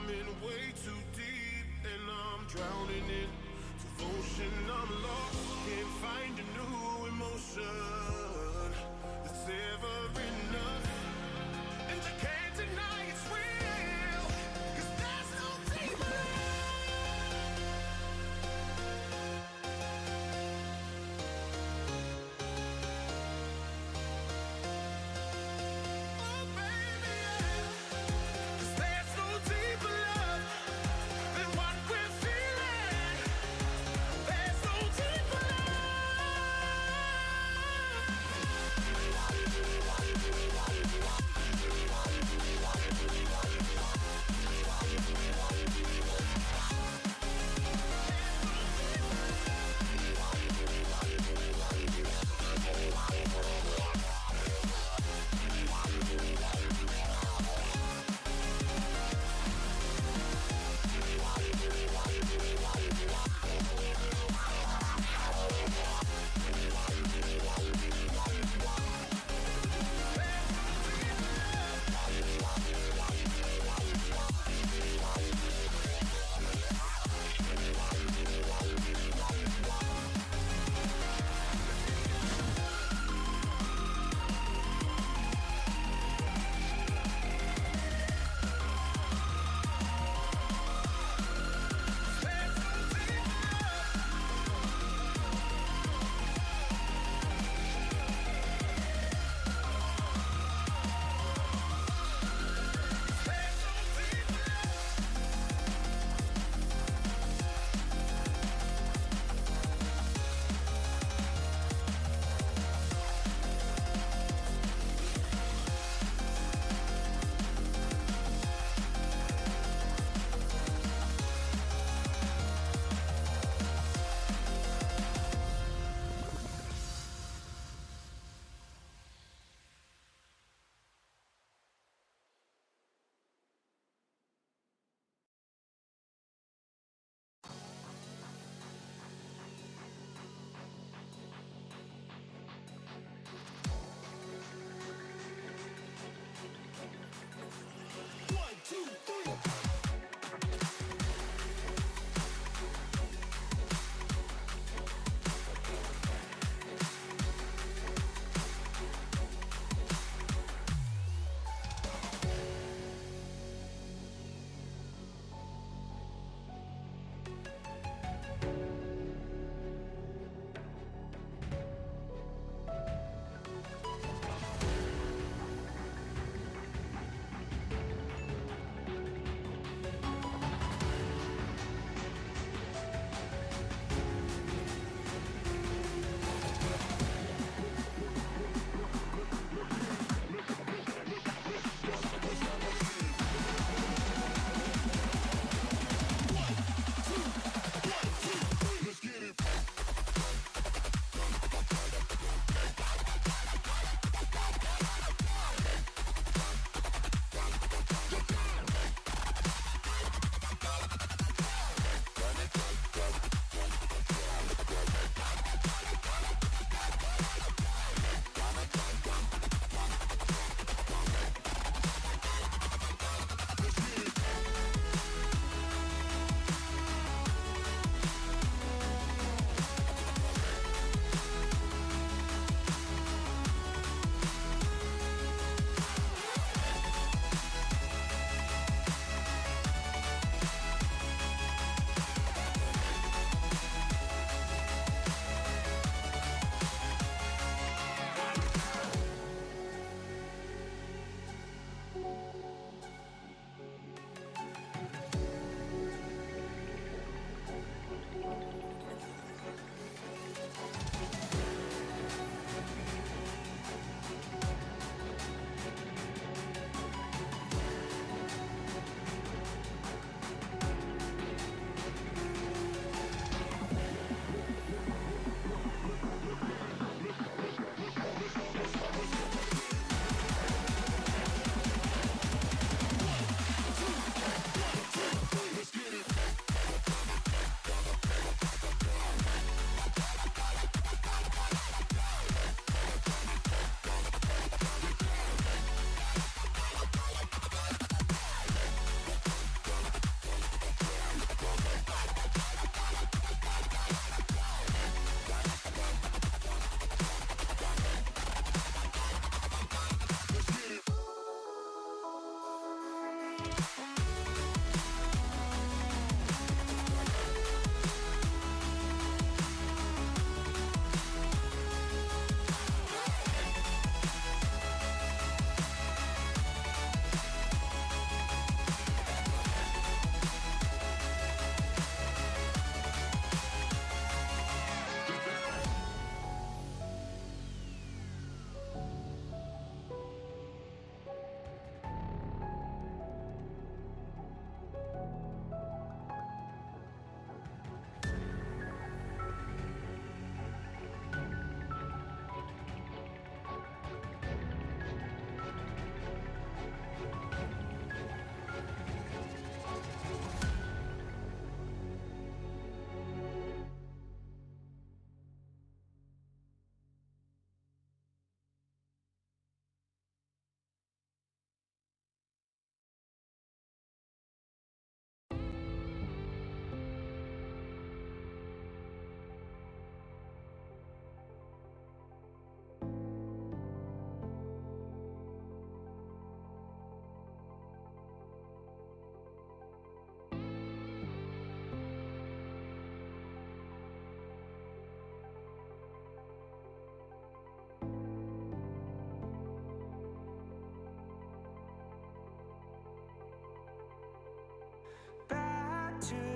I'm in way too deep and I'm drowning in devotion. I'm lost, can't find a new emotion that's ever enough. And I can't deny it's real, 'cause there's no deeper. Oh baby, yeah. 'Cause there's no deeper love than what we're feeling. There's no deeper love.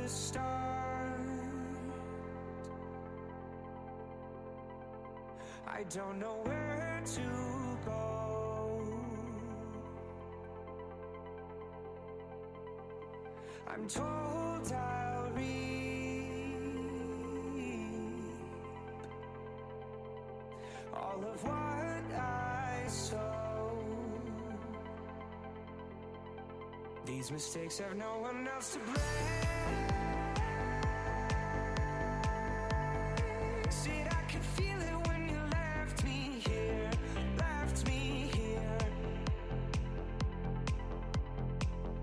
the start. I don't know where to go. I'm told I'll reap all of what I sow. These mistakes have no one else to blame. Said I could feel it when you left me here, left me here.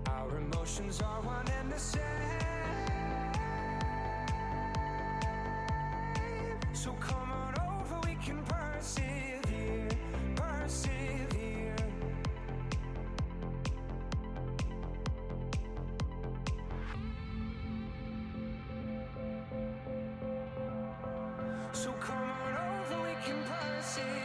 Our emotions are one and the same. So come on over, we can persevere, persevere. So come on over, we can persevere.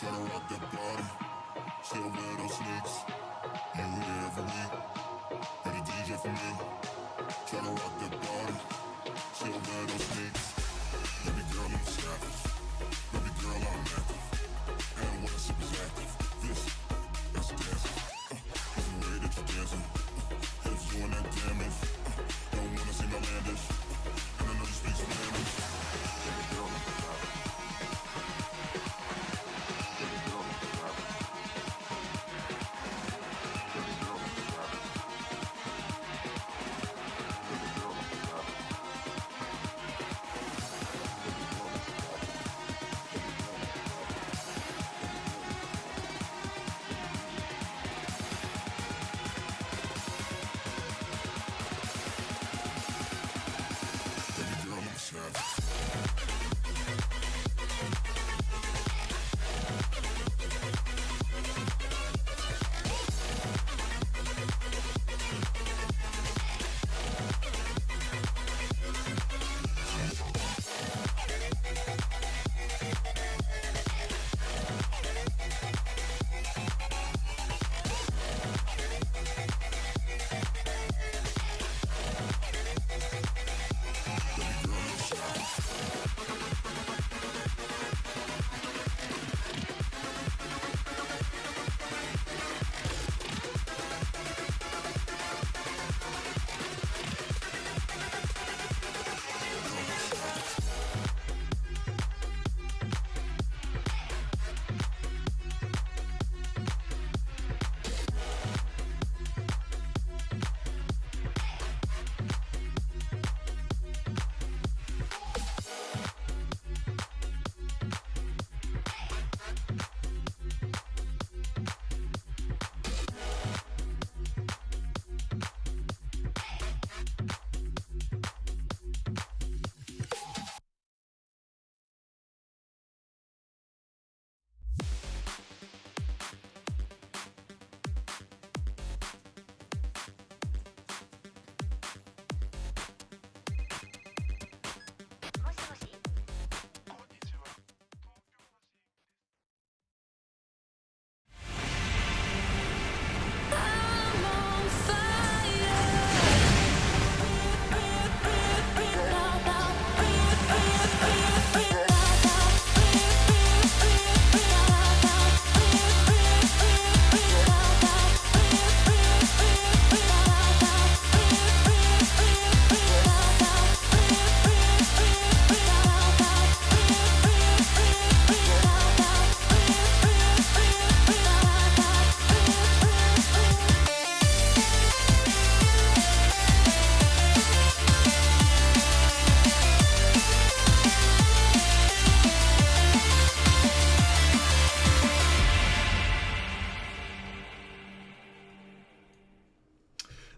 Tryna rock that body, still wear those sneaks. You here every week, you're the DJ for me. Tryna rock that body, still wear those sneaks. Baby girl, I'm savage. Baby girl, I'm active. And what I sip is active. This, that's dancing. That's the way that you're dancing. Hips doing that damage. Don't wanna see my landish. And I know you speak Spanish. Baby girl, I'm savage.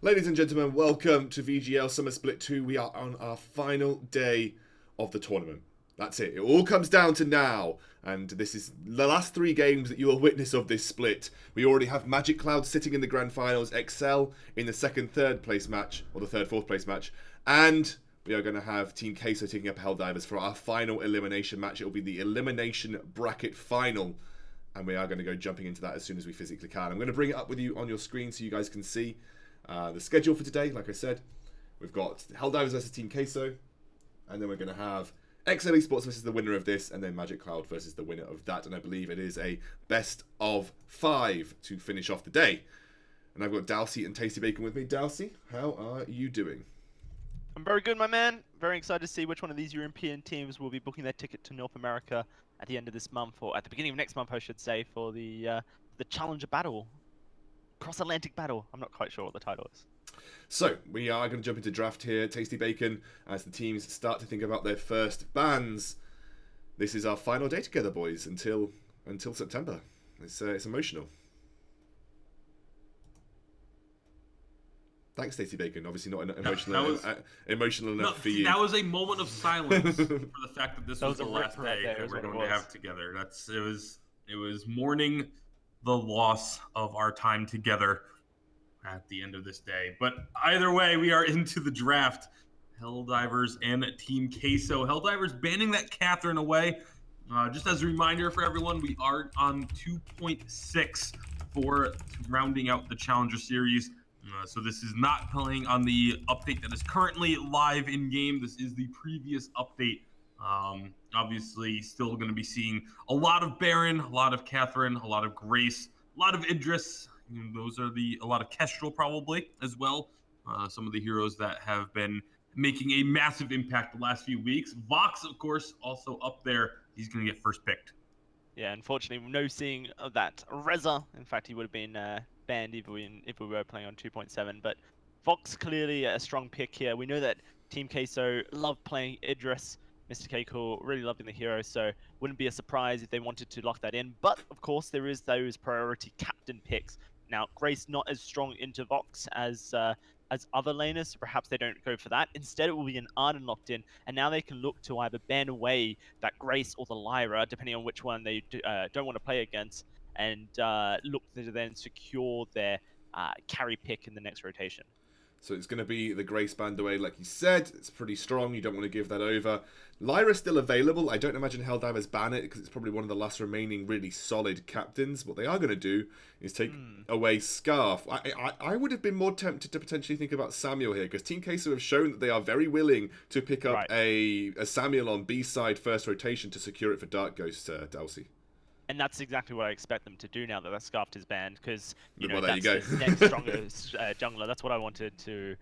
Ladies and gentlemen, welcome to VGL Summer Split 2. We are on our final day of the tournament. That's it. It all comes down to now. And this is the last 3 games that you will witness of this split. We already have Magic Cloud sitting in the grand finals, Excel in the third place match, or the fourth place match. And we are going to have Team Queso taking up Helldivers for our final elimination match. It will be the elimination bracket final. And we are going to go jumping into that as soon as we physically can. I'm going to bring it up with you on your screen so you guys can see the schedule for today. Like I said, we've got Helldivers versus Team Queso, and then we're going to have XL Esports versus the winner of this, and then Magic Cloud versus the winner of that. And I believe it is a best of 5 to finish off the day. And I've got Dalcy and Tasty Bacon with me. Dalcy, how are you doing? I'm very good, my man. Very excited to see which one of these European teams will be booking their ticket to North America at the end of this month, or at the beginning of next month, I should say, for the Challenger Battle, Cross-Atlantic Battle. I'm not quite sure what the title is. So, we are going to jump into draft here, Tasty Bacon, as the teams start to think about their first bans. This is our final day together, boys, until September. It's emotional. Thanks, Tasty Bacon. Obviously not emotional enough for you. That was a moment of silence for the fact that this That was was the a last ripper right day there, that is we're what it going to was. have together. It was mourning the loss of our time together at the end of this day. But either way, we are into the draft. Helldivers and Team Queso. Helldivers banning that Catherine away. Just as a reminder for everyone, we are on 2.6 for rounding out the Challenger Series. So this is not playing on the update that is currently live in game. This is the previous update. Obviously, still going to be seeing a lot of Baron, a lot of Catherine, a lot of Grace, a lot of Idris. Those are a lot of Kestrel probably as well. Some of the heroes that have been making a massive impact the last few weeks. Vox, of course, also up there. He's going to get first picked. Yeah, unfortunately, no seeing of that Reza. In fact, he would have been banned if we were playing on 2.7. But Vox clearly a strong pick here. We know that Team Queso love playing Idris. Mr. Keiko really loving the hero, so wouldn't be a surprise if they wanted to lock that in. But of course, there is those priority captain picks. Now, Grace not as strong into Vox as other laners, so perhaps they don't go for that. Instead, it will be an Arden locked in, and now they can look to either ban away that Grace or the Lyra, depending on which one they don't want to play against, and look to then secure their carry pick in the next rotation. So it's going to be the Grace band away, like you said. It's pretty strong. You don't want to give that over. Lyra's still available. I don't imagine Helldivers ban it because it's probably one of the last remaining really solid captains. What they are going to do is take away Scarf. I would have been more tempted to potentially think about Samuel here because Team Queso have shown that they are very willing to pick up a Samuel on B-side first rotation to secure it for Dark Ghost, Delsey. And that's exactly what I expect them to do now that that Scarfed is banned, because Well, there that's you go. the next strongest jungler. That's what I wanted to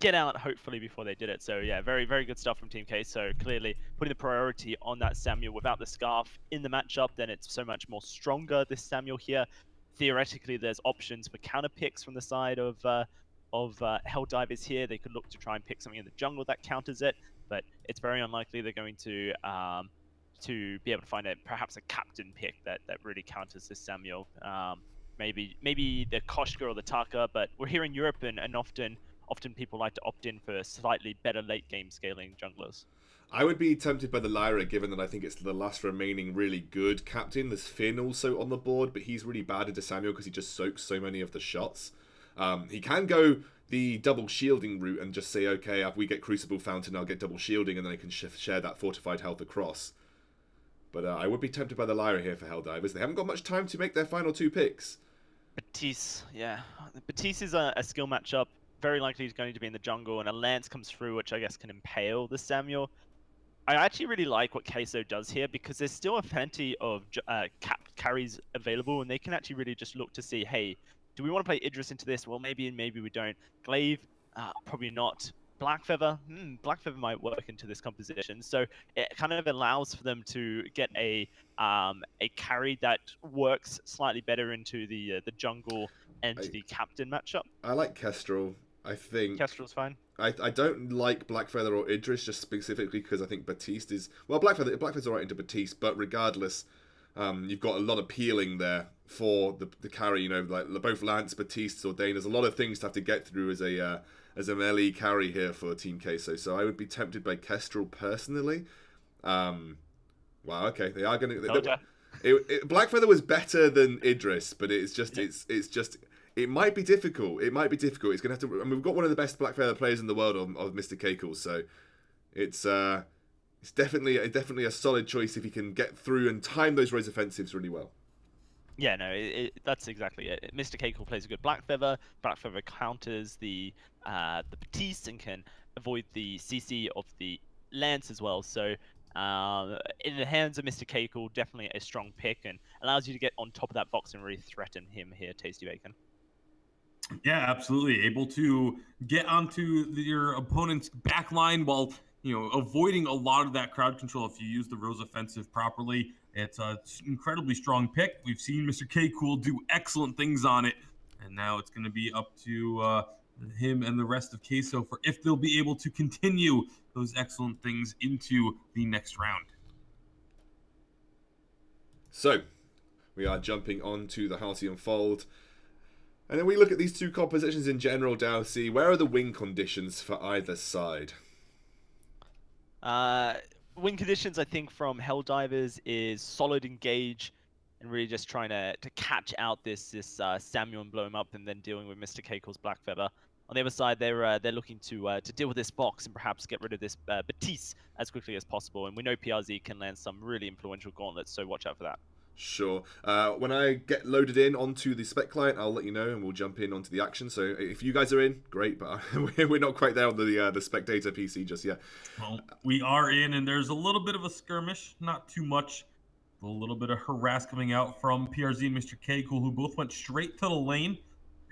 get out, hopefully, before they did it. So yeah, very, very good stuff from Team K. So clearly putting the priority on that Samuel without the Scarf in the matchup, then it's so much more stronger, this Samuel here. Theoretically, there's options for counter picks from the side of Helldivers here. They could look to try and pick something in the jungle that counters it, but it's very unlikely they're going to be able to find perhaps a captain pick that really counters this Samuel. Maybe the Koshka or the Taka, but we're here in Europe, and often people like to opt in for slightly better late game scaling junglers. I would be tempted by the Lyra, given that I think it's the last remaining really good captain. There's Finn also on the board, but he's really bad into Samuel because he just soaks so many of the shots. He can go the double shielding route and just say, okay, if we get Crucible Fountain, I'll get double shielding, and then I can share that fortified health across. But I would be tempted by the Lyra here for Helldivers. They haven't got much time to make their final two picks. Batiste, yeah. Batiste is a skill matchup. Very likely he's going to be in the jungle, and a Lance comes through, which I guess can impale the Samuel. I actually really like what Queso does here, because there's still a plenty of carries available, and they can actually really just look to see, hey, do we want to play Idris into this? Well, maybe we don't. Glaive, probably not. Blackfeather, Blackfeather might work into this composition, so it kind of allows for them to get a carry that works slightly better into the jungle and the captain matchup. I like Kestrel. I think Kestrel's fine. I don't like Blackfeather or Idris just specifically because I think Batiste is Blackfeather's alright into Batiste, but regardless, you've got a lot of peeling there for the carry. Like both Lance, Batiste, or Dane. There's a lot of things to have to get through as a melee carry here for Team Queso. So I would be tempted by Kestrel personally. Wow, okay, they are going to. Blackfeather was better than Idris, but it's just it might be difficult. It's going to have to. I mean, we've got one of the best Blackfeather players in the world of Mr. Keiko, so it's definitely a solid choice if he can get through and time those Rose offensives really well. Yeah, no, that's exactly it. Mr. Keiko plays a good Blackfeather. Blackfeather counters the Batiste and can avoid the CC of the Lance as well. So in the hands of Mr. Keiko, definitely a strong pick, and allows you to get on top of that box and really threaten him here, Tasty Bacon. Yeah, absolutely. Able to get onto your opponent's back line while avoiding a lot of that crowd control. If you use the Rose offensive properly, it's an incredibly strong pick. We've seen Mr. K Cool do excellent things on it, and now it's going to be up to him and the rest of Queso for if they'll be able to continue those excellent things into the next round. So, we are jumping on to the Halcyon Fold. And then we look at these two compositions in general, Dowsey. Where are the win conditions for either side? Win conditions, I think, from Helldivers is solid engage and really just trying to catch out this Samuel and blow him up, and then dealing with Mr. Keiko's Black Feather. On the other side, they're looking to deal with this box and perhaps get rid of this Batiste as quickly as possible. And we know PRZ can land some really influential gauntlets, so watch out for that. Sure. When I get loaded in onto the spec client, I'll let you know, and we'll jump in onto the action. So if you guys are in, great, but we're not quite there on the spectator PC just yet. Well, we are in, and there's a little bit of a skirmish, not too much. A little bit of harass coming out from PRZ and Mr. K Cool, who both went straight to the lane.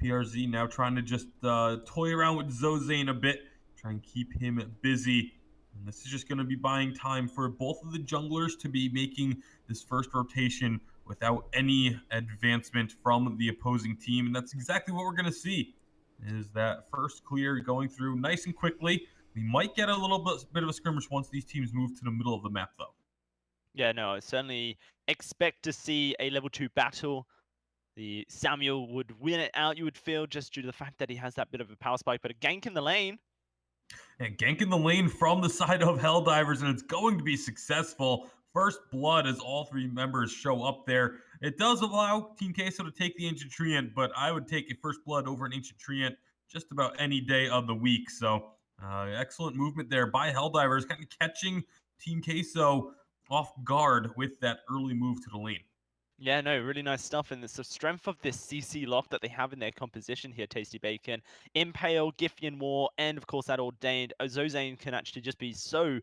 PRZ now trying to just toy around with Zozane a bit, try and keep him busy. And this is just going to be buying time for both of the junglers to be making this first rotation without any advancement from the opposing team. And that's exactly what we're going to see, is that first clear going through nice and quickly. We might get a little bit of a skirmish once these teams move to the middle of the map, though. Yeah, no, I certainly expect to see a level 2 battle. The Samuel would win it out, you would feel, just due to the fact that he has that bit of a power spike, but a gank in the lane. And ganking the lane from the side of Helldivers, and it's going to be successful. First blood as all three members show up there. It does allow Team Queso to take the Ancient Treant, but I would take a first blood over an Ancient Treant just about any day of the week. So excellent movement there by Helldivers, kind of catching Team Queso off guard with that early move to the lane. Yeah, no, really nice stuff. And it's the strength of this CC lock that they have in their composition here, Tasty Bacon. Impale, Giffian War, and of course that Ordained. Zozane can actually just be so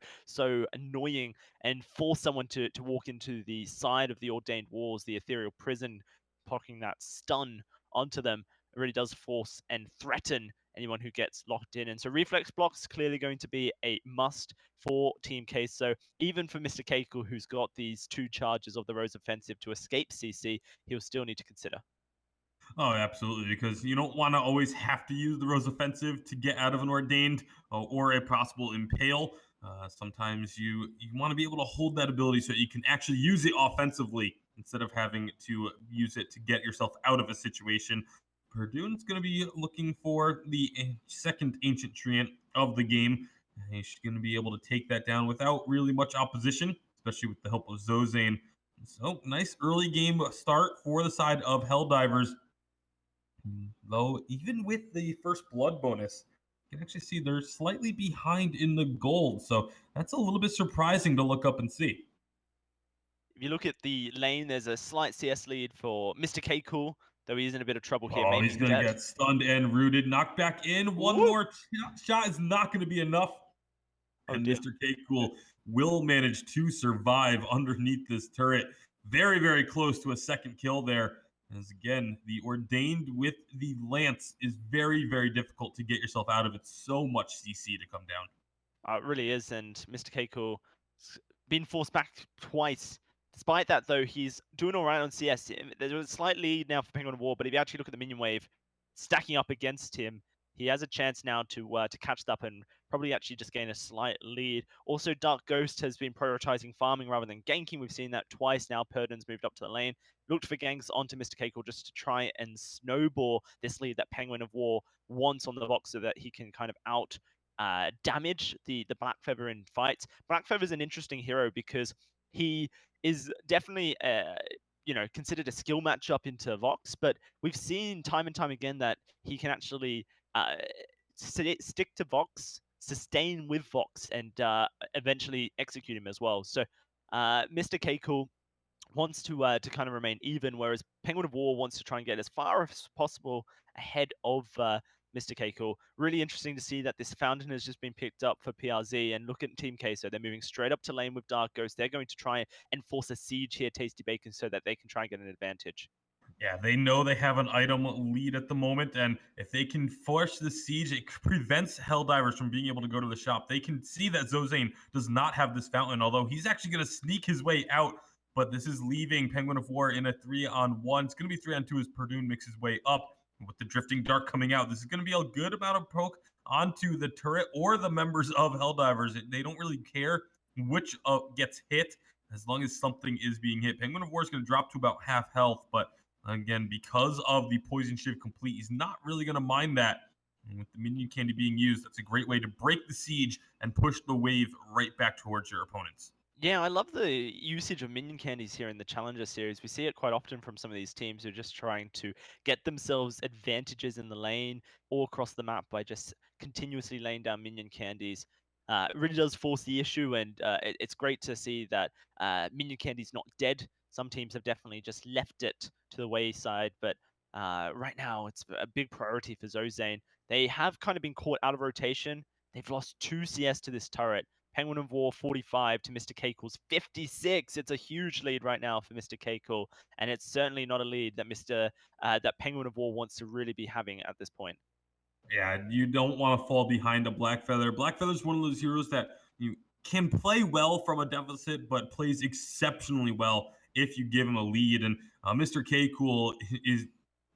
annoying and force someone to walk into the side of the Ordained Walls, the Ethereal Prison, pocking that stun onto them. It really does force and threaten anyone who gets locked in. And so reflex blocks clearly going to be a must for Team Queso. Even for Mr. Keiko, who's got these 2 charges of the Rose Offensive to escape CC, he'll still need to consider. Oh, absolutely, because you don't want to always have to use the Rose Offensive to get out of an Ordained or a possible Impale. Sometimes you want to be able to hold that ability so you can actually use it offensively instead of having to use it to get yourself out of a situation. Purdue's going to be looking for the second Ancient Treant of the game. He's going to be able to take that down without really much opposition, especially with the help of Zozane. So, nice early game start for the side of Helldivers. Though, even with the first blood bonus, you can actually see they're slightly behind in the gold. So, that's a little bit surprising to look up and see. If you look at the lane, there's a slight CS lead for Mr. K Cool, though he's in a bit of trouble here. Oh, Maybe he's going to dead. get stunned and rooted. Knocked back in. One Ooh. more shot is not going to be enough. Oh, And dear. Mr. K Cool will manage to survive underneath this turret. Very, very close to a second kill there. As again, the Ordained with the Lance is very, very difficult to get yourself out of. It's so much CC to come down. It really is, and Mr. Keiko been forced back twice. Despite that, though, he's doing all right on CS. There's a slight lead now for Penguin of War, but if you actually look at the minion wave stacking up against him, he has a chance now to catch up and probably actually just gain a slight lead. Also, Dark Ghost has been prioritizing farming rather than ganking. We've seen that twice now. Purdon's moved up to the lane, looked for ganks onto Mr. Keiko just to try and snowball this lead that Penguin of War wants on the box so that he can kind of out damage the Black Feather in fights. Black Feather is an interesting hero because he is definitely considered a skill matchup into Vox, but we've seen time and time again that he can actually stick to Vox, sustain with Vox, and eventually execute him as well. So Mr. Keiko wants to kind of remain even, whereas Penguin of War wants to try and get as far as possible ahead of Mr. Keiko. Really interesting to see that this Fountain has just been picked up for PRZ, and look at Team Queso. They're moving straight up to lane with Dark Ghost. They're going to try and force a siege here, Tasty Bacon, so that they can try and get an advantage. Yeah, they know they have an item lead at the moment, and if they can force the siege, it prevents Helldivers from being able to go to the shop. They can see that Zozane does not have this fountain, although he's actually going to sneak his way out. But this is leaving Penguin of War in a 3-on-1. It's going to be 3-on-2 as Perdue makes his way up. With the Drifting Dark coming out, this is going to be a good amount of poke onto the turret or the members of Helldivers. They don't really care which gets hit as long as something is being hit. Penguin of War is going to drop to about half health, but again, because of the poison shiv complete, he's not really going to mind that. And with the minion candy being used, that's a great way to break the siege and push the wave right back towards your opponents. Yeah, I love the usage of minion candies here in the Challenger series. We see it quite often from some of these teams who are just trying to get themselves advantages in the lane or across the map by just continuously laying down minion candies. It really does force the issue, and it's great to see that minion candy's not dead. Some teams have definitely just left it to the wayside, but right now it's a big priority for Zozane. They have kind of been caught out of rotation. They've lost 2 CS to this turret. Penguin of War 45 to Mr. Cakel's 56. It's a huge lead right now for Mr. Cakel, and it's certainly not a lead that that Penguin of War wants to really be having at this point. Yeah, you don't want to fall behind a Black Feather. Black Feather is one of those heroes that you can play well from a deficit, but plays exceptionally well if you give him a lead. And Mr. K Cool is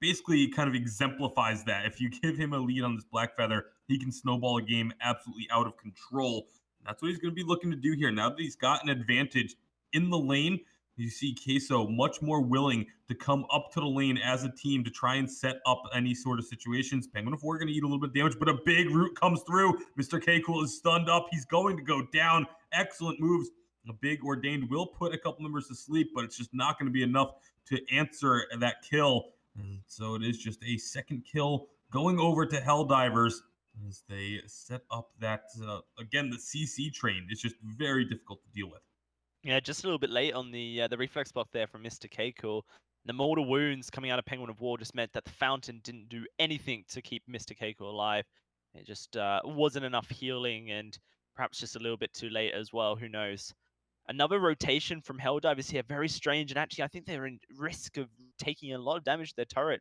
basically kind of exemplifies that. If you give him a lead on this Black Feather, he can snowball a game absolutely out of control. That's what he's going to be looking to do here. Now that he's got an advantage in the lane, you see Queso much more willing to come up to the lane as a team to try and set up any sort of situations. Penguin of War going to eat a little bit of damage, but a big root comes through. Mr. K Cool is stunned up. He's going to go down. Excellent moves. A big Ordained will put a couple members to sleep, but it's just not going to be enough to answer that kill. And so it is just a second kill going over to Helldivers as they set up that, again, the CC train is just very difficult to deal with. Yeah, just a little bit late on the reflex block there from Mr. Cakel. The mortal wounds coming out of Penguin of War just meant that the fountain didn't do anything to keep Mr. Cakel alive. It just wasn't enough healing, and perhaps just a little bit too late as well. Who knows? Another rotation from Helldivers here, very strange, and actually I think they're in risk of taking a lot of damage to their turret.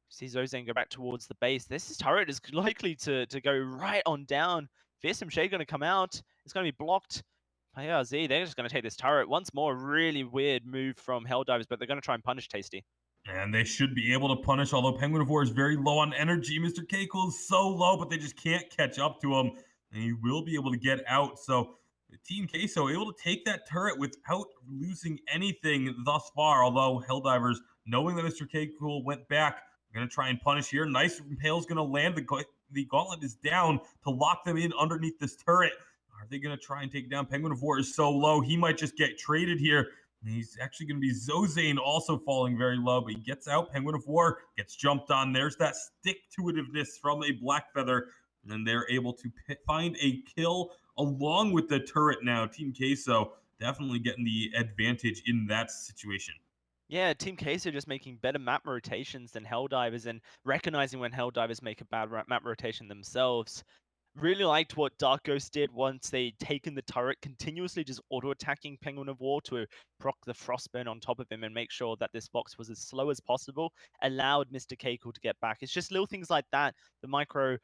See Zozane go back towards the base. This turret is likely to go right on down. Fearsome Shade going to come out. It's going to be blocked. ARZ, they're just going to take this turret. Once more, really weird move from Helldivers, but they're going to try and punish Tasty. And they should be able to punish, although Penguin of War is very low on energy. Mr. Keiko is so low, but they just can't catch up to him. And he will be able to get out. So Team Queso able to take that turret without losing anything thus far. Although Helldivers, knowing that Mr. Keiko went back, going to try and punish here. Nice Impale's going to land. The gauntlet is down to lock them in underneath this turret. Are they going to try and take down? Penguin of War is so low. He might just get traded here. He's actually going to be Zozane also falling very low, but he gets out. Penguin of War gets jumped on. There's that stick-to-itiveness from a Black Feather, and they're able to find a kill along with the turret now. Team Queso definitely getting the advantage in that situation. Yeah, Team Queso just making better map rotations than Helldivers and recognizing when Helldivers make a bad map rotation themselves. Really liked what Dark Ghost did once they'd taken the turret, continuously just auto-attacking Penguin of War to proc the Frostburn on top of him and make sure that this box was as slow as possible, allowed Mr. Keiko to get back. It's just little things like that, the micro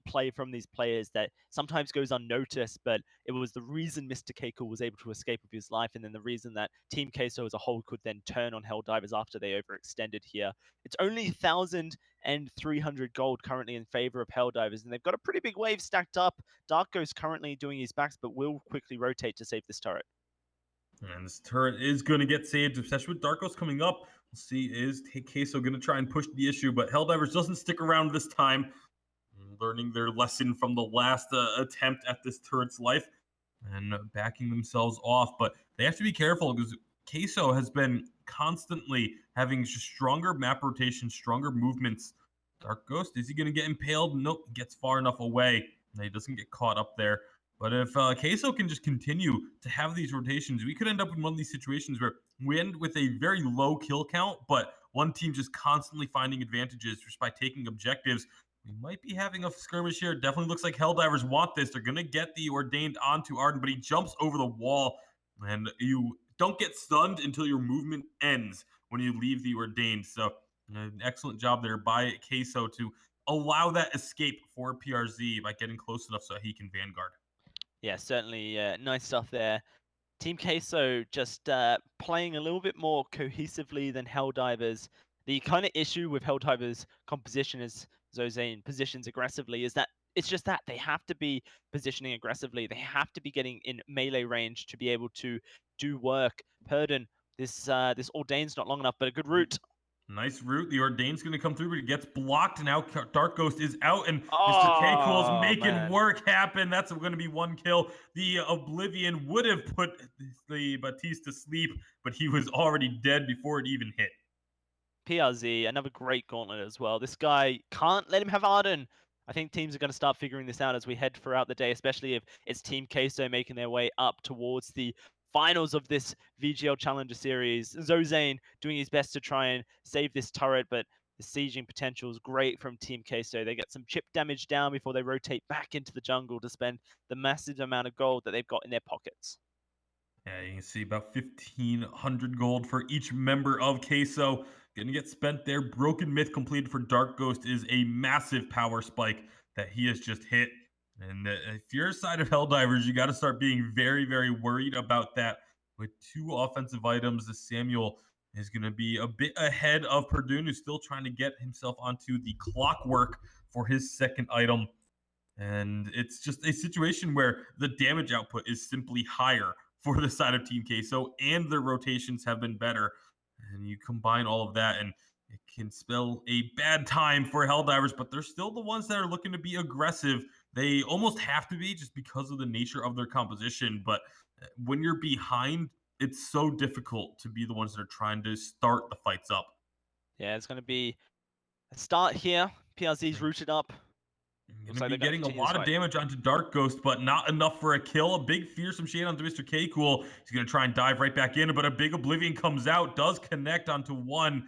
play from these players that sometimes goes unnoticed, but it was the reason Mr. Keiko was able to escape with his life, and then the reason that Team Queso as a whole could then turn on Helldivers after they overextended here. It's only 1,300 gold currently in favor of Helldivers, and they've got a pretty big wave stacked up. Dark Ghost currently doing his backs, but will quickly rotate to save this turret. And this turret is going to get saved, especially with Dark Ghost coming up. We'll see, is Queso going to try and push the issue, but Helldivers doesn't stick around this time, learning their lesson from the last attempt at this turret's life and backing themselves off. But they have to be careful because Queso has been constantly having stronger map rotation, stronger movements. Dark Ghost, is he going to get impaled? Nope, gets far enough away. He doesn't get caught up there. But if Queso can just continue to have these rotations, we could end up in one of these situations where we end with a very low kill count, but one team just constantly finding advantages just by taking objectives. We might be having a skirmish here. Definitely looks like Helldivers want this. They're going to get the Ordained onto Arden, but he jumps over the wall, and you don't get stunned until your movement ends. when you leave the Ordained. So an excellent job there by Queso to allow that escape for PRZ by getting close enough so he can Vanguard. Yeah, certainly nice stuff there. Team Queso just playing a little bit more cohesively than Helldivers. The kind of issue with Helldivers' composition as Zozane positions aggressively is that it's just that they have to be positioning aggressively. They have to be getting in melee range to be able to do work. Purden, this Ordain's not long enough, but a good route. Nice route. The Ordained's going to come through, but it gets blocked. Now Dark Ghost is out, and Mr. K Cool's Oh, making man. work happen. That's going to be one kill. The Oblivion would have put the Batiste to sleep, but he was already dead before it even hit. PRZ, another great gauntlet as well. This guy, can't let him have Arden. I think teams are going to start figuring this out as we head throughout the day, especially if it's Team Queso making their way up towards the finals of this VGL Challenger Series. Zozane doing his best to try and save this turret, but the sieging potential is great from Team Queso. They get some chip damage down before they rotate back into the jungle to spend the massive amount of gold that they've got in their pockets. Yeah, you can see about 1,500 gold for each member of Queso. Gonna get spent there. Broken Myth completed for Dark Ghost is a massive power spike that he has just hit. And if you're a side of Helldivers, you got to start being very, very worried about that. With 2 offensive items, the Samuel is going to be a bit ahead of Purdue, who's still trying to get himself onto the clockwork for his second item. And it's just a situation where the damage output is simply higher for the side of Team Queso, and their rotations have been better. And you combine all of that, and it can spell a bad time for Helldivers, but they're still the ones that are looking to be aggressive. They almost have to be just because of the nature of their composition. But when you're behind, it's so difficult to be the ones that are trying to start the fights up. Yeah, it's going to be a start here. PRZ's rooted up. Going to be getting a lot of fight. damage onto Dark Ghost, but not enough for a kill. A big fearsome shade onto Mr. K Cool. He's going to try and dive right back in, but a big Oblivion comes out, does connect onto one.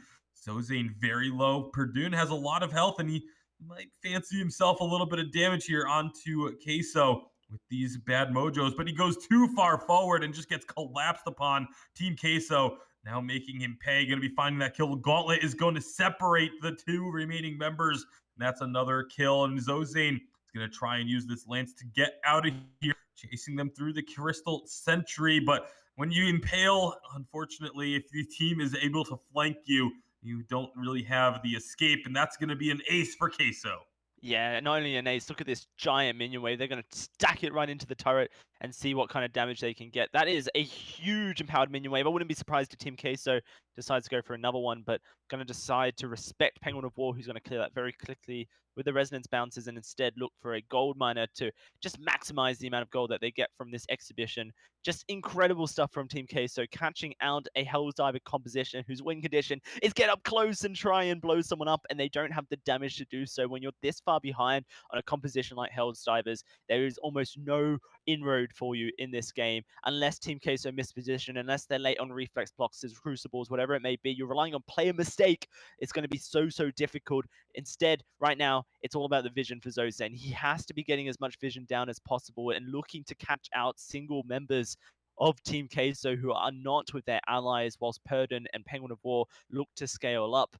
Zozane very low. Purdue has a lot of health, and he might fancy himself a little bit of damage here onto Queso with these bad mojos, but he goes too far forward and just gets collapsed upon. Team Queso now making him pay. Going to be finding that kill. Gauntlet is going to separate the 2 remaining members. And that's another kill. And Zozane is going to try and use this lance to get out of here, chasing them through the Crystal Sentry. But when you impale, unfortunately, if the team is able to flank you, you don't really have the escape. And that's going to be an ace for Queso. Yeah, not only an ace, look at this giant minion wave. They're going to stack it right into the turret and see what kind of damage they can get. That is a huge empowered minion wave. I wouldn't be surprised if Team Queso decides to go for another one, but going to decide to respect Penguin of War, who's going to clear that very quickly with the resonance bounces and instead look for a gold miner to just maximize the amount of gold that they get from this exhibition. Just incredible stuff from Team Queso, catching out a Helldiver composition whose win condition is get up close and try and blow someone up, and they don't have the damage to do so. When you're this far behind on a composition like Helldivers, there is almost no inroad for you in this game unless Team Queso misposition, unless they're late on reflex blocks, crucibles, whatever it may be. You're relying on player mistake. It's going to be so difficult. Instead, right now, it's all about the vision for Zozane. He has to be getting as much vision down as possible and looking to catch out single members of Team Queso who are not with their allies, whilst Purdon and Penguin of War look to scale up.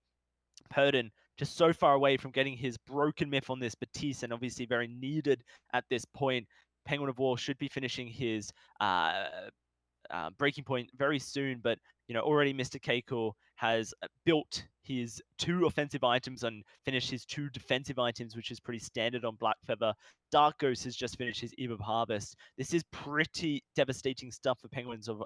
Purdon just so far away from getting his broken myth on this Batiste, and obviously very needed at this point. Penguin of War should be finishing his breaking point very soon, but already Mr. Keiko has built his 2 offensive items and finished his 2 defensive items, which is pretty standard on Black Feather. Dark Ghost has just finished his Eve of Harvest. This is pretty devastating stuff for Penguins of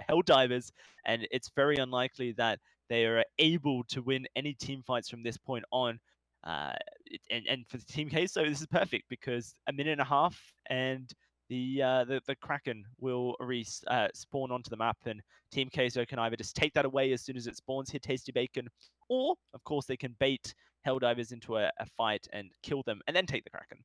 Helldivers, and it's very unlikely that they are able to win any team fights from this point on. And for Team Queso, this is perfect because a minute and a half and the Kraken will spawn onto the map, and Team Queso can either just take that away as soon as it spawns, hit Tasty Bacon, or, of course, they can bait Helldivers into a fight and kill them, and then take the Kraken.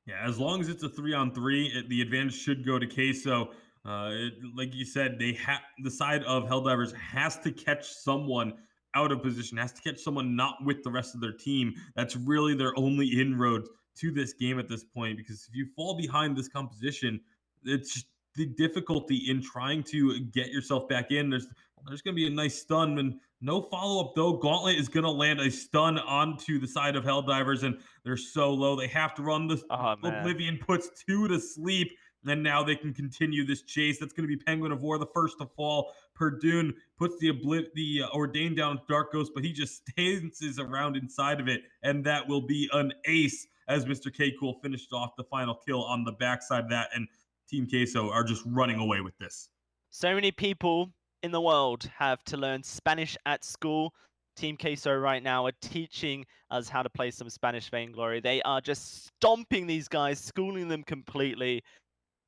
Yeah, as long as it's a 3-on-3, the advantage should go to Queso. Like you said, the side of Helldivers has to catch someone out of position, has to catch someone not with the rest of their team. That's really their only inroad to this game at this point, because if you fall behind this composition, it's just the difficulty in trying to get yourself back in. There's There's going to be a nice stun, and no follow up though. Gauntlet is going to land a stun onto the side of Helldivers, and they're so low they have to run. The Oh man. Oblivion puts 2 to sleep, and now they can continue this chase. That's going to be Penguin of War, the first to fall. Perdune puts the Ordained down Dark Ghost, but he just stances around inside of it, and that will be an ace as Mr. K Cool finished off the final kill on the backside of that, and Team Queso are just running away with this. So many people in the world have to learn Spanish at school. Team Queso right now are teaching us how to play some Spanish Vainglory. They are just stomping these guys, schooling them completely.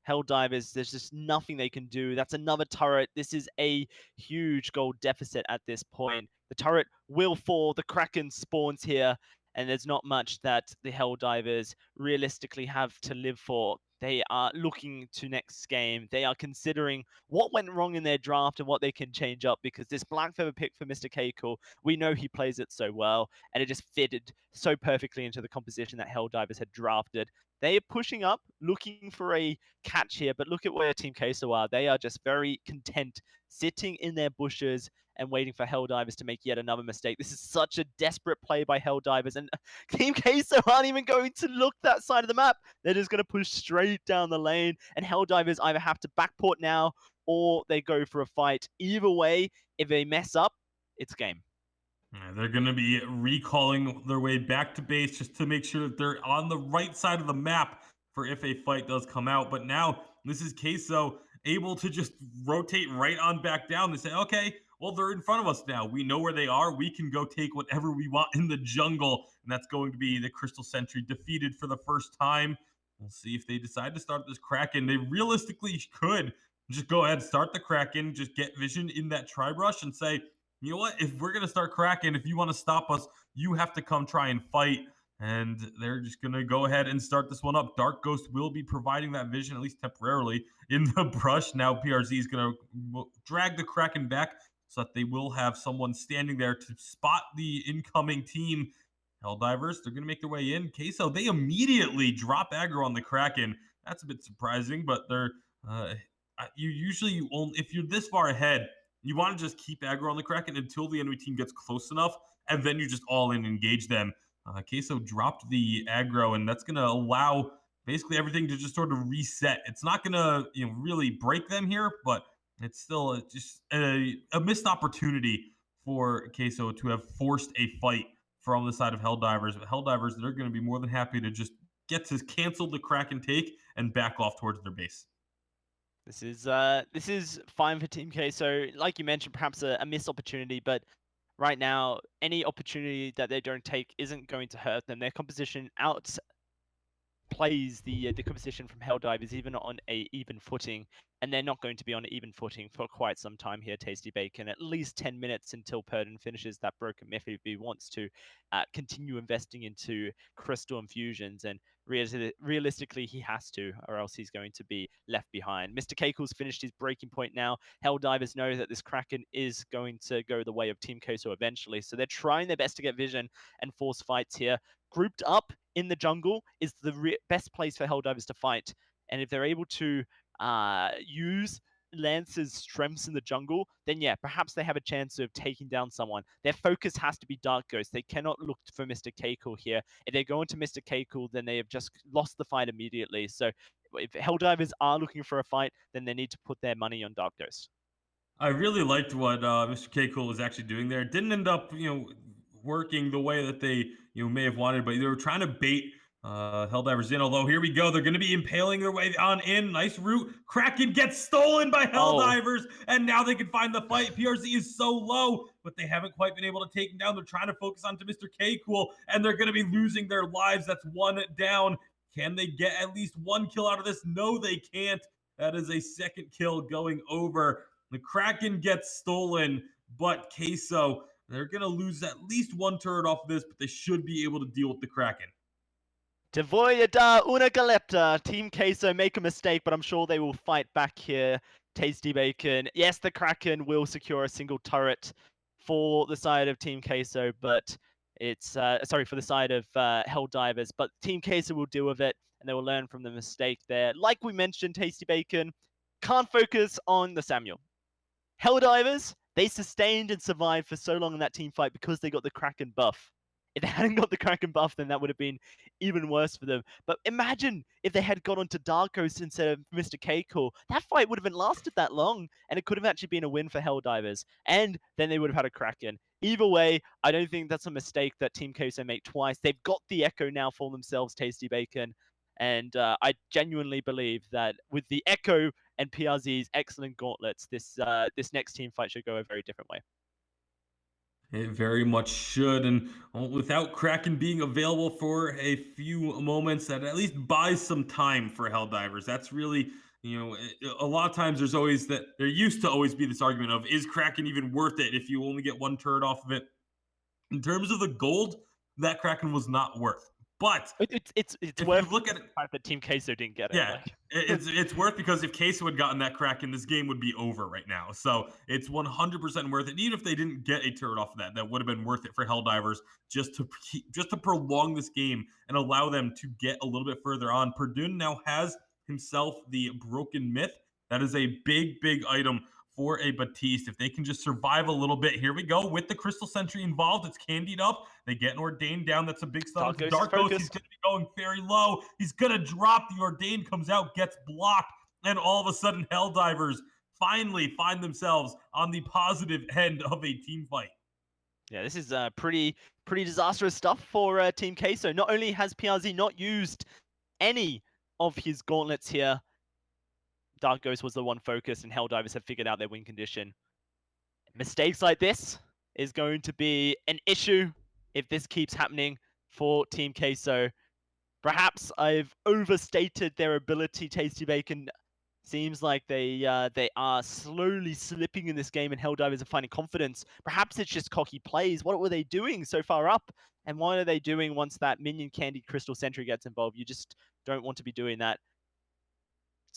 Helldivers, there's just nothing they can do. That's another turret. This is a huge gold deficit at this point. The turret will fall. The Kraken spawns here, and there's not much that the Helldivers realistically have to live for. They are looking to next game. They are considering what went wrong in their draft and what they can change up, because this Black Feather pick for Mr. Keiko, we know he plays it so well, and it just fitted so perfectly into the composition that Helldivers had drafted. They are pushing up, looking for a catch here, but look at where Team Queso are. They are just very content, sitting in their bushes and waiting for Helldivers to make yet another mistake. This is such a desperate play by Helldivers, and Team Queso aren't even going to look that side of the map. They're just going to push straight down the lane, and Helldivers either have to backport now or they go for a fight. Either way, if they mess up, it's game. They're going to be recalling their way back to base just to make sure that they're on the right side of the map for if a fight does come out. But now this is Queso able to just rotate right on back down. They say, okay, well, they're in front of us now. We know where they are. We can go take whatever we want in the jungle. And that's going to be the Crystal Sentry defeated for the first time. We'll see if they decide to start this Kraken. They realistically could just go ahead and start the Kraken, just get vision in that Tri-Brush and say, you know what? If we're going to start Kraken, if you want to stop us, you have to come try and fight. And they're just going to go ahead and start this one up. Dark Ghost will be providing that vision, at least temporarily, in the brush. Now PRZ is going to drag the Kraken back so that they will have someone standing there to spot the incoming team. Helldivers, they're going to make their way in. Queso, they immediately drop aggro on the Kraken. That's a bit surprising, but they're you only, if you're this far ahead, you want to just keep aggro on the Kraken until the enemy team gets close enough, and then you just all in engage them. Queso dropped the aggro, and that's going to allow basically everything to just sort of reset. It's not going to really break them here, but it's still just a missed opportunity for Queso to have forced a fight from the side of Helldivers. But Helldivers, they're going to be more than happy to just get to cancel the Kraken take and back off towards their base. This is fine for Team Queso. Like you mentioned, perhaps a missed opportunity, but right now, any opportunity that they don't take isn't going to hurt them. Their composition outplays the composition from Helldivers, even on a even footing, and they're not going to be on an even footing for quite some time here. Tasty Bacon, at least 10 minutes until Purdon finishes that broken myth if he wants to continue investing into crystal infusions, and realistically he has to, or else he's going to be left behind. Mr. Keiko's finished his breaking point now. Helldivers know that this Kraken is going to go the way of Team Queso eventually, so they're trying their best to get vision and force fights here. Grouped up in the jungle is the best place for Helldivers to fight, and if they're able to use Lance's strengths in the jungle, then yeah, perhaps they have a chance of taking down someone. Their focus has to be Dark Ghost. They cannot look for Mr. Keiko here. If they go into Mr. Keiko, then they have just lost the fight immediately. So if Helldivers are looking for a fight, then they need to put their money on Dark Ghost. I really liked what Mr. K Cool was actually doing there. It didn't end up, working the way that they, may have wanted, but they were trying to bait Helldivers in. Although here we go, they're going to be impaling their way on in. Nice route. Kraken gets stolen by Helldivers, and now they can find the fight. PRZ is so low, but they haven't quite been able to take him down. They're trying to focus onto Mr. K Cool, and they're going to be losing their lives. That's one down. Can they get at least one kill out of this? No, they can't. That is a second kill going over. The Kraken gets stolen, but Queso, they're going to lose at least one turret off of this, but they should be able to deal with the Kraken. Devoya da una galeta. Team Queso make a mistake, but I'm sure they will fight back here. Tasty Bacon. Yes, the Kraken will secure a single turret for the side of Team Queso, but it's sorry, for the side of Helldivers, but Team Queso will deal with it, and they will learn from the mistake there. Like we mentioned, Tasty Bacon can't focus on the Samuel. Helldivers They sustained and survived for so long in that team fight because they got the Kraken buff. If they hadn't got the Kraken buff, then that would have been even worse for them. But imagine if they had got onto Dark Ghost instead of Mr. Keiko. That fight would have been lasted that long, and it could have actually been a win for Helldivers. And then they would have had a Kraken. Either way, I don't think that's a mistake that Team Koso make twice. They've got the Echo now for themselves, Tasty Bacon. And I genuinely believe that with the Echo and PRZ's excellent gauntlets, this next team fight should go a very different way. It very much should, and without Kraken being available for a few moments, that at least buys some time for Helldivers. That's really, a lot of times there used to always be this argument of, is Kraken even worth it if you only get one turret off of it? In terms of the gold, that Kraken was not worth. But it's if worth you look at it, the fact that Team Queso didn't get it. yeah, it's worth, because if Queso had gotten that Kraken, this game would be over right now. So it's 100% worth it. Even if they didn't get a turret off of that would have been worth it for Helldivers just to prolong this game and allow them to get a little bit further on. Perdun now has himself the Broken Myth. That is a big, big item for a Batiste. If they can just survive a little bit, here we go with the Crystal Sentry involved. It's candied up. They get an Ordained down. That's a big stun. Dark Ghost, he's going to be going very low. He's going to drop. The Ordained comes out, gets blocked, and all of a sudden, Helldivers finally find themselves on the positive end of a team fight. Yeah, this is pretty disastrous stuff for Team Queso. Not only has PRZ not used any of his gauntlets here, Dark Ghost was the one focus, and Helldivers have figured out their win condition. Mistakes like this is going to be an issue if this keeps happening for Team Queso. Perhaps I've overstated their ability. Tasty Bacon seems like they are slowly slipping in this game, and Helldivers are finding confidence. Perhaps it's just cocky plays. What were they doing so far up? And what are they doing once that minion candied Crystal Sentry gets involved? You just don't want to be doing that.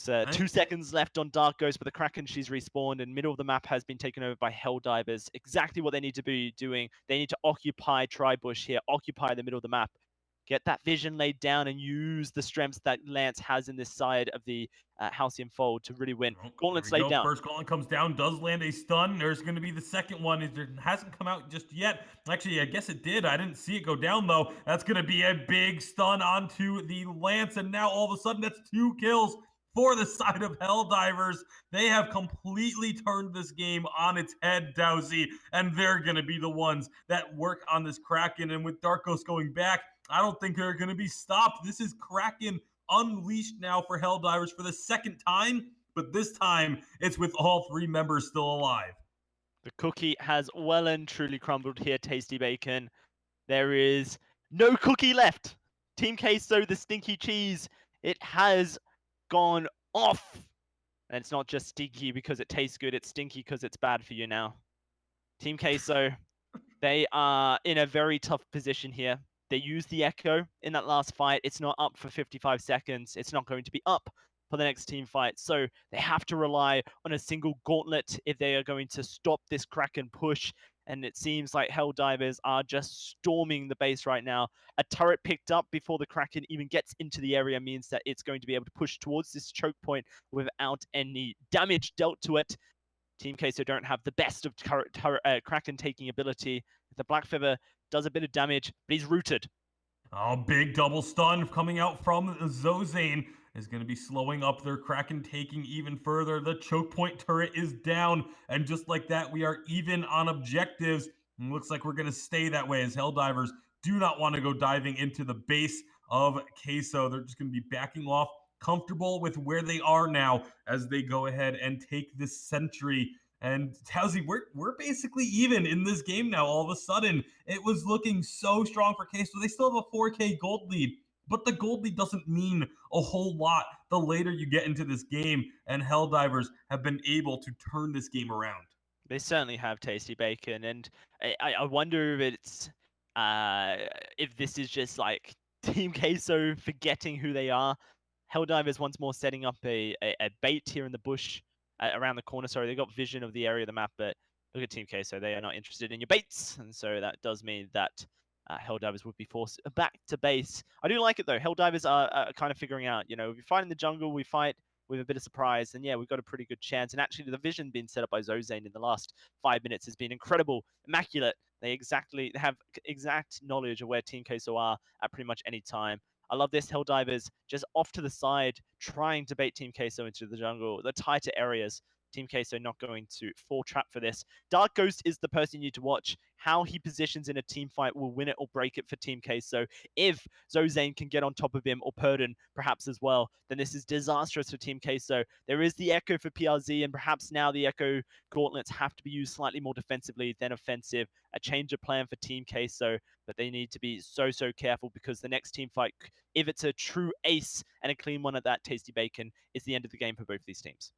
It's 2 seconds left on Dark Ghost, but the Kraken, she's respawned, and middle of the map has been taken over by Helldivers. Exactly what they need to be doing. They need to occupy Tribush here, occupy the middle of the map. Get that vision laid down and use the strengths that Lance has in this side of the Halcyon Fold to really win. Gauntlet's laid down. First gauntlet comes down, does land a stun. There's going to be the second one. It hasn't come out just yet. Actually, I guess it did. I didn't see it go down, though. That's going to be a big stun onto the Lance, and now all of a sudden that's 2 kills for the side of Helldivers. They have completely turned this game on its head, Dowsy, and they're going to be the ones that work on this Kraken. And with Dark Ghost going back, I don't think they're going to be stopped. This is Kraken unleashed now for Helldivers for the second time, but this time it's with all 3 members still alive. The cookie has well and truly crumbled here, Tasty Bacon. There is no cookie left. Team Queso, the stinky cheese, it has gone off. And it's not just stinky because it tastes good, it's stinky because it's bad for you now. Team Queso, they are in a very tough position here. They used the Echo in that last fight. It's not up for 55 seconds. It's not going to be up for the next team fight. So they have to rely on a single gauntlet if they are going to stop this Kraken push. And it seems like Helldivers are just storming the base right now. A turret picked up before the Kraken even gets into the area means that it's going to be able to push towards this choke point without any damage dealt to it. Team Queso don't have the best of Kraken taking ability. The Black Feather does a bit of damage, but he's rooted. Oh, big double stun coming out from Zozane is going to be slowing up their Kraken taking even further. The choke point turret is down, and just like that, we are even on objectives. And looks like we're going to stay that way as Helldivers do not want to go diving into the base of Queso. They're just going to be backing off, comfortable with where they are now as they go ahead and take this sentry. And Towsy, we're basically even in this game now. All of a sudden, it was looking so strong for Queso. They still have a 4K gold lead, but the gold lead doesn't mean a whole lot the later you get into this game, and Helldivers have been able to turn this game around. They certainly have Tasty Bacon, and I wonder if it's if this is just like Team Queso forgetting who they are. Helldivers once more setting up a bait here in the bush around the corner. Sorry, they got vision of the area of the map, but look at Team Queso. They are not interested in your baits, and so that does mean that Helldivers would be forced back to base. I do like it though. Helldivers are kind of figuring out, we fight in the jungle, we fight with a bit of surprise, then yeah, we've got a pretty good chance. And actually, the vision being set up by Zozane in the last 5 minutes has been incredible, immaculate. They have exact knowledge of where Team Queso are at pretty much any time. I love this. Helldivers just off to the side, trying to bait Team Queso into the jungle, the tighter areas. Team Queso not going to fall trap for this. Dark Ghost is the person you need to watch. How he positions in a team fight will win it or break it for Team Queso. If Zozane can get on top of him, or Purdon perhaps as well, then this is disastrous for Team Queso. There is the Echo for PRZ, and perhaps now the Echo gauntlets have to be used slightly more defensively than offensive. A change of plan for Team Queso, but they need to be so careful, because the next team fight, if it's a true ace and a clean one at that, Tasty Bacon, is the end of the game for both of these teams.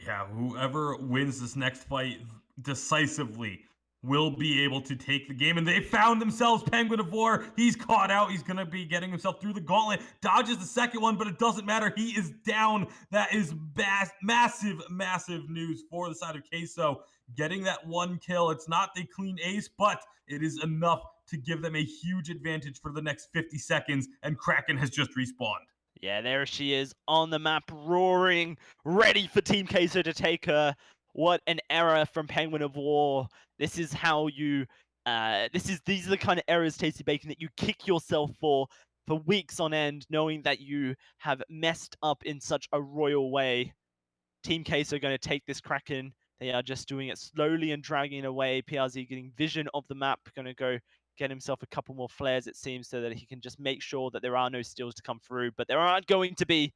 Yeah, whoever wins this next fight decisively will be able to take the game. And they found themselves Penguin of War. He's caught out. He's going to be getting himself through the gauntlet. Dodges the second one, but it doesn't matter. He is down. That is massive news for the side of Queso. Getting that one kill. It's not the clean ace, but it is enough to give them a huge advantage for the next 50 seconds. And Kraken has just respawned. Yeah, there she is on the map, roaring, ready for Team Queso to take her. What an error from Penguin of War. This is how you... these are the kind of errors, Tasty Bacon, that you kick yourself for weeks on end, knowing that you have messed up in such a royal way. Team Queso are going to take this Kraken. They are just doing it slowly and dragging it away. PRZ getting vision of the map, going to go get himself a couple more flares, it seems, so that he can just make sure that there are no steals to come through. But there aren't going to be.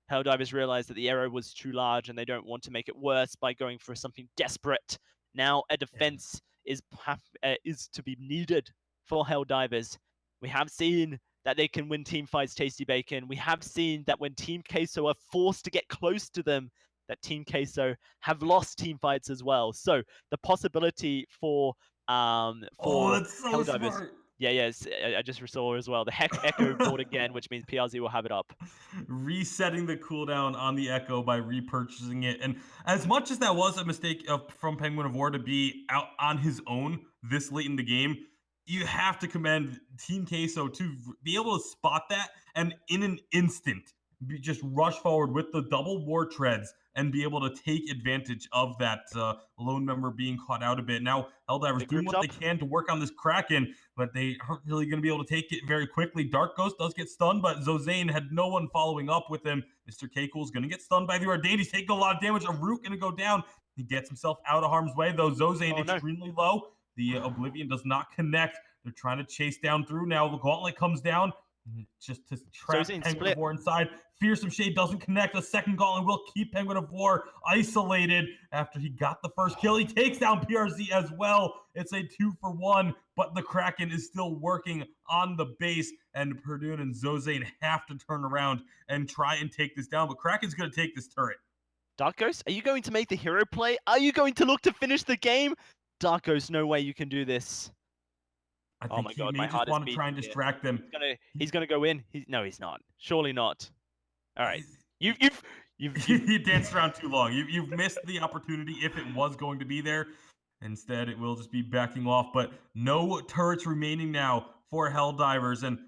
Helldivers realize that the arrow was too large, and they don't want to make it worse by going for something desperate. Now a defense is to be needed for Helldivers. We have seen that they can win team fights, Tasty Bacon. We have seen that when Team Queso are forced to get close to them, that Team Queso have lost team fights as well. So the possibility for that's so Helldivers. smart. Yes, I just saw as well. The Echo board again, which means PRZ will have it up. Resetting the cooldown on the Echo by repurchasing it. And as much as that was a mistake from Penguin of War to be out on his own this late in the game, you have to commend Team Queso to be able to spot that and in an instant just rush forward with the double war treads and be able to take advantage of that lone member being caught out a bit. Now, Helldivers doing what they can to work on this Kraken, but they aren't really going to be able to take it very quickly. Dark Ghost does get stunned, but Zozane had no one following up with him. Mr. K-Cool is going to get stunned by the Ordained. He's taking a lot of damage. A Root going to go down. He gets himself out of harm's way, though. Zozane extremely low. The Oblivion does not connect. They're trying to chase down through now. The Gauntlet comes down. Just to trap Penguin of War inside. Fearsome Shade doesn't connect. A second Gauntlet will keep Penguin of War isolated after he got the first kill. He takes down PRZ as well. It's a 2-for-1, but the Kraken is still working on the base, and Purdon and Zozane have to turn around and try and take this down, but Kraken's going to take this turret. Dark Ghost, are you going to make the hero play? Are you going to look to finish the game? Dark Ghost, no way you can do this. I think he may just want to try and distract them. He's gonna go in. No, he's not. Surely not. All right, you danced around too long. You've missed the opportunity if it was going to be there. Instead, it will just be backing off. But no turrets remaining now for Helldivers. And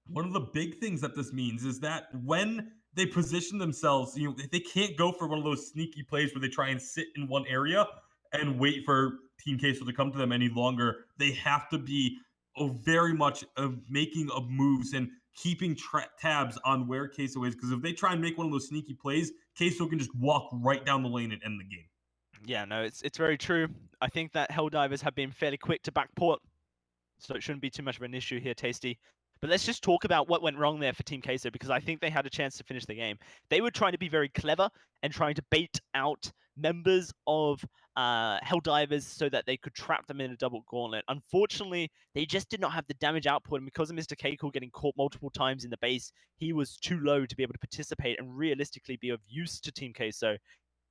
one of the big things that this means is that when they position themselves, they can't go for one of those sneaky plays where they try and sit in one area and wait for Team Queso to come to them any longer. They have to be very much making of moves and keeping tabs on where Queso is, because if they try and make one of those sneaky plays, Queso can just walk right down the lane and end the game. Yeah, no, it's very true. I think that Helldivers have been fairly quick to backport, so it shouldn't be too much of an issue here, Tasty. But let's just talk about what went wrong there for Team Queso, because I think they had a chance to finish the game. They were trying to be very clever and trying to bait out members of Helldivers so that they could trap them in a double gauntlet. Unfortunately, they just did not have the damage output, and because of Mr. K-Cool getting caught multiple times in the base, he was too low to be able to participate and realistically be of use to Team Queso.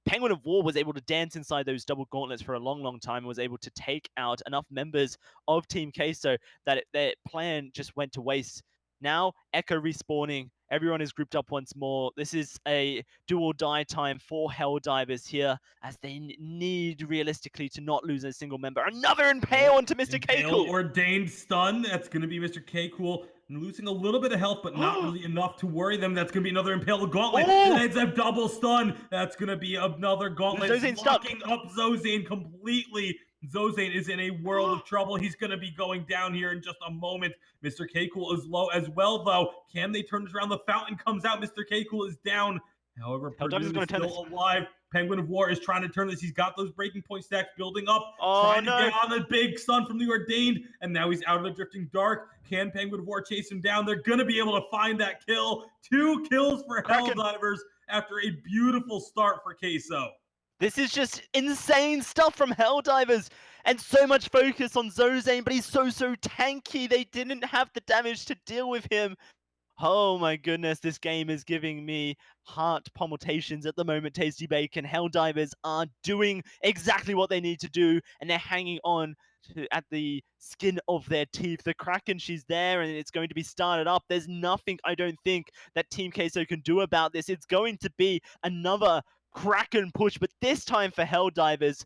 Penguin of War was able to dance inside those double gauntlets for a long time and was able to take out enough members of Team Queso that their plan just went to waste. Now, Echo respawning. Everyone is grouped up once more. This is a do-or-die time for Helldivers here, as they need, realistically, to not lose a single member. Another impale onto Mr. K-Cool! Ordained stun. That's going to be Mr. K-Cool losing a little bit of health, but not really enough to worry them. That's going to be another Impale Gauntlet. Oh! And it's a double stun. That's going to be another Gauntlet. Zozane's stuck. Locking up Zozane completely. Zozane is in a world of trouble. He's going to be going down here in just a moment. Mr. K-Cool is low as well, though. Can they turn this around? The fountain comes out. Mr. K-Cool is down. However, Purdue is still alive. Penguin of War is trying to turn this. He's got those breaking point stacks building up. Trying to get on the big stun from the Ordained. And now he's out of the Drifting Dark. Can Penguin of War chase him down? They're going to be able to find that kill. 2 kills for Helldivers after a beautiful start for Queso. This is just insane stuff from Helldivers. And so much focus on Zozane, but he's so tanky. They didn't have the damage to deal with him. Oh my goodness, this game is giving me heart palpitations at the moment, Tasty Bacon. Helldivers are doing exactly what they need to do, and they're hanging on at the skin of their teeth. The Kraken, she's there, and it's going to be started up. There's nothing, I don't think, that Team Queso can do about this. It's going to be another Kraken push, but this time for Helldivers.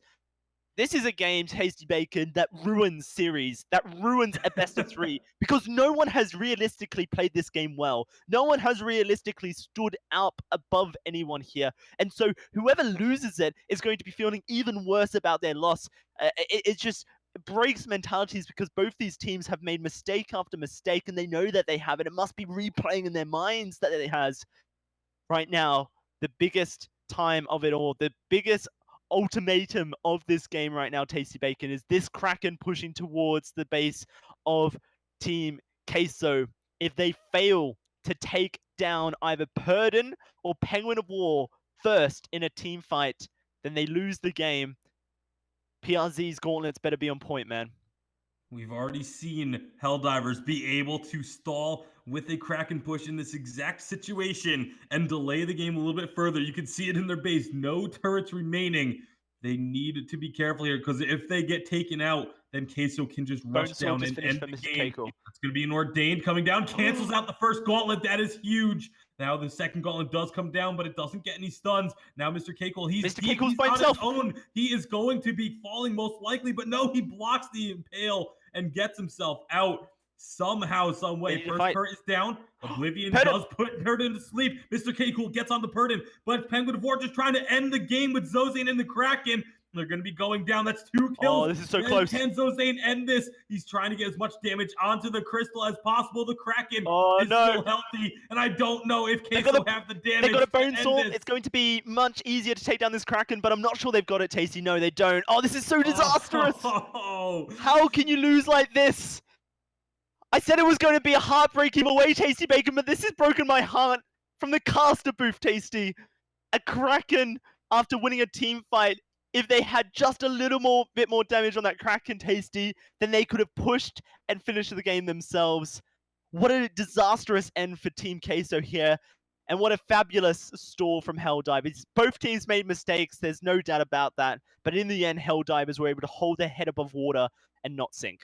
This is a game, Tasty Bacon, that ruins series, that ruins a best of 3, because no one has realistically played this game well. No one has realistically stood up above anyone here. And so whoever loses it is going to be feeling even worse about their loss. It just breaks mentalities because both these teams have made mistake after mistake, and they know that they have it. It must be replaying in their minds that it has. Right now, the biggest time of it all, the biggest ultimatum of this game right now, Tasty Bacon, is this Kraken pushing towards the base of Team Queso. If they fail to take down either Purdon or Penguin of War first in a team fight, then they lose the game. PRZ's gauntlets better be on point, man. We've already seen Helldivers be able to stall with a Kraken push in this exact situation and delay the game a little bit further. You can see it in their base. No turrets remaining. They need to be careful here because if they get taken out, then Queso can just rush down and end the game. It's going to be an Ordained coming down. Cancels out the first gauntlet. That is huge. Now the second gauntlet does come down, but it doesn't get any stuns. Now Mr. Keiko, he's on his own. He is going to be falling most likely, but no, he blocks the impale and gets himself out somehow, some way. First turret is down. Oblivion does put Purdon to sleep. Mr. Keiko gets on the Purdon, but Penguin of War just trying to end the game with Zozane and the Kraken. They're going to be going down. That's 2 kills. Oh, this is so close. Can Zozane end this? He's trying to get as much damage onto the crystal as possible. The Kraken is still healthy, and I don't know if Queso have the damage. They've got a bone sword. It's going to be much easier to take down this Kraken, but I'm not sure they've got it, Tasty. No, they don't. Oh, this is so disastrous. Oh. How can you lose like this? I said it was going to be a heartbreaking away, Tasty Bacon, but this has broken my heart from the caster booth, Tasty. A Kraken, after winning a team fight, if they had just a little bit more damage on that Kraken, Tasty, then they could have pushed and finished the game themselves. What a disastrous end for Team Queso here, and what a fabulous stall from Helldivers. Both teams made mistakes, there's no doubt about that, but in the end, Helldivers were able to hold their head above water and not sink.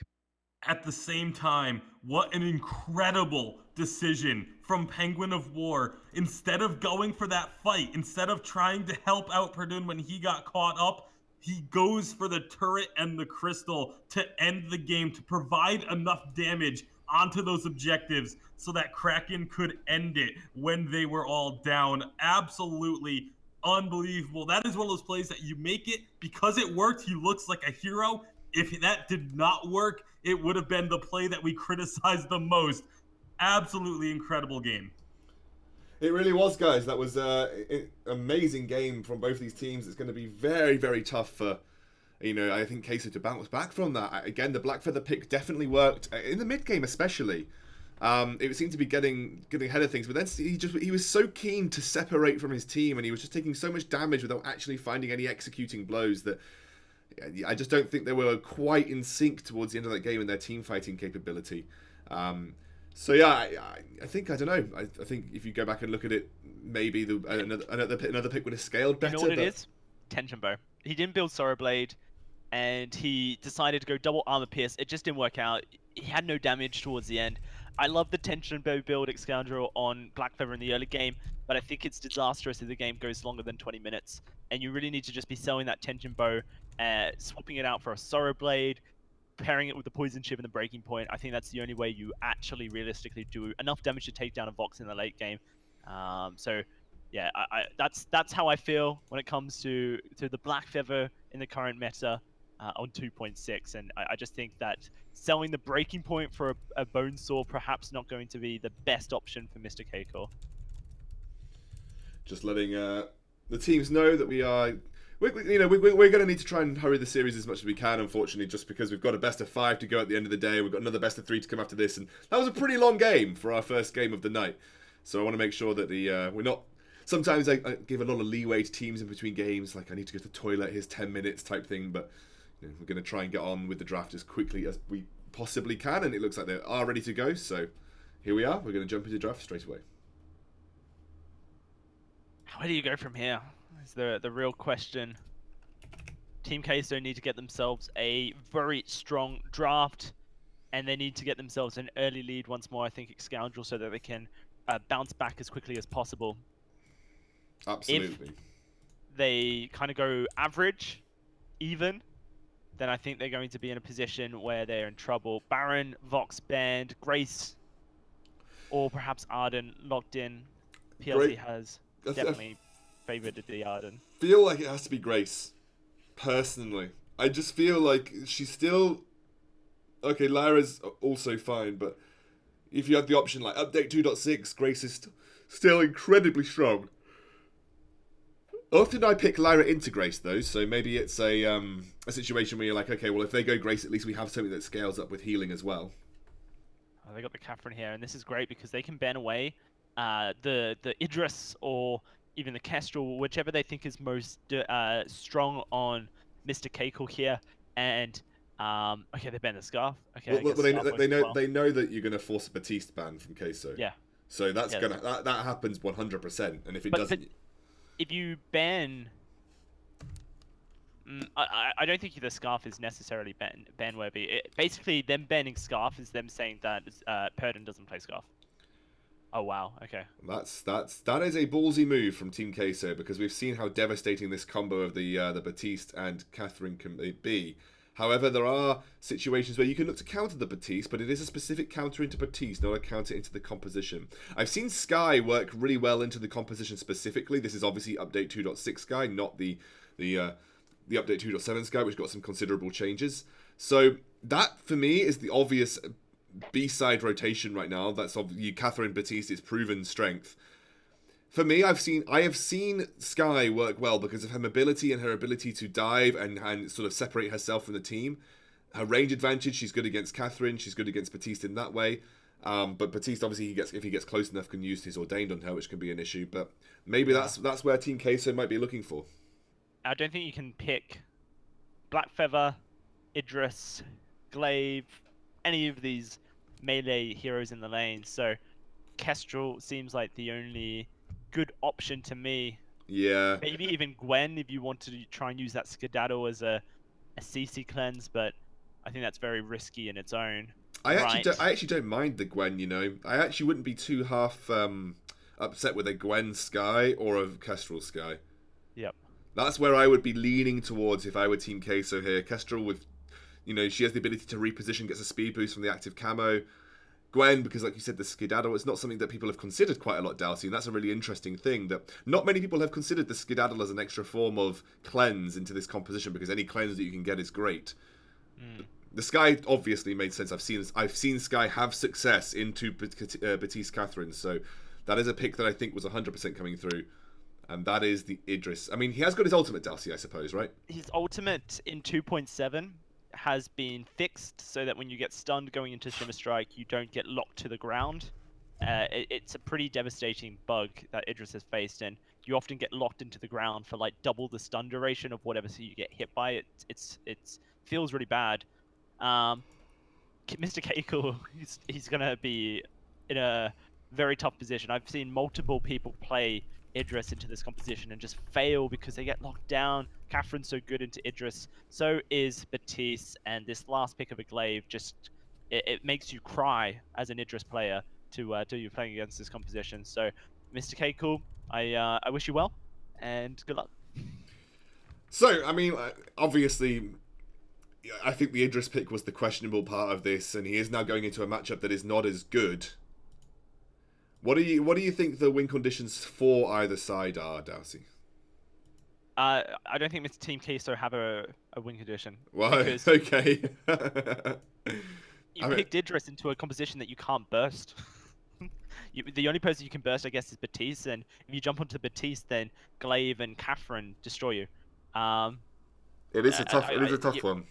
At the same time, what an incredible decision from Penguin of War. Instead of going for that fight, instead of trying to help out Purdon when he got caught up, he goes for the turret and the crystal to end the game, to provide enough damage onto those objectives so that Kraken could end it when they were all down. Absolutely unbelievable. That is one of those plays that you make it because it worked. He looks like a hero. If that did not work, it would have been the play that we criticized the most. Absolutely incredible game. It really was, guys. That was an amazing game from both these teams. It's going to be very, very tough for, I think Queso to bounce back from that. Again, the Black Feather pick definitely worked in the mid game, especially. It seemed to be getting ahead of things, but then he was so keen to separate from his team, and he was just taking so much damage without actually finding any executing blows that. I just don't think they were quite in sync towards the end of that game in their team fighting capability. So yeah, I think, I don't know. I think if you go back and look at it, maybe another pick would have scaled better. You know what it is? Tension Bow. He didn't build Sorrow Blade, and he decided to go double armor pierce. It just didn't work out. He had no damage towards the end. I love the Tension Bow build Excalibur on Black Feather in the early game, but I think it's disastrous if the game goes longer than 20 minutes. And you really need to just be selling that Tension Bow, swapping it out for a Sorrow Blade, pairing it with the poison chip and the breaking point, I think that's the only way you actually realistically do enough damage to take down a Vox in the late game. So yeah, that's how I feel when it comes to the Black Feather in the current meta on 2.6, and I just think that selling the breaking point for a bone saw perhaps not going to be the best option for Mr. Keiko. Just letting the teams know that we're going to need to try and hurry the series as much as we can, unfortunately, just because we've got a best of 5 to go at the end of the day. We've got another best of 3 to come after this, and that was a pretty long game for our first game of the night. So I want to make sure that we're not. Sometimes I give a lot of leeway to teams in between games, like I need to go to the toilet, here's 10 minutes type thing, but we're going to try and get on with the draft as quickly as we possibly can, and it looks like they are ready to go, so here we are. We're going to jump into draft straight away. Where do you go from here? Is the real question. Team Queso need to get themselves a very strong draft, and they need to get themselves an early lead once more, I think, at Scoundrel, so that they can bounce back as quickly as possible. Absolutely. If they kind of go average, even, then I think they're going to be in a position where they're in trouble. Baron, Vox banned, Grace, or perhaps Arden locked in. PLC has definitely favoured the Arden. Feel like it has to be Grace, personally. I just feel like she's still... Okay, Lyra's also fine, but if you had the option like update 2.6, Grace is still incredibly strong. Often I pick Lyra into Grace though, so maybe it's a situation where you're like, okay, well if they go Grace, at least we have something that scales up with healing as well. Oh, they got the Catherine here, and this is great because they can ban away the Idris or even the Kestrel, whichever they think is most strong on Mr. Keiko here, and okay, they ban the Scarf. Okay, well, they know that you're gonna force a Batiste ban from Queso. Yeah. So that's that happens 100%, and if it doesn't. But if you ban, I don't think the Scarf is necessarily ban worthy. Basically, them banning Scarf is them saying that Purdon doesn't play Scarf. Oh wow, okay. That is a ballsy move from Team Queso, because we've seen how devastating this combo of the Batiste and Catherine can be. However, there are situations where you can look to counter the Batiste, but it is a specific counter into Batiste, not a counter into the composition. I've seen Skye work really well into the composition specifically. This is obviously update 2.6 Skye, not the update 2.7 Skye, which got some considerable changes. So that, for me, is the obvious B-side rotation right now. That's obviously Catherine Batiste's proven strength. For me, I have seen Skye work well because of her mobility and her ability to dive and sort of separate herself from the team. Her range advantage, she's good against Catherine, she's good against Batiste in that way. But Batiste, obviously, if he gets close enough, can use his Ordained on her, which can be an issue. But maybe that's where Team Queso might be looking for. I don't think you can pick Black Feather, Idris, Glaive, any of these melee heroes in the lane. So Kestrel seems like the only good option to me. Yeah. Maybe even Gwen if you want to try and use that Skedaddle as a CC cleanse, but I think that's very risky in its own. I actually don't mind the Gwen, you know. I actually wouldn't be too half upset with a Gwen Skye or a Kestrel Skye. Yep. That's where I would be leaning towards if I were Team Queso here. Kestrel with, she has the ability to reposition, gets a speed boost from the active camo. Gwen, because like you said, the Skedaddle, it's not something that people have considered quite a lot, Dalsy, and that's a really interesting thing, that not many people have considered the Skedaddle as an extra form of cleanse into this composition, because any cleanse that you can get is great. The Skye obviously made sense. I've seen Skye have success into Batiste Catherine, so that is a pick that I think was 100% coming through, and that is the Idris. I mean, he has got his ultimate, Dalsy, I suppose, right? His ultimate in 2.7 has been fixed so that when you get stunned going into Shimmer Strike, you don't get locked to the ground. It's a pretty devastating bug that Idris has faced, and you often get locked into the ground for like double the stun duration of whatever you get hit by. It feels really bad. Mr. Keiko, he's gonna be in a very tough position. I've seen multiple people play Idris into this composition and just fail because they get locked down. Catherine's so good into Idris, so is Batiste, and this last pick of a Glaive just it makes you cry as an Idris player to do you playing against this composition. So, Mr. Keiko, I wish you well and good luck. So, I mean, obviously, I think the Idris pick was the questionable part of this, and he is now going into a matchup that is not as good. What do you think the win conditions for either side are, Darcy? I don't think Mr. Team Queso have a win condition Well, because okay. you I mean, picked Idris into a composition that you can't burst. The only person you can burst, I guess, is Batiste, and if you jump onto Batiste, then Glaive and Catherine destroy you. Um, it is a tough. It is a you, tough one.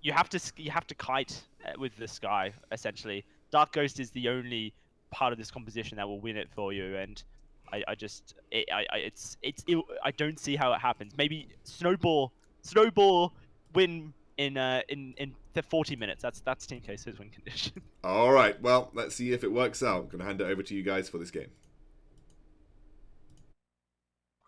you have to kite with this guy essentially. Dark Ghost is the only part of this composition that will win it for you, and I just I don't see how it happens. Maybe snowball win in the 40 minutes. That's Team Case's win condition. All right. Well, let's see if it works out. I'm gonna hand it over to you guys for this game.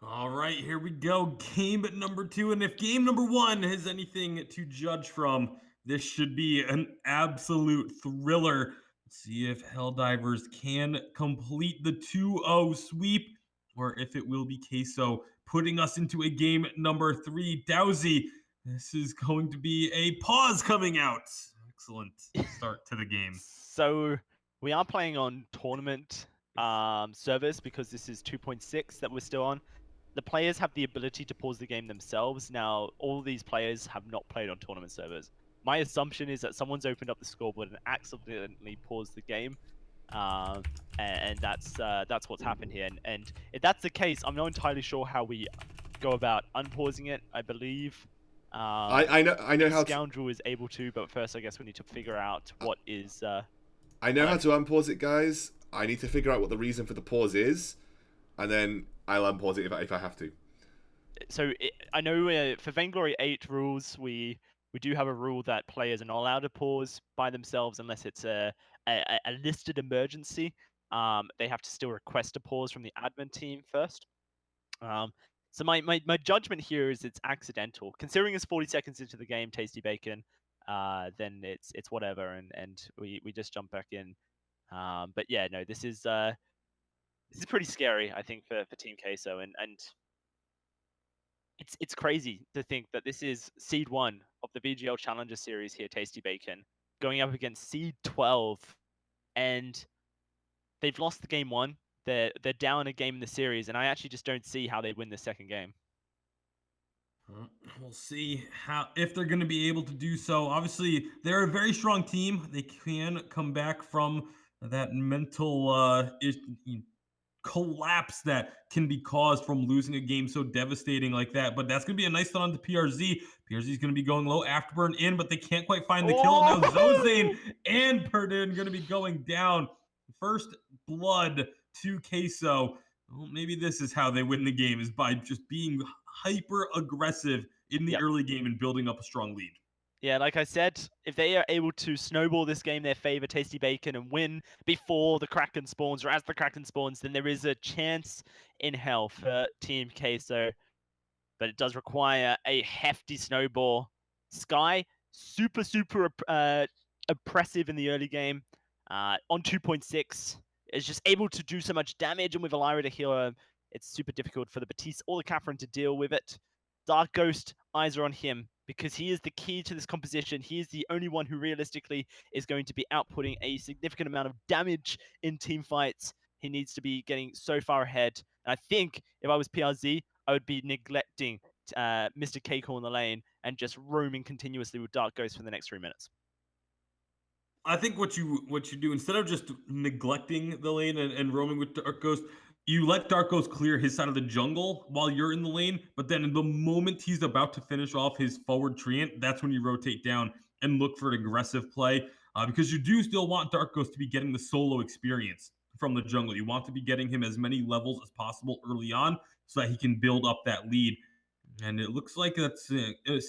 All right, here we go. Game number 2. And if game number 1 has anything to judge from, this should be an absolute thriller. Let's see if Helldivers can complete the 2-0 sweep, or if it will be Queso putting us into a game number 3. Dowsy, this is going to be a pause coming out. Excellent start to the game. So we are playing on tournament servers because this is 2.6 that we're still on. The players have the ability to pause the game themselves. Now, all these players have not played on tournament servers. My assumption is that someone's opened up the scoreboard and accidentally paused the game, and that's what's happened here. And if that's the case, I'm not entirely sure how we go about unpausing it. I believe I know how to, Scoundrel is able to, but first I guess we need to figure out what is. I know how to unpause it, guys. I need to figure out what the reason for the pause is, and then I'll unpause it if I have to. So I know for Vainglory 8 rules, we do have a rule that players are not allowed to pause by themselves unless it's a listed emergency. They have to still request a pause from the admin team first. So my judgment here is it's accidental. Considering it's 40 seconds into the game, Tasty Bacon, then it's whatever, and we just jump back in. But yeah, no, this is pretty scary, I think, for Team Queso, and it's crazy to think that this is Seed 1 of the VGL Challenger Series here, Tasty Bacon, going up against Seed 12, and they've lost the game 1. They're down a game in the series, and I actually just don't see how they win the second game. We'll see if they're going to be able to do so. Obviously, they're a very strong team. They can come back from that mental collapse that can be caused from losing a game so devastating like that. But that's going to be a nice thought on to PRZ. PRZ is going to be going low, Afterburn in, but they can't quite find the kill. Now Zozane and Perdin going to be going down. First blood to Queso. Well, maybe this is how they win the game, is by just being hyper aggressive in the early game and building up a strong lead. Yeah, like I said, if they are able to snowball this game their favor, Tasty Bacon, and win before the Kraken spawns or as the Kraken spawns, then there is a chance in hell for Team Queso. But it does require a hefty snowball. Sky, super oppressive in the early game. On 2.6, is just able to do so much damage, and with Elira to heal her, it's super difficult for the Batiste or the Catherine to deal with it. Dark Ghost, eyes are on him, because he is the key to this composition. He is the only one who realistically is going to be outputting a significant amount of damage in team fights. He needs to be getting so far ahead. And I think if I was PRZ, I would be neglecting Mr. Keiko in the lane and just roaming continuously with Dark Ghost for the next 3 minutes. I think what you do, instead of just neglecting the lane and roaming with Dark Ghost, you let Dark Ghost clear his side of the jungle while you're in the lane, but then in the moment he's about to finish off his forward treant, that's when you rotate down and look for an aggressive play, because you do still want Dark Ghost to be getting the solo experience from the jungle. You want to be getting him as many levels as possible early on so that he can build up that lead. And it looks like that's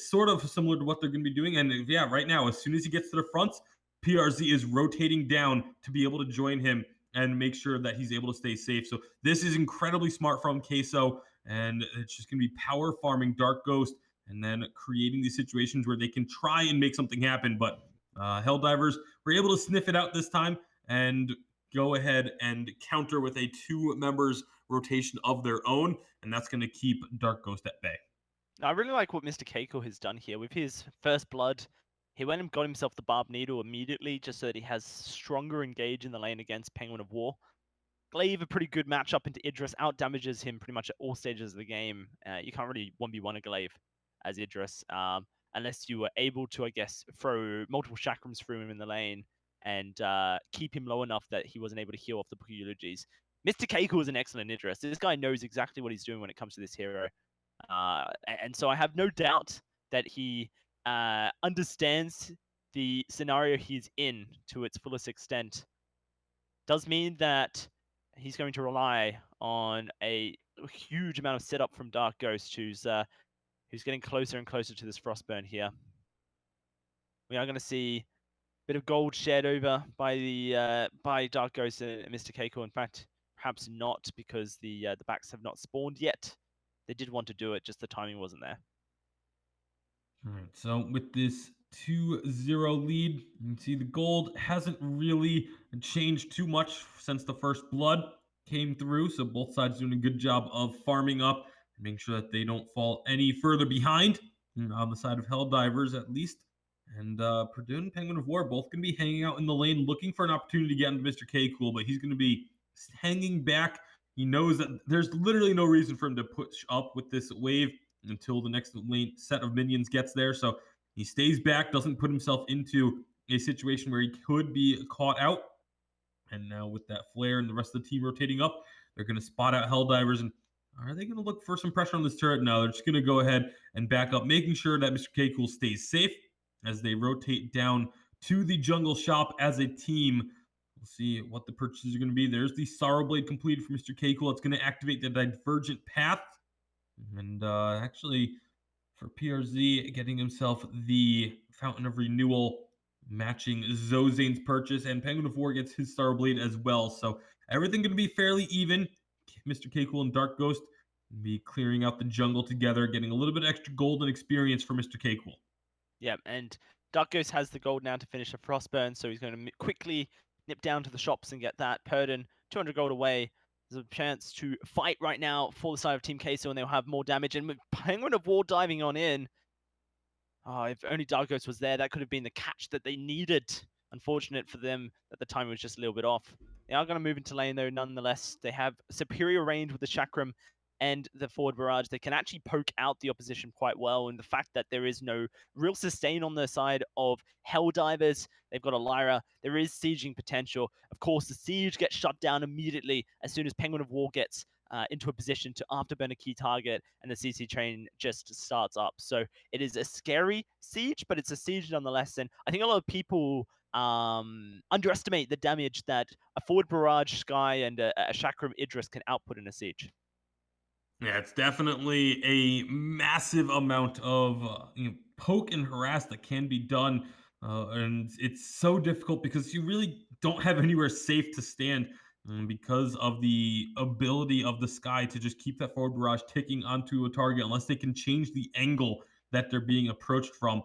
sort of similar to what they're going to be doing. And yeah, right now, as soon as he gets to the fronts, PRZ is rotating down to be able to join him and make sure that he's able to stay safe. So this is incredibly smart from Queso, and it's just going to be power farming Dark Ghost and then creating these situations where they can try and make something happen. But Helldivers were able to sniff it out this time and go ahead and counter with a 2 members rotation of their own, and that's going to keep Dark Ghost at bay. I really like what Mr. Keiko has done here with his first blood. He went and got himself the Barb Needle immediately just so that he has stronger engage in the lane against Penguin of War. Glaive, a pretty good matchup into Idris, out damages him pretty much at all stages of the game. You can't really 1v1 a Glaive as Idris, unless you were able to, I guess, throw multiple chakrams through him in the lane and keep him low enough that he wasn't able to heal off the Book of Eulogies. Mr. Keiko is an excellent Idris. This guy knows exactly what he's doing when it comes to this hero. And so I have no doubt that he understands the scenario he's in to its fullest extent. Does mean that he's going to rely on a huge amount of setup from Dark Ghost, who's getting closer and closer to this Frostburn here. We are going to see a bit of gold shared over by the by Dark Ghost and Mr. Keiko. In fact, perhaps not, because the backs have not spawned yet. They did want to do it, just the timing wasn't there. All right, so with this 2-0 lead, you can see the gold hasn't really changed too much since the first blood came through. So both sides doing a good job of farming up and making sure that they don't fall any further behind, on the side of Helldivers at least. And Purdue and Penguin of War both going to be hanging out in the lane looking for an opportunity to get into Mr. K Cool, but he's going to be hanging back. He knows that there's literally no reason for him to push up with this wave until the next lane set of minions gets there. So he stays back, doesn't put himself into a situation where he could be caught out. And now with that flare and the rest of the team rotating up, they're going to spot out Helldivers. And are they going to look for some pressure on this turret? No, they're just going to go ahead and back up, making sure that Mr. K Cool stays safe as they rotate down to the jungle shop as a team. We'll see what the purchases are going to be. There's the Sorrow Blade completed for Mr. K Cool. It's going to activate the Divergent Path. And actually, for PRZ, getting himself the Fountain of Renewal, matching Zozane's purchase, and Penguin of War gets his Star Blade as well. So everything going to be fairly even. Mr. K Cool and Dark Ghost be clearing out the jungle together, getting a little bit extra golden experience for Mr. K Cool. Yeah, and Dark Ghost has the gold now to finish a Frostburn, so he's going to quickly nip down to the shops and get that. Purden, 200 gold away. There's a chance to fight right now for the side of Team Queso, and they'll have more damage. And with Penguin of War diving on in, if only Dark Ghost was there, that could have been the catch that they needed. Unfortunate for them that the timing was just a little bit off. They are going to move into lane, though, nonetheless. They have superior range with the Chakram and the forward barrage. They can actually poke out the opposition quite well, and the fact that there is no real sustain on the side of Helldivers, they've got a Lyra, there is sieging potential. Of course, the siege gets shut down immediately as soon as Penguin of War gets into a position to afterburn a key target, and the CC train just starts up. So it is a scary siege, but it's a siege nonetheless, and I think a lot of people underestimate the damage that a forward barrage Sky and a Chakram Idris can output in a siege. Yeah, it's definitely a massive amount of poke and harass that can be done. And it's so difficult because you really don't have anywhere safe to stand because of the ability of the Sky to just keep that forward barrage ticking onto a target unless they can change the angle that they're being approached from.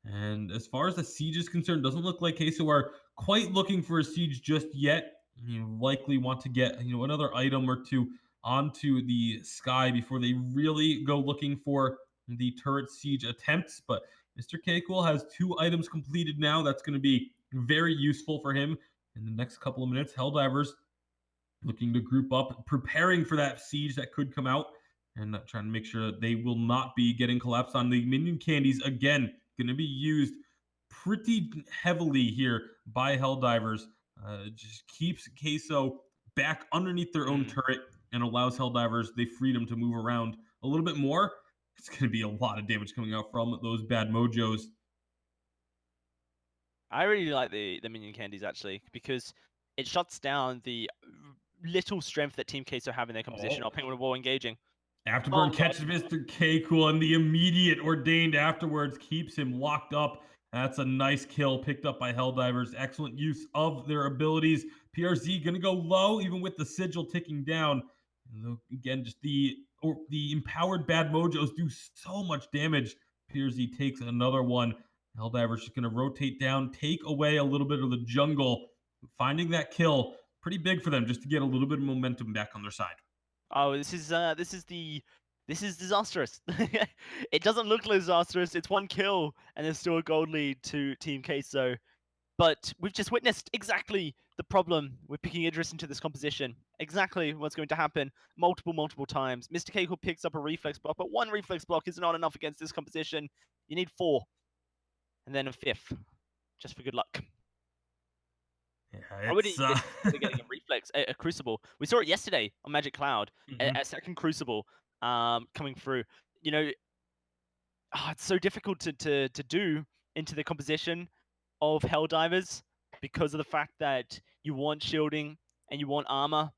And as far as the siege is concerned, doesn't look like Queso are quite looking for a siege just yet. You likely want to get another item or two onto the Sky before they really go looking for the turret siege attempts. But Mr. K-Cool has 2 items completed now. That's going to be very useful for him in the next couple of minutes. Helldivers looking to group up, preparing for that siege that could come out, and trying to make sure that they will not be getting collapsed on. The minion candies, again, going to be used pretty heavily here by Helldivers. Just keeps Queso back underneath their own turret and allows Helldivers the freedom to move around a little bit more. It's going to be a lot of damage coming out from those bad mojos. I really like the minion candies, actually, because it shuts down the little strength that Team Queso have in their composition. Penguin of War engaging. Afterburn catches Mr. K-Cool, and the immediate ordained afterwards keeps him locked up. That's a nice kill picked up by Helldivers. Excellent use of their abilities. PRZ going to go low, even with the sigil ticking down. And again, just the empowered bad mojos do so much damage. PRZ takes another one. Helldivers just going to rotate down, take away a little bit of the jungle. Finding that kill, pretty big for them just to get a little bit of momentum back on their side. Oh, this is the This is disastrous. It doesn't look disastrous. It's 1 kill, and there's still a gold lead to Team Queso. But we've just witnessed exactly the problem with picking Idris into this composition. Exactly what's going to happen multiple times. Mr. Keiko picks up a reflex block, but 1 reflex block is not enough against this composition. You need 4, and then a 5th, just for good luck. Yeah, I would it's even consider getting a reflex, a crucible. We saw it yesterday on Magic Cloud, Mhm. a second crucible coming through. You know, it's so difficult to do into the composition of Helldivers because of the fact that you want shielding and you want armor.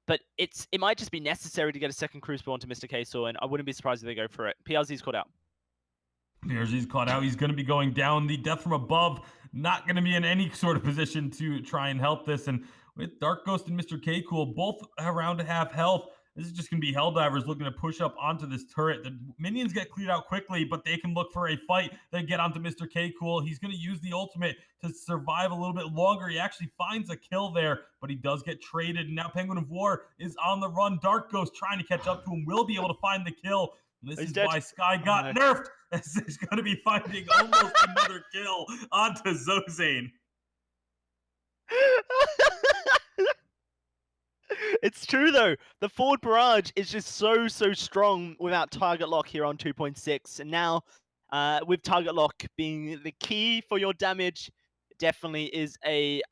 But it might just be necessary to get a second crucible onto Mr. Queso, and I wouldn't be surprised if they go for it. PRZ's caught out. He's caught out. He's going to be going down. The death from above, not going to be in any sort of position to try and help this. And with Dark Ghost and Mr. K Cool both around to have health, this is just going to be Helldivers looking to push up onto this turret. The minions get cleared out quickly, but they can look for a fight. They get onto Mr. K Cool. He's going to use the ultimate to survive a little bit longer. He actually finds a kill there, but he does get traded. And now Penguin of War is on the run. Dark Ghost trying to catch up to him, will be able to find the kill. This He's is dead. why Sky got no. nerfed. As he's going to be finding almost another kill onto Zozane. It's true though. The forward barrage is just so strong without target lock here on 2.6, and now with target lock being the key for your damage, definitely is a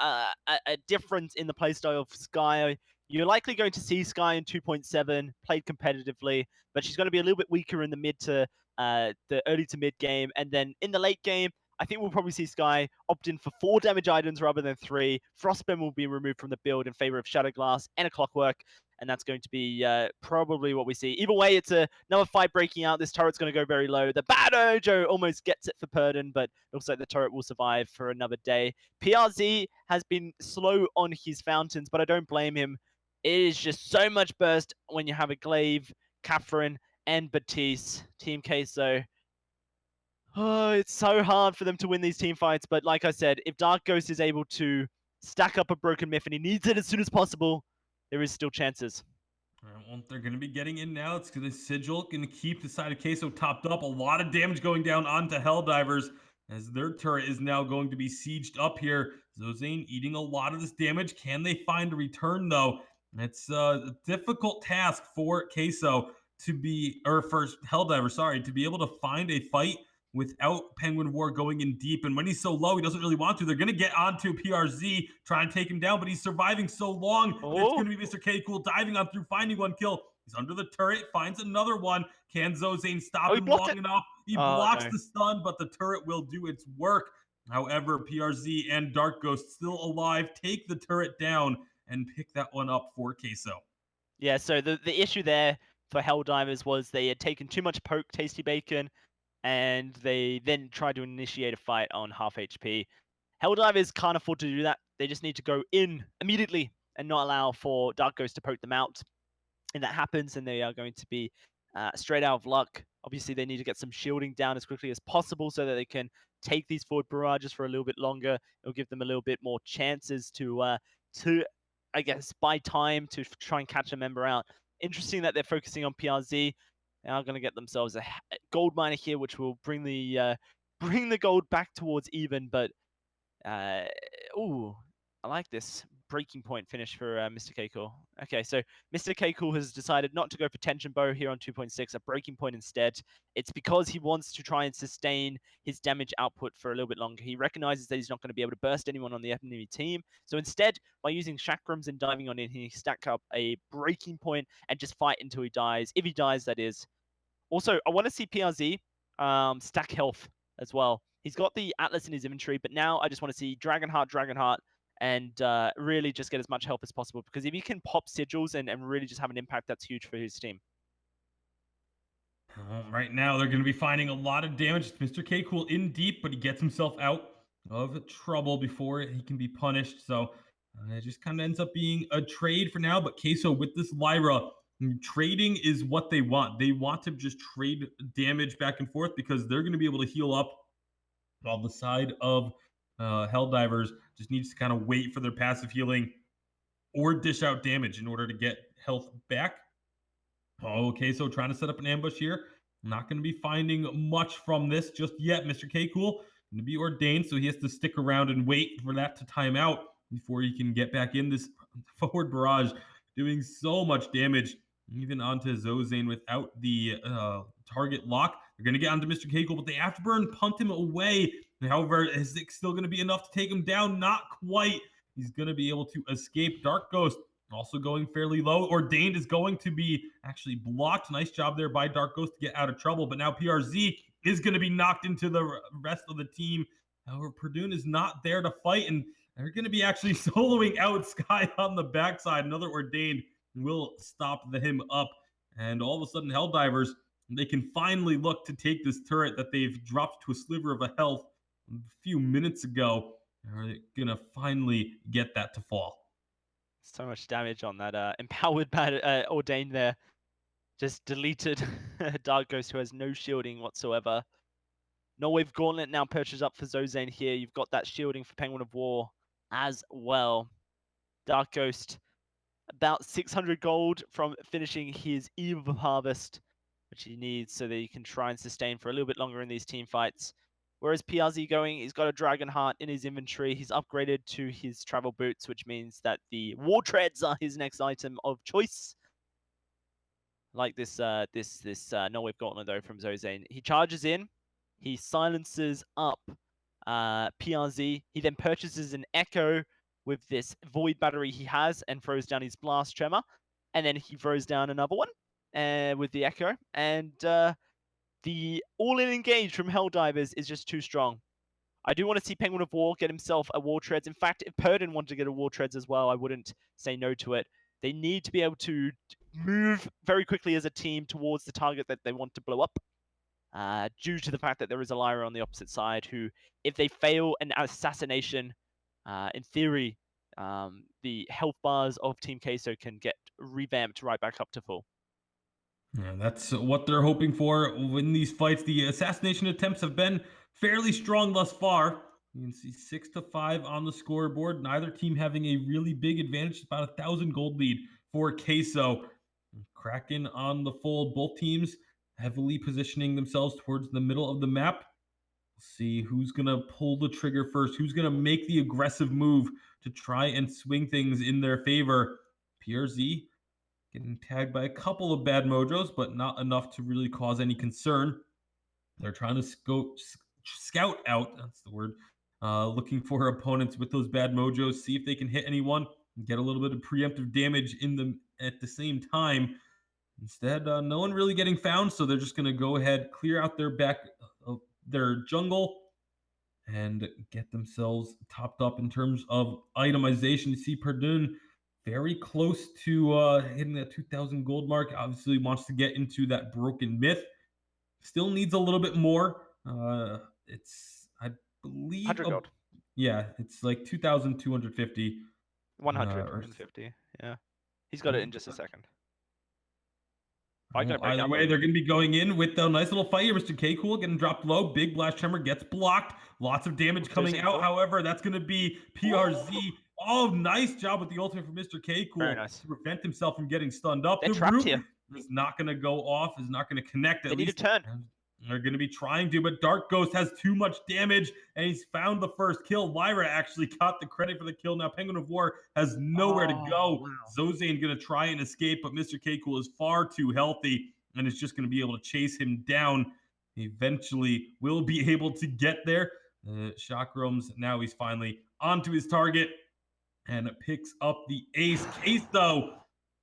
difference in the playstyle of Sky. You're likely going to see Sky in 2.7 played competitively, but she's going to be a little bit weaker in the mid to the early to mid game, and then in the late game, I think we'll probably see Sky opt in for 4 damage items rather than 3. Frostburn will be removed from the build in favor of Shadow Glass and a Clockwork, and that's going to be probably what we see. Either way, it's another fight breaking out. This turret's going to go very low. The Bad Ojo almost gets it for Purden, but it looks like the turret will survive for another day. PRZ has been slow on his fountains, but I don't blame him. It is just so much burst when you have a Glaive, Catherine, and Batiste. Team Queso. Oh, it's so hard for them to win these team fights, but like I said, if Dark Ghost is able to stack up a broken myth and he needs it as soon as possible, there is still chances. Well, they're going to be getting in now. It's going to Sigil going to keep the side of Queso topped up. A lot of damage going down onto Helldivers as their turret is now going to be sieged up here. Zozane eating a lot of this damage. Can they find a return though? It's a difficult task for Queso to be, or for Helldiver, sorry, to be able to find a fight without Penguin War going in deep. And when he's so low, he doesn't really want to. They're going to get onto PRZ, try and take him down, but he's surviving so long. And it's going to be Mr. K Cool diving on through, finding 1 kill. He's under the turret, finds another one. Can Zozane stop him long enough? He blocks the stun, but the turret will do its work. However, PRZ and Dark Ghost still alive, take the turret down and pick that one up for Queso. Yeah, so the issue there for Helldivers was they had taken too much poke Tasty Bacon, and they then tried to initiate a fight on half HP. Helldivers can't afford to do that. They just need to go in immediately and not allow for Dark Ghost to poke them out. And that happens, and they are going to be straight out of luck. Obviously, they need to get some shielding down as quickly as possible so that they can take these forward barrages for a little bit longer. It'll give them a little bit more chances to I guess, buy time to try and catch a member out. Interesting that they're focusing on PRZ. They are going to get themselves a gold miner here, which will bring the gold back towards even. But ooh, I like this breaking point finish for Mr. Keiko. Okay, so Mr. Keiko has decided not to go for tension bow here on 2.6, a breaking point instead. It's because he wants to try and sustain his damage output for a little bit longer. He recognizes that he's not going to be able to burst anyone on the enemy team. So instead, by using chakrams and diving on in, he stack up a breaking point and just fight until he dies. If he dies, that is. Also, I want to see PRZ stack health as well. He's got the Atlas in his inventory, but now I just want to see Dragonheart, and really just get as much health as possible. Because if he can pop sigils and really just have an impact, that's huge for his team. Right now, they're going to be finding a lot of damage. Mr. K Cool in deep, but he gets himself out of trouble before he can be punished. So it just kind of ends up being a trade for now. But Queso with this Lyra, trading is what they want. They want to just trade damage back and forth because they're going to be able to heal up, while the side of Helldivers just needs to kind of wait for their passive healing or dish out damage in order to get health back. Oh, okay, so trying to set up an ambush here. Not going to be finding much from this just yet. Mr. K Cool going to be ordained, so he has to stick around and wait for that to time out before he can get back in. This forward barrage doing so much damage, even onto Zozane without the target lock. They're going to get onto Mr. K Cool, but the afterburn punt him away. However, is it still going to be enough to take him down? Not quite. He's going to be able to escape. Dark Ghost also going fairly low. Ordained is going to be actually blocked. Nice job there by Dark Ghost to get out of trouble. But now PRZ is going to be knocked into the rest of the team. However, Perdune is not there to fight, and they're going to be actually soloing out Sky on the backside. Another Ordained will stop him up. And all of a sudden, Helldivers, they can finally look to take this turret that they've dropped to a sliver of a health a few minutes ago. They're going to finally get that to fall. So much damage on that empowered Ordained there. Just deleted Dark Ghost, who has no shielding whatsoever. Norwave Gauntlet now purchased up for Zozane here. You've got that shielding for Penguin of War as well. Dark Ghost, about 600 gold from finishing his Eve of Harvest, which he needs so that he can try and sustain for a little bit longer in these team fights. Whereas PRZ going, he's got a Dragon Heart in his inventory. He's upgraded to his travel boots, which means that the War Treads are his next item of choice. Like this Norwave Gauntlet though from Zozane. He charges in, he silences up PRZ. He then purchases an Echo with this Void Battery he has and throws down his Blast Tremor. And then he throws down another one with the Echo. And the all-in engage from Helldivers is just too strong. I do want to see Penguin of War get himself a War Treads. In fact, if Perdon wanted to get a War Treads as well, I wouldn't say no to it. They need to be able to move very quickly as a team towards the target that they want to blow up. Due to the fact that there is a Lyra on the opposite side who, if they fail an assassination, in theory, the health bars of Team Queso can get revamped right back up to full. Yeah, that's what they're hoping for in these fights. The assassination attempts have been fairly strong thus far. You can see 6-5 on the scoreboard. Neither team having a really big advantage. It's about 1,000 gold lead for Queso. Kraken on the fold. Both teams heavily positioning themselves towards the middle of the map. We'll see who's going to pull the trigger first. Who's going to make the aggressive move to try and swing things in their favor. PRZ getting tagged by a couple of bad mojos, but not enough to really cause any concern. They're trying to scout out, that's the word, looking for opponents with those bad mojos, see if they can hit anyone and get a little bit of preemptive damage in them at the same time. Instead, no one really getting found, so they're just going to go ahead, clear out their back of their jungle, and get themselves topped up in terms of itemization. You see Perdun very close to hitting that 2,000 gold mark. Obviously wants to get into that broken myth. Still needs a little bit more. It's, I believe... 100 gold. Yeah, it's like 2,250. 150, yeah. He's got it in just a second. Either way, they're going to be going in with a nice little fight here. Mr. K Cool getting dropped low. Big Blast Tremor gets blocked. Lots of damage coming out. However, that's going to be PRZ. Oh, nice job with the ultimate for Mr. K Cool. Very nice. To prevent himself from getting stunned up. They're trapped here. Is not going to go off. Is not going to connect. They need to turn. They're going to be trying to, but Dark Ghost has too much damage, and he's found the first kill. Lyra actually got the credit for the kill. Now Penguin of War has nowhere to go. Wow. Zozane going to try and escape, but Mr. K Cool is far too healthy and is just going to be able to chase him down. He eventually will be able to get there. Chakrams, now he's finally onto his target and picks up the ace. Case, though,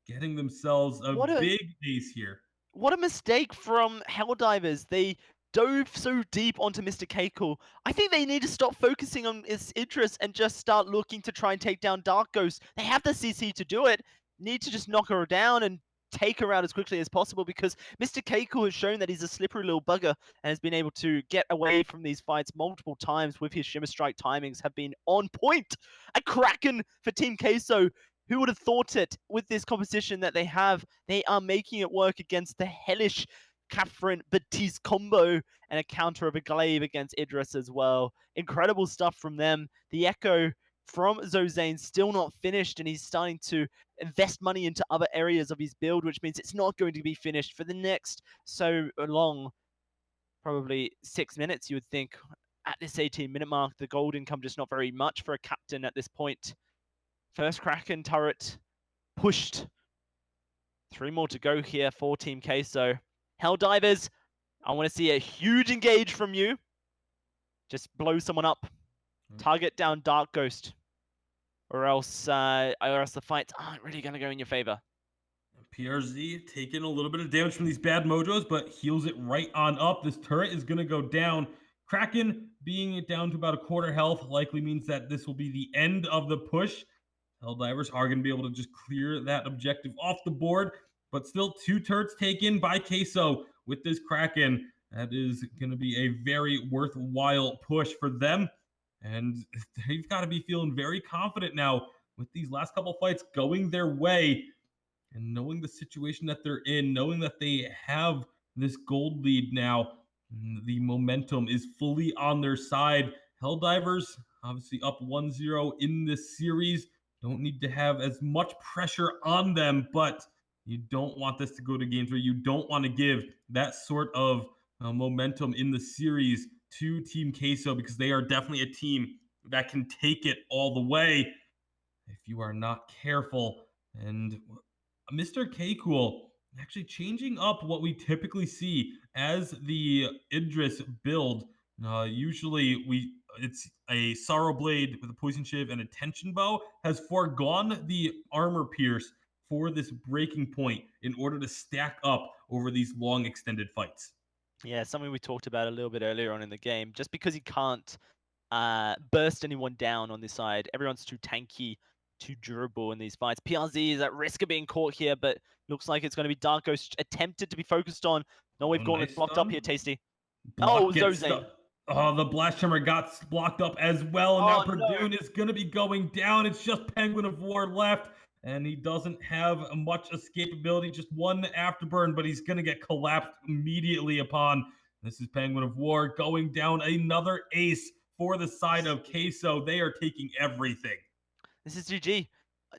getting themselves a big ace here. What a mistake from Helldivers. They dove so deep onto Mr. K Cool. I think they need to stop focusing on his interests and just start looking to try and take down Dark Ghost. They have the CC to do it. Need to just knock her down and take her out as quickly as possible, because Mr. K Cool has shown that he's a slippery little bugger and has been able to get away from these fights multiple times with his Shimmer Strike timings have been on point. A Kraken for Team Queso. Who would have thought it with this composition that they have? They are making it work against the hellish Catherine Batiste combo and a counter of a glaive against Idris as well. Incredible stuff from them. The Echo from Zozane still not finished, and he's starting to invest money into other areas of his build, which means it's not going to be finished for the next so long, probably 6 minutes, you would think. At this 18-minute mark, the gold income just not very much for a captain at this point. First Kraken turret pushed. 3 more to go here for Team Queso. Helldivers, I want to see a huge engage from you. Just blow someone up. Target down Dark Ghost. Or else the fights aren't really going to go in your favor. PRZ taking a little bit of damage from these bad mojos, but heals it right on up. This turret is going to go down. Kraken being it down to about a quarter health likely means that this will be the end of the push. Helldivers are going to be able to just clear that objective off the board, but still 2 turrets taken by Queso with this Kraken. That is going to be a very worthwhile push for them, and they've got to be feeling very confident now with these last couple fights going their way, and knowing the situation that they're in, knowing that they have this gold lead now. The momentum is fully on their side. Helldivers obviously up 1-0 in this series. Don't need to have as much pressure on them, but you don't want this to go to game 3. You don't want to give that sort of momentum in the series to Team Queso, because they are definitely a team that can take it all the way if you are not careful. And Mr. K-Cool actually changing up what we typically see as the Idris build. Usually it's a Sorrow Blade with a Poison Shiv and a Tension Bow, has foregone the Armor Pierce for this breaking point in order to stack up over these long extended fights. Yeah, something we talked about a little bit earlier on in the game. Just because he can't burst anyone down on this side, everyone's too tanky, too durable in these fights. PRZ is at risk of being caught here, but looks like it's going to be Dark Ghost attempted to be focused on. No, we've got it blocked up here, Tasty. Oh, Zozane. Oh, the Blast Tremor got blocked up as well, and now Perdoon no. is going to be going down. It's just Penguin of War left, and he doesn't have much escapability, just 1 afterburn, but he's going to get collapsed immediately upon. This is Penguin of War going down, another ace for the side of Queso. They are taking everything. This is GG.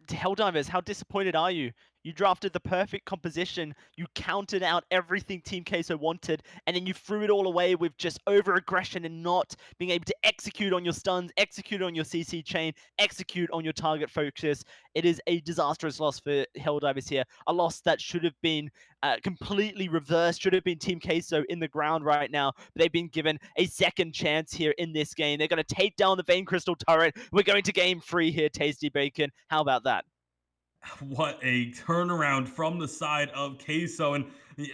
Helldivers, how disappointed are you? You drafted the perfect composition, you counted out everything Team Queso wanted, and then you threw it all away with just over-aggression and not being able to execute on your stuns, execute on your CC chain, execute on your target focus. It is a disastrous loss for Helldivers here. A loss that should have been completely reversed, should have been Team Queso in the ground right now, but they've been given a second chance here in this game. They're going to take down the Vein Crystal turret. We're going to game 3 here, Tasty Bacon. How about that? What a turnaround from the side of Queso. And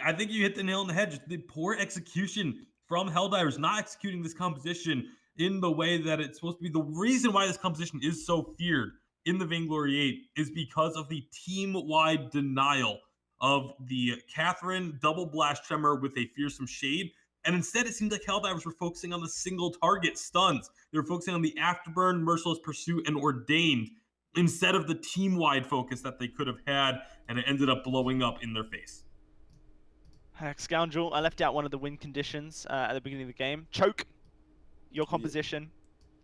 I think you hit the nail on the head. Just the poor execution from Helldivers, not executing this composition in the way that it's supposed to be. The reason why this composition is so feared in the Vainglory 8 is because of the team-wide denial of the Catherine double blast tremor with a fearsome shade. And instead, it seems like Helldivers were focusing on the single target stuns. They were focusing on the Afterburn, Merciless Pursuit, and Ordained, instead of the team-wide focus that they could have had, and it ended up blowing up in their face. Scoundrel, I left out one of the win conditions at the beginning of the game. Choke, your composition.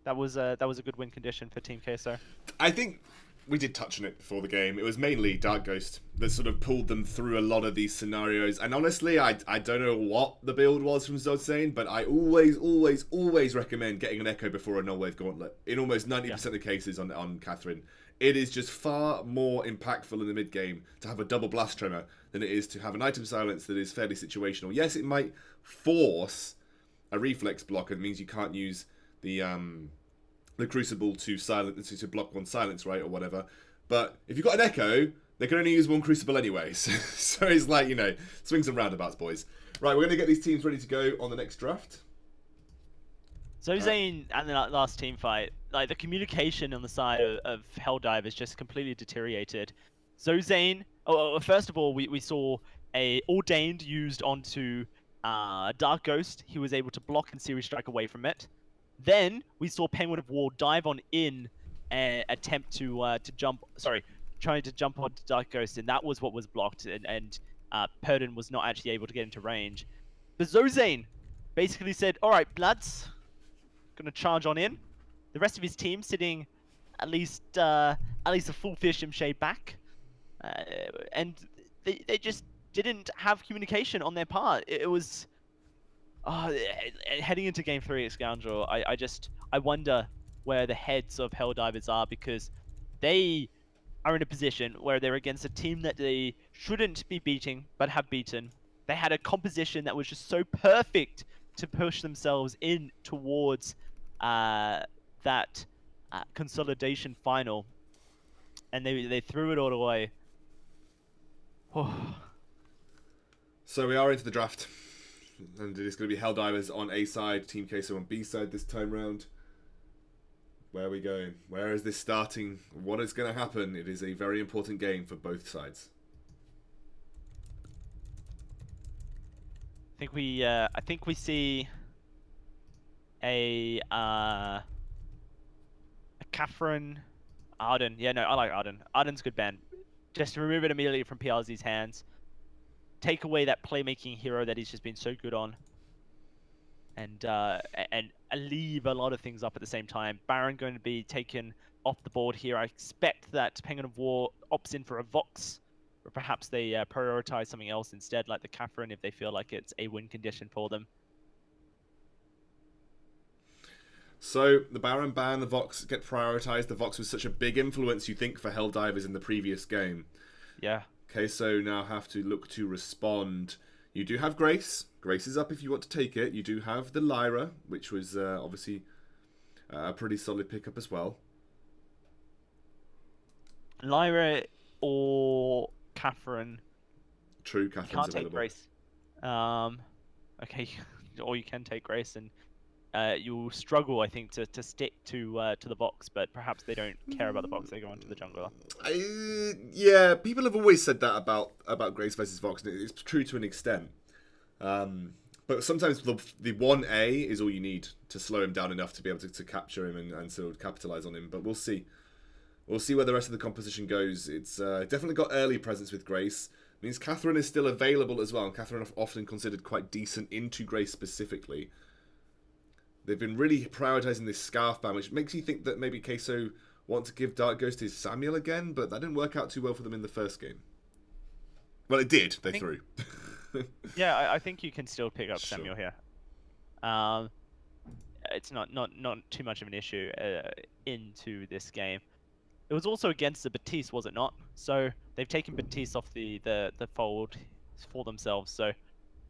That was a good win condition for Team Queso. I think we did touch on it before the game. It was mainly Dark Ghost that sort of pulled them through a lot of these scenarios. And honestly, I don't know what the build was from Zozane, but I always recommend getting an Echo before a Null Wave Gauntlet. In almost 90% of the cases on Catherine. It is just far more impactful in the mid game to have a double blast tremor than it is to have an item silence that is fairly situational. Yes, it might force a reflex block, and it means you can't use the Crucible to block one silence, right, or whatever. But if you've got an Echo, they can only use one Crucible anyway. So it's like, you know, swings and roundabouts, boys. Right, we're going to get these teams ready to go on the next draft. Zozane and the last team fight, like the communication on the side of Helldivers just completely deteriorated. Zozane, first of all, we saw a Ordained used onto Dark Ghost. He was able to block and series strike away from it. Then we saw Penguin of War dive on in and attempt to jump. Sorry, trying to jump onto Dark Ghost, and that was what was blocked. And Purdon was not actually able to get into range. But Zozane basically said, "All right, bloods, gonna charge on in." The rest of his team sitting at least a full Fisham shade back, uh, and they just didn't have communication on their part. It was heading into game 3 at Scoundrel. I wonder where the heads of Helldivers are, because they are in a position where they're against a team that they shouldn't be beating but have beaten. They had a composition that was just so perfect to push themselves in towards that consolidation final, and they threw it all away. So we are into the draft, and it is going to be Helldivers on A side, Team Queso on B side this time round. Where are we going? Where is this starting? What is going to happen? It is a very important game for both sides. I think we see a Catherine Arden. Yeah, no, I like Arden. Arden's a good ban. Just remove it immediately from PRZ's hands. Take away that playmaking hero that he's just been so good on. And leave a lot of things up at the same time. Baron going to be taken off the board here. I expect that Penguin of War opts in for a Vox, or perhaps they prioritize something else instead, like the Catherine, if they feel like it's a win condition for them. So the Baron ban, the Vox get prioritized. The Vox was such a big influence, you think, for Helldivers in the previous game. Yeah. Queso now have to look to respond. You do have Grace. Grace is up if you want to take it. You do have the Lyra, which was obviously a pretty solid pickup as well. Lyra or Catherine. True, You Catherine's can't take available. Grace. Okay, or you can take Grace, and you'll struggle, I think, to stick to the box. But perhaps they don't care about the box; they go on to the jungler. Yeah, people have always said that about Grace versus Vox, and it's true to an extent. But sometimes the 1A is all you need to slow him down enough to be able to capture him and sort of capitalize on him. But we'll see. We'll see where the rest of the composition goes. It's definitely got early presence with Grace. It means Catherine is still available as well. And Catherine often considered quite decent into Grace specifically. They've been really prioritizing this Scarf ban, which makes you think that maybe Queso want to give Dark Ghost to Samuel again, but that didn't work out too well for them in the first game. Well, it did. They threw. Yeah, I think you can still pick up Sure. Samuel here. It's not too much of an issue into this game. It was also against the Batiste, was it not? So they've taken Batiste off the fold for themselves. So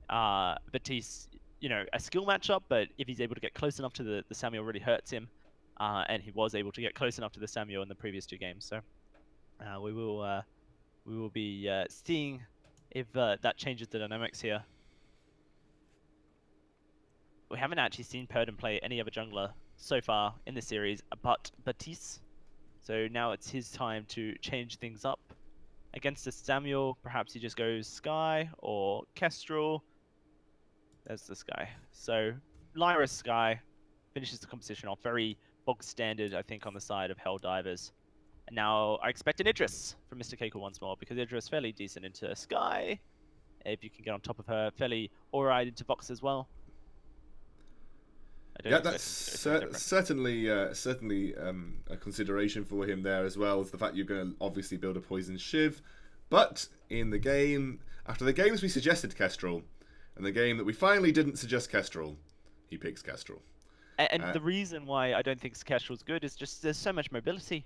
Batiste, a skill matchup, but if he's able to get close enough to the Samuel, really hurts him. And he was able to get close enough to the Samuel in the previous 2 games. So we will be seeing if that changes the dynamics here. We haven't actually seen Purden play any other jungler so far in the series but Batiste. So now it's his time to change things up. Against the Samuel, perhaps he just goes Sky or Kestrel. There's the Sky. So Lyra Sky finishes the composition off. Very bog standard, I think, on the side of Helldivers. And now I expect an Idris from Mr. Keiko once more, because Idris fairly decent into Sky. If you can get on top of her, fairly alright into Vox as well. Yeah, that's certainly a consideration for him there as well, as the fact you're going to obviously build a poison shiv. But in the game, after the games we suggested Kestrel, and the game that we finally didn't suggest Kestrel, he picks Kestrel. And the reason why I don't think Kestrel's good is just there's so much mobility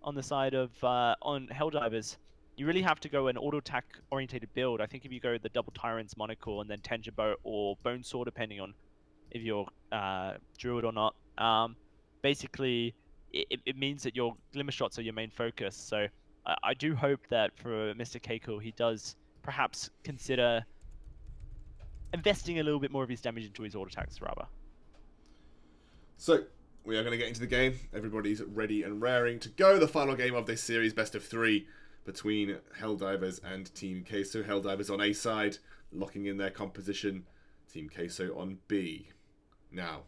on the side of on Helldivers. You really have to go an auto attack orientated build. I think if you go the double Tyrant's Monocle and then Tenjabo or Bone Sword, depending on if you're Druid or not, basically it means that your Glimmer Shots are your main focus. So I do hope that for Mr. Keiko, he does perhaps consider investing a little bit more of his damage into his auto attacks, rather. So we are going to get into the game. Everybody's ready and raring to go. The final game of this series, best of 3, between Helldivers and Team Queso. Helldivers on A side, locking in their composition. Team Queso on B. Now,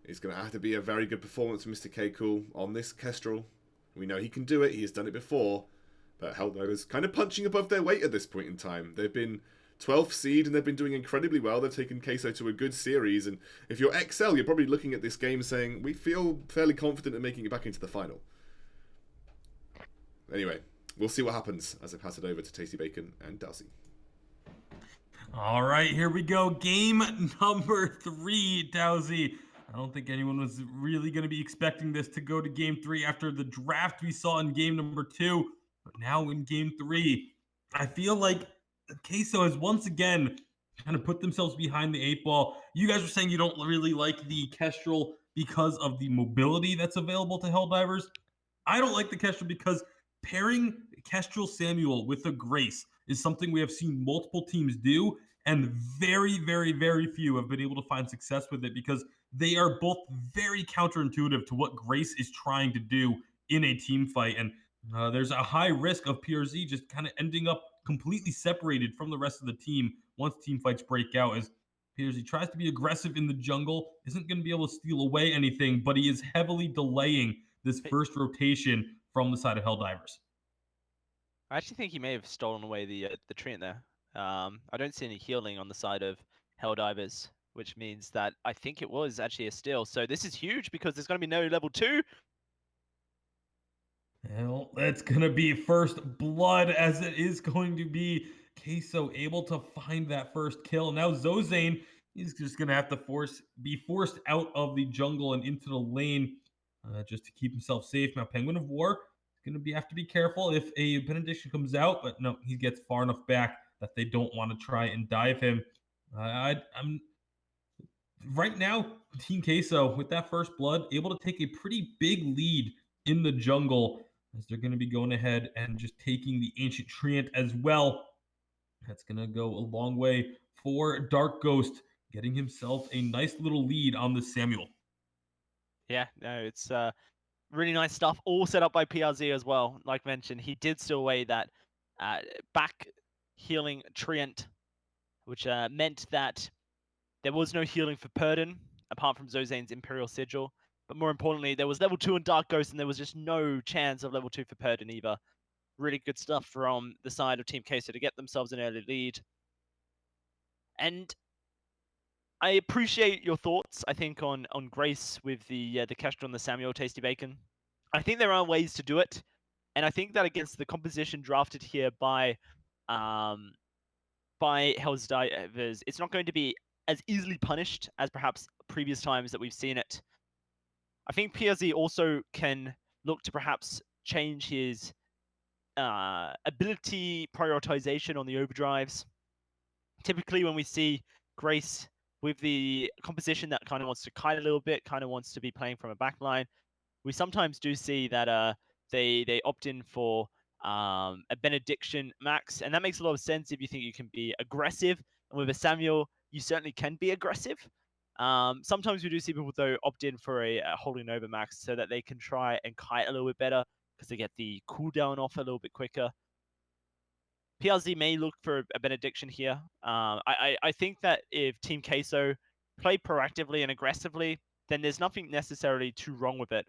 it's going to have to be a very good performance from Mr. K-Cool on this Kestrel. We know he can do it. He has done it before. But Helldivers kind of punching above their weight at this point in time. They've been 12th seed, and they've been doing incredibly well. They've taken Queso to a good series, and if you're XL, you're probably looking at this game saying, we feel fairly confident in making it back into the final. Anyway, we'll see what happens as I pass it over to Tasty Bacon and Darcy. All right, here we go. Game number 3, Dowsy. I don't think anyone was really going to be expecting this to go to game 3 after the draft we saw in game number 2. But now in game 3, I feel like Queso has once again kind of put themselves behind the 8 ball. You guys were saying you don't really like the Kestrel because of the mobility that's available to Helldivers. I don't like the Kestrel because pairing Kestrel Samuel with a Grace is something we have seen multiple teams do, and very, very, very few have been able to find success with it because they are both very counterintuitive to what Grace is trying to do in a team fight. And there's a high risk of PRZ just kind of ending up completely separated from the rest of the team once team fights break out, as PRZ tries to be aggressive in the jungle, isn't going to be able to steal away anything, but he is heavily delaying this first rotation from the side of Helldivers. I actually think he may have stolen away the treant there. I don't see any healing on the side of Helldivers, which means that I think it was actually a steal. So this is huge because there's going to be no level 2. Well, that's going to be first blood, as it is going to be Queso able to find that first kill. Now Zozane is just going to have to be forced out of the jungle and into the lane just to keep himself safe. Now Penguin of War is going to have to be careful if a benediction comes out, but no, he gets far enough back that they don't want to try and dive him. I'm right now, Team Queso with that first blood able to take a pretty big lead in the jungle, as they're going to be going ahead and just taking the Ancient Treant as well. That's going to go a long way for Dark Ghost, getting himself a nice little lead on the Samuel. Yeah, no, it's really nice stuff, all set up by PRZ as well. Like mentioned, he did steal away that back healing Treant, which meant that there was no healing for Purdon, apart from Zozane's Imperial Sigil. But more importantly, there was level 2 and Dark Ghost, and there was just no chance of level 2 for Purdon either. Really good stuff from the side of Team Queso to get themselves an early lead. And I appreciate your thoughts, I think, on Grace with the Kestrel and the Samuel Tasty Bacon. I think there are ways to do it, and I think that against the composition drafted here by Hell's Divers, it's not going to be as easily punished as perhaps previous times that we've seen it. I think PRZ also can look to perhaps change his ability prioritization on the overdrives. Typically, when we see Grace with the composition that kind of wants to kite a little bit, kind of wants to be playing from a backline, we sometimes do see that they opt in for a benediction max, and that makes a lot of sense if you think you can be aggressive. And with a Samuel, you certainly can be aggressive. Sometimes we do see people though opt in for a holding over max so that they can try and kite a little bit better because they get the cooldown off a little bit quicker. PRZ may look for a benediction here. I think that if Team Queso play proactively and aggressively, then there's nothing necessarily too wrong with it.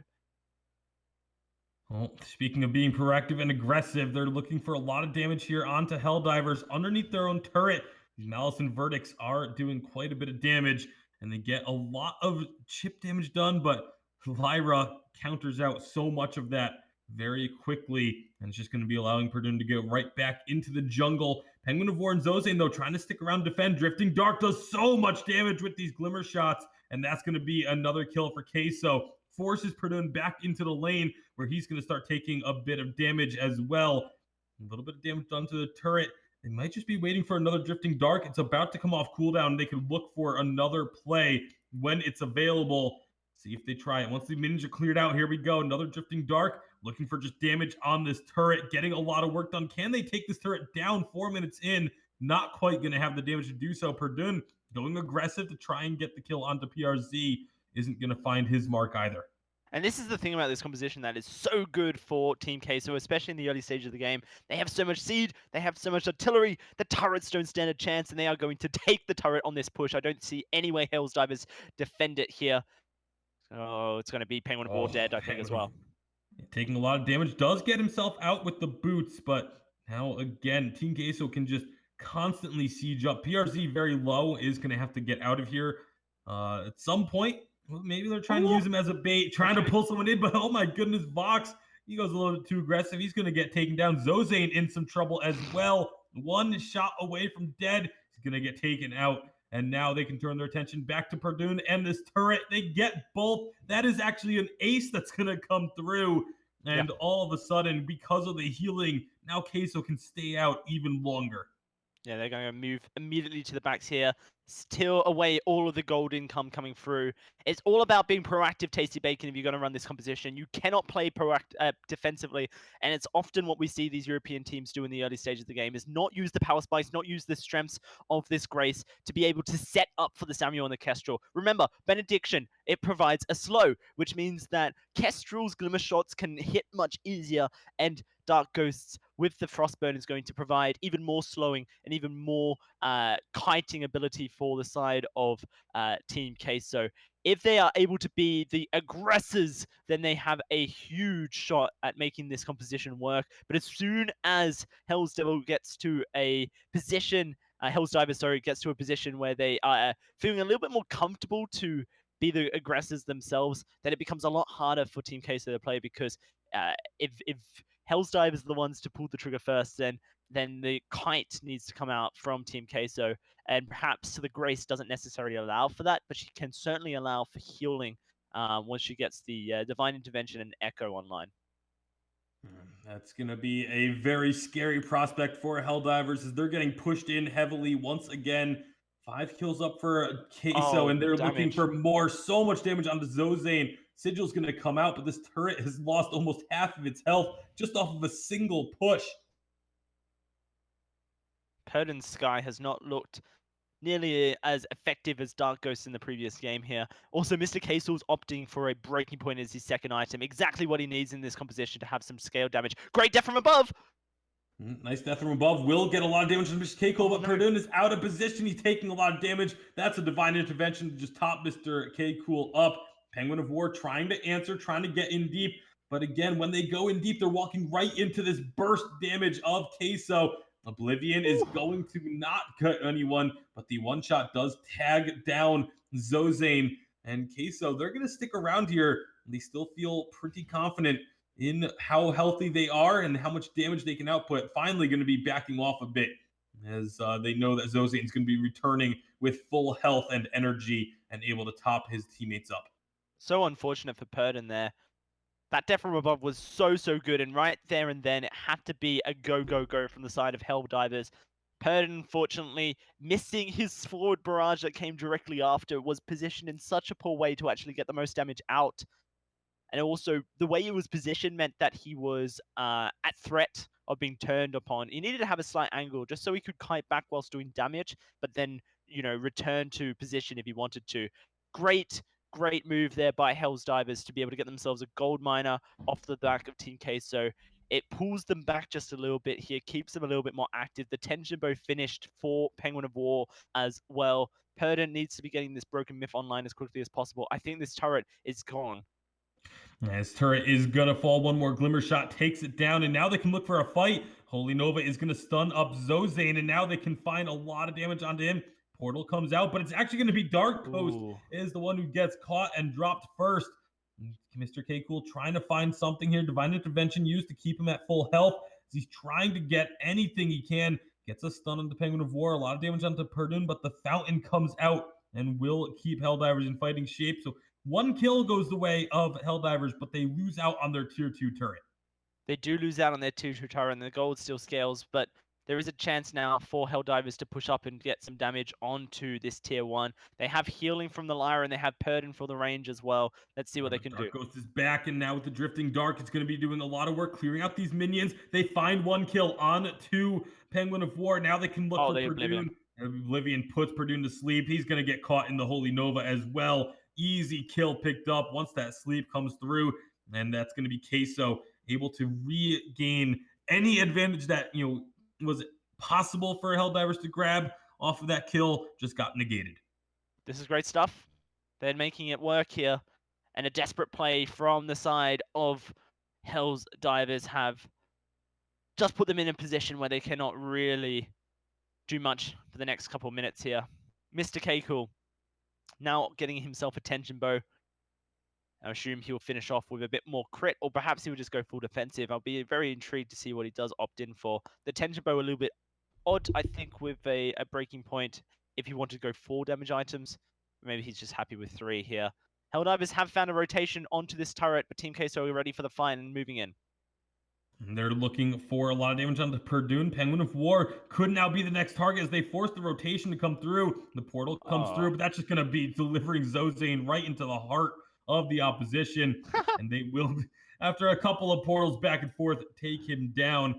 Well, speaking of being proactive and aggressive, they're looking for a lot of damage here onto Helldivers underneath their own turret. These Malice and Verdicts are doing quite a bit of damage, and they get a lot of chip damage done, but Lyra counters out so much of that very quickly, and it's just going to be allowing Purdon to go right back into the jungle. Penguin of War and Zozane, though, trying to stick around and defend. Drifting Dark does so much damage with these Glimmer shots, and that's going to be another kill for Queso. Forces Purdon back into the lane, where he's going to start taking a bit of damage as well. A little bit of damage done to the turret. They might just be waiting for another Drifting Dark. It's about to come off cooldown. They can look for another play when it's available. See if they try it. Once the minions are cleared out, here we go. Another Drifting Dark, looking for just damage on this turret, getting a lot of work done. Can they take this turret down 4 minutes in? Not quite going to have the damage to do so. Purdon going aggressive to try and get the kill onto PRZ. Isn't going to find his mark either. And this is the thing about this composition that is so good for Team Queso, especially in the early stage of the game. They have so much seed, they have so much artillery, the turrets don't stand a chance, and they are going to take the turret on this push. I don't see any way Hell's Divers defend it here. Oh, it's going to be Penguin of War dead, I think, as well. Taking a lot of damage, does get himself out with the boots, but now again, Team Queso can just constantly siege up. PRZ very low, is going to have to get out of here at some point. Maybe they're trying to use him as a bait, trying to pull someone in, but oh my goodness, Vox, he goes a little bit too aggressive. He's going to get taken down. Zozane in some trouble as well. One shot away from dead. He's going to get taken out. And now they can turn their attention back to Perdun and this turret. They get both. That is actually an ace that's going to come through. And all of a sudden, because of the healing, now Queso can stay out even longer. Yeah, they're going to move immediately to the backs here, steal away all of the gold income coming through. It's all about being proactive, Tasty Bacon, if you're going to run this composition. You cannot play defensively, and it's often what we see these European teams do in the early stages of the game, is not use the power spikes, not use the strengths of this Grace to be able to set up for the Samuel and the Kestrel. Remember, Benediction, it provides a slow, which means that Kestrel's Glimmer shots can hit much easier, and Dark Ghosts with the Frostburn is going to provide even more slowing and even more kiting ability for the side of Team Queso. If they are able to be the aggressors, then they have a huge shot at making this composition work. But as soon as Hell's Devil gets to a position, Hell's Diver, sorry, gets to a position where they are feeling a little bit more comfortable to be the aggressors themselves, then it becomes a lot harder for Team Queso to play, because if Hell's Divers are the ones to pull the trigger first, then the kite needs to come out from Team Queso, and perhaps the Grace doesn't necessarily allow for that, but she can certainly allow for healing once she gets the Divine Intervention and Echo online. That's going to be a very scary prospect for Helldivers, as they're getting pushed in heavily once again. 5 kills up for Queso, and they're looking for more. So much damage onto Zozane. Sigil's going to come out, but this turret has lost almost half of its health just off of a single push. Perdon's Sky has not looked nearly as effective as Dark Ghost in the previous game here. Also, Mr. Queso's opting for a breaking point as his second item. Exactly what he needs in this composition to have some scale damage. Great death from above! Nice death from above. Will get a lot of damage from Mr. K-Cool, but Perdun is out of position. He's taking a lot of damage. That's a divine intervention to just top Mr. K-Cool up. Penguin of War trying to answer, trying to get in deep. But again, when they go in deep, they're walking right into this burst damage of Queso. Oblivion is going to not cut anyone, but the one shot does tag down Zozane and Queso. They're going to stick around here. They still feel pretty confident in how healthy they are and how much damage they can output. Finally going to be backing off a bit, as they know that Zozane is going to be returning with full health and energy and able to top his teammates up. So unfortunate for Perdon there. That death from above was so good, and right there and then it had to be a go from the side of Helldivers. Perdon, unfortunately, missing his forward barrage that came directly after, was positioned in such a poor way to actually get the most damage out. And also, the way he was positioned meant that he was at threat of being turned upon. He needed to have a slight angle just so he could kite back whilst doing damage, but then, return to position if he wanted to. Great move there by Hell's Divers to be able to get themselves a gold miner off the back of Team Queso. It pulls them back just a little bit here, keeps them a little bit more active. The tension bow finished for Penguin of War as well. Perdon needs to be getting this Broken Myth online as quickly as possible. I think this turret is gone. His turret is going to fall. One more Glimmer shot takes it down, and now they can look for a fight. Holy Nova is going to stun up Zozane, and now they can find a lot of damage onto him. Portal comes out, but it's actually going to be Dark Coast is the one who gets caught and dropped first. Mr. K-Cool trying to find something here. Divine Intervention used to keep him at full health, as he's trying to get anything he can. Gets a stun on the Penguin of War. A lot of damage onto Perdun, but the Fountain comes out and will keep Helldivers in fighting shape. So 1 kill goes the way of Helldivers, but they lose out on their tier 2 turret. They do lose out on their tier 2 turret, and the gold still scales, but there is a chance now for Helldivers to push up and get some damage onto this tier 1. They have healing from the Lyra, and they have Perdon for the range as well. Let's see what they can do. Dark Ghost is back, and now with the Drifting Dark, it's going to be doing a lot of work clearing out these minions. They find 1 kill on to Penguin of War. Now they can look for Perdun. Oblivion puts Perdun to sleep. He's going to get caught in the Holy Nova as well. Easy kill picked up once that sleep comes through, and that's going to be Queso able to regain any advantage that was possible for Helldivers to grab off of that kill. Just got negated. This is great stuff. They're making it work here, and a desperate play from the side of Helldivers have just put them in a position where they cannot really do much for the next couple of minutes here. Mr. Keiko now getting himself a tension bow. I assume he'll finish off with a bit more crit, or perhaps he'll just go full defensive. I'll be very intrigued to see what he does opt in for. The tension bow a little bit odd, I think, with a breaking point. If he wanted to go 4 damage items, maybe he's just happy with 3 here. Helldivers have found a rotation onto this turret, but Team Queso are ready for the fight and moving in. And they're looking for a lot of damage on the Perdune. Penguin of War could now be the next target as they force the rotation to come through. The portal comes through, but that's just going to be delivering Zozane right into the heart of the opposition. And they will, after a couple of portals back and forth, take him down.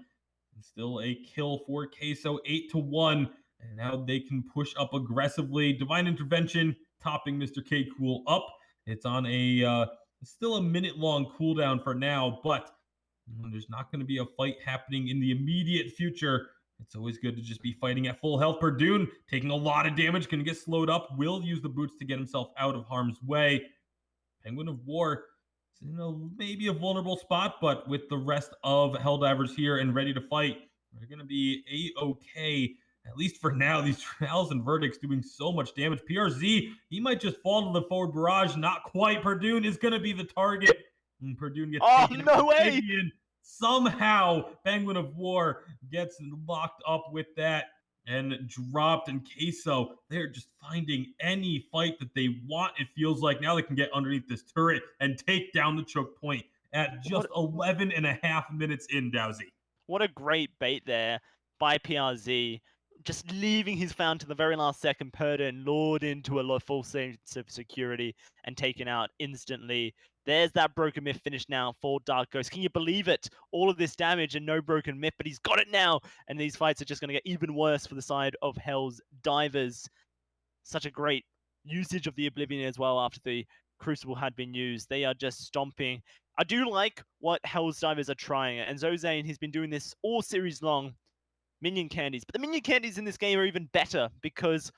And still a kill for Queso, 8-1. And now they can push up aggressively. Divine Intervention topping Mr. K Cool up. It's on a still a minute-long cooldown for now, but there's not going to be a fight happening in the immediate future. It's always good to just be fighting at full health. Perdune taking a lot of damage, going to get slowed up, will use the boots to get himself out of harm's way. Penguin of War is in maybe a vulnerable spot, but with the rest of Helldivers here and ready to fight, they're going to be A-okay. At least for now, these trials and verdicts doing so much damage. PRZ, he might just fall to the forward barrage. Not quite. Perdune is going to be the target. And Perdune gets taken no out. way! Somehow, Penguin of War gets locked up with that and dropped. And Queso, they're just finding any fight that they want. It feels like now they can get underneath this turret and take down the choke point at just 11 and a half minutes in, Dowsy. What a great bait there by PRZ. Just leaving his found to the very last second, Perdon lured into a full sense of security and taken out instantly. There's that Broken Myth finish now for Dark Ghost. Can you believe it? All of this damage and no Broken Myth, but he's got it now. And these fights are just going to get even worse for the side of Hell's Divers. Such a great usage of the Oblivion as well after the Crucible had been used. They are just stomping. I do like what Hell's Divers are trying. And Zozane, he's been doing this all series long. Minion candies. But the minion candies in this game are even better because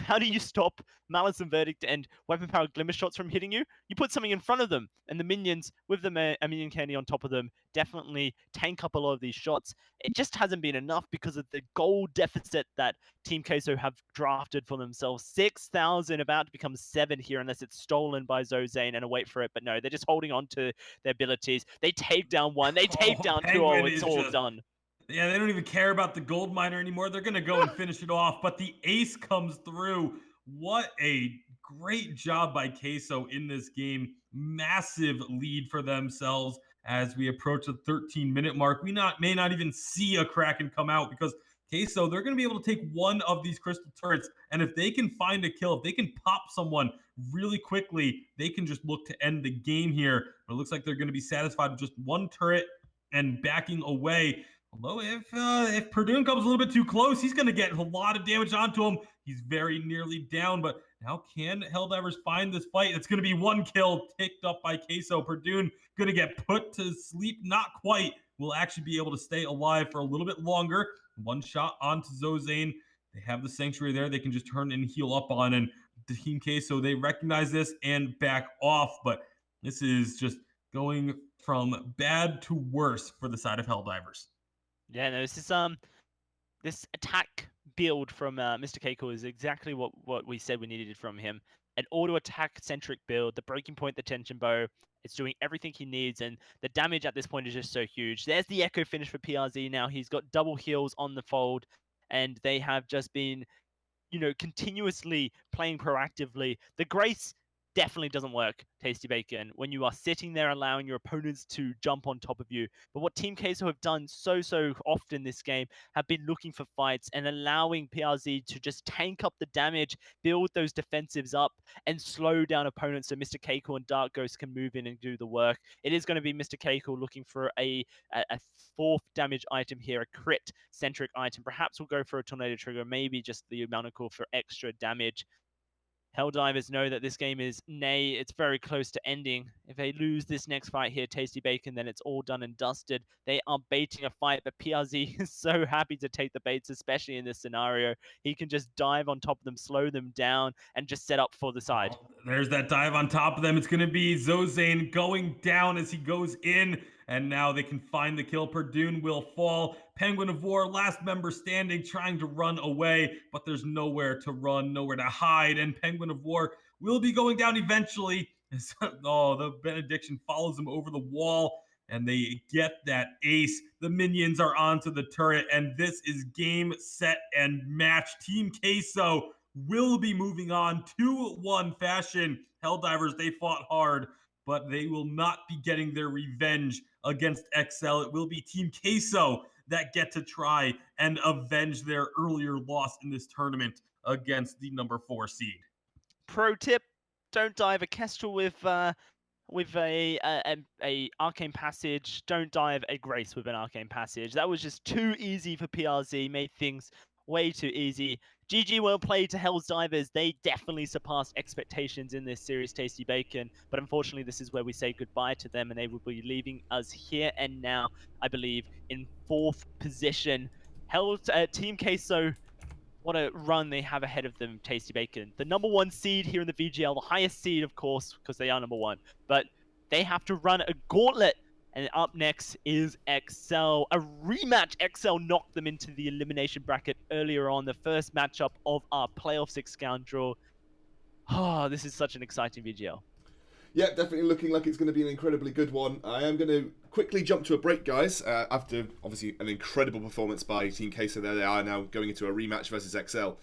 how do you stop Malice and Verdict and Weapon Power Glimmer Shots from hitting you? You put something in front of them, and the minions with the minion candy on top of them definitely tank up a lot of these shots. It just hasn't been enough because of the gold deficit that Team Queso have drafted for themselves. 6,000, about to become 7 here unless it's stolen by Zozane and a wait for it. But no, they're just holding on to their abilities. They take down 1, they take down 2, it's all done. Yeah, they don't even care about the gold miner anymore. They're going to go and finish it off. But the ace comes through. What a great job by Queso in this game. Massive lead for themselves as we approach the 13-minute mark. We may not even see a Kraken come out because Queso, they're going to be able to take one of these crystal turrets. And if they can find a kill, if they can pop someone really quickly, they can just look to end the game here. But it looks like they're going to be satisfied with just one turret and backing away. Although if Perdune comes a little bit too close, he's going to get a lot of damage onto him. He's very nearly down, but now can Helldivers find this fight? It's going to be 1 kill ticked up by Queso. Perdune going to get put to sleep. Not quite. Will actually be able to stay alive for a little bit longer. 1 shot onto Zozane. They have the Sanctuary there. They can just turn and heal up on. And the Team Queso, they recognize this and back off. But this is just going from bad to worse for the side of Helldivers. Yeah, no, this attack build from Mr. Keiko is exactly what we said we needed from him. An auto-attack centric build, the breaking point, the tension bow. It's doing everything he needs, and the damage at this point is just so huge. There's the echo finish for PRZ now. He's got double heals on the fold, and they have just been, continuously playing proactively. The Grace definitely doesn't work, Tasty Bacon, when you are sitting there allowing your opponents to jump on top of you. But what Team Queso have done so often this game have been looking for fights and allowing PRZ to just tank up the damage, build those defensives up, and slow down opponents so Mr. Keiko and Dark Ghost can move in and do the work. It is going to be Mr. Keiko looking for a 4th damage item here, a crit-centric item. Perhaps we'll go for a Tornado Trigger, maybe just the Manicle for extra damage. Helldivers know that this game is it's very close to ending. If they lose this next fight here, Tasty Bacon, then it's all done and dusted. They are baiting a fight, but PRZ is so happy to take the baits, especially in this scenario. He can just dive on top of them, slow them down, and just set up for the side. There's that dive on top of them. It's going to be Zozane going down as he goes in. and now they can find the kill. Perdune will fall. Penguin of War, last member standing, trying to run away, but there's nowhere to run, nowhere to hide, and Penguin of War will be going down eventually. Oh, the benediction follows him over the wall, and they get that ace. The minions are onto the turret, and this is game, set, and match. Team Queso will be moving on 2-1 fashion. Helldivers, they fought hard, but they will not be getting their revenge against XL. It will be Team Queso that get to try and avenge their earlier loss in this tournament against the number 4 seed. Pro tip: don't dive a Kestrel with a arcane passage. Don't dive a Grace with an arcane passage. That was just too easy for PRZ. Made things way too easy. GG, well played to Hell's Divers. They definitely surpassed expectations in this series, Tasty Bacon. But unfortunately, this is where we say goodbye to them, and they will be leaving us here and now, I believe, in 4th position. Team Queso, what a run they have ahead of them, Tasty Bacon. The number 1 seed here in the VGL, the highest seed, of course, because they are number 1. But they have to run a gauntlet. And up next is XL. A rematch. XL knocked them into the elimination bracket earlier on, the first matchup of our playoff 6-round draw. Oh, this is such an exciting VGL. Yeah, definitely looking like it's going to be an incredibly good one. I am going to quickly jump to a break, guys. After, obviously, an incredible performance by Team Queso, there they are now going into a rematch versus XL.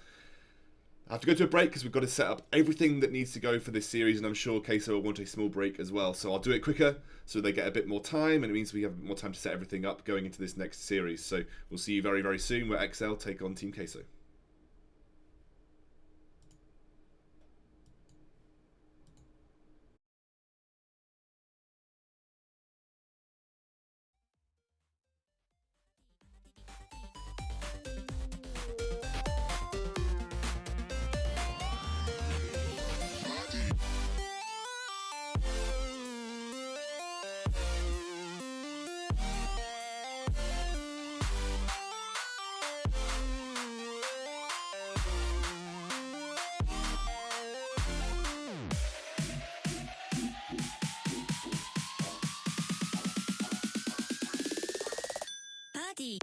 I have to go to a break because we've got to set up everything that needs to go for this series, and I'm sure Queso will want a small break as well. So I'll do it quicker so they get a bit more time, and it means we have more time to set everything up going into this next series. So we'll see you very, very soon where XL take on Team Queso. Party.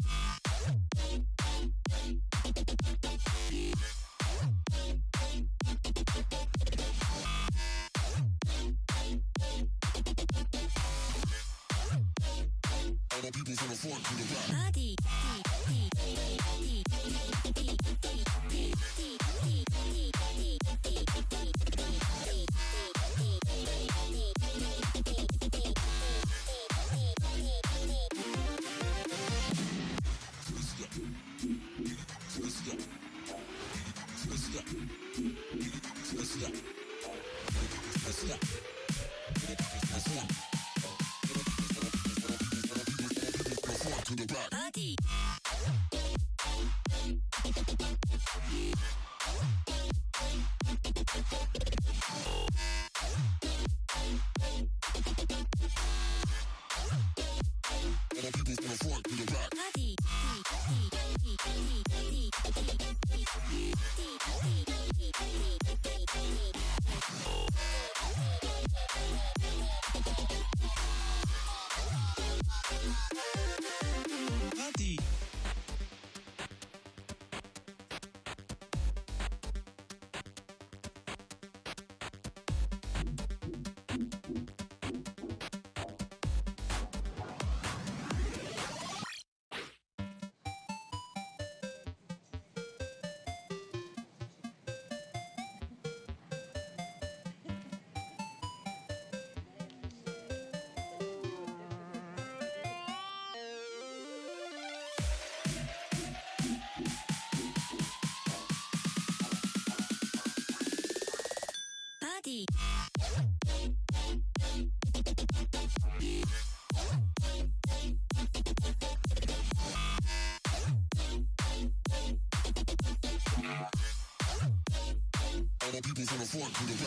Party. Party. Party.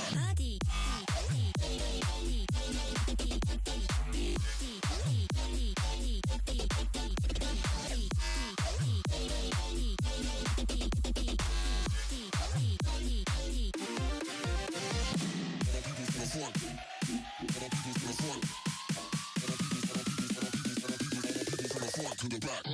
Party. front to the back.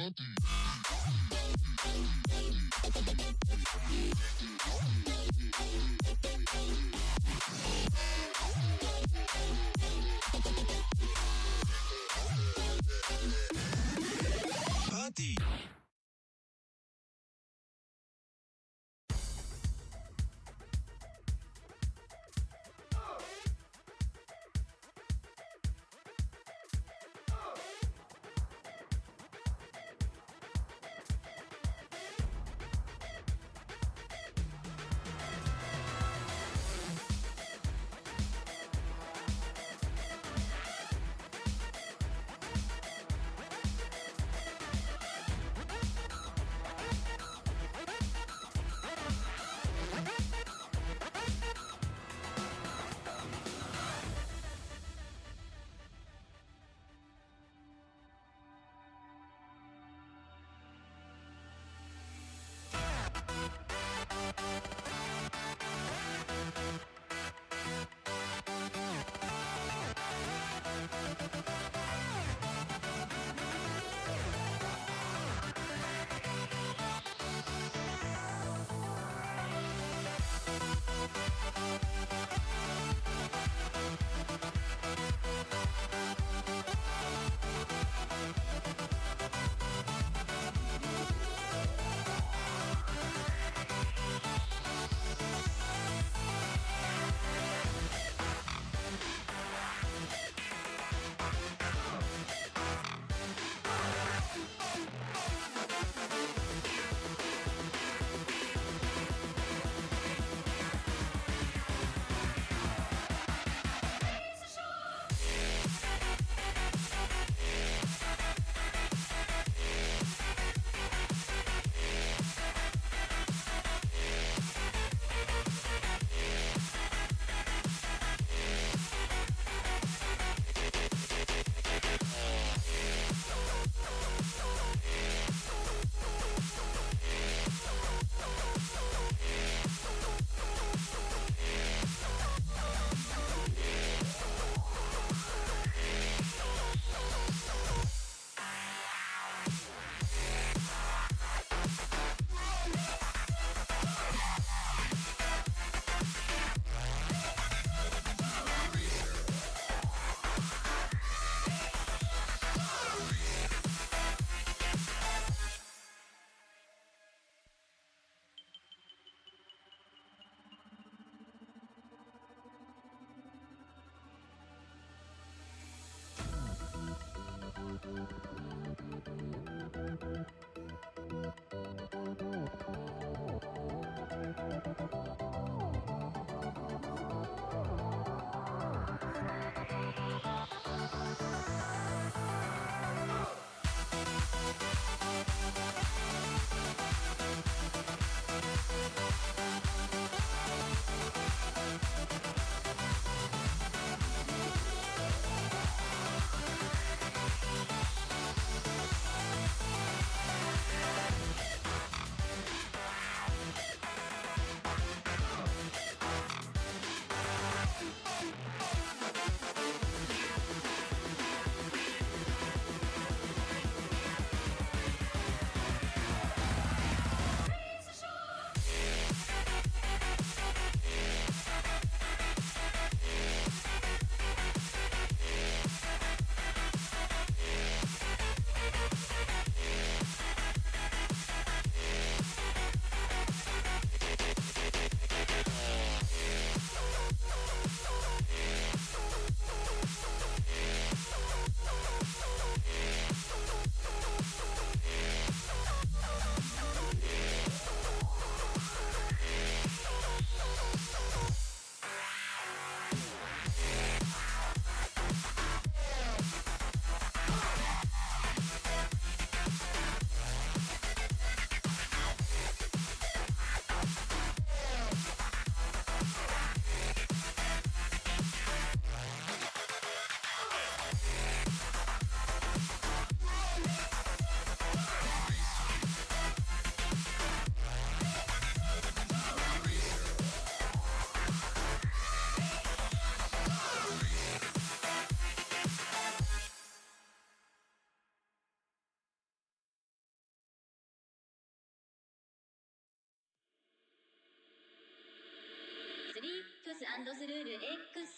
ランドスルール X。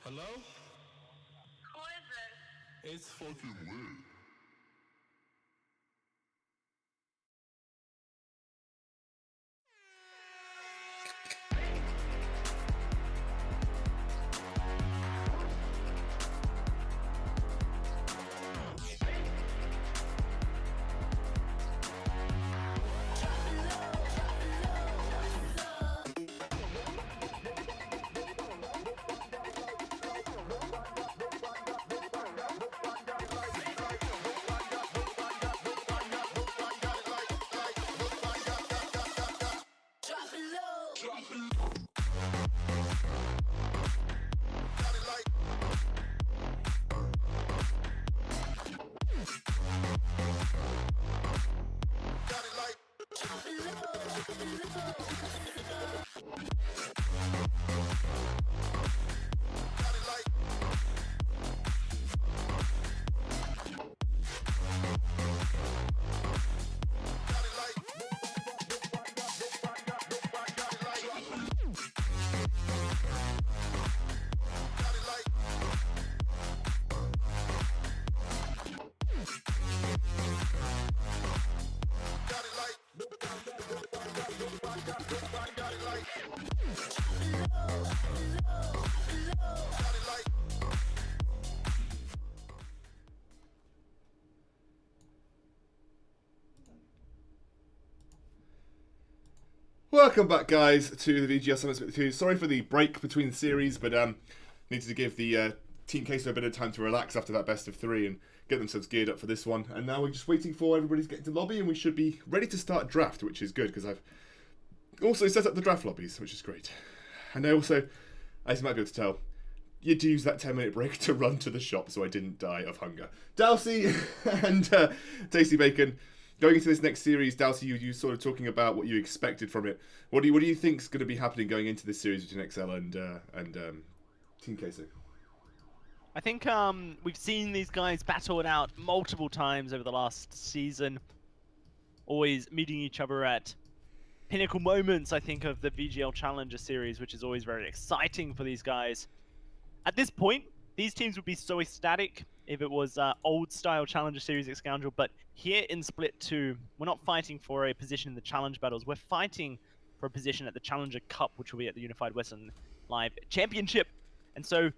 Hello? Who is this? It's fucking lit. Welcome back, guys, to the VGL Summit Split 2. Sorry for the break between series, but needed to give the Team Queso a bit of time to relax after that best of 3 and get themselves geared up for this one. And now we're just waiting for everybody to get into lobby, and we should be ready to start draft, which is good, because I've also set up the draft lobbies, which is great. And I also, as you might be able to tell, you had to use that 10-minute break to run to the shop so I didn't die of hunger. Dalsy and Tasty Bacon, going into this next series, Dalsy, you sort of talking about what you expected from it. What do you think is going to be happening going into this series between XL and Team Queso? I think we've seen these guys battle it out multiple times over the last season, always meeting each other at pinnacle moments, I think, of the VGL Challenger series, which is always very exciting for these guys. At this point, these teams would be so ecstatic if it was old-style Challenger Series Scoundrel, but here in Split 2, we're not fighting for a position in the Challenge Battles, we're fighting for a position at the Challenger Cup, which will be at the Unified Western Live Championship. And so,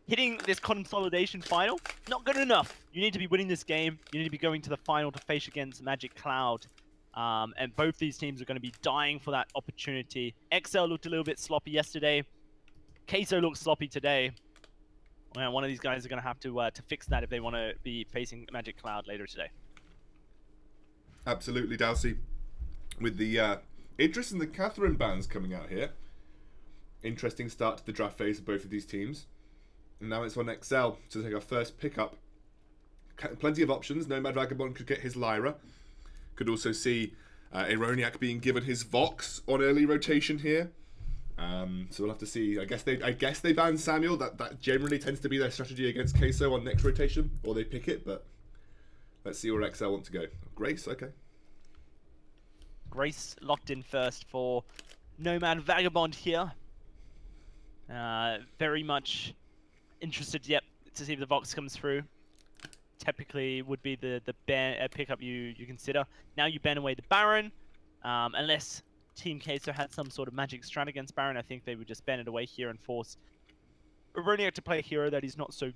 hitting this consolidation final, not good enough. You need to be winning this game, you need to be going to the final to face against Magic Cloud. And both these teams are going to be dying for that opportunity. XL looked a little bit sloppy yesterday. Queso looks sloppy today. Well, one of these guys are going to have to fix that if they want to be facing Magic Cloud later today. Absolutely, Dalsy. With the interest in the Catherine bans coming out here. Interesting start to the draft phase of both of these teams. And now it's on XL to take our first pickup. Plenty of options. Nomad Vagabond could get his Lyra. Could also see Aroniac being given his Vox on early rotation here. So we'll have to see. I guess they ban Samuel. That generally tends to be their strategy against Queso on next rotation, or they pick it. But let's see where XL want to go. Grace, okay. Grace locked in first for Nomad Vagabond here. Very much interested, yep, to see if the Vox comes through. Typically would be the pickup you consider. Now you ban away the Baron, unless Team Queso had some sort of magic strat against Baron. I think they would just ban it away here and force Aroniac to play a hero that he's not so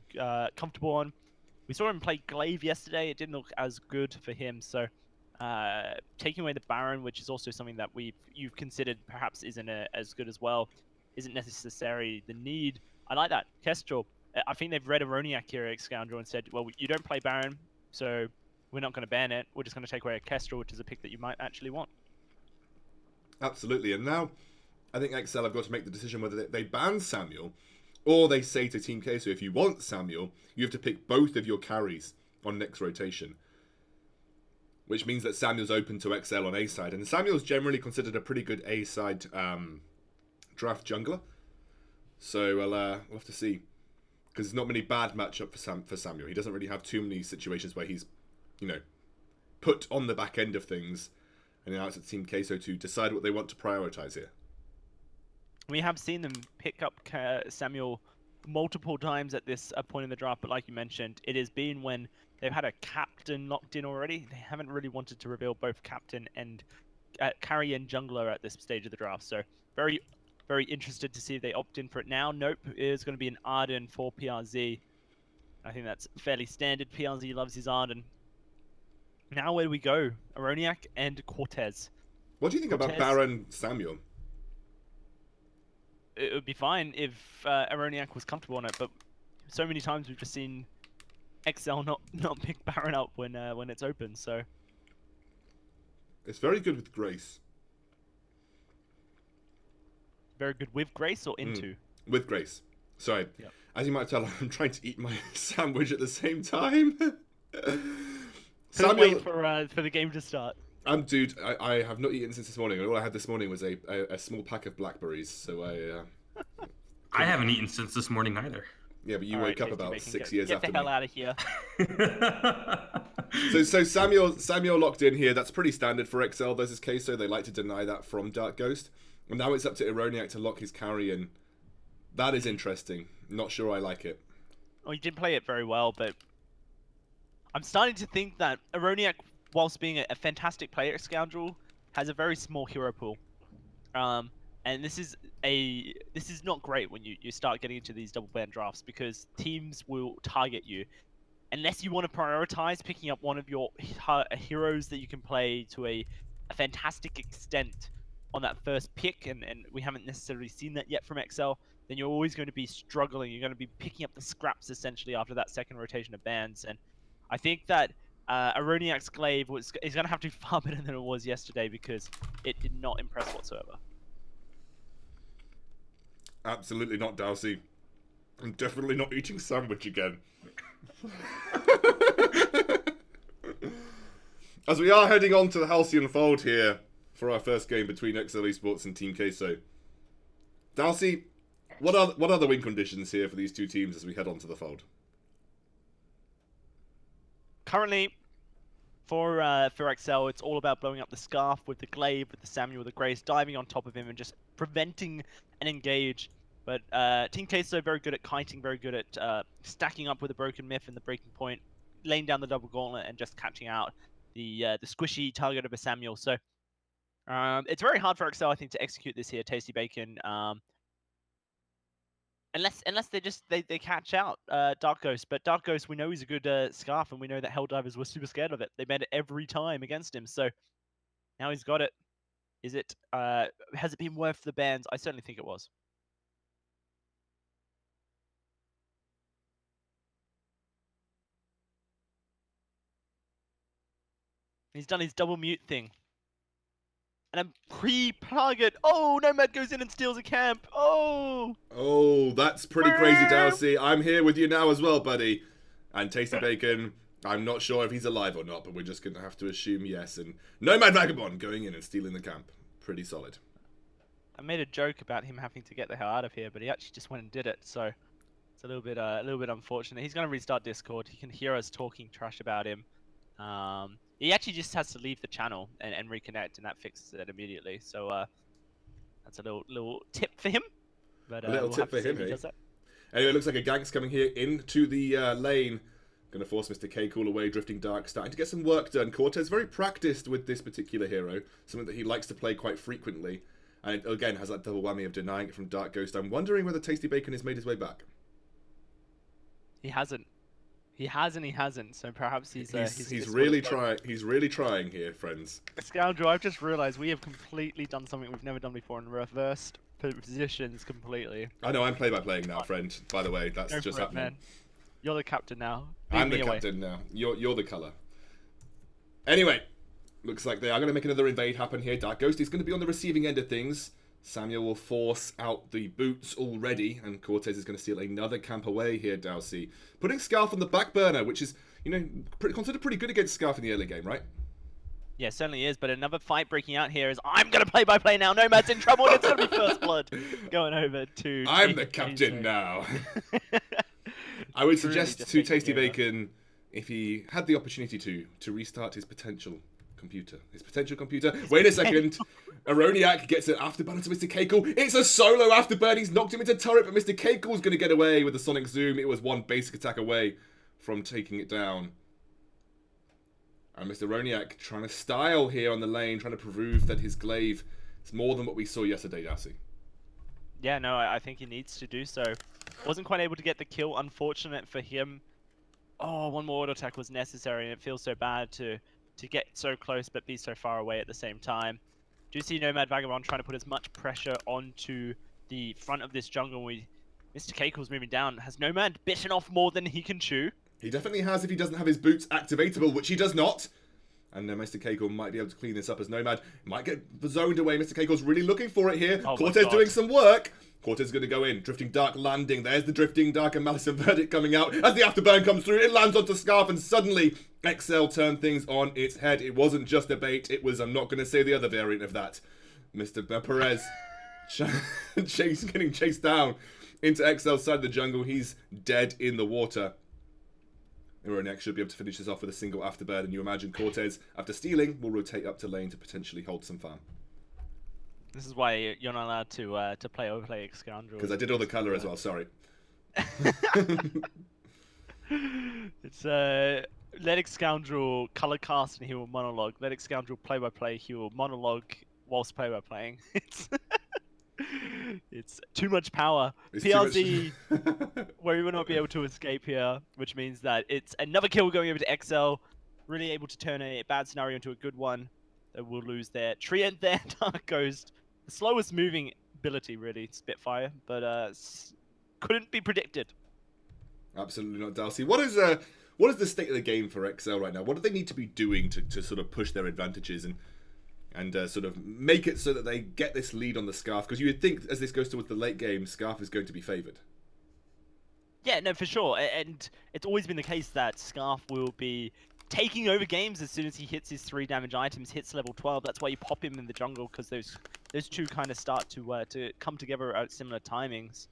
comfortable on. We saw him play Glaive yesterday. It didn't look as good for him. So taking away the Baron, which is also something that you've considered perhaps isn't as good as well, isn't necessarily the need. I like that. Kestrel. I think they've read Aroniac here at Scoundrel and said, well, you don't play Baron, so we're not going to ban it. We're just going to take away a Kestrel, which is a pick that you might actually want. Absolutely. And now I think XL have got to make the decision whether they ban Samuel or they say to Team Queso, if you want Samuel, you have to pick both of your carries on next rotation. Which means that Samuel's open to XL on A side. And Samuel's generally considered a pretty good A side draft jungler. So we'll have to see. Because there's not many bad matchup for Samuel. He doesn't really have too many situations where he's, put on the back end of things. And now it's at Team Queso to decide what they want to prioritize here. We have seen them pick up Samuel multiple times at this point in the draft, but like you mentioned, it has been when they've had a captain locked in already. They haven't really wanted to reveal both captain and carry and jungler at this stage of the draft. So very, very interested to see if they opt in for it now. Nope, it's going to be an Arden for PRZ. I think that's fairly standard. PRZ loves his Arden. Now where do we go? Aroniac and Cortez. What do you think about Baron Samuel? It would be fine if Aroniac was comfortable on it, but so many times we've just seen XL not pick Baron up when it's open. So it's very good with Grace. Very good with Grace or into? With Grace. Sorry. Yep. As you might tell, I'm trying to eat my sandwich at the same time. Samuel, wait for the game to start. Dude, I have not eaten since this morning. All I had this morning was a small pack of blackberries. So I haven't eaten since this morning either. Yeah, but you woke up about 6 years after me. Get the hell out of here. So Samuel locked in here. That's pretty standard for XL versus Queso. They like to deny that from Dark Ghost. And now it's up to Aroniac to lock his carry in. That is interesting. Not sure I like it. Well, you didn't play it very well, but I'm starting to think that Aroniac, whilst being a fantastic player at Scoundrel, has a very small hero pool. And this is not great when you start getting into these double ban drafts, because teams will target you. Unless you want to prioritize picking up one of your heroes that you can play to a fantastic extent, on that first pick, and we haven't necessarily seen that yet from XL, then you're always going to be struggling. You're going to be picking up the scraps essentially after that second rotation of bans. And I think that Aroniac's glaive is going to have to be far better than it was yesterday, because it did not impress whatsoever. Absolutely not, Dalsey. I'm definitely not eating sandwich again. As we are heading on to the Halcyon Fold here for our first game between XL Esports and Team Queso. Dalsey, what are the win conditions here for these two teams as we head on to the Fold? Currently, for XL, it's all about blowing up the Scarf with the Glaive, with the Samuel, the Grace, diving on top of him and just preventing an engage. But Team Queso very good at kiting, very good at stacking up with a Broken Myth and the Breaking Point, laying down the double gauntlet and just catching out the squishy target of a Samuel. So it's very hard for XL, I think, to execute this here, Tasty Bacon. Unless they catch out Dark Ghost, but Dark Ghost, we know he's a good Scarf, and we know that Helldivers were super scared of it. They made it every time against him, so now he's got it. Is it? Has it been worth the bans? I certainly think it was. He's done his double mute thing. And a pre-plug. Oh, Nomad goes in and steals a camp. Oh! Oh, that's pretty crazy, Dalsey. I'm here with you now as well, buddy. And Tasty Bacon, I'm not sure if he's alive or not, but we're just going to have to assume yes. And Nomad Vagabond going in and stealing the camp. Pretty solid. I made a joke about him having to get the hell out of here, but he actually just went and did it, so it's a little bit unfortunate. He's going to restart Discord. He can hear us talking trash about him. He actually just has to leave the channel and reconnect, and that fixes it immediately. So that's a little tip for him. But a little tip for him, hey? Anyway, it looks like a gank's coming here into the lane. Going to force Mr. K Cool away, Drifting Dark, starting to get some work done. Cortez very practiced with this particular hero, something that he likes to play quite frequently. And again, has that double whammy of denying it from Dark Ghost. I'm wondering whether Tasty Bacon has made his way back. He hasn't. He hasn't. So perhaps he's really trying. He's really trying here, friends. Scoundrel, I've just realised we have completely done something we've never done before and reversed positions completely. I know. I'm play-by-playing now, friend. By the way, that's just happening. Man. You're the captain now. I'm the captain now. You're the colour. Anyway, looks like they are going to make another invade happen here. Dark Ghost is going to be on the receiving end of things. Samuel will force out the boots already, and Cortez is going to steal another camp away here, Dalsey. Putting Scarf on the back burner, which is, considered pretty good against Scarf in the early game, right? Yeah, certainly is, but another fight breaking out here is I'm going to play-by-play now. Nomad's in trouble, and it's going to be First Blood going over to... I'm the captain now. I would suggest to Tasty Bacon, if he had the opportunity to restart his potential computer. Wait a second. Aroniac gets an afterburn to Mr. Keiko. It's a solo afterburn. He's knocked him into turret, but Mr. Keiko's going to get away with the Sonic Zoom. It was one basic attack away from taking it down. And Mr. Aroniac trying to style here on the lane, trying to prove that his glaive is more than what we saw yesterday, Darcy. Yeah, no, I think he needs to do so. Wasn't quite able to get the kill. Unfortunate for him. Oh, one more auto attack was necessary, and it feels so bad to get so close but be so far away at the same time. Do you see Nomad Vagabond trying to put as much pressure onto the front of this jungle? Mr. Keiko's moving down. Has Nomad bitten off more than he can chew? He definitely has if he doesn't have his boots activatable, which he does not. And Mr. Keiko might be able to clean this up as Nomad might get zoned away. Mr. Keiko's really looking for it here. Oh Cortez doing some work. Cortez is going to go in. Drifting Dark landing. There's the Drifting Dark and Malice and Verdict coming out. As the Afterburn comes through, it lands onto Scarf, and suddenly XL turned things on its head. It wasn't just a bait. It was, I'm not going to say the other variant of that. Mr. Perez getting chased down into XL's side of the jungle. He's dead in the water. Ironiac should be able to finish this off with a single Afterburn, and you imagine Cortez, after stealing, will rotate up to lane to potentially hold some farm. This is why you're not allowed to play overplay Scoundrel. Because I did all the colour as well, sorry. It's let Scoundrel color cast and he will monologue. Let Scoundrel play by play, he will monologue whilst play by playing. It's too much power. It's PRZ, where we will not be able to escape here, which means that it's another kill going over to XL, really able to turn a bad scenario into a good one. They will lose their Treant there. Dark Ghost, the slowest moving ability really, Spitfire, but couldn't be predicted. Absolutely not, Darcy. What is the state of the game for XL right now? What do they need to be doing to sort of push their advantages and sort of make it so that they get this lead on the Scarf? Because you would think as this goes towards the late game, Scarf is going to be favoured. Yeah, no, for sure. And it's always been the case that Scarf will be taking over games as soon as he hits his 3 damage items, hits level 12. That's why you pop him in the jungle, because those two kind of start to come together at similar timings.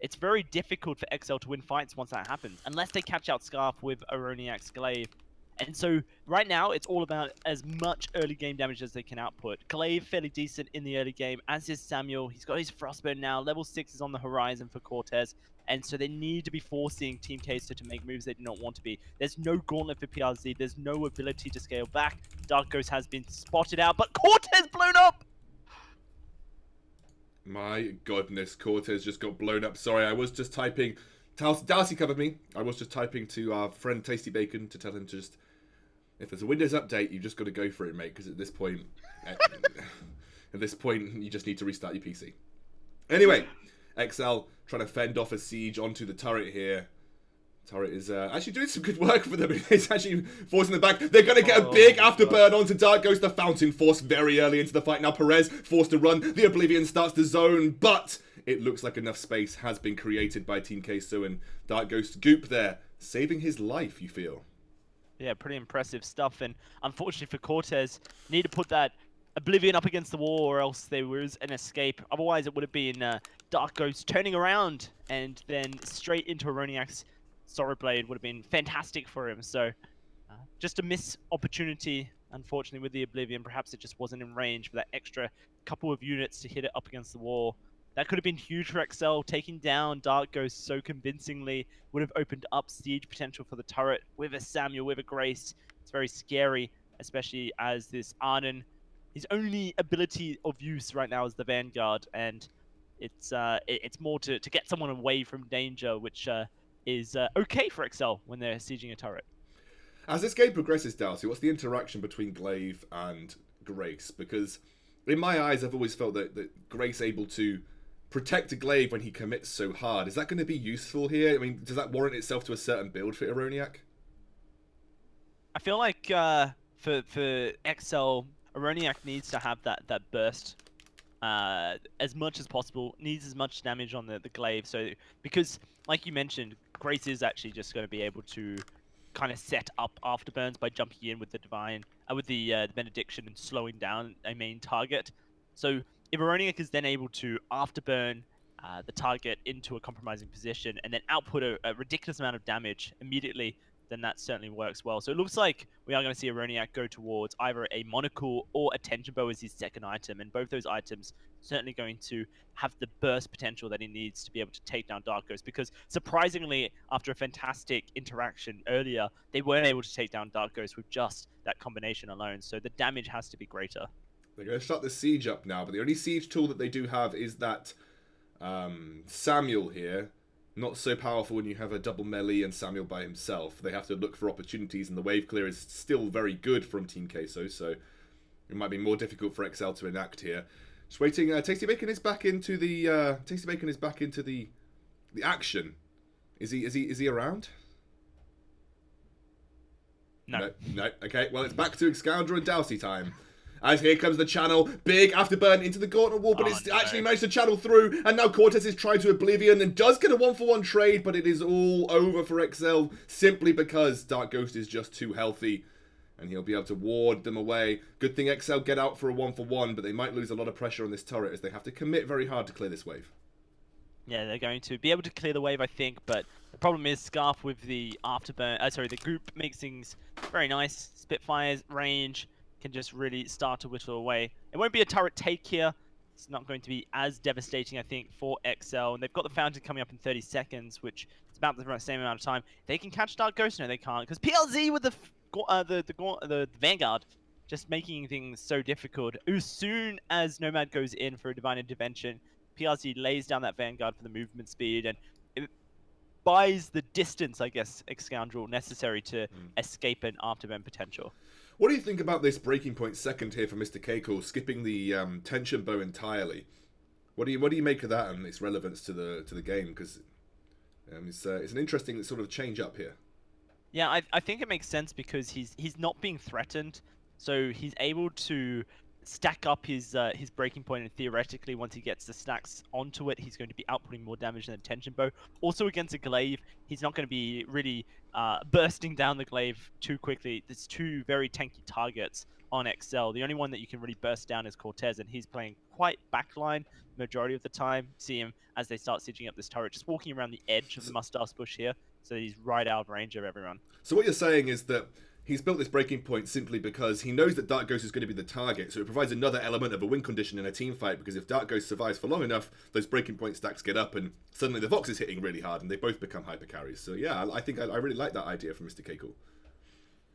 It's very difficult for XL to win fights once that happens, unless they catch out Scarf with Aroniac's Glaive. And so right now, it's all about as much early game damage as they can output. Glaive fairly decent in the early game, as is Samuel. He's got his Frostburn now. Level 6 is on the horizon for Cortez. And so they need to be forcing Team Queso to make moves they do not want to be. There's no gauntlet for PRZ. There's no ability to scale back. Dark Ghost has been spotted out, but Cortez blown up! My goodness, Cortez just got blown up. Sorry, I was just typing. Darcy covered me. I was just typing to our friend Tasty Bacon to tell him to just, if there's a Windows update, you've just got to go for it, mate. Because at this point, you just need to restart your PC. Anyway, XL trying to fend off a siege onto the turret here. Turret is actually doing some good work for them. It's actually forcing them back. They're going to get a big afterburn onto Dark Ghost. The Fountain forced very early into the fight. Now Perez forced to run. The Oblivion starts to zone, but it looks like enough space has been created by Team Queso, and Dark Ghost Goop there, saving his life, you feel. Yeah, pretty impressive stuff. And unfortunately for Cortez, need to put that Oblivion up against the wall, or else there was an escape. Otherwise, it would have been Dark Ghost turning around and then straight into Aroniac's Sorrow Blade would have been fantastic for him. So just a missed opportunity, unfortunately, with the Oblivion. Perhaps it just wasn't in range for that extra couple of units to hit it up against the wall. That could have been huge for XL. Taking down Dark Ghost so convincingly would have opened up siege potential for the turret with a Samuel, with a Grace. It's very scary, especially as this Arden, his only ability of use right now is the Vanguard, and it's more to get someone away from danger, which is okay for XL when they're sieging a turret. As this game progresses, Darcy, what's the interaction between Glaive and Grace? Because in my eyes, I've always felt that Grace able to protect a Glaive when he commits so hard. Is that going to be useful here? I mean, does that warrant itself to a certain build for Aroniac? I feel like for XL, Aroniac needs to have that burst as much as possible. Needs as much damage on the Glaive. So because, like you mentioned, Grace is actually just going to be able to kind of set up afterburns by jumping in with the divine, with the benediction and slowing down a main target. So if Aroniac is then able to afterburn the target into a compromising position and then output a ridiculous amount of damage immediately, then that certainly works well. So it looks like we are going to see Aroniac go towards either a monocle or a tension bow as his second item, and both those items certainly going to have the burst potential that he needs to be able to take down Dark Ghost, because surprisingly, after a fantastic interaction earlier, they weren't able to take down Dark Ghost with just that combination alone, so the damage has to be greater. They're going to start the siege up now, but the only siege tool that they do have is that Samuel here. Not so powerful when you have a double melee and Samuel by himself. They have to look for opportunities, and the wave clear is still very good from Team Queso, so it might be more difficult for XL to enact here. Just waiting. Tasty Bacon is back into the the action. Is he around? No. No. Okay. Well, it's back to Scoundrel and Dowsey time. As here comes the channel, big afterburn into the gauntlet wall, but it's actually managed to channel through, and now Cortez is trying to Oblivion and does get a 1-for-1 trade, but it is all over for XL simply because Dark Ghost is just too healthy, and he'll be able to ward them away. Good thing XL get out for a 1-for-1, but they might lose a lot of pressure on this turret as they have to commit very hard to clear this wave. Yeah, they're going to be able to clear the wave, I think, but the problem is Scarf with the afterburn, the group makes things very nice. Spitfire's range can just really start to whittle away. It won't be a turret take here. It's not going to be as devastating, I think, for XL. And they've got the Fountain coming up in 30 seconds, which is about the same amount of time. They can catch Dark Ghost? No, they can't, because PLZ with the Vanguard just making things so difficult. As soon as Nomad goes in for a Divine Intervention, PLZ lays down that Vanguard for the movement speed, and it buys the distance, I guess, Scoundrel necessary to escape an afterburn potential. What do you think about this breaking point second here for Mr. Keiko, skipping the tension bow entirely? What do you make of that and its relevance to the game? Because it's an interesting sort of change up here. Yeah, I think it makes sense because he's not being threatened, so he's able to stack up his breaking point, and theoretically, once he gets the stacks onto it, he's going to be outputting more damage than a tension bow. Also, against a glaive, he's not going to be really bursting down the glaive too quickly. There's two very tanky targets on XL. The only one that you can really burst down is Cortez, and he's playing quite backline majority of the time. See him as they start sieging up this turret, just walking around the edge of the mustache bush here, so he's right out of range of everyone. So what you're saying is that he's built this breaking point simply because he knows that Dark Ghost is going to be the target, so it provides another element of a win condition in a team fight, because if Dark Ghost survives for long enough, those breaking point stacks get up, and suddenly the Vox is hitting really hard, and they both become hyper carries. So yeah, I think I really like that idea from Mr. Keiko.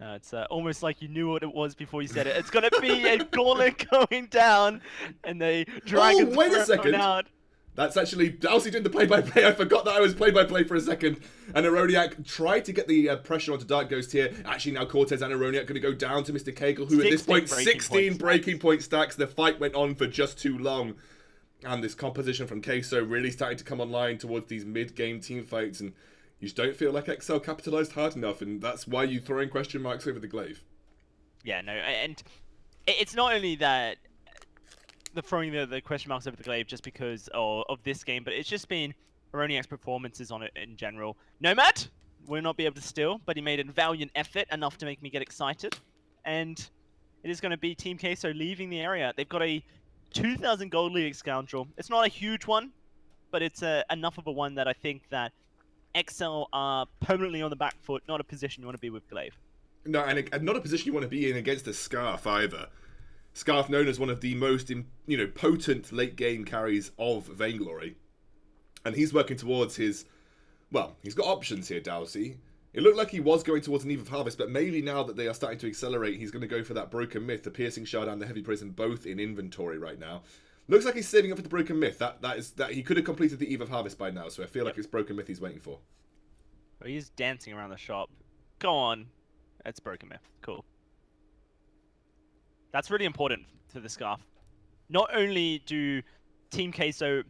It's almost like you knew what it was before you said it. It's going to be a gauntlet going down, and the dragons wait a second. out. That's actually Dalsy doing the play-by-play. I forgot that I was play-by-play for a second. And Aroniac tried to get the pressure onto Dark Ghost here. Actually, now Cortez and Aroniac going to go down to Mr. Kegel, who at this point, 16 breaking point stacks. The fight went on for just too long. And this composition from Queso really starting to come online towards these mid-game team fights. And you just don't feel like XL capitalized hard enough. And that's why you throw in question marks over the glaive. Yeah, no, and it's not only that the throwing the question marks over the glaive just because of this game, but it's just been Aroniac's performances on it in general. Nomad will not be able to steal, but he made a valiant effort, enough to make me get excited. And it is going to be Team Queso leaving the area. They've got a 2,000 gold league scoundrel. It's not a huge one, but it's enough of a one that I think that XL are permanently on the back foot, not a position you want to be with glaive. No, and not a position you want to be in against a Scarf either. Scarf known as one of the most, potent late game carries of Vainglory, and he's working towards his. Well, he's got options here, Dowsey. It looked like he was going towards an Eve of Harvest, but maybe now that they are starting to accelerate, he's going to go for that Broken Myth, the Piercing Shard and the Heavy Prison, both in inventory right now. Looks like he's saving up for the Broken Myth. That he could have completed the Eve of Harvest by now, so I feel like it's Broken Myth he's waiting for. Well, he's dancing around the shop. Go on, that's Broken Myth. Cool. That's really important to the Scarf. Not only do Team Queso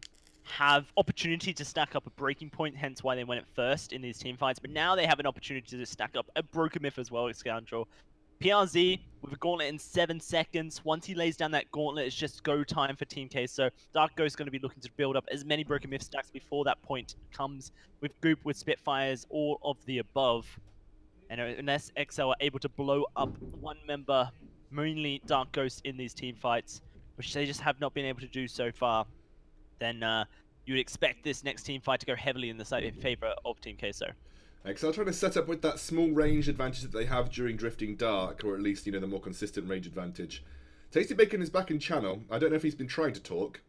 have opportunity to stack up a breaking point, hence why they went at first in these team fights, but now they have an opportunity to stack up a Broken Myth as well as Scoundrel. PRZ with a gauntlet in 7 seconds. Once he lays down that gauntlet, it's just go time for Team Queso. Dark Ghost is going to be looking to build up as many Broken Myth stacks before that point comes, with Goop, with Spitfires, all of the above. And unless XL are able to blow up one member, mainly Dark Ghost, in these team fights, which they just have not been able to do so far, then you would expect this next team fight to go heavily in the favor of Team Queso. XL trying to set up with that small range advantage that they have during Drifting Dark, or at least, the more consistent range advantage. Tasty Bacon is back in channel. I don't know if he's been trying to talk.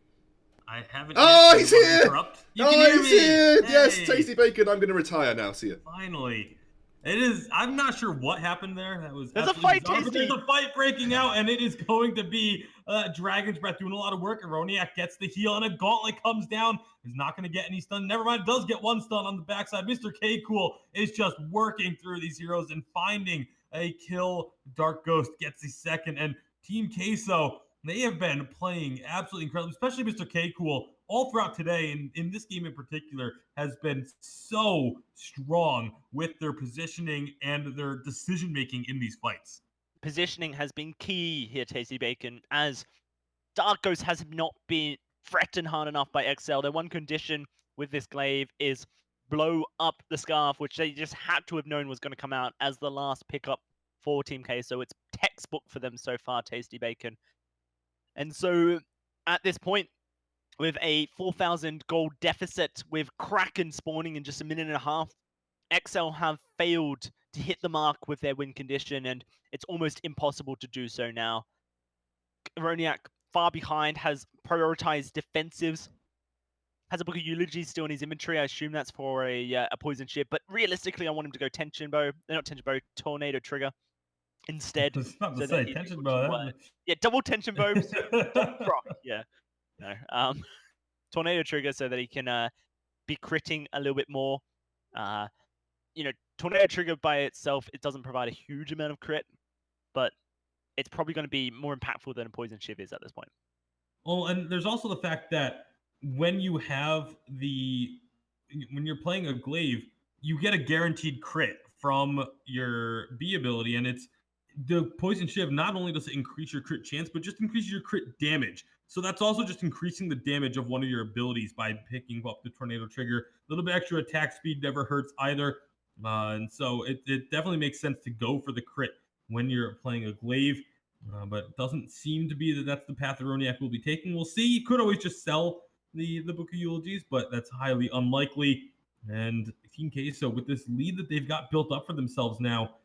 I haven't. Oh, he's here! You can hear he's me. here! Hey. Yes, Tasty Bacon, I'm going to retire now. See ya. Finally. It is. I'm not sure what happened there. That was. There's a fight, Tasty. There's a fight breaking out, and it is going to be Dragon's Breath doing a lot of work. Aroniac gets the heal, and a gauntlet comes down. He's not going to get any stun. Never mind, does get one stun on the backside. Mr. K Cool is just working through these heroes and finding a kill. Dark Ghost gets the second, and Team Queso, they have been playing absolutely incredible, especially Mr. K Cool. All throughout today, and in this game in particular, has been so strong with their positioning and their decision-making in these fights. Positioning has been key here, Tasty Bacon, as Dark Ghost has not been threatened hard enough by XL. Their one condition with this glaive is blow up the Scarf, which they just had to have known was going to come out as the last pickup for Team K. So it's textbook for them so far, Tasty Bacon. And so at this point, with a 4,000 gold deficit, with Kraken spawning in just a minute and a half, XL have failed to hit the mark with their win condition, and it's almost impossible to do so now. Aroniac, far behind, has prioritized defensives, has a book of Eulogy still in his inventory. I assume that's for a poison ship, but realistically, I want him to go Tension Bow. Not Tension Bow, Tornado Trigger instead. I was about to say Tension Bow. Yeah, double Tension Bow, double proc. Yeah. No, Tornado Trigger so that he can be critting a little bit more. Tornado Trigger by itself, it doesn't provide a huge amount of crit, but it's probably going to be more impactful than a Poison Shiv is at this point. Well, and there's also the fact that when you have when you're playing a glaive, you get a guaranteed crit from your B ability, and it's the poison shiv. Not only does it increase your crit chance, but just increases your crit damage. So that's also just increasing the damage of one of your abilities by picking up the tornado trigger. A little bit extra attack speed never hurts either, and so it definitely makes sense to go for the crit when you're playing a glaive. But it doesn't seem to be that that's the path Aroniak will be taking. We'll see. He could always just sell the Book of Eulogies, but that's highly unlikely. And Team Queso, with this lead that they've got built up for themselves now,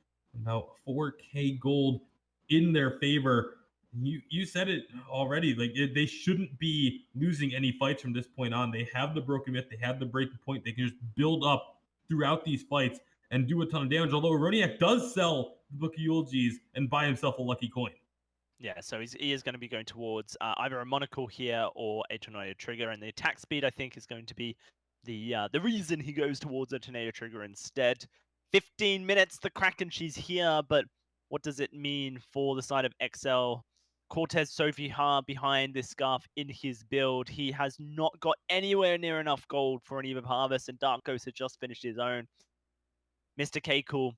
about 4K gold in their favor. You said it already. Like they shouldn't be losing any fights from this point on. They have the broken myth. They have the breaking point. They can just build up throughout these fights and do a ton of damage. Although Aroniak does sell the Book of Eulogies and buy himself a lucky coin. Yeah, so he is going to be going towards either a monocle here or a tornado trigger, and the attack speed I think is going to be the reason he goes towards a tornado trigger instead. 15 minutes, the Kraken, she's here, but what does it mean for the side of XL? Cortez Sophie Ha behind this scarf in his build. He has not got anywhere near enough gold for an Eve of Harvest, and Dark Ghost has just finished his own. Mr. K Cool,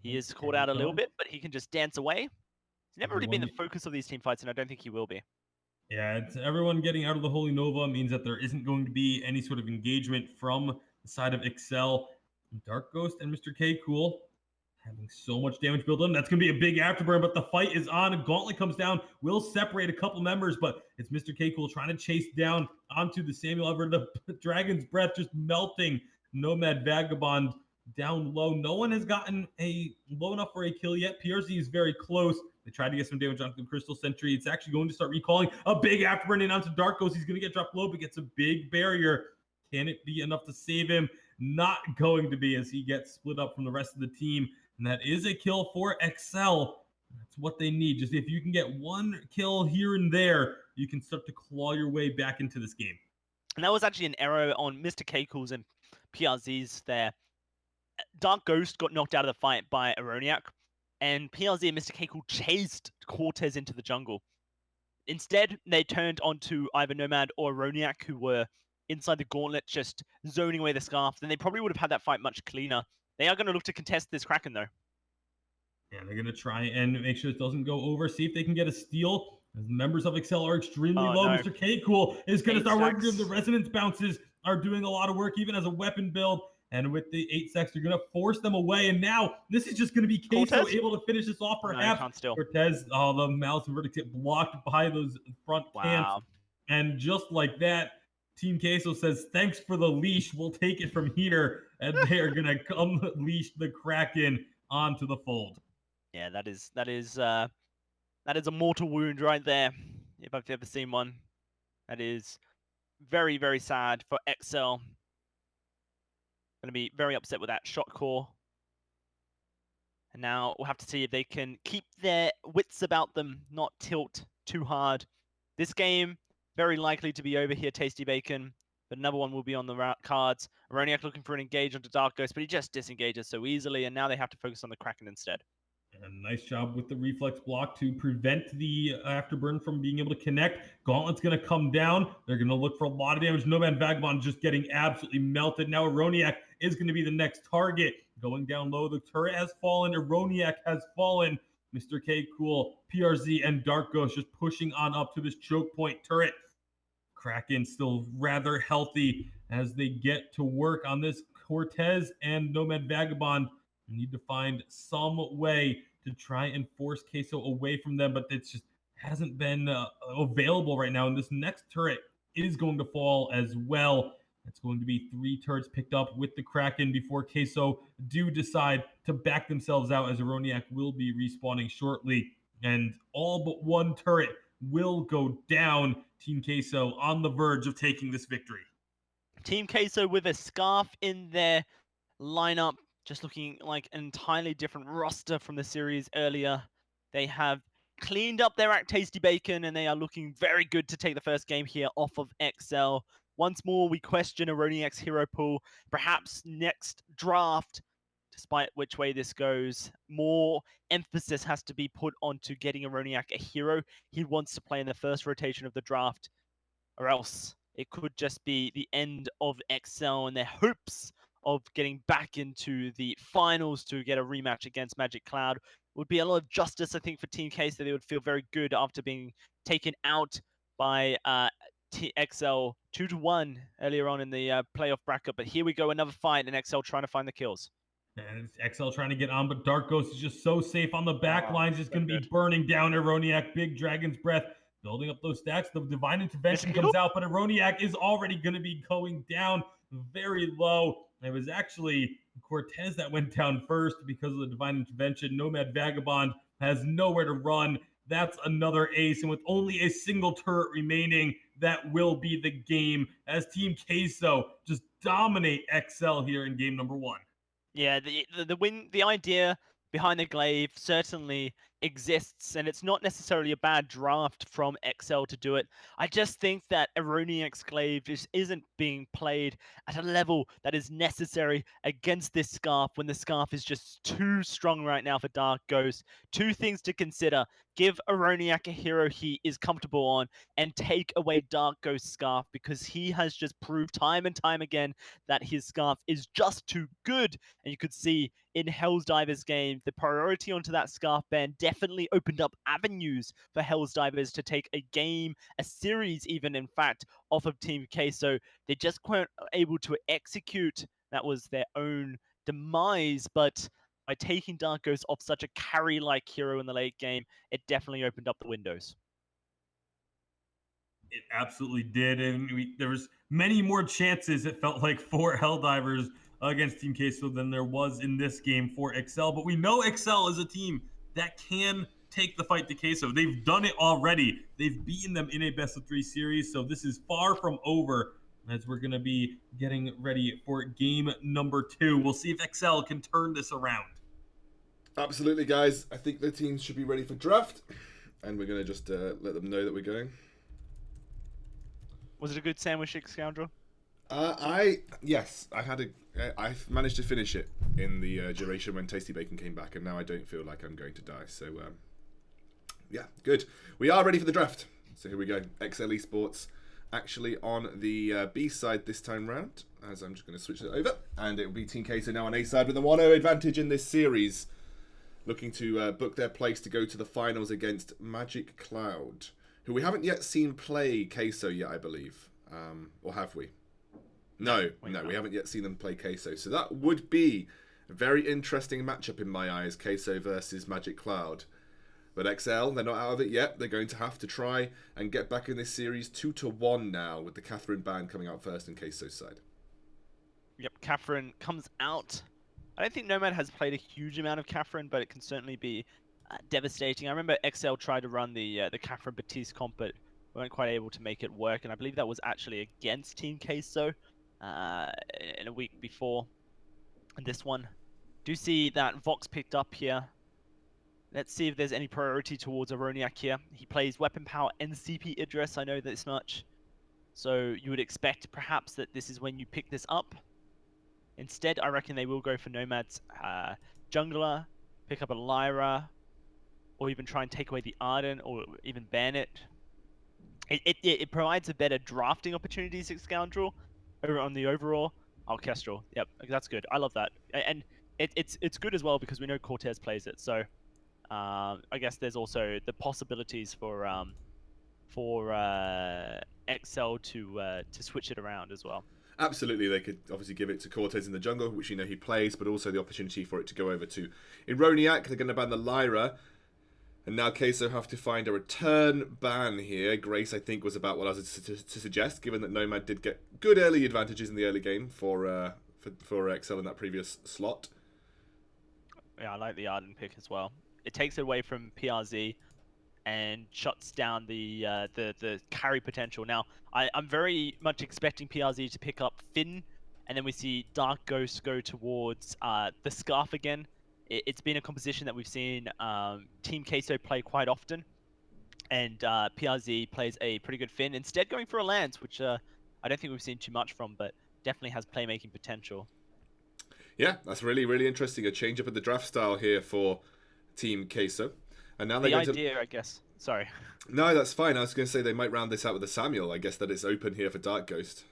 he is caught out a little bit, but he can just dance away. He's never really been the focus of these team fights, and I don't think he will be. Yeah, it's everyone getting out of the Holy Nova means that there isn't going to be any sort of engagement from the side of Excel. Dark Ghost and Mr. K Cool having so much damage built in. That's going to be a big afterburn, but the fight is on. A gauntlet comes down, will separate a couple members, but it's Mr. K Cool trying to chase down onto the Samuel Ever. The Dragon's Breath just melting Nomad Vagabond down low. No one has gotten a low enough for a kill yet. PRZ is very close. They tried to get some damage onto the Crystal Sentry. It's actually going to start recalling a big afterburn in onto Dark Ghost. He's going to get dropped low, but gets a big barrier. Can it be enough to save him? Not going to be, as he gets split up from the rest of the team. And that is a kill for XL. That's what they need. Just if you can get one kill here and there, you can start to claw your way back into this game. And that was actually an error on Mr. K Cool's and PRZ's there. Dark Ghost got knocked out of the fight by Aroniak, and PRZ and Mr. K Cool chased Cortez into the jungle. Instead, they turned onto either Nomad or Aroniak, who were inside the gauntlet, just zoning away the scarf. Then they probably would have had that fight much cleaner. They are going to look to contest this Kraken, though. Yeah, they're going to try and make sure it doesn't go over. See if they can get a steal. As members of Excel are extremely low. No. Mr. K Cool is going to start working. The resonance bounces are doing a lot of work, even as a weapon build. And with the 8 secs, they're going to force them away. And now this is just going to be Queso able to finish this off, perhaps. No, Cortez, the Malice and Verdict get blocked by those front camps. And just like that, Team Queso says, thanks for the leash. We'll take it from here. And they are going to unleash the Kraken onto the fold. Yeah, that is a mortal wound right there, if I've ever seen one. That is very, very sad for XL. Going to be very upset with that shot core. And now we'll have to see if they can keep their wits about them, not tilt too hard. This game, very likely to be over here, Tasty Bacon. But another one will be on the cards. Aroniak looking for an engage onto Dark Ghost, but he just disengages so easily, and now they have to focus on the Kraken instead. And nice job with the reflex block to prevent the afterburn from being able to connect. Gauntlet's going to come down. They're going to look for a lot of damage. Nomad Vagabond just getting absolutely melted. Now Aroniak is going to be the next target. Going down low, the turret has fallen. Aroniak has fallen. Mr. K Cool, PRZ, and Dark Ghost just pushing on up to this choke point turret. Kraken still rather healthy as they get to work on this. Cortez and Nomad Vagabond need to find some way to try and force Queso away from them, but it just hasn't been available right now. And this next turret is going to fall as well. It's going to be 3 turrets picked up with the Kraken before Queso do decide to back themselves out, as Aroniak will be respawning shortly. And all but 1 turret will go down. Team Queso on the verge of taking this victory. Team Queso with a scarf in their lineup. Just looking like an entirely different roster from the series earlier. They have cleaned up their act Tasty Bacon, and they are looking very good to take the first game here off of XL. Once more, we question Aroniak's hero pool. Perhaps next draft, despite which way this goes, more emphasis has to be put onto getting Aroniak a hero he wants to play in the first rotation of the draft, or else it could just be the end of XL and their hopes of getting back into the finals to get a rematch against Magic Cloud. It would be a lot of justice, I think, for Team K, so they would feel very good after being taken out by XL 2-1 earlier on in the playoff bracket. But here we go, another fight, and XL trying to find the kills. And it's XL trying to get on, but Dark Ghost is just so safe on the back lines. Just so going to be good. burning down Aroniak. Big Dragon's Breath, building up those stacks. The Divine Intervention It's comes out, but Aroniak is already going to be going down very low. It was actually Cortez that went down first because of the Divine Intervention. Nomad Vagabond has nowhere to run. That's another ace. And with only a single turret remaining, that will be the game as Team Queso just dominate XL here in game number 1. Yeah, the idea behind the glaive certainly exists, and it's not necessarily a bad draft from XL to do it. I just think that Aroniak's glaive just isn't being played at a level that is necessary against this scarf when the scarf is just too strong right now for Dark Ghost. Two things to consider. Give Aroniak a hero he is comfortable on, and take away Dark Ghost's scarf, because he has just proved time and time again that his scarf is just too good. And you could see in Hell's Divers game, the priority onto that scarf band definitely opened up avenues for Hell's Divers to take a game, a series even, in fact, off of Team K. So they just weren't able to execute. That was their own demise, but by taking Dark Ghost off such a carry-like hero in the late game, it definitely opened up the windows. It absolutely did, and there was many more chances, it felt like, for Helldivers against Team Queso than there was in this game for XL. But we know XL is a team that can take the fight to Queso. They've done it already. They've beaten them in a best-of-3 series, so this is far from over as we're going to be getting ready for game number 2. We'll see if XL can turn this around. Absolutely, guys. I think the teams should be ready for draft, and we're going to just let them know that we're going. Was it a good sandwich, Scoundrel? Yes, I managed to finish it in the duration when Tasty Bacon came back, and now I don't feel like I'm going to die. So, yeah, good. We are ready for the draft. So here we go. XL Esports actually on the B side this time round, as I'm just going to switch it over, and it will be Team Queso now on A side with a 1-0 advantage in this series, looking to book their place to go to the finals against Magic Cloud, who we haven't yet seen play Queso yet, I believe. Or have we? No, we haven't yet seen them play Queso. So that would be a very interesting matchup in my eyes, Queso versus Magic Cloud. But XL, they're not out of it yet. They're going to have to try and get back in this series 2-1 now, with the Catherine ban coming out first in Queso's side. Yep, Catherine comes out. I don't think Nomad has played a huge amount of Catherine, but it can certainly be devastating. I remember XL tried to run the Catherine Batiste comp, but weren't quite able to make it work, and I believe that was actually against Team Queso in a week before. And this one, do see that Vox picked up here. Let's see if there's any priority towards Aroniak here. He plays Weapon Power and CP Idris, I know this much. So you would expect perhaps that this is when you pick this up. Instead, I reckon they will go for Nomad's jungler, pick up a Lyra, or even try and take away the Arden, or even ban it. It provides a better drafting opportunity, Scoundrel, over on the overall. Orchestral, yep, that's good. I love that, and it's good as well because we know Cortez plays it. So I guess there's also the possibilities for XL to switch it around as well. Absolutely, they could obviously give it to Cortez in the jungle, which you know he plays, but also the opportunity for it to go over to Ironiak. They're going to ban the Lyra. And now Queso have to find a return ban here. Grace, I think, was about what I was to suggest, given that Nomad did get good early advantages in the early game for XL in that previous slot. Yeah, I like the Arden pick as well. It takes it away from PRZ and shuts down the carry potential. Now, I'm very much expecting PRZ to pick up Finn, and then we see Dark Ghost go towards the Scarf again. It's been a composition that we've seen Team Queso play quite often, and PRZ plays a pretty good Finn, instead going for a Lance, which I don't think we've seen too much from, but definitely has playmaking potential. Yeah, that's really, really interesting. A change up in the draft style here for Team Queso. And now they're The going to... idea, I guess. Sorry. No, that's fine. I was going to say they might round this out with a Samuel. I guess that it's open here for Dark Ghost.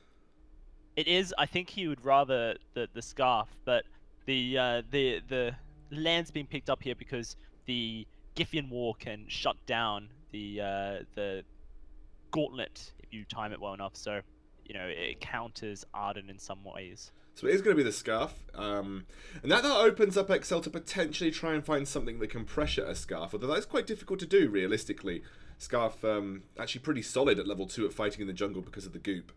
It is. I think he would rather the scarf, but the land's being picked up here because the Giffian War can shut down the gauntlet if you time it well enough. So, it counters Arden in some ways. So it is going to be the Scarf. And that opens up XL to potentially try and find something that can pressure a Scarf, although that's quite difficult to do, realistically. Scarf actually pretty solid at level 2 at fighting in the jungle because of the goop.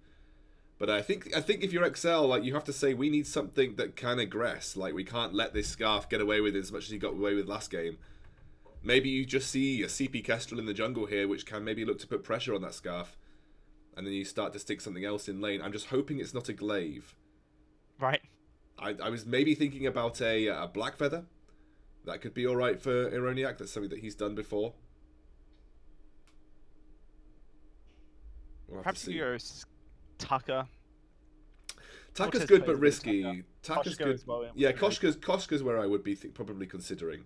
But I think if you're XL, like, you have to say we need something that can aggress. Like, we can't let this Scarf get away with it as much as he got away with last game. Maybe you just see a CP Kestrel in the jungle here, which can maybe look to put pressure on that Scarf. And then you start to stick something else in lane. I'm just hoping it's not a glaive. Right. I was maybe thinking about a Black Feather. That could be alright for Ironiak. That's something that he's done before. We'll have Perhaps to see. you go Tucker. Tucker's Cortez good plays but a bit risky. Tucker's Koshka good. as well, Yeah, yeah. Koshka's where I would be probably considering.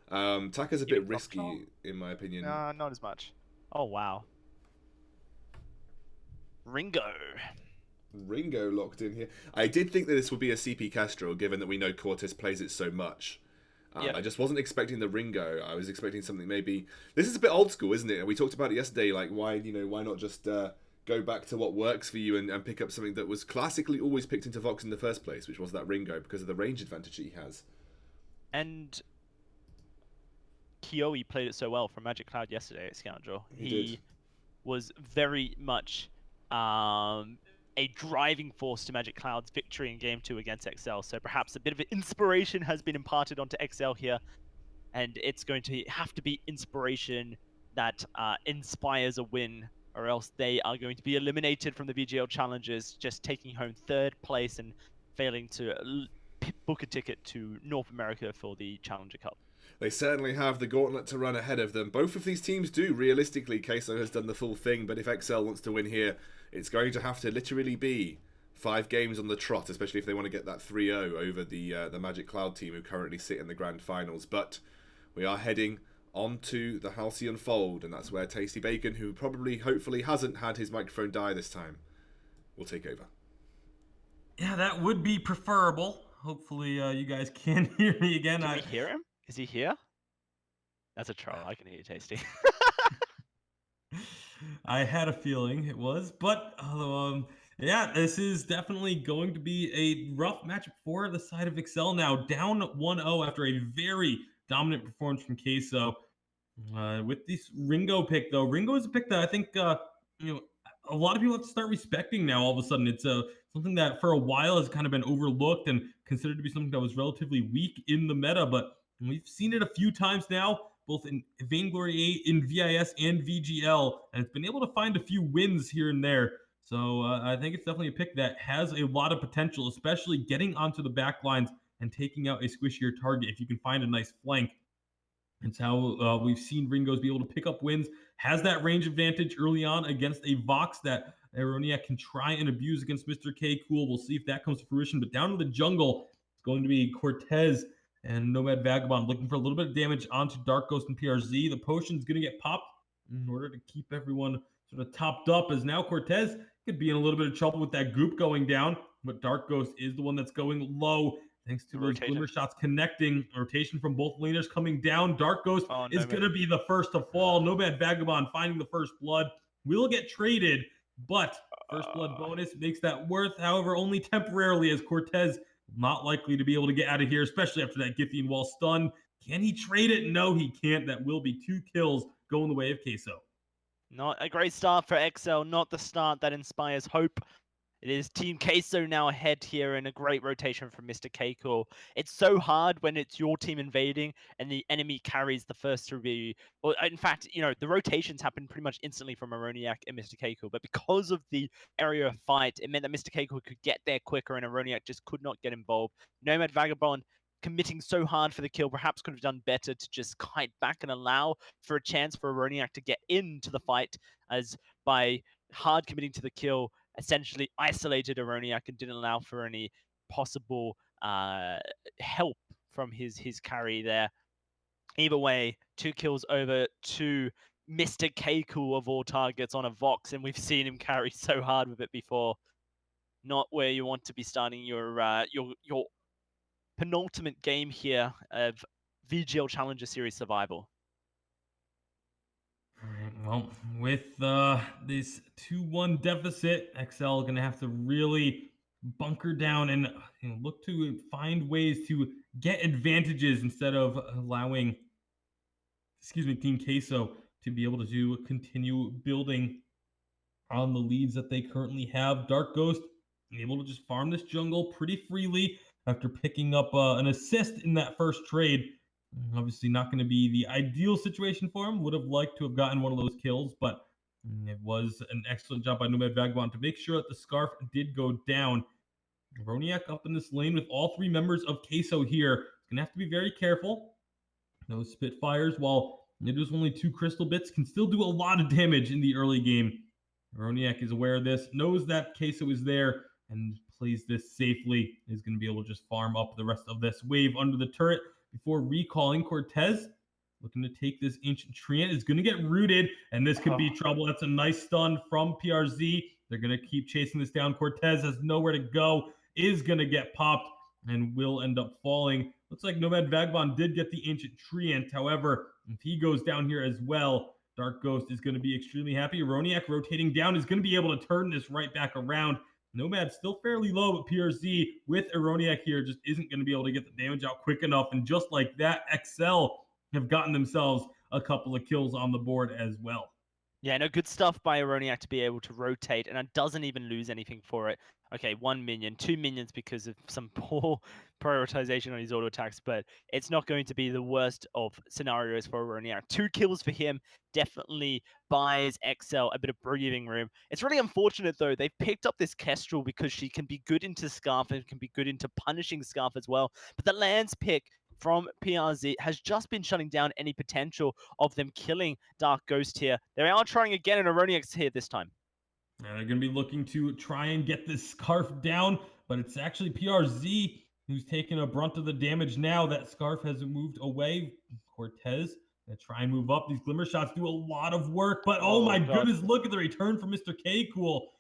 Tucker's a bit Even risky Foxtrot? in my opinion. Not as much. Oh wow. Ringo locked in here. I did think that this would be a CP Castro, given that we know Cortez plays it so much. Yep. I just wasn't expecting the Ringo. I was expecting something maybe... This is a bit old school, isn't it? We talked about it yesterday, like why not just go back to what works for you and pick up something that was classically always picked into Vox in the first place, which was that Ringo, because of the range advantage he has. And Kiyoe played it so well from Magic Cloud yesterday at Scoundrel. He did. Was very much a driving force to Magic Cloud's victory in Game 2 against XL. So perhaps a bit of inspiration has been imparted onto XL here, and it's going to have to be inspiration that inspires a win, or else they are going to be eliminated from the VGL challenges, just taking home 3rd place and failing to book a ticket to North America for the Challenger Cup. They certainly have the gauntlet to run ahead of them. Both of these teams do. Realistically, Queso has done the full thing, but if XL wants to win here, it's going to have to literally be 5 games on the trot, especially if they want to get that 3-0 over the Magic Cloud team who currently sit in the grand finals. But we are heading on to the Halcyon Fold, and that's where Tasty Bacon, who probably, hopefully, hasn't had his microphone die this time, will take over. Yeah, that would be preferable. Hopefully, you guys can hear me again. Can we hear him? Is he here? That's a troll. I can hear you, Tasty. I had a feeling it was, but yeah, this is definitely going to be a rough matchup for the side of Excel now, down 1-0 after a very dominant performance from Queso. With this Ringo pick, though, Ringo is a pick that I think a lot of people have to start respecting now. All of a sudden, it's something that for a while has kind of been overlooked and considered to be something that was relatively weak in the meta, but we've seen it a few times now, both in Vainglory 8, in VIS, and VGL, and it's been able to find a few wins here and there. So I think it's definitely a pick that has a lot of potential, especially getting onto the back lines and taking out a squishier target if you can find a nice flank. It's how we've seen Ringos be able to pick up wins, has that range advantage early on against a Vox that Ironiak can try and abuse against Mr. K. Cool. We'll see if that comes to fruition. But down in the jungle, it's going to be Cortez and Nomad Vagabond looking for a little bit of damage onto Dark Ghost and PRZ. The potion's going to get popped in order to keep everyone sort of topped up, as now Cortez could be in a little bit of trouble with that goop going down. But Dark Ghost is the one that's going low, thanks to those glimmer shots connecting. Rotation from both laners coming down. Dark Ghost is going to be the first to fall. Nomad Vagabond finding the first blood. Will get traded, but first blood bonus makes that worth. However, only temporarily, as Cortez not likely to be able to get out of here, especially after that Githian wall stun. Can he trade it? No, he can't. That will be 2 kills going the way of Queso. Not a great start for XL, not the start that inspires hope. It is Team Queso now ahead here in a great rotation from Mr. Keiko. It's so hard when it's your team invading and the enemy carries the first to be... Or in fact, the rotations happen pretty much instantly from Aroniak and Mr. Keiko. But because of the area of fight, it meant that Mr. Keiko could get there quicker and Aroniak just could not get involved. Nomad Vagabond committing so hard for the kill perhaps could have done better to just kite back and allow for a chance for Aroniak to get into the fight, as by hard committing to the kill, essentially isolated Aroniak and didn't allow for any possible help from his carry there. Either way, 2 kills over to Mr. Keiko of all targets on a Vox, and we've seen him carry so hard with it before. Not where you want to be starting your penultimate game here of VGL Challenger Series survival. All right, well, with this 2-1 deficit, XL going to have to really bunker down and look to find ways to get advantages instead of allowing, Team Queso to be able to continue building on the leads that they currently have. Dark Ghost able to just farm this jungle pretty freely after picking up an assist in that first trade. Obviously not going to be the ideal situation for him. Would have liked to have gotten one of those kills, but it was an excellent job by Nomad Vagabond to make sure that the Scarf did go down. Roniak up in this lane with all 3 members of Queso here. He's going to have to be very careful. Those Spitfires, while it was only 2 crystal bits, can still do a lot of damage in the early game. Roniak is aware of this, knows that Queso is there, and plays this safely. Is going to be able to just farm up the rest of this wave under the turret before recalling. Cortez looking to take this Ancient Treant, is going to get rooted, and this could be trouble. That's a nice stun from PRZ. They're going to keep chasing this down. Cortez has nowhere to go, is going to get popped, and will end up falling. Looks like Nomad Vagabond did get the Ancient Treant. However, if he goes down here as well, Dark Ghost is going to be extremely happy. Roniak rotating down is going to be able to turn this right back around. Nomad still fairly low, but PRZ with Aroniak here just isn't going to be able to get the damage out quick enough. And just like that, XL have gotten themselves a couple of kills on the board as well. Yeah, no, good stuff by Aroniak to be able to rotate, and it doesn't even lose anything for it. Okay, 1 minion, 2 minions because of some poor prioritization on his auto attacks, but it's not going to be the worst of scenarios for Aroniak. 2 kills for him definitely buys XL a bit of breathing room. It's really unfortunate, though. They've picked up this Kestrel because she can be good into Scarf and can be good into punishing Scarf as well, but the Lance pick from PRZ has just been shutting down any potential of them killing Dark Ghost here. They are trying again, and Aroniak's here this time. They're going to be looking to try and get this Scarf down, but it's actually PRZ who's taking a brunt of the damage now. That Scarf has moved away. Cortez going to try and move up. These Glimmer Shots do a lot of work, but oh my goodness, look at the return from Mr. K. Cool.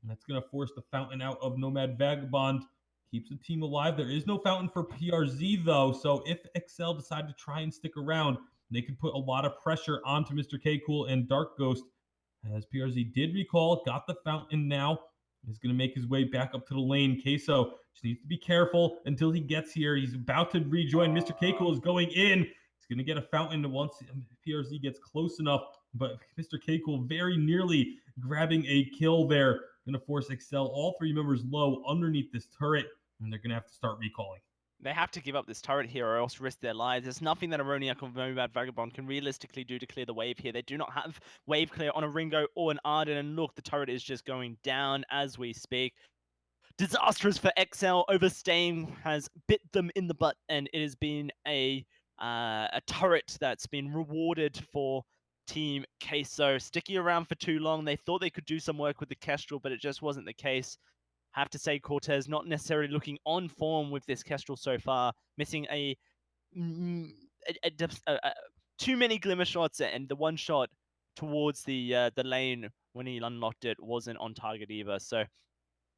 And that's going to force the Fountain out of Nomad Vagabond. Keeps the team alive. There is no Fountain for PRZ, though, so if XL decide to try and stick around, they could put a lot of pressure onto Mr. K. Cool and Dark Ghost. As PRZ did recall, got the Fountain now. He's going to make his way back up to the lane. Queso just needs to be careful until he gets here. He's about to rejoin. Mr. K. Cool is going in. He's going to get a Fountain once PRZ gets close enough, but Mr. K. Cool very nearly grabbing a kill there. Going to force XL, all 3 members low underneath this turret, and they're going to have to start recalling. They have to give up this turret here or else risk their lives. There's nothing that Aroniak or Nomad Vagabond can realistically do to clear the wave here. They do not have wave clear on a Ringo or an Arden, and look, the turret is just going down as we speak. Disastrous for XL. Overstaying has bit them in the butt, and it has been a turret that's been rewarded for Team Queso. Sticking around for too long, they thought they could do some work with the Kestrel, but it just wasn't the case. Have to say, Cortez not necessarily looking on form with this Kestrel so far, missing too many Glimmer Shots, and the one shot towards the lane when he unlocked it wasn't on target either. So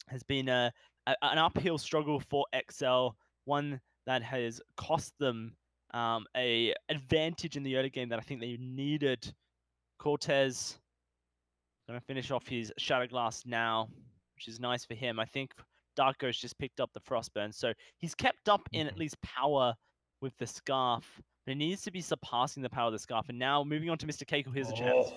has been an uphill struggle for XL, one that has cost them a advantage in the early game that I think they needed. Cortez going to finish off his Shatterglass now, which is nice for him. I think Dark Ghost just picked up the Frostburn, so he's kept up in at least power with the Scarf, but it needs to be surpassing the power of the Scarf. And now moving on to Mr. Keiko, here's a chance.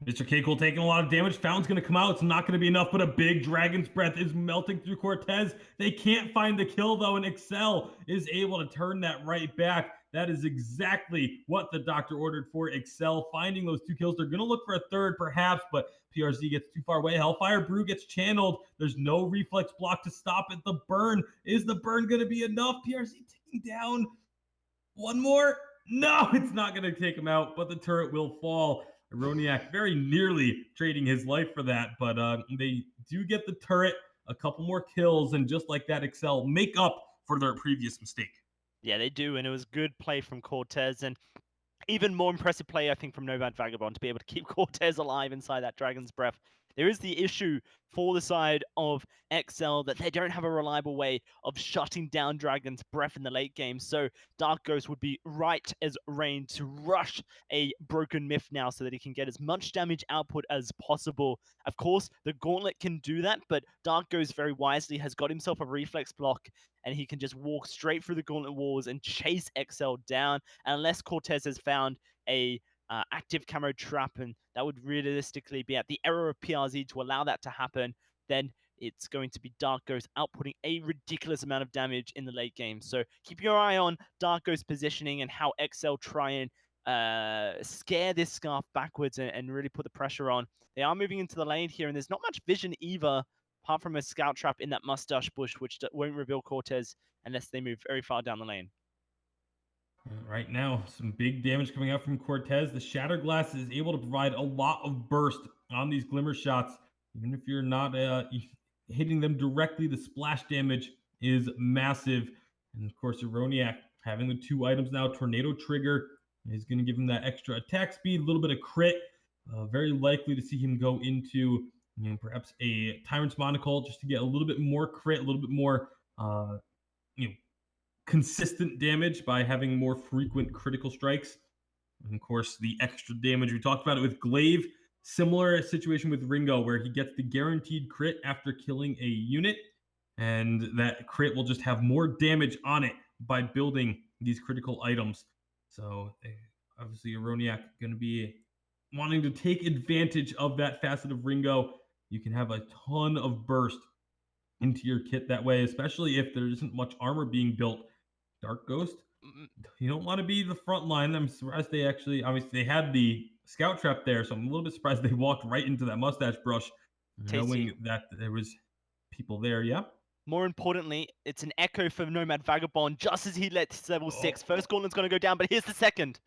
Mr. Keiko taking a lot of damage. Fountain's going to come out. It's not going to be enough, but a big Dragon's Breath is melting through Cortez. They can't find the kill, though, and XL is able to turn that right back. That is exactly what the doctor ordered for XL. Finding those 2 kills. They're going to look for a third, perhaps, but PRZ gets too far away. Hellfire Brew gets channeled. There's no reflex block to stop it. The burn. Is the burn going to be enough? PRZ taking down one more. No, it's not going to take him out, but the turret will fall. Aroniak very nearly trading his life for that, but they do get the turret, a couple more kills, and just like that, XL make up for their previous mistake. Yeah, they do, and it was good play from Cortez, and even more impressive play, I think, from Nomad Vagabond to be able to keep Cortez alive inside that Dragon's Breath. There is the issue for the side of XL that they don't have a reliable way of shutting down Dragon's Breath in the late game. So Dark Ghost would be right as rain to rush a Broken Myth now so that he can get as much damage output as possible. Of course, the Gauntlet can do that, but Dark Ghost very wisely has got himself a reflex block and he can just walk straight through the Gauntlet walls and chase XL down. And unless Cortez has found a active camo trap, and that would realistically be at the error of PRZ to allow that to happen, then it's going to be Dark Ghost outputting a ridiculous amount of damage in the late game. So keep your eye on Dark Ghost positioning and how XL try and scare this Scarf backwards and really put the pressure on. They are moving into the lane here, and there's not much vision either, apart from a scout trap in that mustache bush, which won't reveal Cortez unless they move very far down the lane. Right now, some big damage coming out from Cortez. The Shatter Glass is able to provide a lot of burst on these Glimmer shots. Even if you're not hitting them directly, the splash damage is massive. And of course, Ironiac having the 2 items now, Tornado Trigger is going to give him that extra attack speed, a little bit of crit. Very likely to see him go into perhaps a Tyrant's Monocle just to get a little bit more crit, a little bit more consistent damage by having more frequent critical strikes. And of course, the extra damage, we talked about it with Glaive. Similar situation with Ringo, where he gets the guaranteed crit after killing a unit, and that crit will just have more damage on it by building these critical items. So obviously, Ironiac going to be wanting to take advantage of that facet of Ringo. You can have a ton of burst into your kit that way, especially if there isn't much armor being built. Dark Ghost, you don't want to be the front line. I'm surprised they actually, obviously, they had the scout trap there, so I'm a little bit surprised they walked right into that mustache brush, knowing that there was people there. Yeah. More importantly, it's an echo for Nomad Vagabond just as he lets level 6. First Gauntlet's going to go down, but here's the second.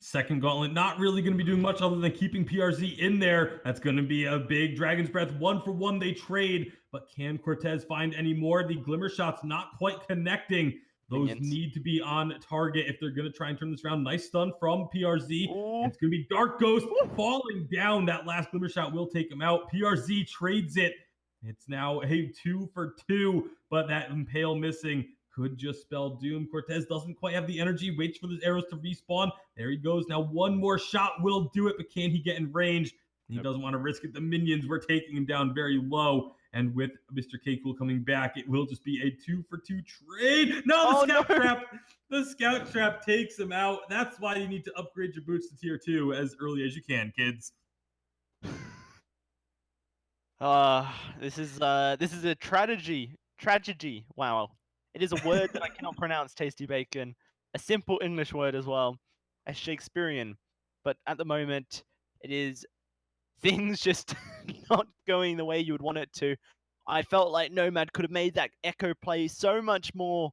Second Gauntlet, not really going to be doing much other than keeping PRZ in there. That's going to be a big Dragon's Breath. 1-for-1 they trade, but can Cortez find any more? The Glimmer shots not quite connecting. Those need to be on target if they're going to try and turn this around. Nice stun from PRZ. It's going to be Dark Ghost falling down. That last Glimmer shot will take him out. PRZ trades it. It's now a 2-for-2, but that Impale missing could just spell doom. Cortez doesn't quite have the energy, waits for the arrows to respawn. There he goes. Now one more shot will do it, but can he get in range? He doesn't want to risk it. The minions were taking him down very low. And with Mr. K-Cool coming back, it will just be a 2-for-2 trade. No, the scout trap. The scout trap takes him out. That's why you need to upgrade your boots to tier 2 as early as you can, kids. This is a tragedy. Tragedy. Wow. It is a word that I cannot pronounce, Tasty Bacon. A simple English word as well. A Shakespearean. But at the moment, it is things just not going the way you would want it to. I felt like Nomad could have made that Echo play so much more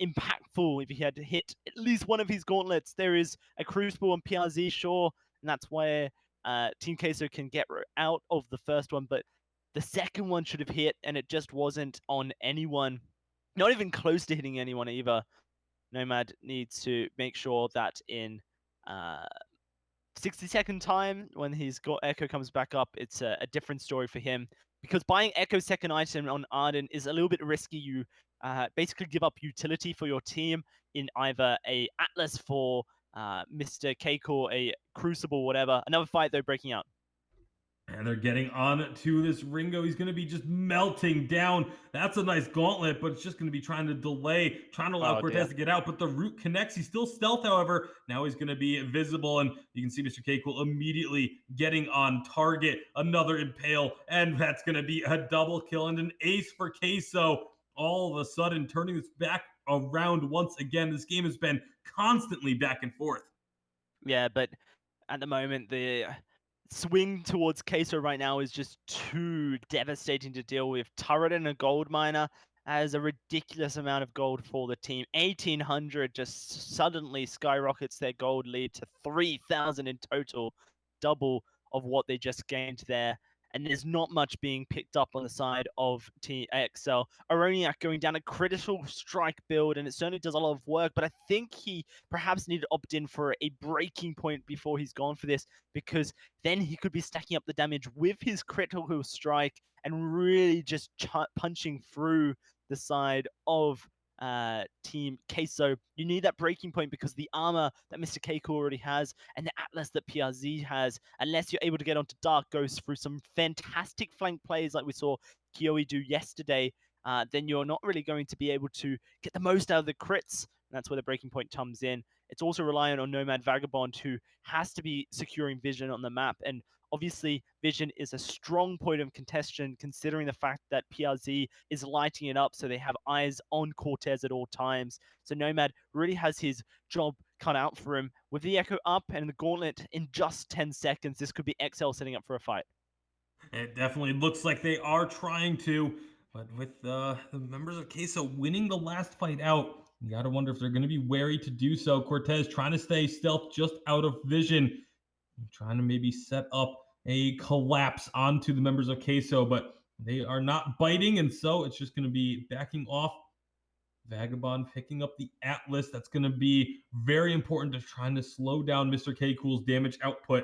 impactful if he had to hit at least one of his gauntlets. There is a Crucible on PRZ, sure, and that's where Team Queso can get out of the first one, but the second one should have hit, and it just wasn't on anyone. Not even close to hitting anyone either. Nomad needs to make sure that in 60-second time, when his Echo comes back up, it's a different story for him. Because buying Echo's second item on Arden is a little bit risky. You basically give up utility for your team in either a Atlas for Mr. Cake or a Crucible, whatever. Another fight, though, breaking out. And they're getting on to this Ringo. He's going to be just melting down. That's a nice gauntlet, but it's just going to be trying to delay, trying to allow Cortez to get out. But the root connects. He's still stealth, however. Now he's going to be visible, and you can see Mr. K-Cool immediately getting on target. Another Impale, and that's going to be a double kill and an ace for Queso. All of a sudden, turning this back around once again. This game has been constantly back and forth. Yeah, but at the moment, the swing towards Queso right now is just too devastating to deal with. Turret and a gold miner has a ridiculous amount of gold for the team. 1,800 just suddenly skyrockets their gold lead to 3,000 in total, double of what they just gained there. and there's not much being picked up on the side of Team XL. Aroniak going down a critical strike build, and it certainly does a lot of work, but I think he perhaps needed to opt in for a breaking point before he's gone for this, because then he could be stacking up the damage with his critical strike and really just punching through the side of Team Queso. You need that breaking point because the armor that Mr. Keiko already has and the Atlas that PRZ has, unless you're able to get onto Dark Ghost through some fantastic flank plays like we saw Kioi do yesterday, then you're not really going to be able to get the most out of the crits. And that's where the breaking point comes in. It's also reliant on Nomad Vagabond, who has to be securing vision on the map. And obviously, vision is a strong point of contention, considering the fact that PRZ is lighting it up, so they have eyes on Cortez at all times. So Nomad really has his job cut out for him. With the Echo up and the Gauntlet in just 10 seconds, this could be XL setting up for a fight. It definitely looks like they are trying to, but with the members of Queso winning the last fight out, you got to wonder if they're going to be wary to do so. Cortez trying to stay stealth just out of vision, trying to maybe set up a collapse onto the members of Queso, but they are not biting, and so it's just going to be backing off. Vagabond picking up the Atlas. That's going to be very important to trying to slow down Mr. K Cool's damage output.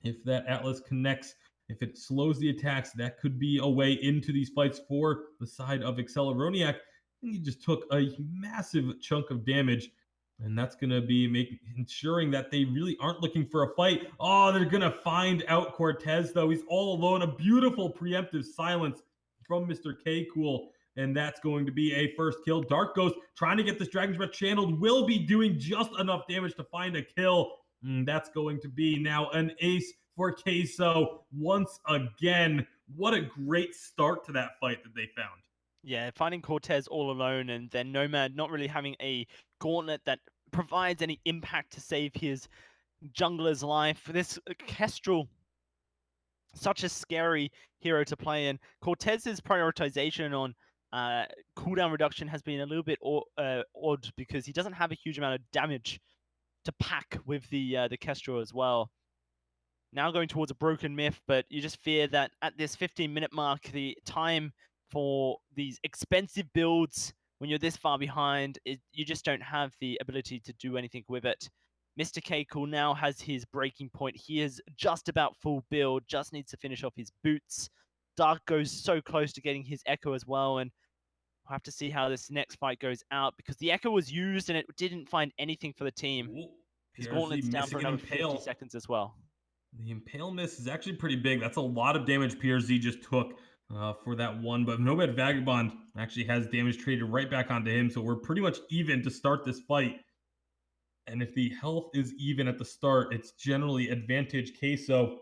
If that Atlas connects, if it slows the attacks, that could be a way into these fights for the side of Acceleroniac. And he just took a massive chunk of damage. And that's going to be ensuring that they really aren't looking for a fight. Oh, they're going to find out Cortez, though. He's all alone. A beautiful preemptive silence from Mr. K Cool. And that's going to be a first kill. Dark Ghost trying to get this Dragon's Breath channeled, will be doing just enough damage to find a kill. That's going to be now an ace for Queso once again. What a great start to that fight that they found. Yeah, finding Cortez all alone, and then Nomad not really having a gauntlet that provides any impact to save his jungler's life. This Kestrel, such a scary hero to play in. Cortez's prioritization on cooldown reduction has been a little bit odd, because he doesn't have a huge amount of damage to pack with the Kestrel as well. Now going towards a broken myth, but you just fear that at this 15-minute mark, the time for these expensive builds, when you're this far behind, you just don't have the ability to do anything with it. Mr. Keiko now has his breaking point. He is just about full build, just needs to finish off his boots. Dark goes so close to getting his Echo as well, and we'll have to see how this next fight goes out, because the Echo was used and it didn't find anything for the team. Ooh, His PRZ gauntlet's down missing for an another 50 impale. seconds as well. The impale miss is actually pretty big. That's a lot of damage PRZ just took for that one. But Nomad Vagabond actually has damage traded right back onto him. So we're pretty much even to start this fight. And if the health is even at the start, it's generally advantage Queso.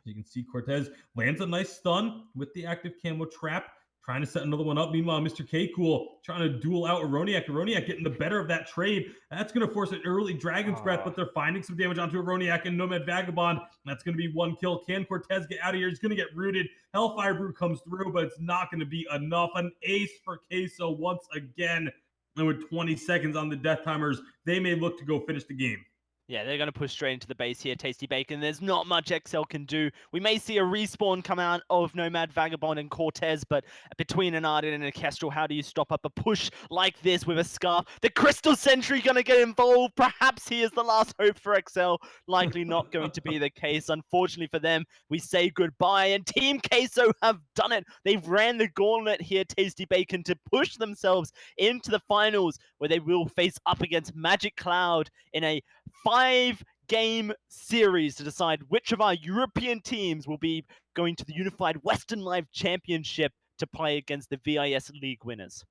You can see Cortez lands a nice stun with the active camo trap, trying to set another one up. Meanwhile, Mr. K Cool trying to duel out Aroniak. Aroniak getting the better of that trade. That's going to force an early Dragon's Breath, but they're finding some damage onto Aroniak and Nomad Vagabond. That's going to be one kill. Can Cortez get out of here? He's going to get rooted. Hellfire Brew comes through, but it's not going to be enough. An ace for Queso once again. And with 20 seconds on the death timers, they may look to go finish the game. Yeah, they're going to push straight into the base here, Tasty Bacon. There's not much XL can do. We may see a respawn come out of Nomad Vagabond and Cortez, but between an Ardent and a Kestrel, how do you stop up a push like this with a Scarf? The Crystal Sentry going to get involved. Perhaps he is the last hope for XL. Likely not going to be the case. Unfortunately for them, we say goodbye, and Team Queso have done it. They've ran the gauntlet here, Tasty Bacon, to push themselves into the finals, where they will face up against Magic Cloud in a 5-game series to decide which of our European teams will be going to the Unified Western Live Championship to play against the VIS League winners.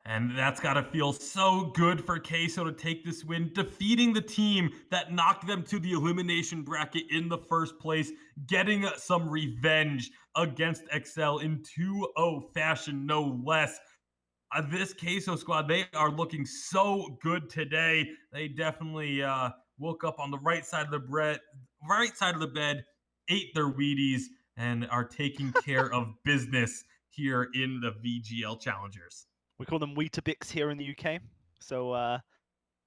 And that's got to feel so good for Queso to take this win, defeating the team that knocked them to the elimination bracket in the first place, getting some revenge against XL in 2-0 fashion, no less. This Queso squad, they are looking so good today. They definitely woke up on the right side of the bed, ate their Wheaties, and are taking care of business here in the VGL Challengers. We call them Weetabix here in the UK. So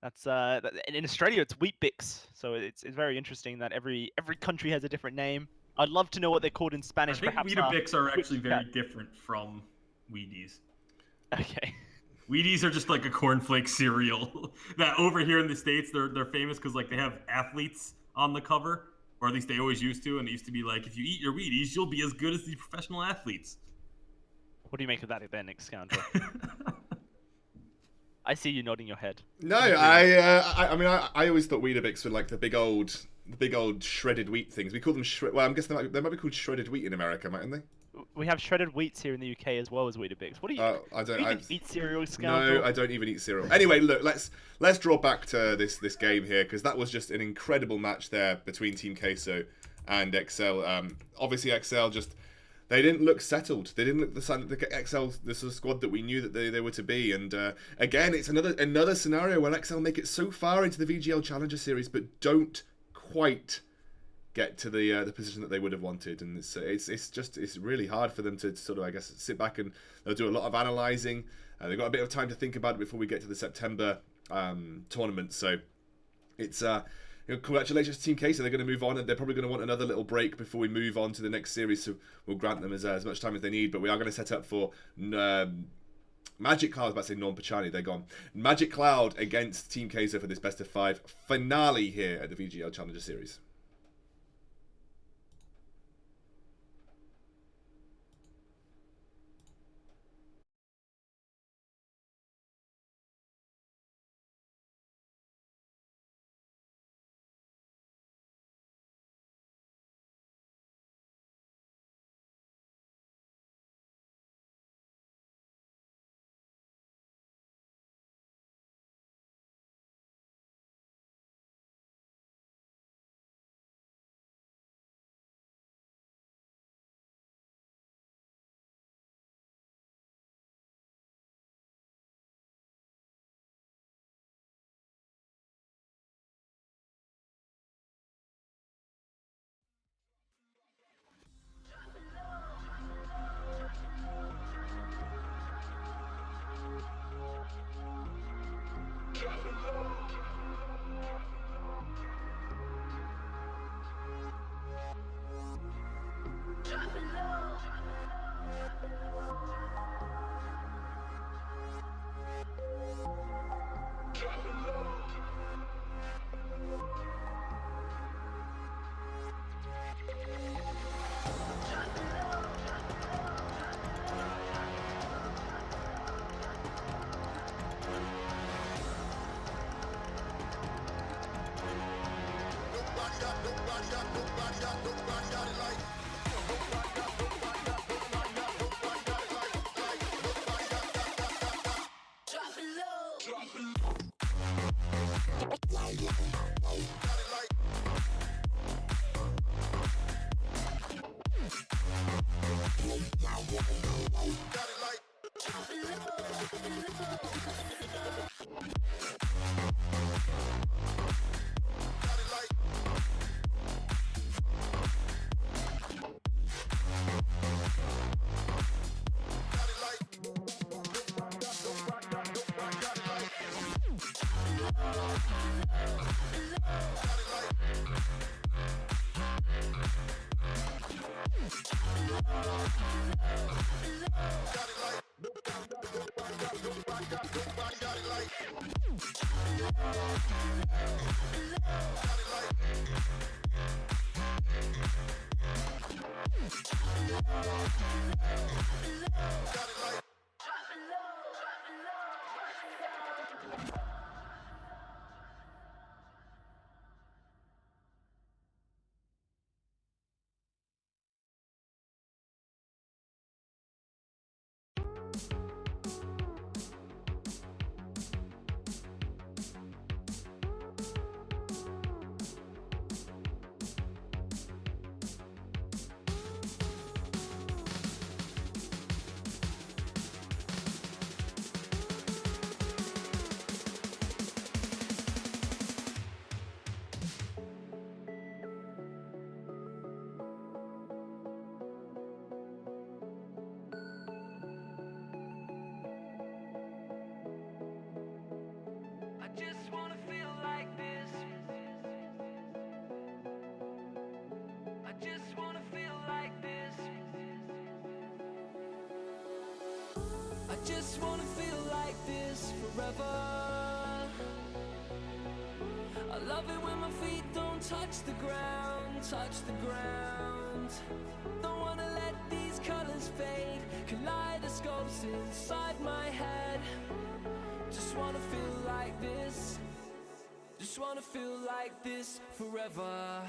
that's in Australia it's Wheat Bix. So it's very interesting that every country has a different name. I'd love to know what they're called in I Spanish. think Perhaps Weetabix are actually Kit very Kat. different from Wheaties. Okay. Wheaties are just like a cornflake cereal that over here in the States, they're famous because like they have athletes on the cover, or at least they always used to. And it used to be like, if you eat your Wheaties, you'll be as good as the professional athletes. What do you make of that, then, Nick Scoundrel? I see you nodding your head. No, I mean, I always thought Weetabix were like the big old shredded wheat things. We call them well, I'm guessing they might be called shredded wheat in America, mightn't they? We have shredded wheats here in the UK as well as Weetabix. What do you? I don't. You I even eat cereal, Scoundrel? No, I don't even eat cereal. Anyway, look, let's draw back to this game here, because that was just an incredible match there between Team Queso and XL. Obviously, XL just they didn't look settled. They didn't look the XL the sort of squad that we knew that they were to be. And again, it's another scenario where XL make it so far into the VGL Challenger Series, but don't quite get to the position that they would have wanted, and it's really hard for them to sort of, I guess, sit back, and they'll do a lot of analysing. They've got a bit of time to think about it before we get to the September tournament. So it's congratulations to Team K. So they're going to move on, and they're probably going to want another little break before we move on to the next series. So we'll grant them as much time as they need. But we are going to set up for Magic Cloud. I was about to say Norm Pachani, they're gone. Magic Cloud against Team Queso for this best of 5 finale here at the VGL Challenger Series. I just wanna feel like this forever. I love it when my feet don't touch the ground, touch the ground. Don't wanna let these colors fade, kaleidoscopes inside my head. Just wanna feel like this, just wanna feel like this forever.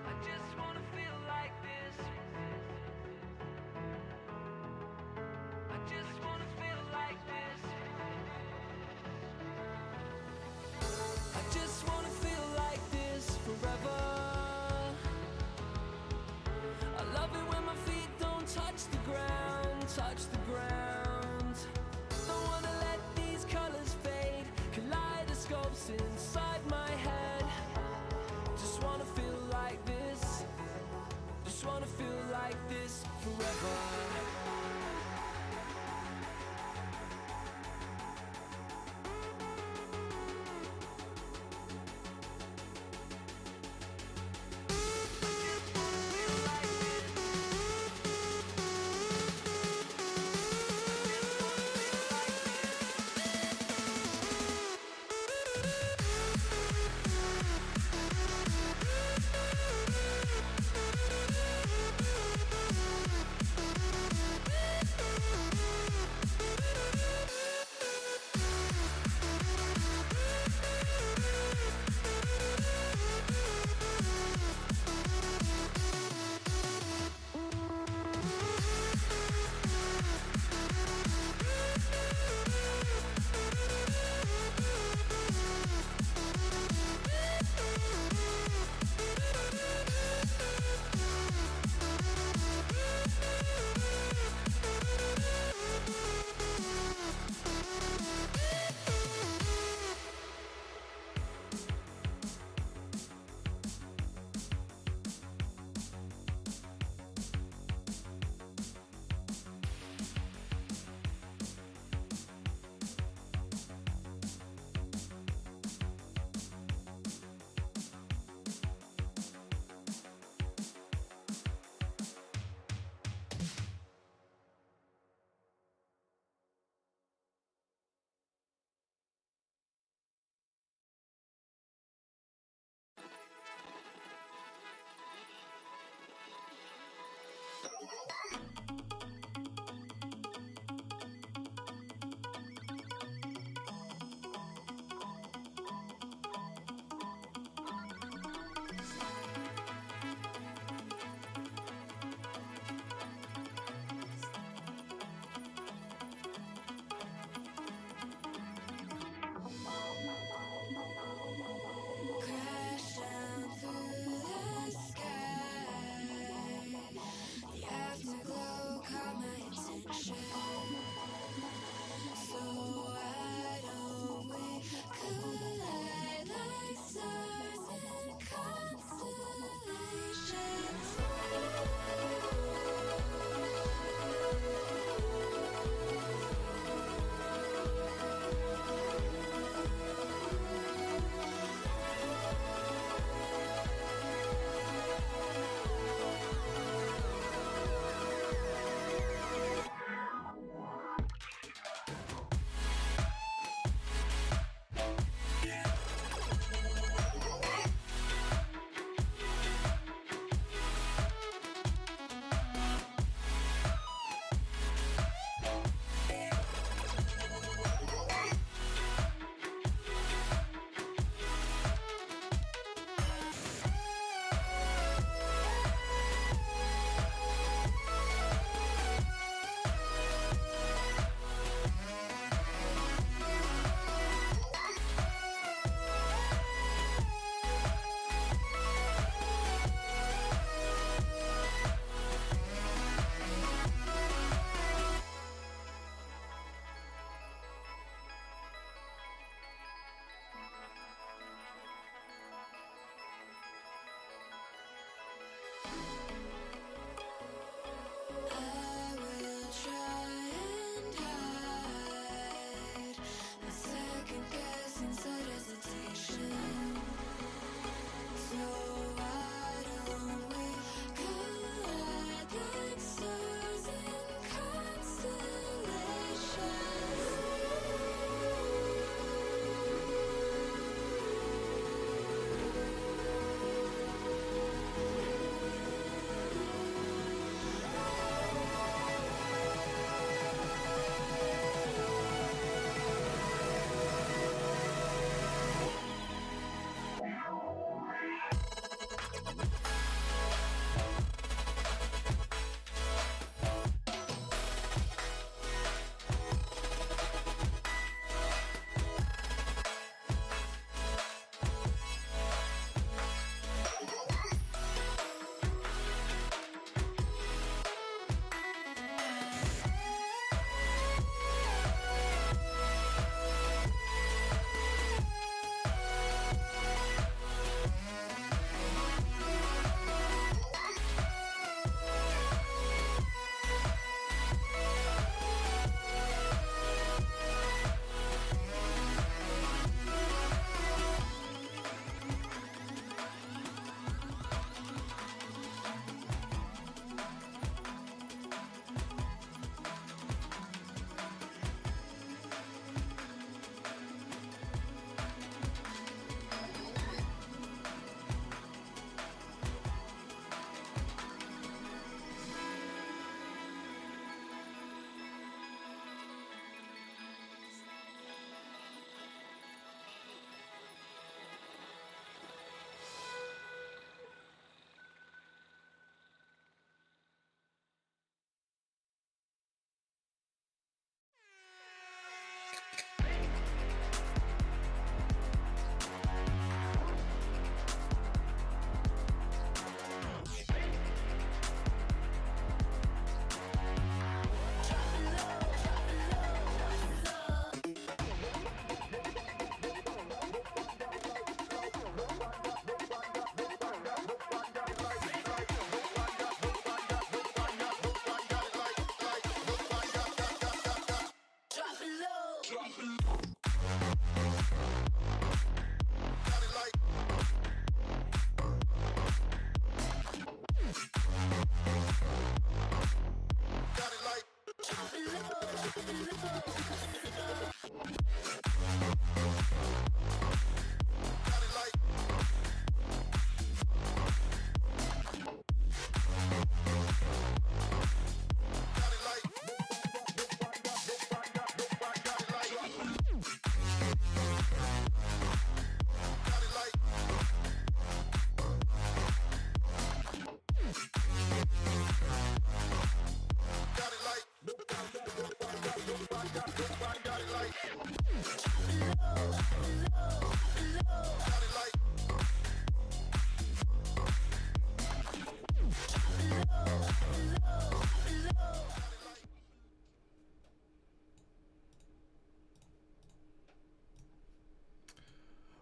I just wanna feel like this. I just wanna feel like this. I just wanna feel like this forever. I love it when my feet don't touch the ground, touch the ground. Don't wanna let these colors fade, kaleidoscopes inside my head. Just wanna feel like this, just wanna feel like this forever.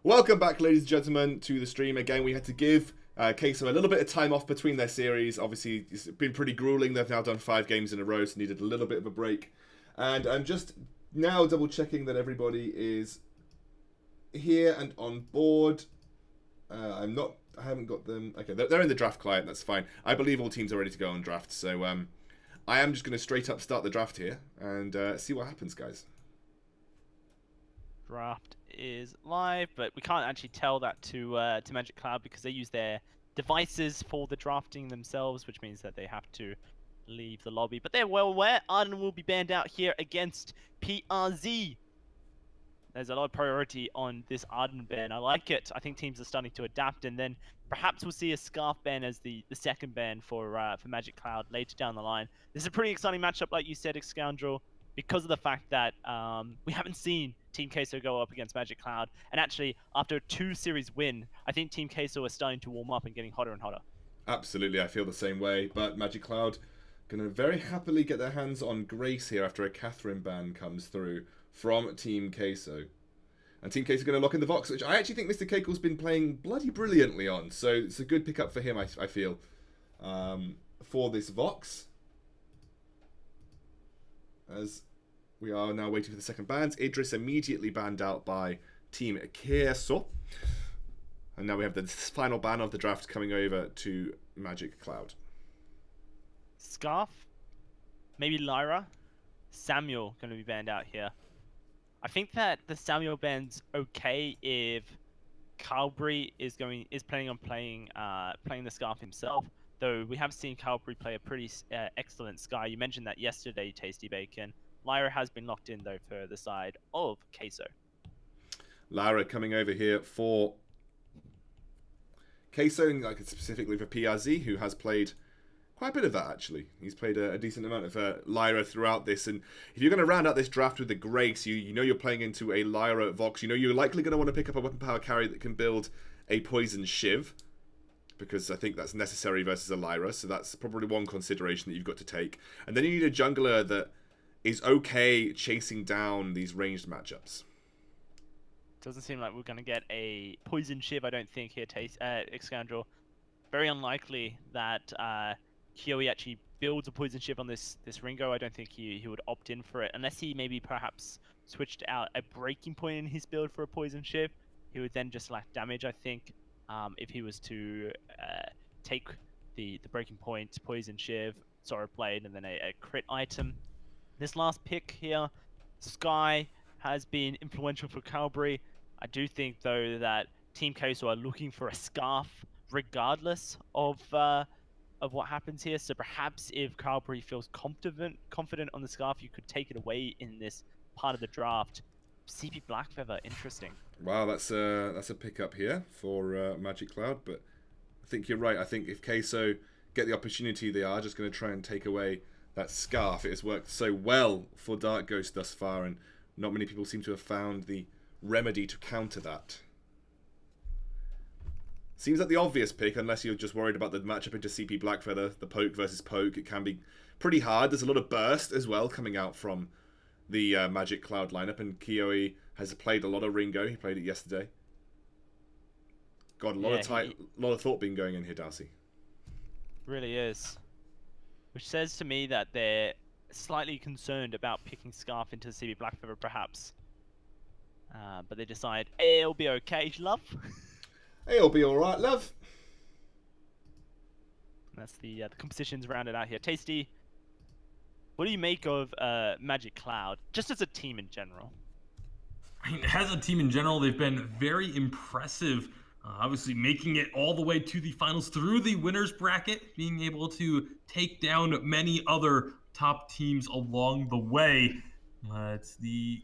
Welcome back, ladies and gentlemen, to the stream. Again, we had to give Queso a little bit of time off between their series. Obviously, it's been pretty grueling. They've now done 5 games in a row, so needed a little bit of a break. And I'm just now double checking that everybody is here and on board. I haven't got them. Okay, they're in the draft client. That's fine. I believe all teams are ready to go on draft. So I am just going to straight up start the draft here and see what happens, guys. Draft is live, but we can't actually tell that to Magic Cloud because they use their devices for the drafting themselves, which means that they have to leave the lobby. But they're well aware. Arden will be banned out here against PRZ. There's a lot of priority on this Arden ban. I like it. I think teams are starting to adapt, and then perhaps we'll see a Scarf ban as the second ban for Magic Cloud later down the line. This is a pretty exciting matchup, like you said, Scoundrel, because of the fact that we haven't seen Team Queso go up against Magic Cloud. And actually, after a 2-series win, I think Team Queso are starting to warm up and getting hotter and hotter. Absolutely, I feel the same way. But Magic Cloud going to very happily get their hands on Grace here after a Catherine ban comes through from Team Queso. And Team Queso going to lock in the Vox, which I actually think Mr. Keiko's been playing bloody brilliantly on. So it's a good pickup for him, I feel, for this Vox. As we are now waiting for the second bans. Idris immediately banned out by Team Queso. And now we have the final ban of the draft coming over to Magic Cloud. Scarf, maybe Lyra, Samuel going to be banned out here. I think that the Samuel ban's okay if Calbury is planning on playing the Scarf himself. Though we have seen Calbury play a pretty excellent Sky. You mentioned that yesterday, Tasty Bacon. Lyra has been locked in though for the side of Queso. Lyra coming over here for Queso, like specifically for PRZ, who has played quite a bit of that actually. He's played a decent amount of Lyra throughout this, and if you're going to round out this draft with the Grace, you know you're playing into a Lyra Vox. You know you're likely going to want to pick up a weapon power carry that can build a Poison Shiv, because I think that's necessary versus a Lyra, so that's probably one consideration that you've got to take. And then you need a jungler that is okay chasing down these ranged matchups. Doesn't seem like we're going to get a Poison Shiv, I don't think, here, Scoundrel. Very unlikely that Kiyoe actually builds a Poison Shiv on this Ringo. I don't think he would opt in for it, unless he maybe perhaps switched out a Breaking Point in his build for a Poison Shiv. He would then just lack damage, I think, if he was to take the Breaking Point, Poison Shiv, Sorrow Blade, and then a crit item. This last pick here, Sky, has been influential for Calbury. I do think, though, that Team Queso are looking for a Scarf regardless of what happens here. So perhaps if Calbury feels confident on the Scarf, you could take it away in this part of the draft. CP Blackfeather, interesting. Wow, that's a pickup here for Magic Cloud, but I think you're right. I think if Queso get the opportunity, they are just going to try and take away that Scarf. It has worked so well for Dark Ghost thus far, and not many people seem to have found the remedy to counter that. Seems like the obvious pick, unless you're just worried about the matchup into CP Blackfeather, the poke versus poke. It can be pretty hard. There's a lot of burst as well coming out from the Magic Cloud lineup, and Kiyoe has played a lot of Ringo. He played it yesterday. Got a lot of thought being going in here, Darcy. Really is. Which says to me that they're slightly concerned about picking Scarf into CB Blackfeather, perhaps. But they decide, hey, it'll be okay, love. Hey, it'll be alright, love. That's the compositions rounded out here. Tasty, what do you make of Magic Cloud, just as a team in general? I mean, as a team in general, they've been very impressive. Obviously, making it all the way to the finals through the winners bracket, being able to take down many other top teams along the way. It's the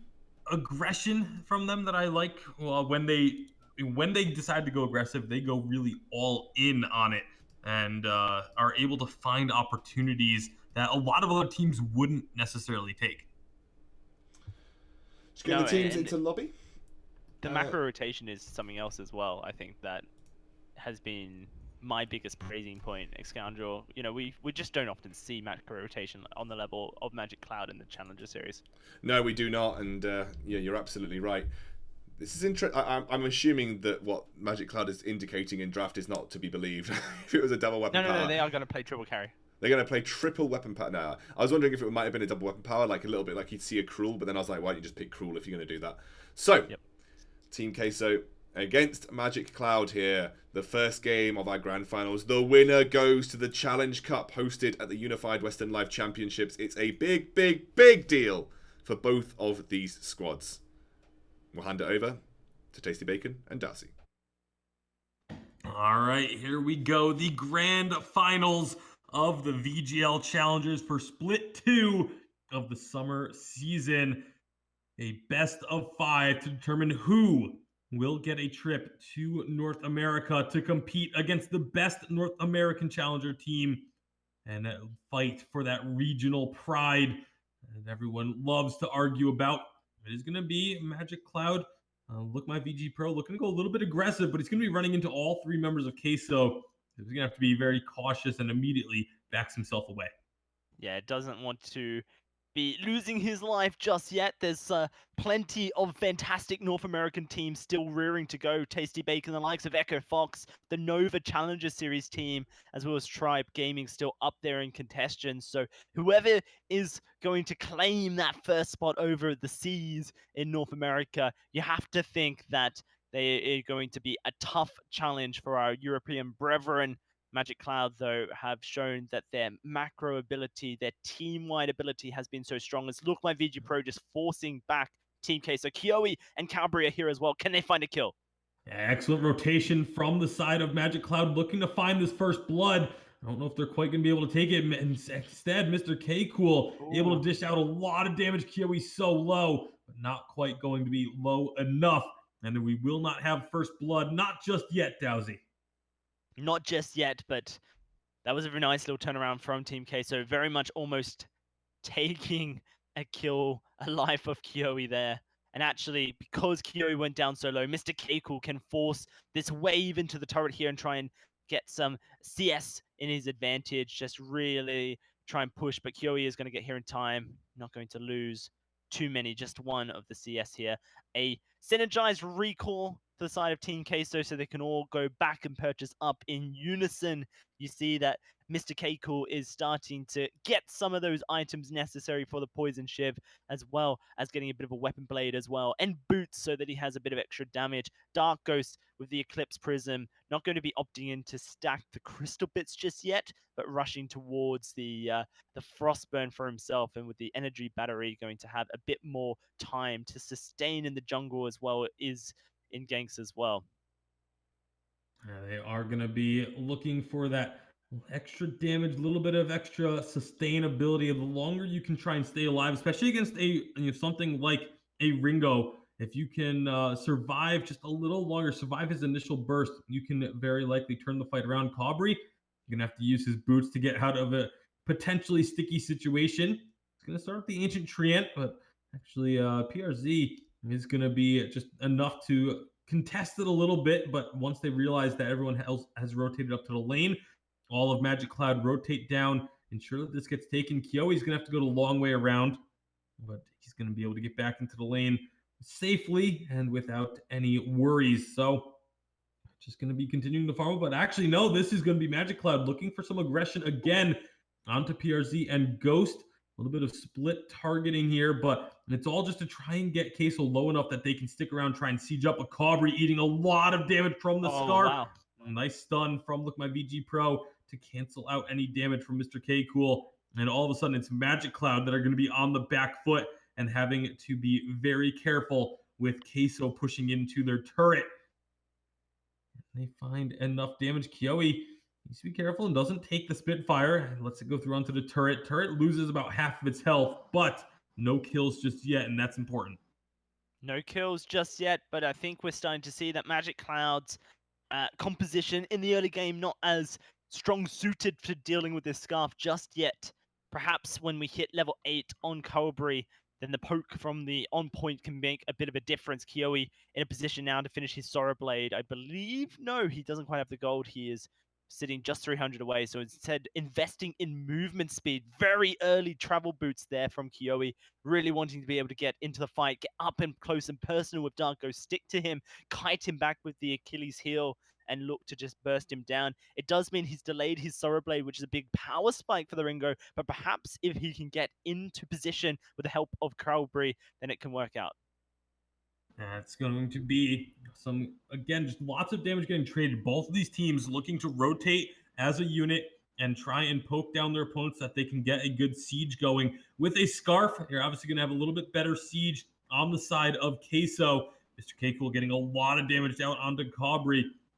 aggression from them that I like. Well, when they decide to go aggressive, they go really all in on it and are able to find opportunities that a lot of other teams wouldn't necessarily take. Just getting the teams into lobby. The macro rotation is something else as well. I think that has been my biggest praising point, Scoundrel. You know, we just don't often see macro rotation on the level of Magic Cloud in the Challenger Series. No, we do not, and yeah, you're absolutely right. This is interesting. I'm assuming that what Magic Cloud is indicating in draft is not to be believed. If it was a double weapon No, power, they are going to play triple carry. they're going to play triple weapon power. Now, I was wondering if it might have been a double weapon power, like a little bit like you'd see a Cruel, but then I was like, why don't you just pick Cruel if you're going to do that? So, Yep. Team Queso against Magic Cloud here. The first game of our grand finals. The winner goes to the Challenge Cup hosted at the Unified Western Live Championships. It's a big, big, big deal for both of these squads. We'll hand it over to Tasty Bacon and Darcy. All right, here we go. The grand finals of the VGL Challengers for Split 2 of the summer season. A best of 5 to determine who will get a trip to North America to compete against the best North American Challenger team and fight for that regional pride that everyone loves to argue about. It is going to be Magic Cloud. Look, my VG Pro looking to go a little bit aggressive, but he's going to be running into all 3 members of Queso. He's going to have to be very cautious and immediately backs himself away. Yeah, doesn't want to be losing his life just yet. There's plenty of fantastic North American teams still rearing to go. Tasty Bacon, the likes of Echo Fox, the Nova Challenger Series team, as well as Tribe Gaming still up there in contention. So whoever is going to claim that first spot over the seas in North America, you have to think that they are going to be a tough challenge for our European brethren. Magic Cloud, though, have shown that their macro ability, their team-wide ability has been so strong. As Look My VG Pro just forcing back Team K. So Kiyoe and Calbury are here as well. Can they find a kill? Yeah, excellent rotation from the side of Magic Cloud, looking to find this first blood. I don't know if they're quite going to be able to take it. Instead, Mr. K-Cool able to dish out a lot of damage. Kiyoe's so low, but not quite going to be low enough. And then we will not have first blood, not just yet, Dowsy. Not just yet, but that was a very nice little turnaround from Team K. So very much almost taking a kill, a life of Kiyoe there. And actually, because Kiyoe went down so low, Mr. Keiko can force this wave into the turret here and try and get some CS in his advantage. Just really try and push, but Kiyoe is going to get here in time. Not going to lose too many, just one of the CS here. A synergized recall to the side of Team Queso so they can all go back and purchase up in unison. You see that Mr. Keiko is starting to get some of those items necessary for the Poison Shiv, as well as getting a bit of a Weapon Blade as well, and boots so that he has a bit of extra damage. Dark Ghost with the Eclipse Prism, not going to be opting in to stack the crystal bits just yet, but rushing towards the Frostburn for himself, and with the Energy Battery going to have a bit more time to sustain in the jungle as well is in ganks as well. They are going to be looking for that extra damage, a little bit of extra sustainability. The longer you can try and stay alive, especially against something like a Ringo, if you can survive just a little longer, survive his initial burst, you can very likely turn the fight around. Cabri, you're going to have to use his boots to get out of a potentially sticky situation. He's going to start with the Ancient Treant, but actually PRZ is going to be just enough to contest it a little bit, but once they realize that everyone else has rotated up to the lane, all of Magic Cloud rotate down, ensure that this gets taken. Kiyoe's going to have to go the long way around, but he's going to be able to get back into the lane safely and without any worries. So just going to be continuing to farm, but actually, no, this is going to be Magic Cloud looking for some aggression again onto PRZ and Ghost. A little bit of split targeting here, but it's all just to try and get Queso low enough that they can stick around, try and siege up a Cabri, eating a lot of damage from the Scarf. Wow. Nice stun from Look My VG Pro to cancel out any damage from Mr. K Cool. And all of a sudden, it's Magic Cloud that are going to be on the back foot and having to be very careful with Queso pushing into their turret. They find enough damage. Kiyoe needs to be careful and doesn't take the Spitfire and lets it go through onto the turret. Turret loses about half of its health, but no kills just yet, and that's important. No kills just yet, but I think we're starting to see that Magic Cloud's composition in the early game not as strong suited for dealing with this Scarf just yet. Perhaps when we hit level 8 on Calbury, then the poke from the on point can make a bit of a difference. Kiyoe in a position now to finish his Sorrow Blade. I believe, no, he doesn't quite have the gold. He is sitting just 300 away. So instead, investing in movement speed, very early travel boots there from Kiyomi, really wanting to be able to get into the fight, get up and close and personal with Dark Ghost, stick to him, kite him back with the Achilles heel, and look to just burst him down. It does mean he's delayed his Sorrow Blade, which is a big power spike for the Ringo, but perhaps if he can get into position with the help of Calvary, then it can work out. That's going to be again, just lots of damage getting traded. Both of these teams looking to rotate as a unit and try and poke down their opponents so that they can get a good siege going. With a Scarf, you're obviously going to have a little bit better siege on the side of Queso. Mr. K-Cool getting a lot of damage down onto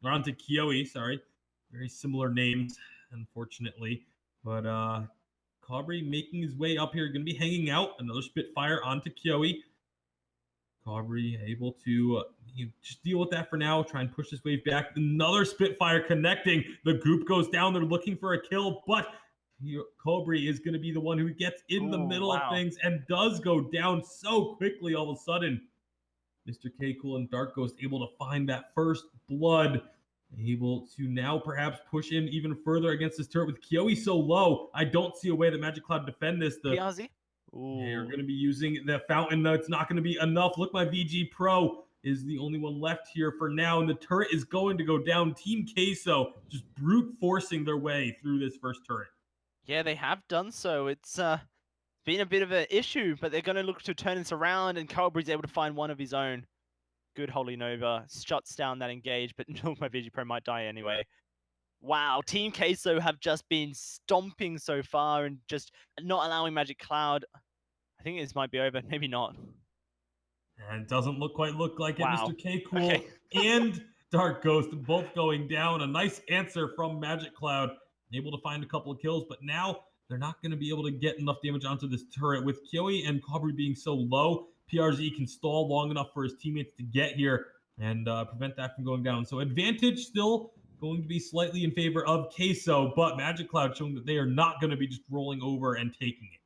onto Kiyomi, sorry. Very similar names, unfortunately. But Cabri making his way up here, going to be hanging out. Another Spitfire onto Kiyomi. Cabri able to just deal with that for now. Try and push this wave back. Another Spitfire connecting. The group goes down. They're looking for a kill, but Cabri is going to be the one who gets in the middle of things and does go down so quickly all of a sudden. Mr. K-Cool and Dark Ghost able to find that first blood. Able to now perhaps push in even further against this turret with Kiyomi so low. I don't see a way that Magic Cloud defend this. PRZ? You're going to be using the fountain. It's not going to be enough. Look, my VG Pro is the only one left here for now, and the turret is going to go down. Team Queso just brute forcing their way through this first turret. Yeah, they have done so. It's been a bit of an issue, but they're going to look to turn this around, and Calbri's able to find one of his own. Good Holy Nova shuts down that engage, but my VG Pro might die anyway. Wow, Team Queso have just been stomping so far and just not allowing Magic Cloud. I think this might be over. Maybe not. And it doesn't quite look like it. Wow. Mr. K-Cool Okay. and Dark Ghost both going down. A nice answer from Magic Cloud. Able to find a couple of kills, but now they're not going to be able to get enough damage onto this turret. With Kiyomi and Cabri being so low, PRZ can stall long enough for his teammates to get here and prevent that from going down. So advantage still going to be slightly in favor of Queso, but Magic Cloud showing that they are not going to be just rolling over and taking it.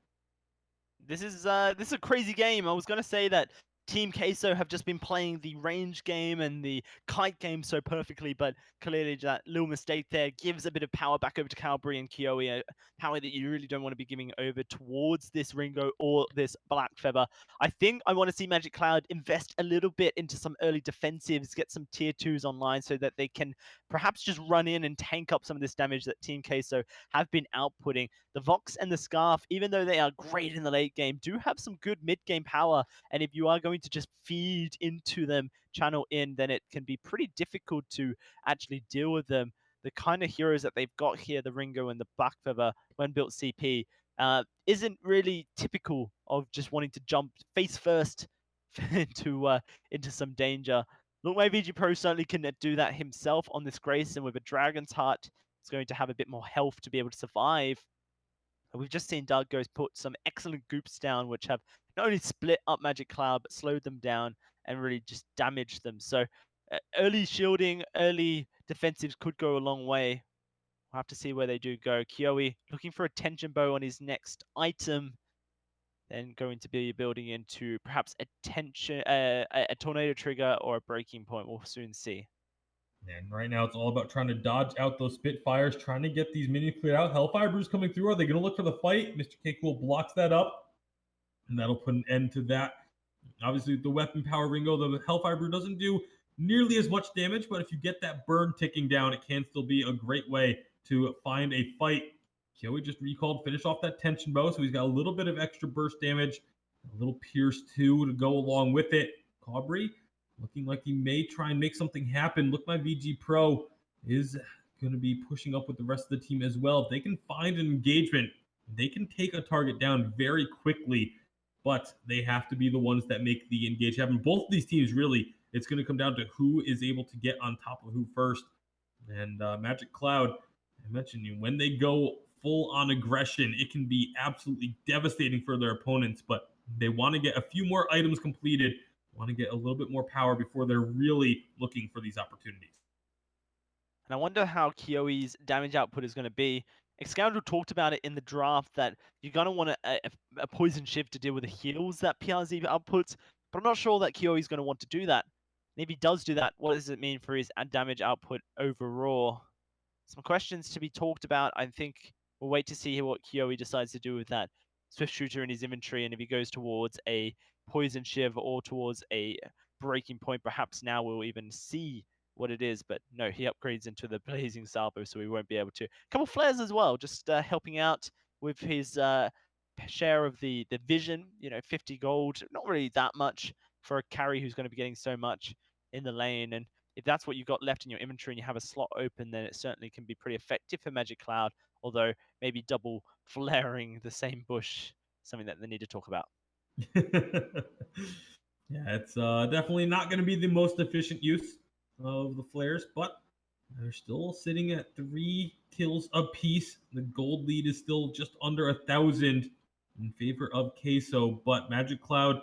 This is a crazy game. I was going to say that Team Queso have just been playing the range game and the kite game so perfectly, but clearly that little mistake there gives a bit of power back over to Calbri and Kiyomi, power that you really don't want to be giving over towards this Ringo or this Black Feather. I think I want to see Magic Cloud invest a little bit into some early defensives, get some tier 2s online so that they can perhaps just run in and tank up some of this damage that Team Queso have been outputting. The Vox and the Scarf, even though they are great in the late game, do have some good mid-game power, and if you are going to just feed into them, channel in, then it can be pretty difficult to actually deal with them. The kind of heroes that they've got here, the Ringo and the Black Feather, when built CP, isn't really typical of just wanting to jump face first into some danger. Look, my VG Pro certainly can do that himself on this Grace, and with a Dragon's Heart, it's going to have a bit more health to be able to survive. We've just seen Dark Ghost put some excellent goops down, which have not only split up Magic Cloud, but slowed them down and really just damaged them. So early shielding, early defensives could go a long way. We'll have to see where they do go. Kiyomi looking for a tension bow on his next item. Then going to be building into perhaps a tornado trigger or a breaking point. We'll soon see. And right now, it's all about trying to dodge out those Spitfires, trying to get these minions cleared out. Hellfire Brew's coming through. Are they going to look for the fight? Mr. K-Cool blocks that up, and that'll put an end to that. Obviously, the weapon power Ringo, the Hellfire Brew doesn't do nearly as much damage, but if you get that burn ticking down, it can still be a great way to find a fight. Kiyomi just recalled, finish off that tension bow, so he's got a little bit of extra burst damage, a little pierce too to go along with it. Cabri looking like he may try and make something happen. Look, my VG Pro is going to be pushing up with the rest of the team as well. If they can find an engagement, they can take a target down very quickly, but they have to be the ones that make the engage happen. Both of these teams, really, it's going to come down to who is able to get on top of who first. And Magic Cloud, I mentioned you, when they go full on aggression, it can be absolutely devastating for their opponents, but they want to get a few more items completed, want to get a little bit more power before they're really looking for these opportunities. And I wonder how Kiyomi's damage output is going to be. Excoundrel talked about it in the draft that you're going to want a Poison Shift to deal with the heals that PRZ outputs, but I'm not sure that Kiyomi's going to want to do that. And if he does do that, what does it mean for his damage output overall? some questions to be talked about. I think we'll wait to see what Kiyomi decides to do with that Swift Shooter in his inventory, and if he goes towards a Poison Shiv or towards a Breaking Point, perhaps now we'll even see what it is. But no, he upgrades into the Blazing Salvo, so we won't be able to. A couple flares as well, just helping out with his share of the vision. 50 gold, not really that much for a carry who's going to be getting so much in the lane. And if that's what you've got left in your inventory and you have a slot open, then it certainly can be pretty effective for Magic Cloud. Although maybe double flaring the same bush, something that they need to talk about. Yeah, it's definitely not going to be the most efficient use of the flares, but they're still sitting at 3 kills apiece. The gold lead is still just under 1,000 in favor of Queso, but Magic Cloud,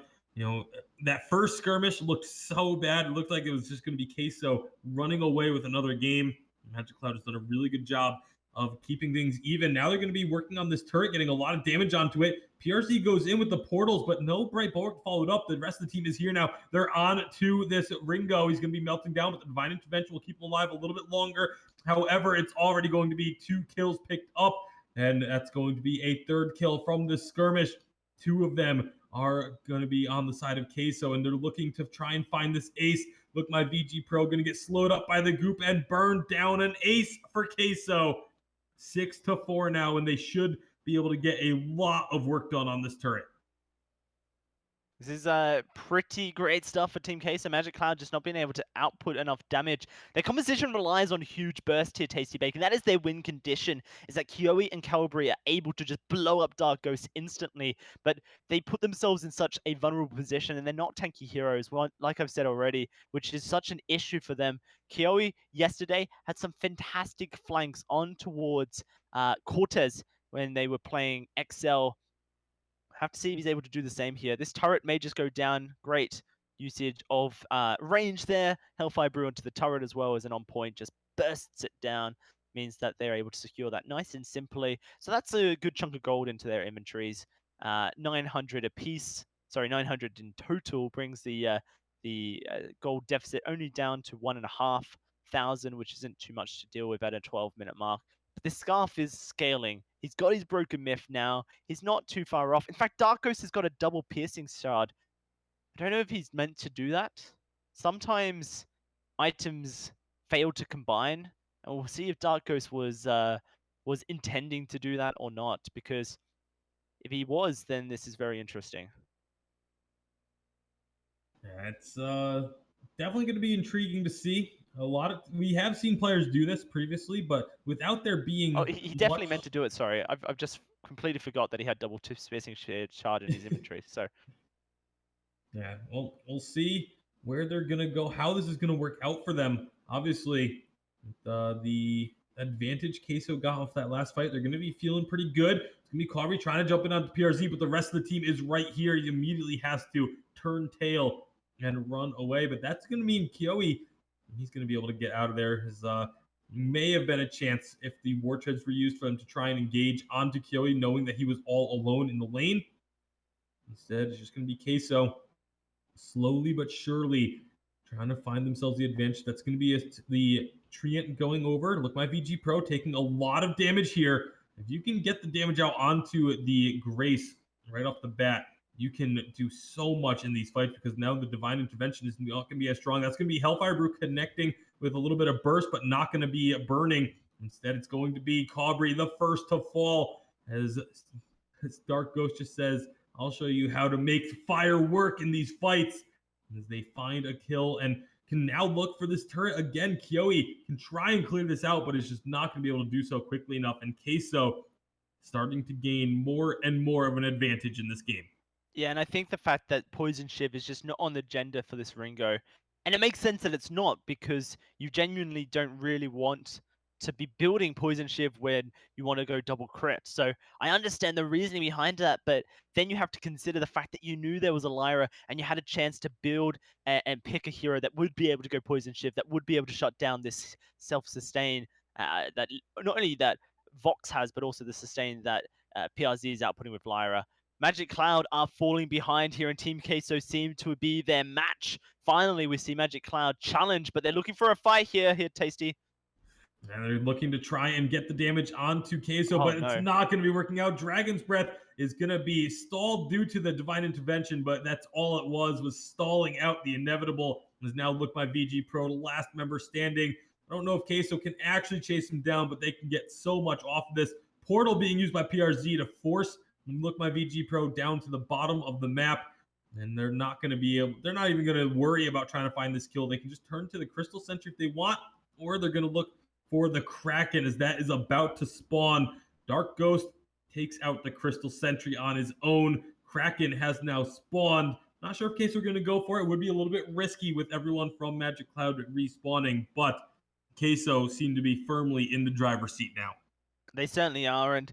that first skirmish looked so bad. It looked like it was just going to be Queso running away with another game. Magic Cloud has done a really good job of keeping things even. Now they're going to be working on this turret, getting a lot of damage onto it. PRC goes in with the portals, but no Bright Bulwark followed up. The rest of the team is here now. They're on to this Ringo. He's going to be melting down, but the Divine Intervention will keep him alive a little bit longer. However, it's already going to be 2 kills picked up, and that's going to be a 3rd kill from this skirmish. 2 of them are going to be on the side of Queso, and they're looking to try and find this ace. Look, my VG Pro going to get slowed up by the group and burn down. An ace for Queso. 6-4 now, and they should be able to get a lot of work done on this turret. This is pretty great stuff for Team Queso. Magic Cloud just not being able to output enough damage. Their composition relies on huge burst here, Tasty Bacon. That is their win condition, is that Kiyomi and Calibri are able to just blow up Dark Ghost instantly, but they put themselves in such a vulnerable position, and they're not tanky heroes, like I've said already, which is such an issue for them. Kiyomi yesterday had some fantastic flanks on towards Cortez when they were playing XL. Have to see if he's able to do the same here. This turret may just go down. Great usage of range there. Hellfire Brew onto the turret as well as an on point. Just bursts it down. Means that they're able to secure that nice and simply. So that's a good chunk of gold into their inventories. 900 apiece. Sorry, 900 in total brings the gold deficit only down to 1,500, which isn't too much to deal with at a 12-minute mark. But this Scarf is scaling. He's got his Broken Myth now. He's not too far off. In fact, Dark Ghost has got a double piercing shard. I don't know if he's meant to do that. Sometimes items fail to combine, and we'll see if Dark Ghost was intending to do that or not. Because if he was, then this is very interesting. Yeah, it's definitely going to be intriguing to see. We have seen players do this previously, but without there being he definitely meant to do it. Sorry, I've just completely forgot that he had double piercing shard in his inventory. So yeah, well, we'll see where they're gonna go, how this is gonna work out for them. Obviously, the advantage Queso got off that last fight, they're gonna be feeling pretty good. It's gonna be Carvey trying to jump in onto PRZ, but the rest of the team is right here. He immediately has to turn tail and run away, but that's gonna mean Kiyomi, he's gonna be able to get out of there. His may have been a chance if the war treads were used for him to try and engage onto Kiyomi, knowing that he was all alone in the lane. Instead, it's just gonna be Queso slowly but surely trying to find themselves the advantage. That's going to be the Treant going over. Look, my VG Pro taking a lot of damage here. If you can get the damage out onto the Grace right off the bat, you can do so much in these fights because now the Divine Intervention is not going to be as strong. That's going to be Hellfire Brew connecting with a little bit of burst, but not going to be burning. Instead, it's going to be Cabri, the first to fall, as Dark Ghost just says, I'll show you how to make fire work in these fights. As they find a kill and can now look for this turret again. Kiyomi can try and clear this out, but it's just not going to be able to do so quickly enough. And Queso starting to gain more and more of an advantage in this game. Yeah, and I think the fact that Poison Shiv is just not on the agenda for this Ringo, and it makes sense that it's not, because you genuinely don't really want to be building Poison Shiv when you want to go double crit. So I understand the reasoning behind that, but then you have to consider the fact that you knew there was a Lyra and you had a chance to build and pick a hero that would be able to go Poison Shiv, that would be able to shut down this self-sustain that not only that Vox has, but also the sustain that PRZ is outputting with Lyra. Magic Cloud are falling behind here, and Team Queso seem to be their match. Finally, we see Magic Cloud challenge, but they're looking for a fight here, Tasty. And they're looking to try and get the damage onto Queso, Oh, but it's no. not going to be working out. Dragon's Breath is going to be stalled due to the Divine Intervention, but that's all it was stalling out the inevitable. Is now Look My VG Pro, the last member standing. I don't know if Queso can actually chase him down, but they can get so much off of this. Portal being used by PRZ to force Look My VG Pro down to the bottom of the map. And they're not going to be able, they're not even going to worry about trying to find this kill. They can just turn to the Crystal Sentry if they want, or they're going to look for the Kraken as that is about to spawn. Dark Ghost takes out the Crystal Sentry on his own. Kraken has now spawned. Not sure if Case we're going to go for it. It would be a little bit risky with everyone from Magic Cloud respawning, but Queso seem to be firmly in the driver's seat now. They certainly are, and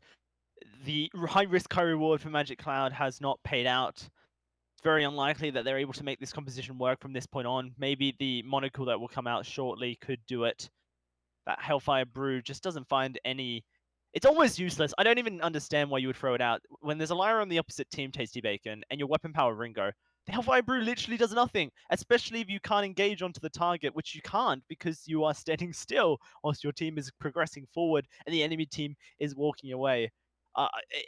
the high risk, high reward for Magic Cloud has not paid out. It's very unlikely that they're able to make this composition work from this point on. Maybe the monocle that will come out shortly could do it. That Hellfire Brew just doesn't find any. It's almost useless. I don't even understand why you would throw it out. When there's a Lyra on the opposite team, Tasty Bacon, and your weapon power Ringo, the Hellfire Brew literally does nothing, especially if you can't engage onto the target, which you can't because you are standing still whilst your team is progressing forward and the enemy team is walking away.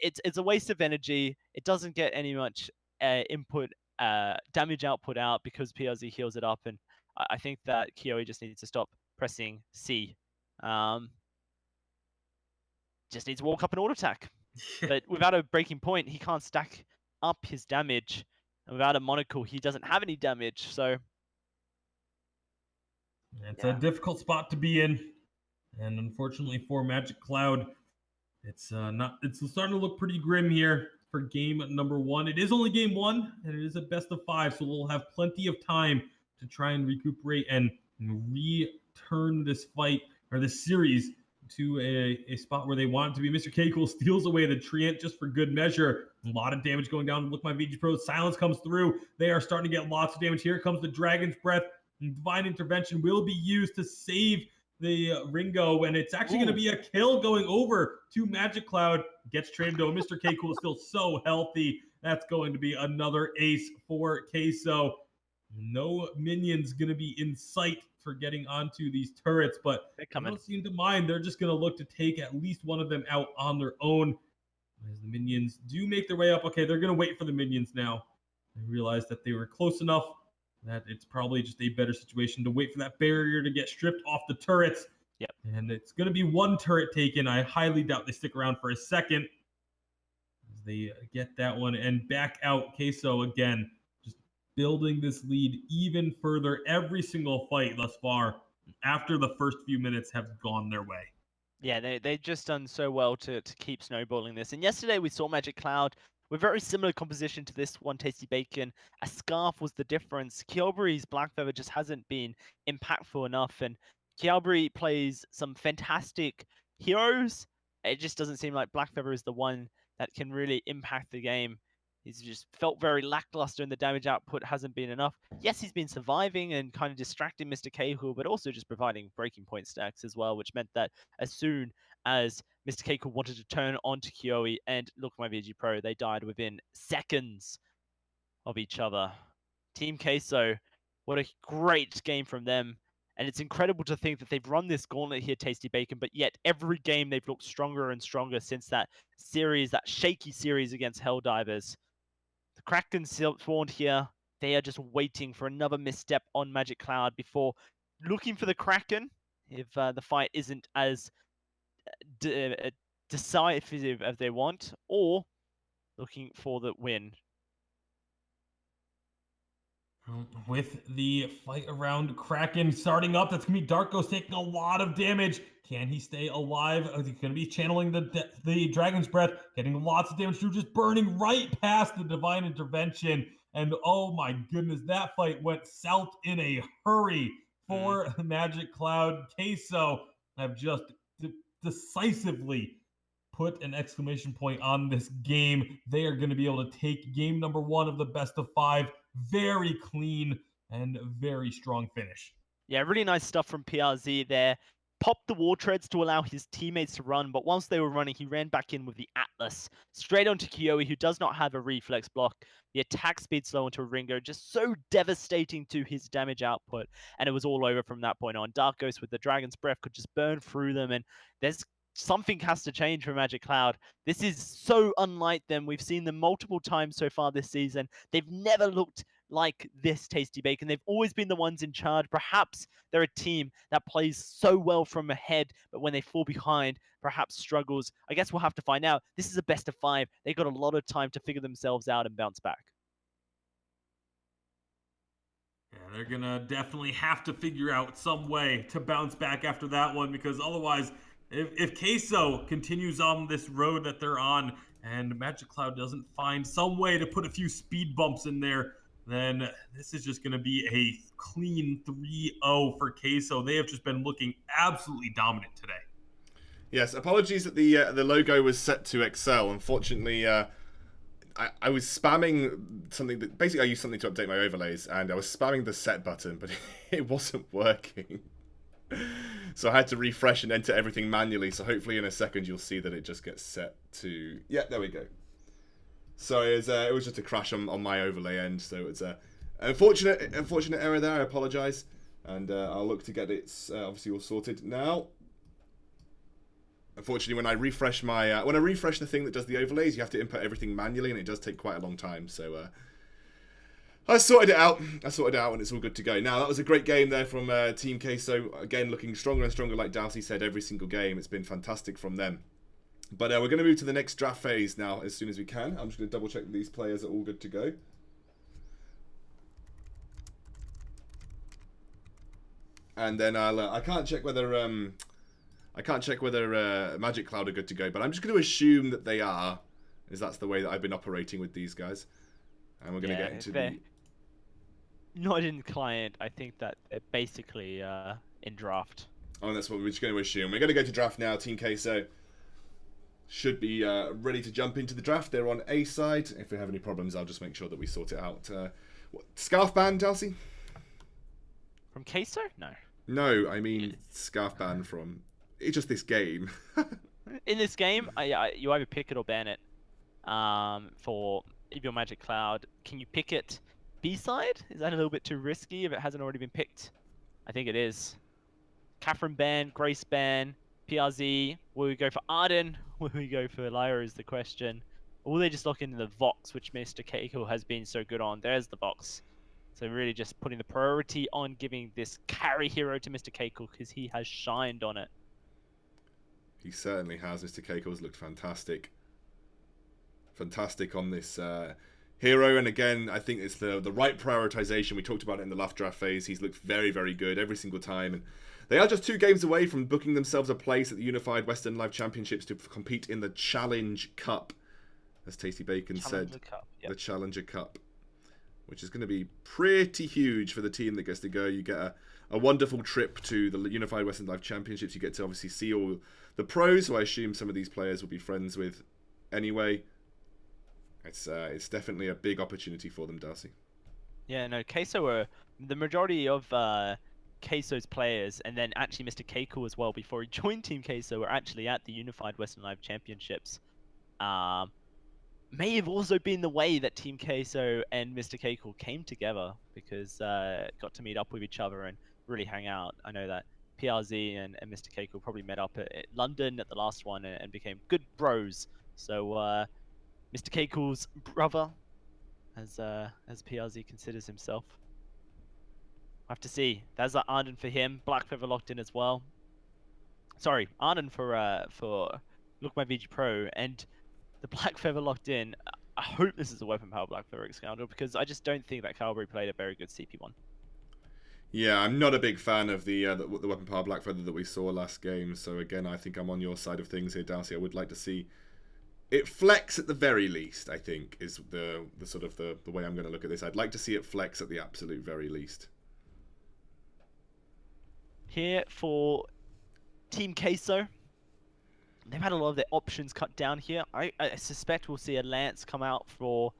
It's a waste of energy. It doesn't get any much damage output out because PRZ heals it up, and I think that Kiyoe just needs to stop pressing C. Just needs to walk up and auto attack. But without a breaking point, he can't stack up his damage. And without a monocle, he doesn't have any damage. So it's a difficult spot to be in. And unfortunately for Magic Cloud, it's starting to look pretty grim here for game number 1. It is only game 1, and it is a best of 5, so we'll have plenty of time to try and recuperate and return this fight or this series to a spot where they want it to be. Mr. K Cool steals away the Treant just for good measure. A lot of damage going down. Look My VG Pro. Silence comes through. They are starting to get lots of damage. Here comes the Dragon's Breath. Divine Intervention will be used to save the Ringo, and it's actually going to be a kill going over to Magic Cloud. Gets traded to Mr. K Cool is still so healthy. That's going to be another ace for Queso. No minions going to be in sight for getting onto these turrets, but they don't seem to mind. They're just going to look to take at least one of them out on their own. As the minions do make their way up, okay, they're going to wait for the minions now. They realize that they were close enough that it's probably just a better situation to wait for that barrier to get stripped off the turrets. Yep. And it's going to be one turret taken. I highly doubt they stick around for a second. As they get that one and back out. Queso again, just building this lead even further every single fight thus far after the first few minutes have gone their way. Yeah, they've just done so well to keep snowballing this. And yesterday we saw Magic Cloud with very similar composition to this one, Tasty Bacon. A Scarf was the difference. Kielbury's Black Feather just hasn't been impactful enough. And Kielbury plays some fantastic heroes. It just doesn't seem like Black Feather is the one that can really impact the game. He's just felt very lackluster and the damage output hasn't been enough. Yes, he's been surviving and kind of distracting Mr. Cahill, but also just providing breaking point stacks as well, which meant that as soon as Mr. Cahill wanted to turn onto Kiyoe and Look My VG Pro, they died within seconds of each other. Team Queso, what a great game from them. And it's incredible to think that they've run this gauntlet here, Tasty Bacon, but yet every game they've looked stronger and stronger since that series, that shaky series against Helldivers. The Kraken spawned here. They are just waiting for another misstep on Magic Cloud before looking for the Kraken if the fight isn't as decisive as they want, or looking for the win. With the fight around Kraken starting up, that's going to be Dark Ghost taking a lot of damage. Can he stay alive? He's going to be channeling the Dragon's Breath, getting lots of damage through, just burning right past the Divine Intervention. And oh my goodness, that fight went south in a hurry for Magic Cloud. Queso have just decisively put an exclamation point on this game. They are going to be able to take game number 1 of the best of 5. Very clean and very strong finish. Yeah, really nice stuff from PRZ there. Popped the War Treads to allow his teammates to run, but once they were running, he ran back in with the Atlas. relentless. Straight onto Kiyoe, who does not have a reflex block. The attack speed slow onto Ringo, just so devastating to his damage output. And it was all over from that point on. Dark Ghost with the Dragon's Breath could just burn through them, and there's something has to change for Magic Cloud. This is so unlike them. We've seen them multiple times so far this season. They've never looked like this Tasty Bacon. They've always been the ones in charge. Perhaps they're a team that plays so well from ahead, but when they fall behind, perhaps struggles. I guess we'll have to find out. This is a best of 5. They got a lot of time to figure themselves out and bounce back. Yeah, they're gonna definitely have to figure out some way to bounce back after that one, because otherwise, if Queso continues on this road that they're on and Magic Cloud doesn't find some way to put a few speed bumps in there, then this is just going to be a clean 3-0 for Queso. They have just been looking absolutely dominant today. Yes, apologies that the logo was set to Excel. Unfortunately, I was spamming something that basically I used something to update my overlays, and I was spamming the set button, but it wasn't working. So I had to refresh and enter everything manually. So hopefully in a second you'll see that it just gets set to. Yeah, there we go. So it was just a crash on my overlay end. So it's a unfortunate error there. I apologise, and I'll look to get it obviously all sorted now. Unfortunately, when I refresh the thing that does the overlays, you have to input everything manually, and it does take quite a long time. So I sorted it out. And it's all good to go. Now, that was a great game there from Team Queso. Again, looking stronger and stronger, like Darcy said, every single game. It's been fantastic from them. But we're going to move to the next draft phase now as soon as we can. I'm just going to double check that these players are all good to go. And then I can't check whether Magic Cloud are good to go, but I'm just going to assume that they are, as that's the way that I've been operating with these guys. And we're going to get into the... Not in client, I think that they're basically in draft. Oh, that's what we're just going to assume. We're going to go to draft now. Team Queso should be ready to jump into the draft. They're on A side. If we have any problems, I'll just make sure that we sort it out. Scarf ban, Darcy? From Queso? No. No, I mean scarf ban from... It's just this game. In this game, you either pick it or ban it. For your Magic Cloud, can you pick it B-side? Is that a little bit too risky if it hasn't already been picked? I think it is. Catherine ban, Grace ban, PRZ. Will we go for Arden? Will we go for Lyra is the question. Or will they just lock into the Vox, which Mr. Keiko has been so good on? There's the Vox. So really just putting the priority on giving this carry hero to Mr. Keiko because he has shined on it. He certainly has. Mr. Keiko's looked fantastic. Fantastic on this hero, and again, I think it's the right prioritization. We talked about it in the last draft phase. He's looked very, very good every single time, and they are just 2 games away from booking themselves a place at the Unified Western Live Championships to compete in the Challenge Cup, as Tasty Bacon said. Cup, yep. The Challenger Cup, which is going to be pretty huge for the team that gets to go. You get a wonderful trip to the Unified Western Live Championships. You get to obviously see all the pros, who I assume some of these players will be friends with anyway. It's definitely a big opportunity for them, Darcy. Yeah, no, Queso were the majority of Queso's players, and then actually Mr. Keiko as well before he joined Team Queso were actually at the Unified Western Live Championships. May have also been the way that Team Queso and Mr. Keiko came together because got to meet up with each other and really hang out. I know that PRZ and Mr. Keiko probably met up at London at the last one and became good bros. So Mr. Keiko's brother, as PRZ considers himself. I have to see. There's Arden for him. Black Feather locked in as well. Sorry, Arden for Look My VG Pro, and the Black Feather locked in. I hope this is a Weapon Power Black Feather Scoundrel because I just don't think that Calvary played a very good CP1. Yeah, I'm not a big fan of the Weapon Power Black Feather that we saw last game. So again, I think I'm on your side of things here, Darcy. I would like to see it flex at the very least, I think, is the sort of the way I'm going to look at this. I'd like to see it flex at the absolute very least. Here for Team Queso, they've had a lot of their options cut down here. I suspect we'll see a Lance come out for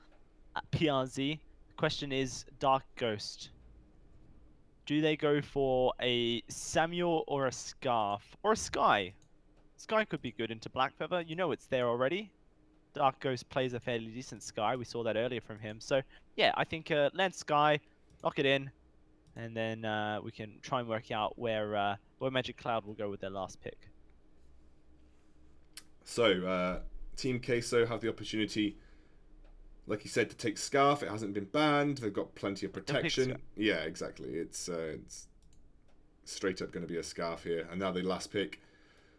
PRZ. The question is Dark Ghost. Do they go for a Samuel or a Scarf? Or a Sky? Sky could be good into Black Feather. You know it's there already. Dark Ghost plays a fairly decent Sky. We saw that earlier from him. So yeah, I think land Sky, lock it in, and then we can try and work out where Magic Cloud will go with their last pick. So, Team Queso have the opportunity, like you said, to take Scarf. It hasn't been banned. They've got plenty of pick protection. Scarf. Yeah, exactly. It's straight up going to be a Scarf here. And now the last pick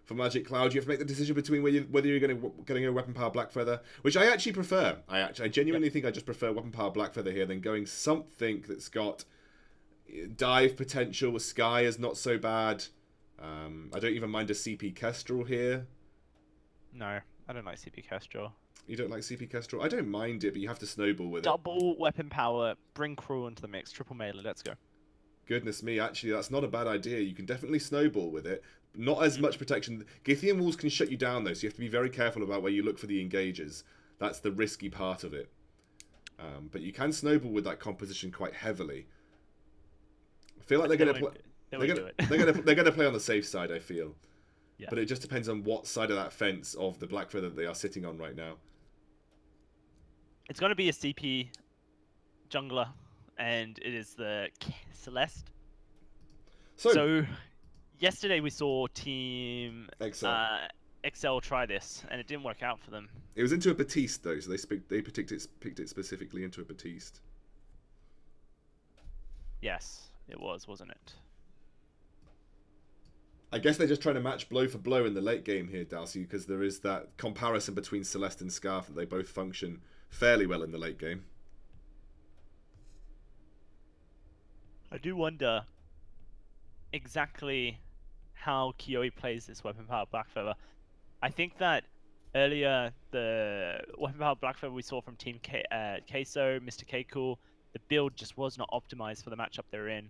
for Magic Cloud, you have to make the decision between whether you're going to go Weapon Power Blackfeather, which I actually prefer. I genuinely think I just prefer Weapon Power Blackfeather here than going something that's got dive potential. Sky is not so bad. I don't even mind a CP Kestrel here. No, I don't like CP Kestrel. You don't like CP Kestrel? I don't mind it, but you have to snowball with it. Double weapon power, bring crew into the mix, triple melee, let's go. Goodness me, actually, that's not a bad idea. You can definitely snowball with it. Not as much protection. Githian walls can shut you down, though, so you have to be very careful about where you look for the engagers. That's the risky part of it. But you can snowball with that composition quite heavily. I feel like they're going to play. They're going to play on the safe side. I feel. Yeah. But it just depends on what side of that fence of the Blackfeather that they are sitting on right now. It's going to be a CP jungler, and it is the Celeste. So yesterday we saw Team Excel try this, and it didn't work out for them. It was into a Batiste, though, so they picked it specifically into a Batiste. Yes, it was, wasn't it? I guess they're just trying to match blow for blow in the late game here, Darcy, because there is that comparison between Celeste and Scarf that they both function fairly well in the late game. I do wonder exactly how Kioi plays this Weapon Power Blackfeather. I think that earlier the Weapon Power Blackfeather we saw from Team Queso, Mr. K-Cool, the build just was not optimized for the matchup they're in.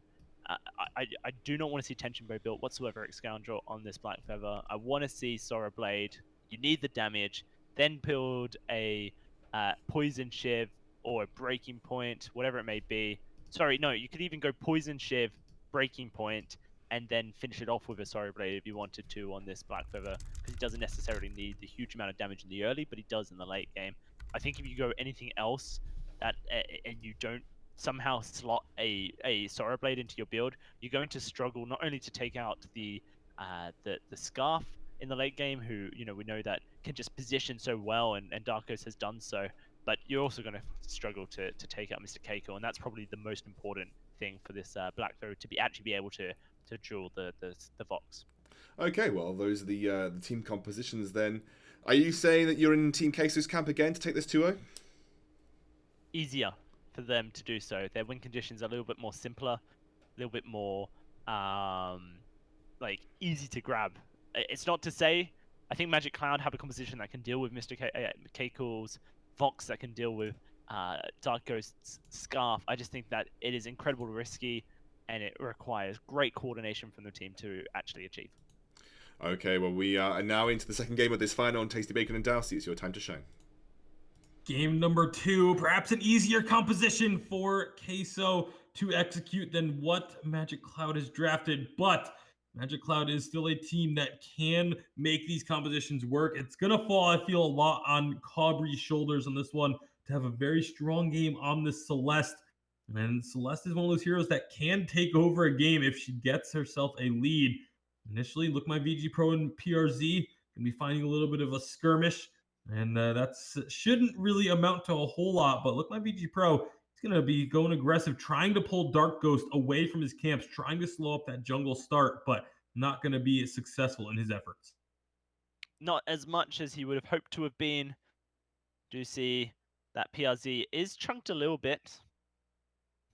I do not want to see Tension Bow built whatsoever at Scoundrel on this Blackfeather. I want to see Sora Blade. You need the damage. Then build a Poison Shiv or a Breaking Point, whatever it may be. Sorry, no, you could even go Poison Shiv, Breaking Point, and then finish it off with a Sorry Blade if you wanted to on this Blackfeather, because he doesn't necessarily need the huge amount of damage in the early, but he does in the late game. I think if you go anything else that and you don't somehow slot a Sorrow Blade into your build, you're going to struggle not only to take out the Scarf in the late game, who we know that can just position so well, and Darkos has done so, but you're also going to struggle to take out Mr. Keiko, and that's probably the most important thing for this Blackfeather to actually be able to duel the Vox. Okay, well, those are the team compositions then. Are you saying that you're in Team Queso's camp again to take this 2-0? Easier for them to do so. Their win conditions are a little bit more simpler, a little bit more like easy to grab. It's not to say I think Magic Cloud have a composition that can deal with Mr. K-Cool's Vox, that can deal with Dark Ghost's Scarf. I just think that it is incredibly risky, and it requires great coordination from the team to actually achieve. Okay, well, we are now into the second game of this final on Tasty Bacon and Darcy. It's your time to shine. Game number 2, perhaps an easier composition for Queso to execute than what Magic Cloud has drafted, but Magic Cloud is still a team that can make these compositions work. It's going to fall, I feel, a lot on Caubrey's shoulders on this one to have a very strong game on this Celeste. And Celeste is one of those heroes that can take over a game if she gets herself a lead. Initially, Look My VG Pro and PRZ can be finding a little bit of a skirmish, and that shouldn't really amount to a whole lot. But Look My VG Pro, he's going to be going aggressive, trying to pull Dark Ghost away from his camps, trying to slow up that jungle start, but not going to be successful in his efforts. Not as much as he would have hoped to have been. Do see that PRZ is chunked a little bit.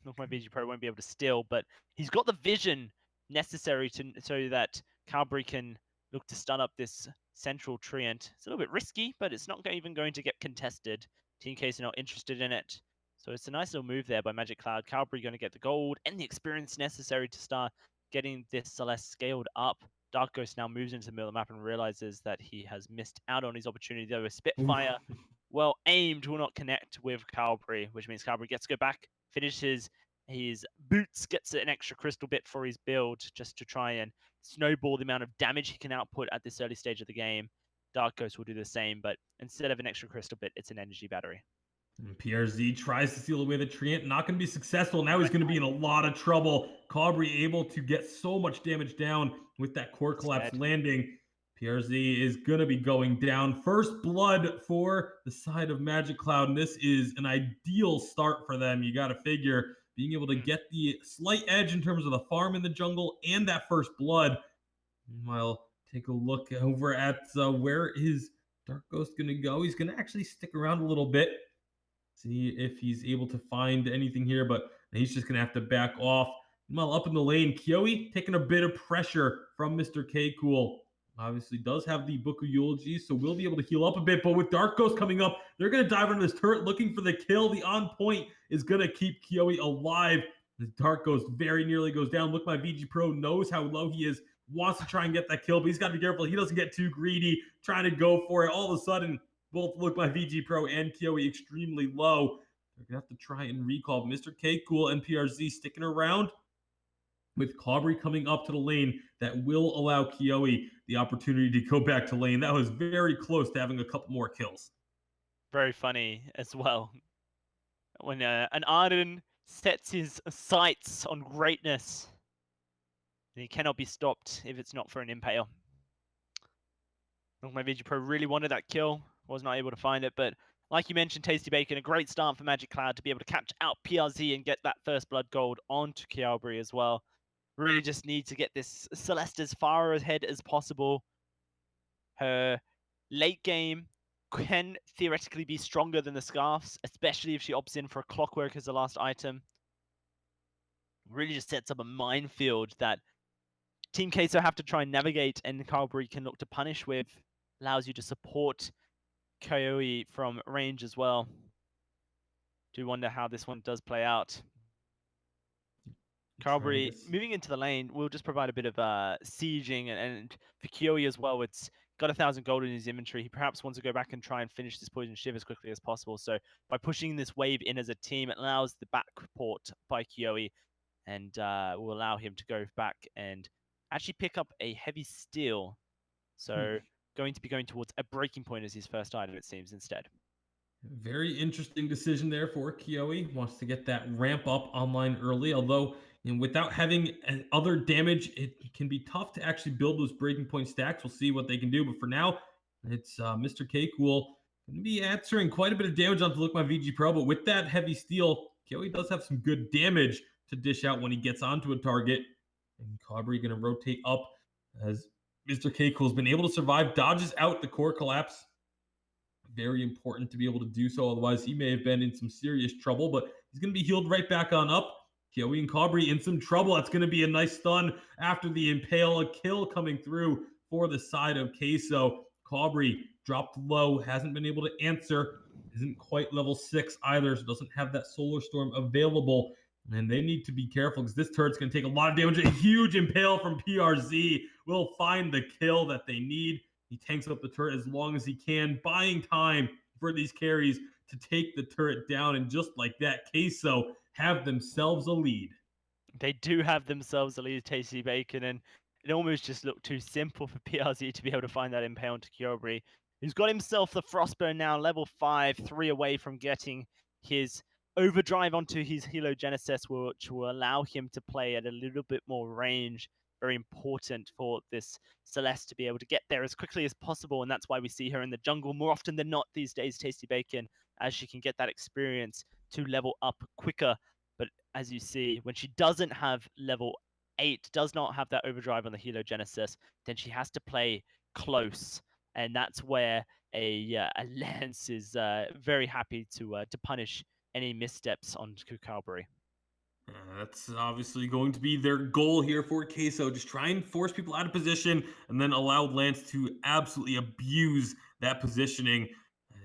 Look, my VG Pro won't be able to steal, but he's got the vision necessary so that Cowbury can look to stun up this central treant. It's a little bit risky, but it's not even going to get contested. Team Case are not interested in it. So it's a nice little move there by Magic Cloud. Cowbury going to get the gold and the experience necessary to start getting this Celeste scaled up. Dark Ghost now moves into the middle of the map and realizes that he has missed out on his opportunity. Though a Spitfire, well aimed, will not connect with Cowbury, which means Cowbury gets to go back, finishes his boots, gets an extra crystal bit for his build just to try and snowball the amount of damage he can output at this early stage of the game. Dark Ghost will do the same, but instead of an extra crystal bit, it's an energy battery. And PRZ tries to steal away the Treant, not going to be successful. Now he's going to be in a lot of trouble. Cabri able to get so much damage down with that core collapse landing. PRZ is going to be going down. First blood for the side of Magic Cloud, and this is an ideal start for them. You got to figure being able to get the slight edge in terms of the farm in the jungle and that first blood. Meanwhile, take a look over at where is Dark Ghost going to go. He's going to actually stick around a little bit. See if he's able to find anything here, but he's just going to have to back off. Meanwhile, up in the lane, Kiyoe taking a bit of pressure from Mr. K-Cool. Obviously does have the Book of Eulogy, so we'll be able to heal up a bit. But with Dark Ghost coming up, they're going to dive into this turret looking for the kill. The on point is going to keep Kiyoe alive. As Dark Ghost very nearly goes down. Look, my VG Pro knows how low he is, wants to try and get that kill, but he's got to be careful. He doesn't get too greedy, trying to go for it. All of a sudden, both Look My VG Pro and Kiyoe extremely low. They're going to have to try and recall. Mr. K-Cool and PRZ sticking around with Cabri coming up to the lane that will allow Kiyoe the opportunity to go back to lane. That was very close to having a couple more kills. Very funny as well. When an Arden sets his sights on greatness, he cannot be stopped if it's not for an impale. Look, my VG Pro really wanted that kill. Was not able to find it, but like you mentioned, Tasty Bacon, a great start for Magic Cloud to be able to catch out PRZ and get that first blood gold onto Kialbury as well. Really just need to get this Celeste as far ahead as possible. Her late game can theoretically be stronger than the Scarfs, especially if she opts in for a Clockwork as the last item. Really just sets up a minefield that Team Queso have to try and navigate, and Kialbury can look to punish with. Allows you to support Kiyoe from range as well. Do wonder how this one does play out. Kialbury moving into the lane will just provide a bit of sieging, and for Kiyoe as well, it's got 1,000 gold in his inventory. He perhaps wants to go back and try and finish this Poison Shiv as quickly as possible. So by pushing this wave in as a team, it allows the backport by Kiyoe and will allow him to go back and actually pick up a heavy steal. So going to be going towards a breaking point as his first item, it seems, instead. Very interesting decision there for Kiyoe. Wants to get that ramp up online early, although without having other damage, it can be tough to actually build those breaking point stacks. We'll see what they can do, but for now, it's Mr. K-Cool going to be answering quite a bit of damage onto Look My VG Pro, but with that heavy steal, Kiyoe does have some good damage to dish out when he gets onto a target. And Cabri going to rotate up as Mr. K-Cool's been able to survive, dodges out the core collapse. Very important to be able to do so, otherwise he may have been in some serious trouble, but he's going to be healed right back on up. Kiyoe and Cabri in some trouble. That's going to be a nice stun after the impale. A kill coming through for the side of Queso. Cabri dropped low, hasn't been able to answer, isn't quite level 6 either, so doesn't have that Solar Storm available. And they need to be careful because this turret's going to take a lot of damage. A huge impale from PRZ will find the kill that they need. He tanks up the turret as long as he can, buying time for these carries to take the turret down. And just like that, Queso have themselves a lead. They do have themselves a lead, Tasty Bacon, and it almost just looked too simple for PRZ to be able to find that impale to Kiyoe, who's got himself the Frostburn now, level 5, 3 away from getting his overdrive onto his Helogenesis, which will allow him to play at a little bit more range. Very important for this Celeste to be able to get there as quickly as possible, and that's why we see her in the jungle more often than not these days, Tasty Bacon, as she can get that experience to level up quicker. But as you see, when she doesn't have level 8, does not have that overdrive on the Helogenesis, then she has to play close, and that's where a Lance is very happy to punish any missteps on Kialbury. That's obviously going to be their goal here for Queso. Just try and force people out of position and then allow Lance to absolutely abuse that positioning.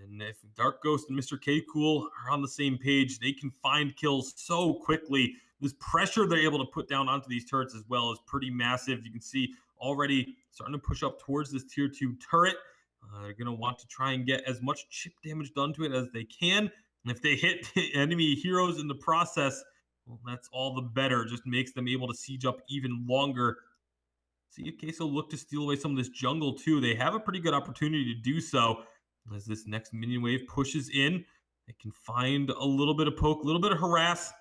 And if Dark Ghost and Mr. K-Cool are on the same page, they can find kills so quickly. This pressure they're able to put down onto these turrets as well is pretty massive. You can see already starting to push up towards this tier 2 turret. They're going to want to try and get as much chip damage done to it as they can. And if they hit enemy heroes in the process, well, that's all the better. It just makes them able to siege up even longer. See if Queso look to steal away some of this jungle too. They have a pretty good opportunity to do so. As this next minion wave pushes in, they can find a little bit of poke, a little bit of harass.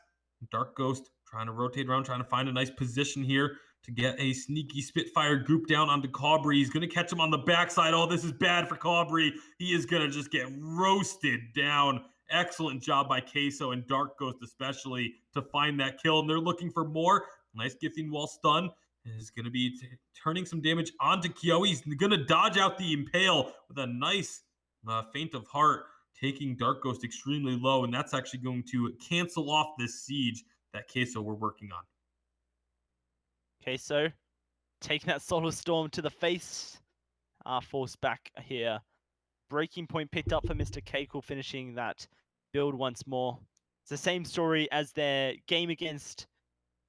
Dark Ghost trying to rotate around, trying to find a nice position here to get a sneaky Spitfire goop down onto Caubrey. He's going to catch him on the backside. Oh, this is bad for Caubrey. He is going to just get roasted down. Excellent job by Queso and Dark Ghost especially to find that kill. And they're looking for more. Nice gifting while stun. Is going to be turning some damage onto Kyo. He's going to dodge out the Impale with a nice feint of heart, taking Dark Ghost extremely low, and that's actually going to cancel off this siege that Queso were working on. Queso taking that Solar Storm to the face. Force back here. Breaking point picked up for Mr. Keiko, finishing that build once more. It's the same story as their game against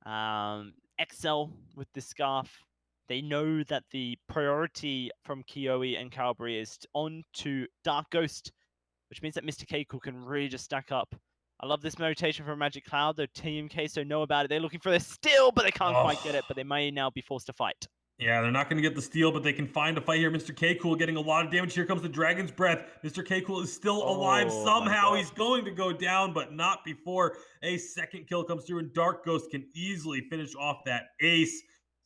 XL with the Scarf. They know that the priority from Kiyoe and Cowbury is on to Dark Ghost, which means that Mr. Keiko can really just stack up. I love this rotation from Magic Cloud. The Team Queso know about it. They're looking for the steal, but they can't quite get it. But they may now be forced to fight. Yeah, they're not going to get the steal, but they can find a fight here. Mr. K-Cool getting a lot of damage. Here comes the Dragon's Breath. Mr. K-Cool is still alive somehow. He's going to go down, but not before a second kill comes through, and Dark Ghost can easily finish off that ace.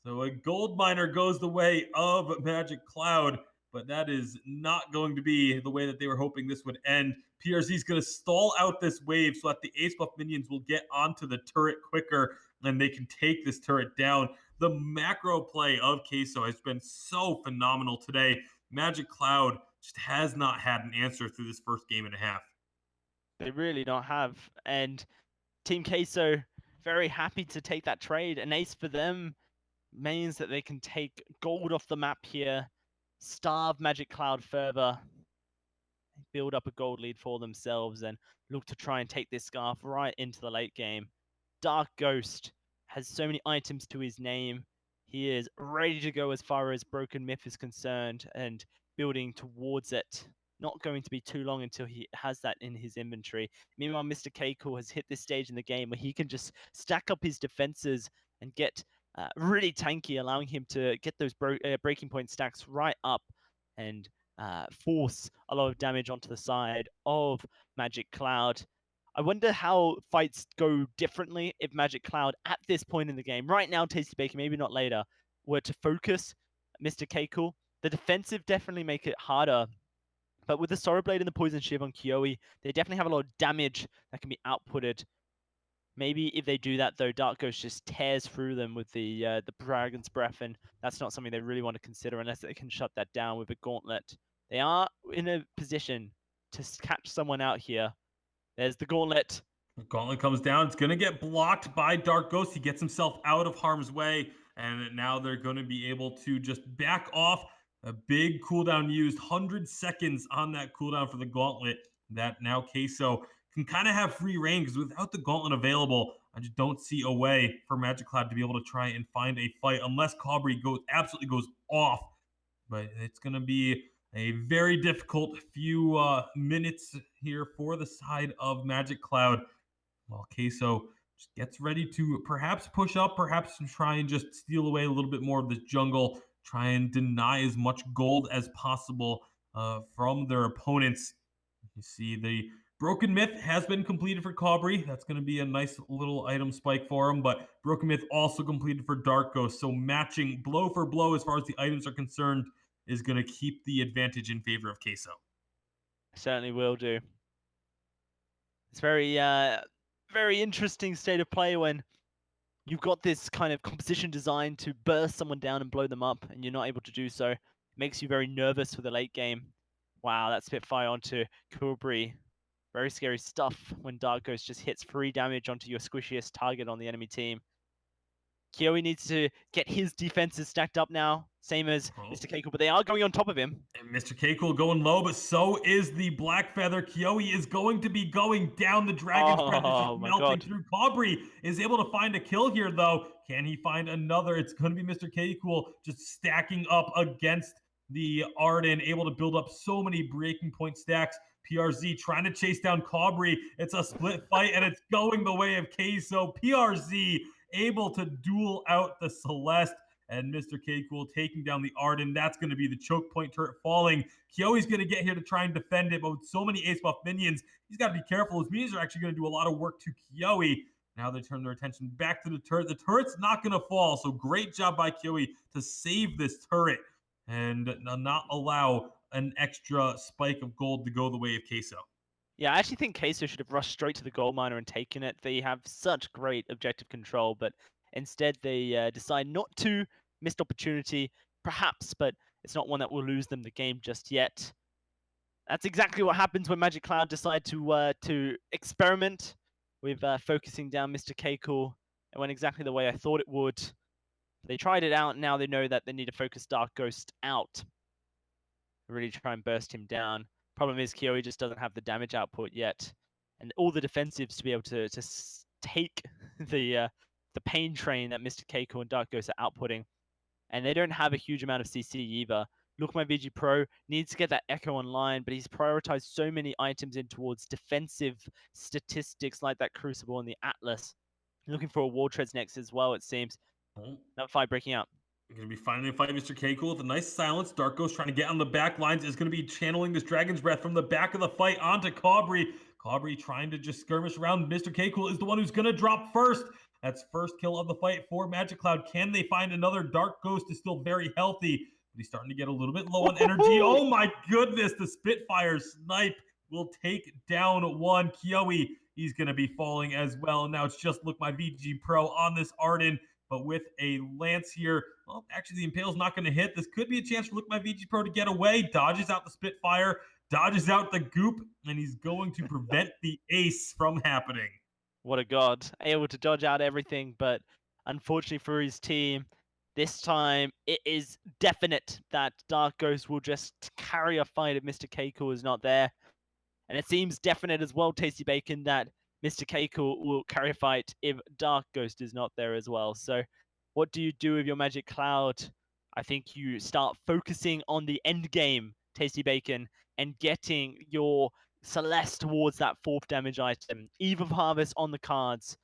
So a gold miner goes the way of Magic Cloud, but that is not going to be the way that they were hoping this would end. PRZ is going to stall out this wave so that the ace buff minions will get onto the turret quicker, and they can take this turret down. The macro play of Queso has been so phenomenal today. Magic Cloud just has not had an answer through this first game and a half. They really don't have. And Team Queso very happy to take that trade. An ace for them means that they can take gold off the map here, starve Magic Cloud further, build up a gold lead for themselves, and look to try and take this Scarf right into the late game. Dark Ghost has so many items to his name. He is ready to go as far as Broken Myth is concerned and building towards it. Not going to be too long until he has that in his inventory. Meanwhile, Mr. Keiko has hit this stage in the game where he can just stack up his defenses and get really tanky, allowing him to get those breaking point stacks right up and force a lot of damage onto the side of Magic Cloud. I wonder how fights go differently if Magic Cloud at this point in the game, right now, Tasty Bacon, maybe not later, were to focus Mr. Keiko. The defensive definitely make it harder. But with the Sorrow Blade and the Poison Shiv on Kiyoe, they definitely have a lot of damage that can be outputted. Maybe if they do that, though, Dark Ghost just tears through them with the Dragon's Breath, and that's not something they really want to consider unless they can shut that down with a Gauntlet. They are in a position to catch someone out here. There's the Gauntlet. The Gauntlet comes down. It's going to get blocked by Dark Ghost. He gets himself out of harm's way, and now they're going to be able to just back off. A big cooldown used, 100 seconds on that cooldown for the Gauntlet. That now Queso can kind of have free reign, because without the Gauntlet available, I just don't see a way for Magic Cloud to be able to try and find a fight unless Caubrey absolutely goes off. But it's going to be a very difficult few minutes here for the side of Magic Cloud, while Queso just gets ready to perhaps push up, perhaps try and just steal away a little bit more of this jungle, try and deny as much gold as possible from their opponents. You see the Broken Myth has been completed for Caubrey. That's going to be a nice little item spike for him, but Broken Myth also completed for Dark Ghost, so matching blow for blow as far as the items are concerned is going to keep the advantage in favor of Queso. Certainly will do. It's very interesting state of play when you've got this kind of composition designed to burst someone down and blow them up, and you're not able to do so. It makes you very nervous for the late game. Wow, that Spitfire onto Caubrey. Very scary stuff when Dark Ghost just hits free damage onto your squishiest target on the enemy team. Kiyoe needs to get his defenses stacked up now, same as Mr. Keiko, but they are going on top of him. And Mr. Keiko going low, but so is the Black Feather. Kiyoe is going to be going down. The Dragon's Breath is just melting through. Caubrey is able to find a kill here, though. Can he find another? It's going to be Mr. Keiko just stacking up against the Arden, able to build up so many breaking point stacks. PRZ trying to chase down Caubrey. It's a split fight, and it's going the way of Queso. PRZ able to duel out the Celeste, and Mr. K Cool taking down the Arden. That's going to be the choke point turret falling. Kyoi's going to get here to try and defend it, but with so many ace buff minions, he's got to be careful. His minions are actually going to do a lot of work to Kyoi. Now they turn their attention back to the turret. The turret's not going to fall, so great job by Kyoi to save this turret and not allow an extra spike of gold to go the way of Queso. Yeah, I actually think Queso should have rushed straight to the gold miner and taken it. They have such great objective control, but instead they decide not to. Missed opportunity, perhaps, but it's not one that will lose them the game just yet. That's exactly what happens when Magic Cloud decide to experiment with focusing down Mr. Keiko. It went exactly the way I thought it would. They tried it out, and now they know that they need to focus Dark Ghost out. Really try and burst him down. Problem is, Kyoi just doesn't have the damage output yet, and all the defensives to be able to take the pain train that Mr. Keiko and Dark Ghost are outputting, and they don't have a huge amount of CC either. Look, my VG Pro needs to get that Echo online, but he's prioritized so many items in towards defensive statistics like that Crucible and the Atlas. Looking for a War Treads next as well, it seems. That fight breaking out. We're going to be finally fighting Mr. Keiko with a nice silence. Dark Ghost trying to get on the back lines is going to be channeling this Dragon's Breath from the back of the fight onto Cabri. Cabri trying to just skirmish around. Mr. Keiko is the one who's going to drop first. That's first kill of the fight for Magic Cloud. Can they find another? Dark Ghost is still very healthy, but he's starting to get a little bit low on energy. Oh my goodness, the Spitfire snipe will take down one. Kyoi, he's going to be falling as well. And now it's just Look My VG Pro on this Arden, but with a Lance here. Well, actually, the Impale's not going to hit. This could be a chance for Look My VG Pro to get away. Dodges out the Spitfire, dodges out the Goop, and he's going to prevent the ace from happening. What a god. Able to dodge out everything, but unfortunately for his team, this time it is definite that Dark Ghost will just carry a fight if Mr. Keiko is not there. And it seems definite as well, Tasty Bacon, that Mr. Keiko will carry a fight if Dark Ghost is not there as well. So what do you do with your Magic Cloud? I think you start focusing on the end game, Tasty Bacon, and getting your Celeste towards that 4th damage item. Eve of Harvest on the cards.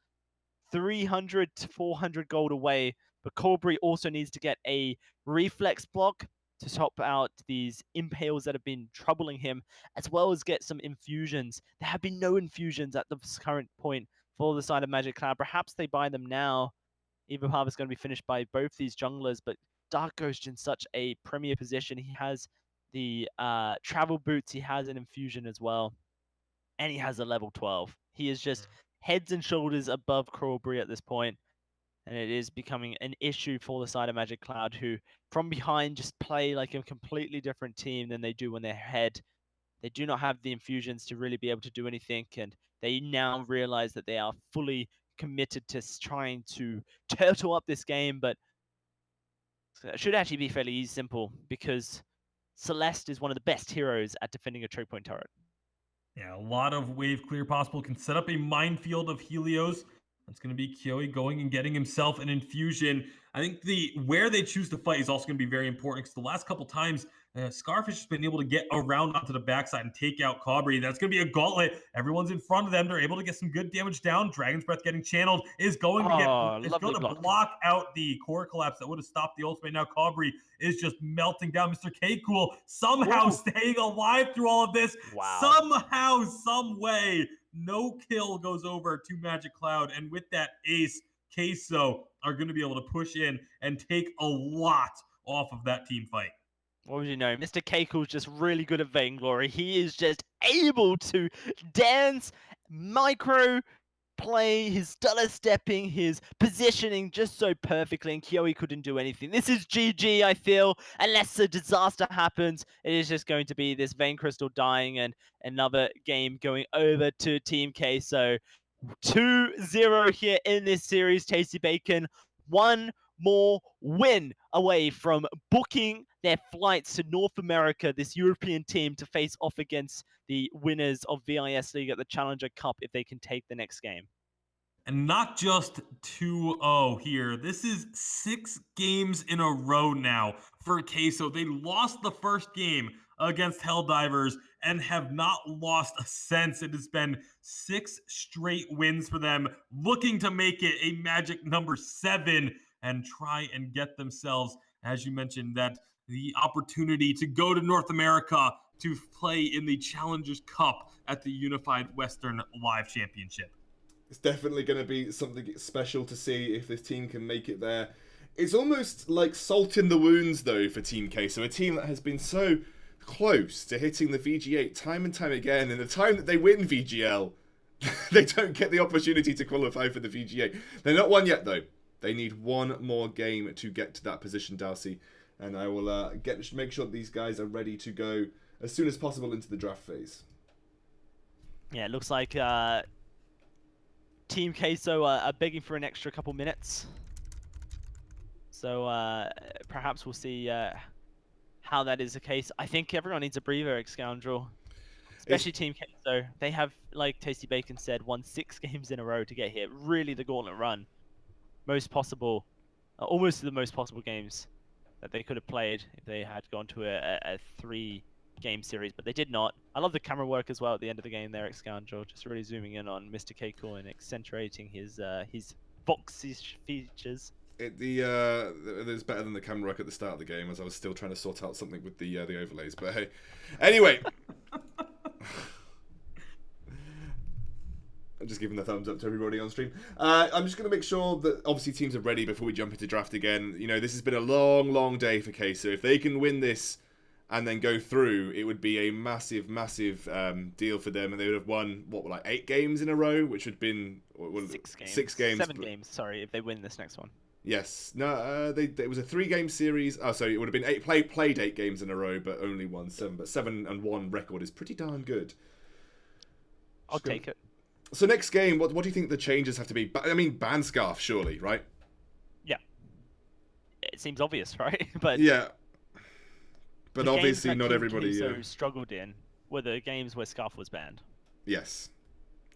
300 to 400 gold away, but Corbry also needs to get a reflex block to top out these impales that have been troubling him, as well as get some infusions. There have been no infusions at the current point for the side of Magic Cloud. Perhaps they buy them now. Eve of Harvest is going to be finished by both these junglers, but Dark Ghost in such a premier position. He has the travel boots, he has an infusion as well, and he has a level 12. He is just heads and shoulders above Crawlbury at this point, and it is becoming an issue for the side of Magic Cloud, who from behind just play like a completely different team than they do when they're ahead. They do not have the infusions to really be able to do anything, and they now realize that they are fully committed to trying to turtle up this game, but it should actually be fairly simple because Celeste is one of the best heroes at defending a choke point turret. Yeah, a lot of wave clear possible. Can set up a minefield of Helios. That's going to be Kyoi going and getting himself an infusion. I think where they choose to fight is also going to be very important because the last couple times, Scarfish has been able to get around onto the backside and take out Cabri. That's going to be a gauntlet. Everyone's in front of them. They're able to get some good damage down. Dragon's Breath getting channeled is going to block out the core collapse that would have stopped the ultimate. Now Cabri is just melting down. Mr. K Cool somehow staying alive through all of this. Wow. Somehow, some way, no kill goes over to Magic Cloud. And with that ace, Queso are going to be able to push in and take a lot off of that team fight. What would you know? Mr. Keiko's just really good at Vainglory. He is just able to dance, micro play, his stutter stepping, his positioning just so perfectly, and Kyoi couldn't do anything. This is GG, I feel. Unless a disaster happens, it is just going to be this Vein Crystal dying and another game going over to Team K. So 2-0 here in this series. Tasty Bacon, one more win away from booking their flights to North America, this European team, to face off against the winners of VIS League at the Challenger Cup if they can take the next game. And not just 2-0 here. This is 6 games in a row now for Queso. They lost the first game against Helldivers and have not lost since. It has been 6 straight wins for them, looking to make it a magic number 7 and try and get themselves, as you mentioned, that the opportunity to go to North America to play in the Challengers Cup at the Unified Western Live Championship. It's definitely going to be something special to see if this team can make it there. It's almost like salt in the wounds, though, for Team K. So a team that has been so close to hitting the VG8 time and time again, and the time that they win VGL, they don't get the opportunity to qualify for the VG8. They're not won yet, though. They need one more game to get to that position, Darcy. And I will make sure that these guys are ready to go as soon as possible into the draft phase. Yeah, it looks like Team Queso are begging for an extra couple minutes. So perhaps we'll see how that is the case. I think everyone needs a breather, Scoundrel. Especially Team Queso. They have, like Tasty Bacon said, won 6 games in a row to get here. Really the gauntlet run. Almost the most possible games that they could have played if they had gone to a 3-game series, but they did not. I love the camera work as well at the end of the game there, Scoundrel, just really zooming in on Mr. Keiko and accentuating his boxish features. It's better than the camera work at the start of the game, as I was still trying to sort out something with the overlays. But hey, anyway, I'm just giving the thumbs up to everybody on stream. I'm just going to make sure that obviously teams are ready before we jump into draft again. You know, this has been a long, long day for Queso. If they can win this and then go through, it would be a massive, massive deal for them, and they would have won 8 games in a row, which would have been 6 games. 6 games. 7 games. Sorry, if they win this next one. Yes. No. It was a 3-game series. Oh, so it would have been played 8 games in a row, but only won 7. But 7-1 record is pretty darn good. I'll take it. So next game, what do you think the changes have to be? I mean, ban Scarf, surely, right? Yeah. It seems obvious, right? But yeah. But the obviously, games that not Team everybody. Queso struggled in were the games where Scarf was banned. Yes.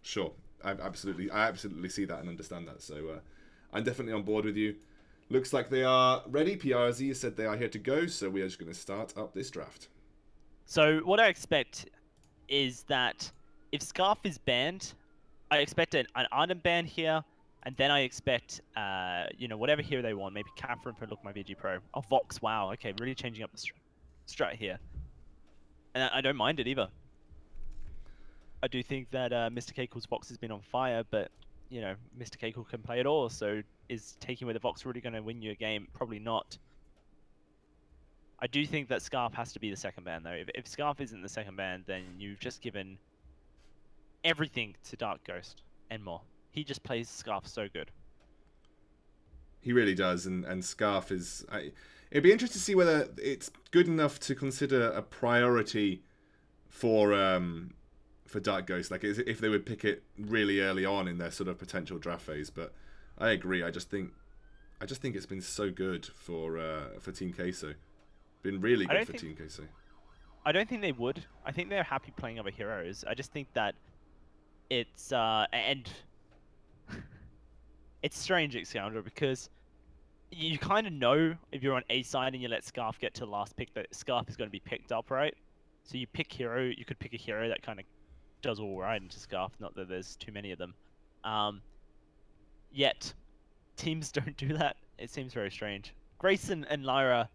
Sure. I absolutely see that and understand that. So I'm definitely on board with you. Looks like they are ready. PRZ said they are here to go, so we are just going to start up this draft. So what I expect is that if Scarf is banned, I expect an item ban here, and then I expect, whatever hero they want. Maybe Catherine for Look My VG Pro. Oh, Vox, wow. Okay, really changing up the strat here. And I don't mind it either. I do think that Mr. Keiko's Vox has been on fire, but, Mr. Keiko can play it all, so is taking away the Vox really going to win you a game? Probably not. I do think that Scarf has to be the second ban, though. If Scarf isn't the second ban, then you've just given everything to Dark Ghost and more. He just plays Scarf so good. He really does, and Scarf is... it'd be interesting to see whether it's good enough to consider a priority for Dark Ghost, like if they would pick it really early on in their sort of potential draft phase. But I agree. I just think it's been so good for Team Queso. Been really good for Team Queso. I don't think they would. I think they're happy playing other heroes. I just think that it's and it's strange, Scoundrel, because you kind of know if you're on A side and you let Scarf get to the last pick that Scarf is going to be picked up, right? So you pick hero. You could pick a hero that kind of does all right into Scarf. Not that there's too many of them. Yet teams don't do that. It seems very strange. Grayson and Lyra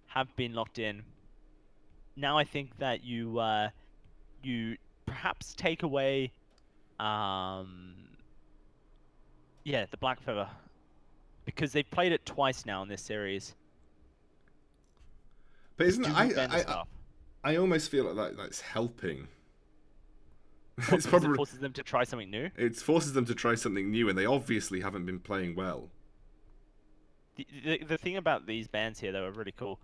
have been locked in. Now I think that you perhaps take away the Black Feather, because they've played it twice now in this series. But isn't I almost feel like that's helping. It's probably... It forces them to try something new? It forces them to try something new, and they obviously haven't been playing well. The thing about these bans here, though, are really cool.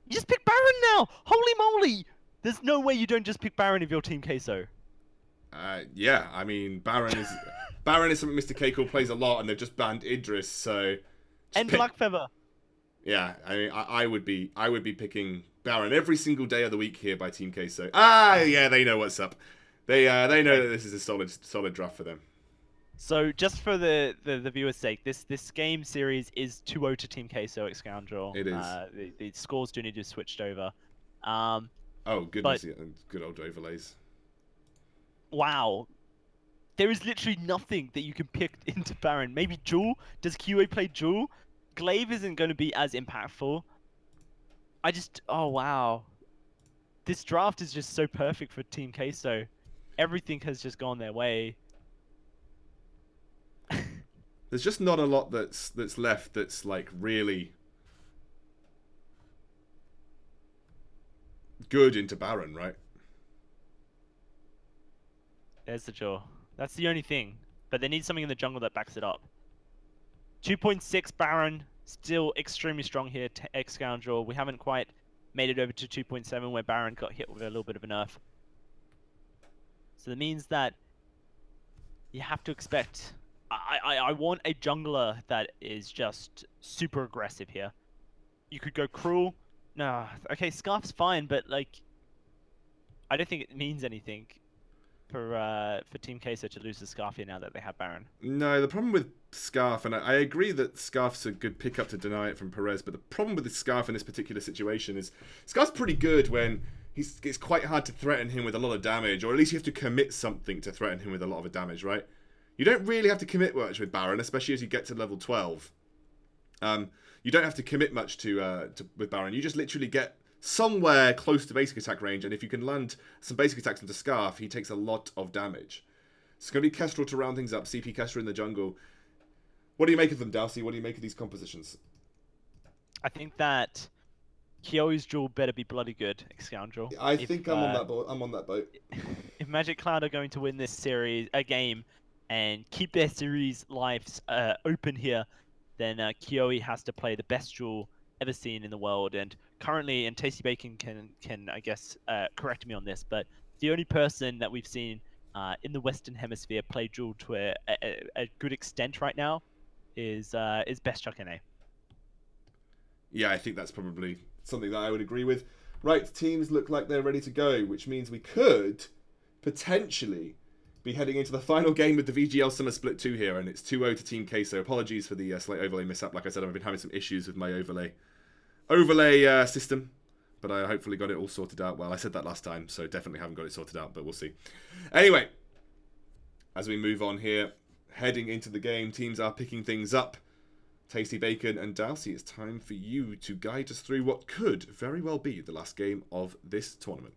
You just pick Baron now! Holy moly! There's no way you don't just pick Baron if you're Team Queso. Yeah, I mean, Baron is something Mr. Keiko plays a lot, and they've just banned Idris, so... And Black Feather. Yeah, I mean, I would be picking Baron every single day of the week here by Team Queso. Yeah, they know what's up. They know that this is a solid draft for them. So just for the viewers' sake, this game series is 2-0 to Team Queso at Scoundrel. It is. The scores do need to be switched over. Oh goodness, good old overlays. Wow. There is literally nothing that you can pick into Baron. Maybe Jewel? Does QA play Jewel? Glaive isn't going to be as impactful. Oh wow. This draft is just so perfect for Team Queso. Everything has just gone their way. There's just not a lot that's left that's like really good into Baron, right? There's the jaw. That's the only thing. But they need something in the jungle that backs it up. 2.6 Baron, still extremely strong here, X-Scoundrel. We haven't quite made it over to 2.7 where Baron got hit with a little bit of a nerf. So that means that you have to expect... I want a jungler that is just super aggressive here. You could go Cruel. No, okay, Scarf's fine, but like... I don't think it means anything for Team Queso to lose the Scarf here now that they have Baron. No, the problem with Scarf, and I agree that Scarf's a good pickup to deny it from Perez, but the problem with the Scarf in this particular situation is Scarf's pretty good when it's quite hard to threaten him with a lot of damage, or at least you have to commit something to threaten him with a lot of damage, right? You don't really have to commit much with Baron, especially as you get to level 12. You don't have to commit much with Baron. You just literally get somewhere close to basic attack range, and if you can land some basic attacks into Scarf, he takes a lot of damage. It's going to be Kestrel to round things up. CP Kestrel in the jungle. What do you make of them, Dalsy? What do you make of these compositions? I think that Kyo's duel better be bloody good, Scoundrel. I think I'm on that boat. I'm on that boat. If Magic Cloud are going to win this game, and keep their series lives open here, then Kyo has to play the best duel ever seen in the world. And currently, and Tasty Bacon can I guess correct me on this, but the only person that we've seen in the Western Hemisphere play duel to a good extent right now is Best Chuck NA. Yeah, I think that's probably something that I would agree with. Right, teams look like they're ready to go, which means we could potentially be heading into the final game of the VGL Summer Split 2 here, and it's 2-0 to Team K, so apologies for the slight overlay mishap. Like I said, I've been having some issues with my overlay system, but I hopefully got it all sorted out. Well, I said that last time, so definitely haven't got it sorted out, but we'll see. Anyway, as we move on here, heading into the game, teams are picking things up. Tasty Bacon and Dalsy, it's time for you to guide us through what could very well be the last game of this tournament.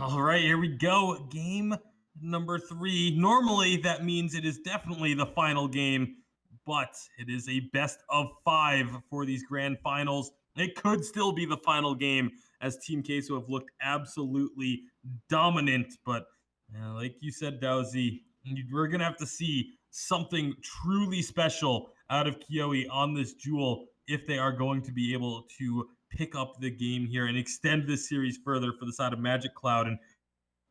All right, here we go. Game number 3. Normally, that means it is definitely the final game, but it is a best of 5 for these grand finals. It could still be the final game as Team Queso have looked absolutely dominant, but like you said, Dowsy, we're going to have to see something truly special out of Kiyoe on this duel if they are going to be able to pick up the game here and extend this series further for the side of Magic Cloud. And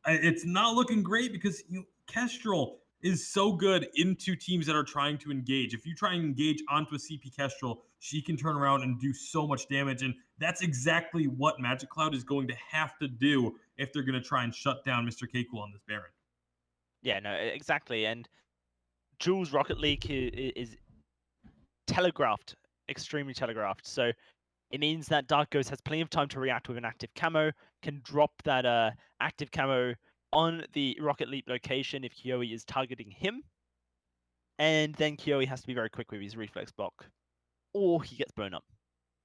it's not looking great because Kestrel is so good into teams that are trying to engage. If you try and engage onto a CP Kestrel, she can turn around and do so much damage. And that's exactly what Magic Cloud is going to have to do if they're going to try and shut down Mr. K-Cool on this Baron. Yeah, no, exactly. And Jules Rocket League is telegraphed, extremely telegraphed. So it means that Dark Ghost has plenty of time to react with an active camo, can drop that active camo on the Rocket Leap location if Kiyoe is targeting him. And then Kiyoe has to be very quick with his reflex block, or he gets blown up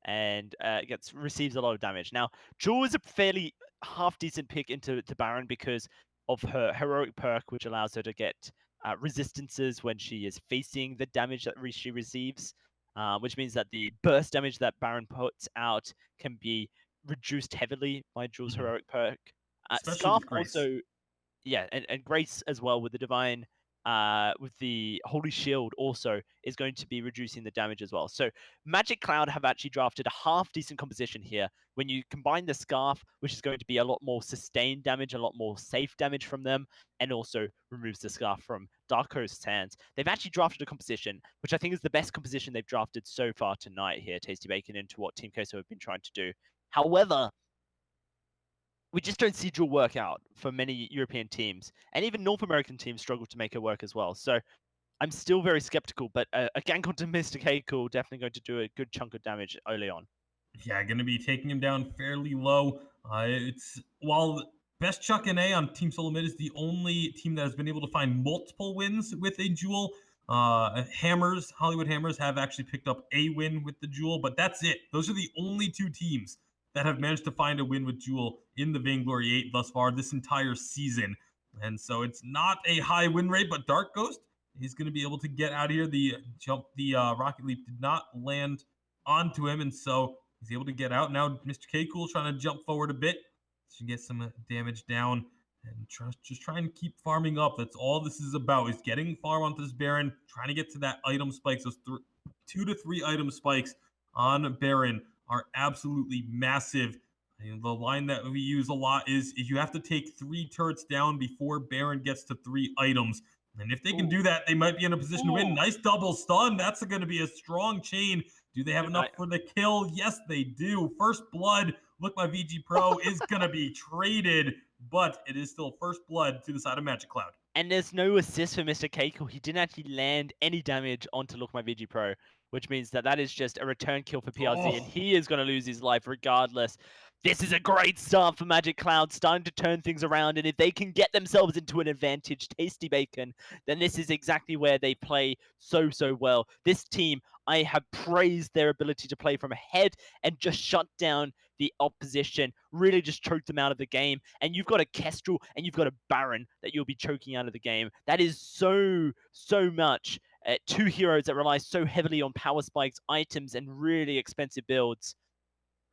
and receives a lot of damage. Now, Jewel is a fairly half-decent pick into Baron because of her heroic perk, which allows her to get resistances when she is facing the damage that she receives, which means that the burst damage that Baron puts out can be reduced heavily by Jewel's heroic perk. Especially Scarf with Grace. also, yeah, and Grace as well with the Divine, with the Holy Shield also is going to be reducing the damage as well. So Magic Cloud have actually drafted a half-decent composition here. When you combine the Scarf, which is going to be a lot more sustained damage, a lot more safe damage from them, and also removes the Scarf from Dark Host's hands, they've actually drafted a composition, which I think is the best composition they've drafted so far tonight here, Tasty Bacon, into what Team Queso have been trying to do. However, we just don't see dual work out for many European teams, and even North American teams struggle to make it work as well. So I'm still very skeptical, but a gank onto Mr. K-Cool definitely going to do a good chunk of damage early on. Yeah, going to be taking him down fairly low. While Best Chuck NA on Team Solo Mid is the only team that has been able to find multiple wins with a duel, Hollywood Hammers have actually picked up a win with the Jewel, but that's it. Those are the only two teams that have managed to find a win with Jewel in the Vainglory 8 thus far this entire season. And so it's not a high win rate, but Dark Ghost, he's going to be able to get out of here. The Rocket Leap did not land onto him, and so he's able to get out. Now Mr. K Cool trying to jump forward a bit to get some damage down and just try and keep farming up. That's all this is about, is getting farm onto this Baron, trying to get to that item spikes. Those 2 to 3 item spikes on Baron are absolutely massive. And the line that we use a lot is you have to take 3 turrets down before Baron gets to 3 items. And if they can do that, they might be in a position to win. Nice double stun. That's going to be a strong chain. Do they have enough for the kill? Yes, they do. First blood, look, my VG Pro is going to be traded, but it is still first blood to the side of Magic Cloud. And there's no assist for Mr. Keiko. He didn't actually land any damage onto Look My VG Pro, which means that is just a return kill for PRZ, and he is going to lose his life regardless. This is a great start for Magic Cloud, starting to turn things around, and if they can get themselves into an advantage, Tasty Bacon, then this is exactly where they play so well. This team, I have praised their ability to play from ahead and just shut down the opposition, really just choke them out of the game. And you've got a Kestrel and you've got a Baron that you'll be choking out of the game. That is so much. 2 heroes that rely so heavily on power spikes, items, and really expensive builds.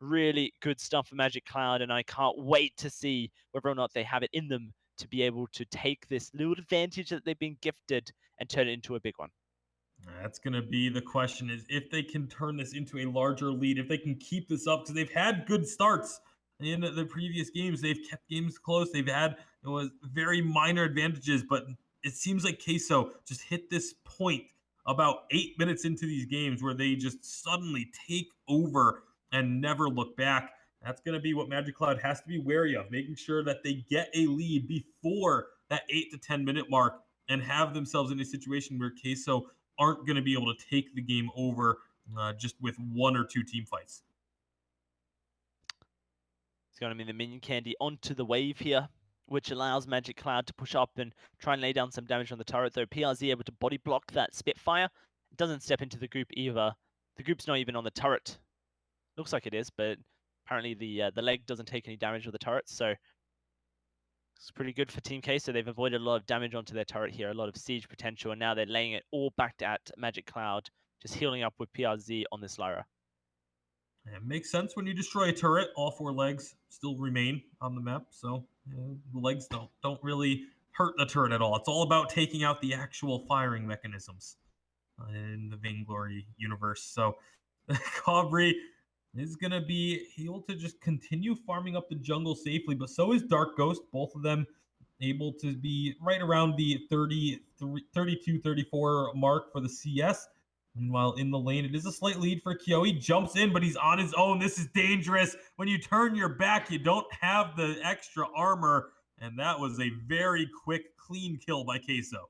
Really good stuff for Magic Cloud, and I can't wait to see whether or not they have it in them to be able to take this little advantage that they've been gifted and turn it into a big one. That's going to be the question, is if they can turn this into a larger lead, if they can keep this up, because they've had good starts in the previous games. They've kept games close. They've had very minor advantages, but it seems like Queso just hit this point about 8 minutes into these games where they just suddenly take over and never look back. That's going to be what Magic Cloud has to be wary of, making sure that they get a lead before that 8 to 10 minute mark and have themselves in a situation where Queso aren't going to be able to take the game over just with 1 or 2 team fights. It's going to be the minion candy onto the wave here, which allows Magic Cloud to push up and try and lay down some damage on the turret, though PRZ able to body block that Spitfire. It doesn't step into the group either. The group's not even on the turret. Looks like it is, but apparently the leg doesn't take any damage with the turret, so it's pretty good for Team K. So they've avoided a lot of damage onto their turret here, a lot of siege potential, and now they're laying it all back at Magic Cloud, just healing up with PRZ on this Lyra. It makes sense when you destroy a turret. All 4 legs still remain on the map, so the legs don't really hurt the turret at all. It's all about taking out the actual firing mechanisms in the Vainglory universe. So Cobry is going to be able to just continue farming up the jungle safely, but so is Dark Ghost. Both of them able to be right around the 32, 34 mark for the CS. Meanwhile, in the lane, it is a slight lead for Kyo. He jumps in, but he's on his own. This is dangerous. When you turn your back, you don't have the extra armor, and that was a very quick, clean kill by Queso.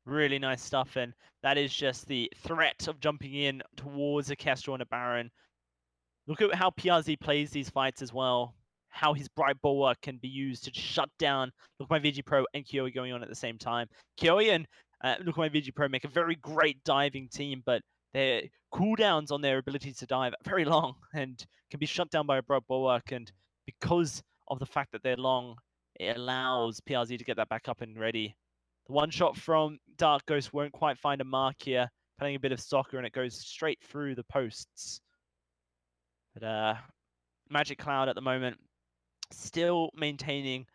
Really nice stuff, and that is just the threat of jumping in towards a Kestrel and a Baron. Look at how PRZ plays these fights as well. How his Bright Bulwark can be used to shut down Look My VG Pro and Kioi going on at the same time. Kioi and Look My VG Pro make a very great diving team, but their cooldowns on their ability to dive are very long and can be shut down by a Bright Bulwark. And because of the fact that they're long, it allows PRZ to get that back up and ready. The one shot from Dark Ghost won't quite find a mark here, playing a bit of soccer, and it goes straight through the posts. But Magic Cloud at the moment still maintaining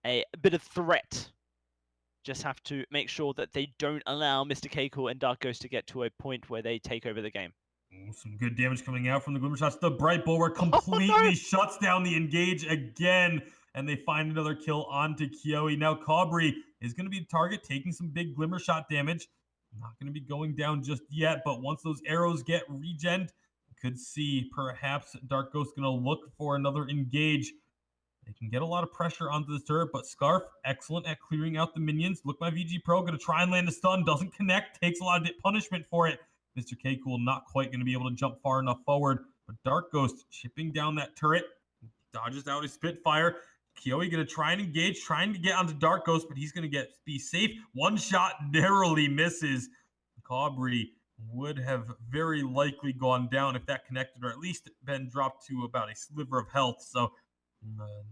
a bit of threat. Just have to make sure that they don't allow Mr. Keiko and Dark Ghost to get to a point where they take over the game. Ooh, some good damage coming out from the Glimmer Shots. The Bright Bulwark completely shuts down the engage again, and they find another kill onto Kioi. Now Cobry is going to be the target, taking some big Glimmer Shot damage. Not going to be going down just yet, but once those arrows get regened, could see perhaps Dark Ghost going to look for another engage. They can get a lot of pressure onto the turret, but Scarf, excellent at clearing out the minions. Look My VG Pro, going to try and land a stun. Doesn't connect, takes a lot of punishment for it. Mr. K Cool not quite going to be able to jump far enough forward, but Dark Ghost chipping down that turret. Dodges out his Spitfire. Kioi going to try and engage, trying to get onto Dark Ghost, but he's going to be safe. One shot narrowly misses. Cabri would have very likely gone down if that connected, or at least been dropped to about a sliver of health. So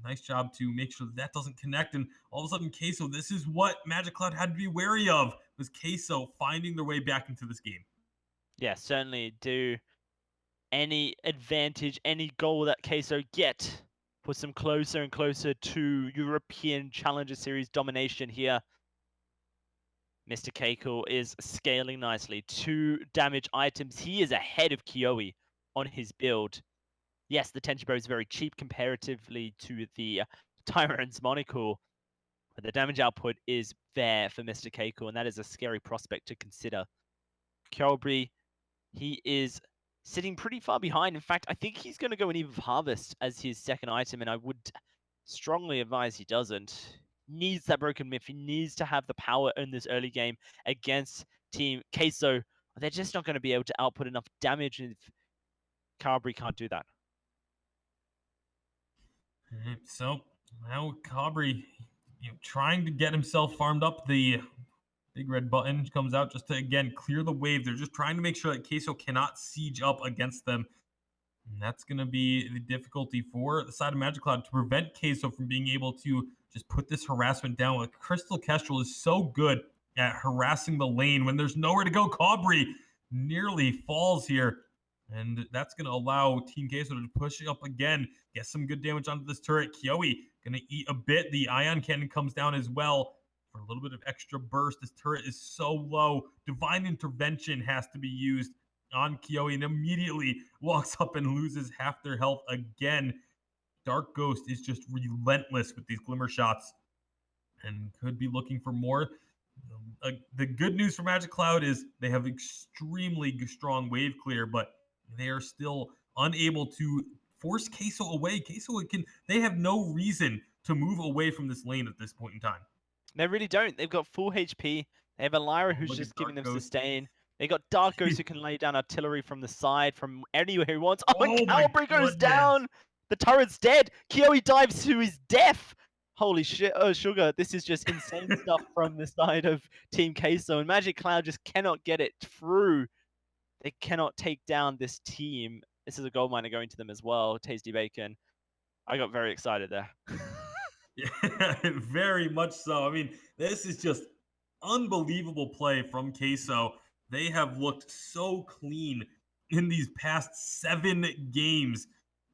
nice job to make sure that doesn't connect. And all of a sudden, Queso, this is what Magic Cloud had to be wary of, was Queso finding their way back into this game. Yeah, certainly do any advantage, any goal that Queso get puts them closer and closer to European Challenger Series domination here. Mr. Keiko is scaling nicely. 2 damage items. He is ahead of Kiyoe on his build. Yes, the Tenchi Bow is very cheap comparatively to the Tyrant's Monocle, but the damage output is there for Mr. Keiko, and that is a scary prospect to consider. Kyobri, he is sitting pretty far behind. In fact, I think he's going to go and Eve of Harvest as his second item, and I would strongly advise he doesn't. Needs that Broken Myth. He needs to have the power in this early game against Team Queso. They're just not going to be able to output enough damage if Cabri can't do that. So now Cabri, trying to get himself farmed up. The big red button comes out just to, again, clear the wave. They're just trying to make sure that Queso cannot siege up against them. And that's going to be the difficulty for the side of Magic Cloud to prevent Queso from being able to just put this harassment down. Like, Crystal Kestrel is so good at harassing the lane when there's nowhere to go. Cabri nearly falls here. And that's going to allow Team Queso to push up again, get some good damage onto this turret. Kiyoe going to eat a bit. The Ion Cannon comes down as well for a little bit of extra burst. This turret is so low. Divine Intervention has to be used on Kiyoe, and immediately walks up and loses half their health again. Dark Ghost is just relentless with these glimmer shots and could be looking for more. The good news for Magic Cloud is they have extremely strong wave clear, but they are still unable to force Queso away. They have no reason to move away from this lane at this point in time. They really don't. They've got full HP. They have a Lyra who's just giving them sustain. They got Dark Ghost who can lay down artillery from the side from anywhere he wants. Oh, and Calibri goes down! The turret's dead! Kiyoe dives to his death! Holy shit, oh sugar, this is just insane stuff from the side of Team Queso, and Magic Cloud just cannot get it through. They cannot take down this team. This is a gold miner going to them as well, Tasty Bacon. I got very excited there. Yeah, very much so. I mean, this is just unbelievable play from Queso. They have looked so clean in these past 7 games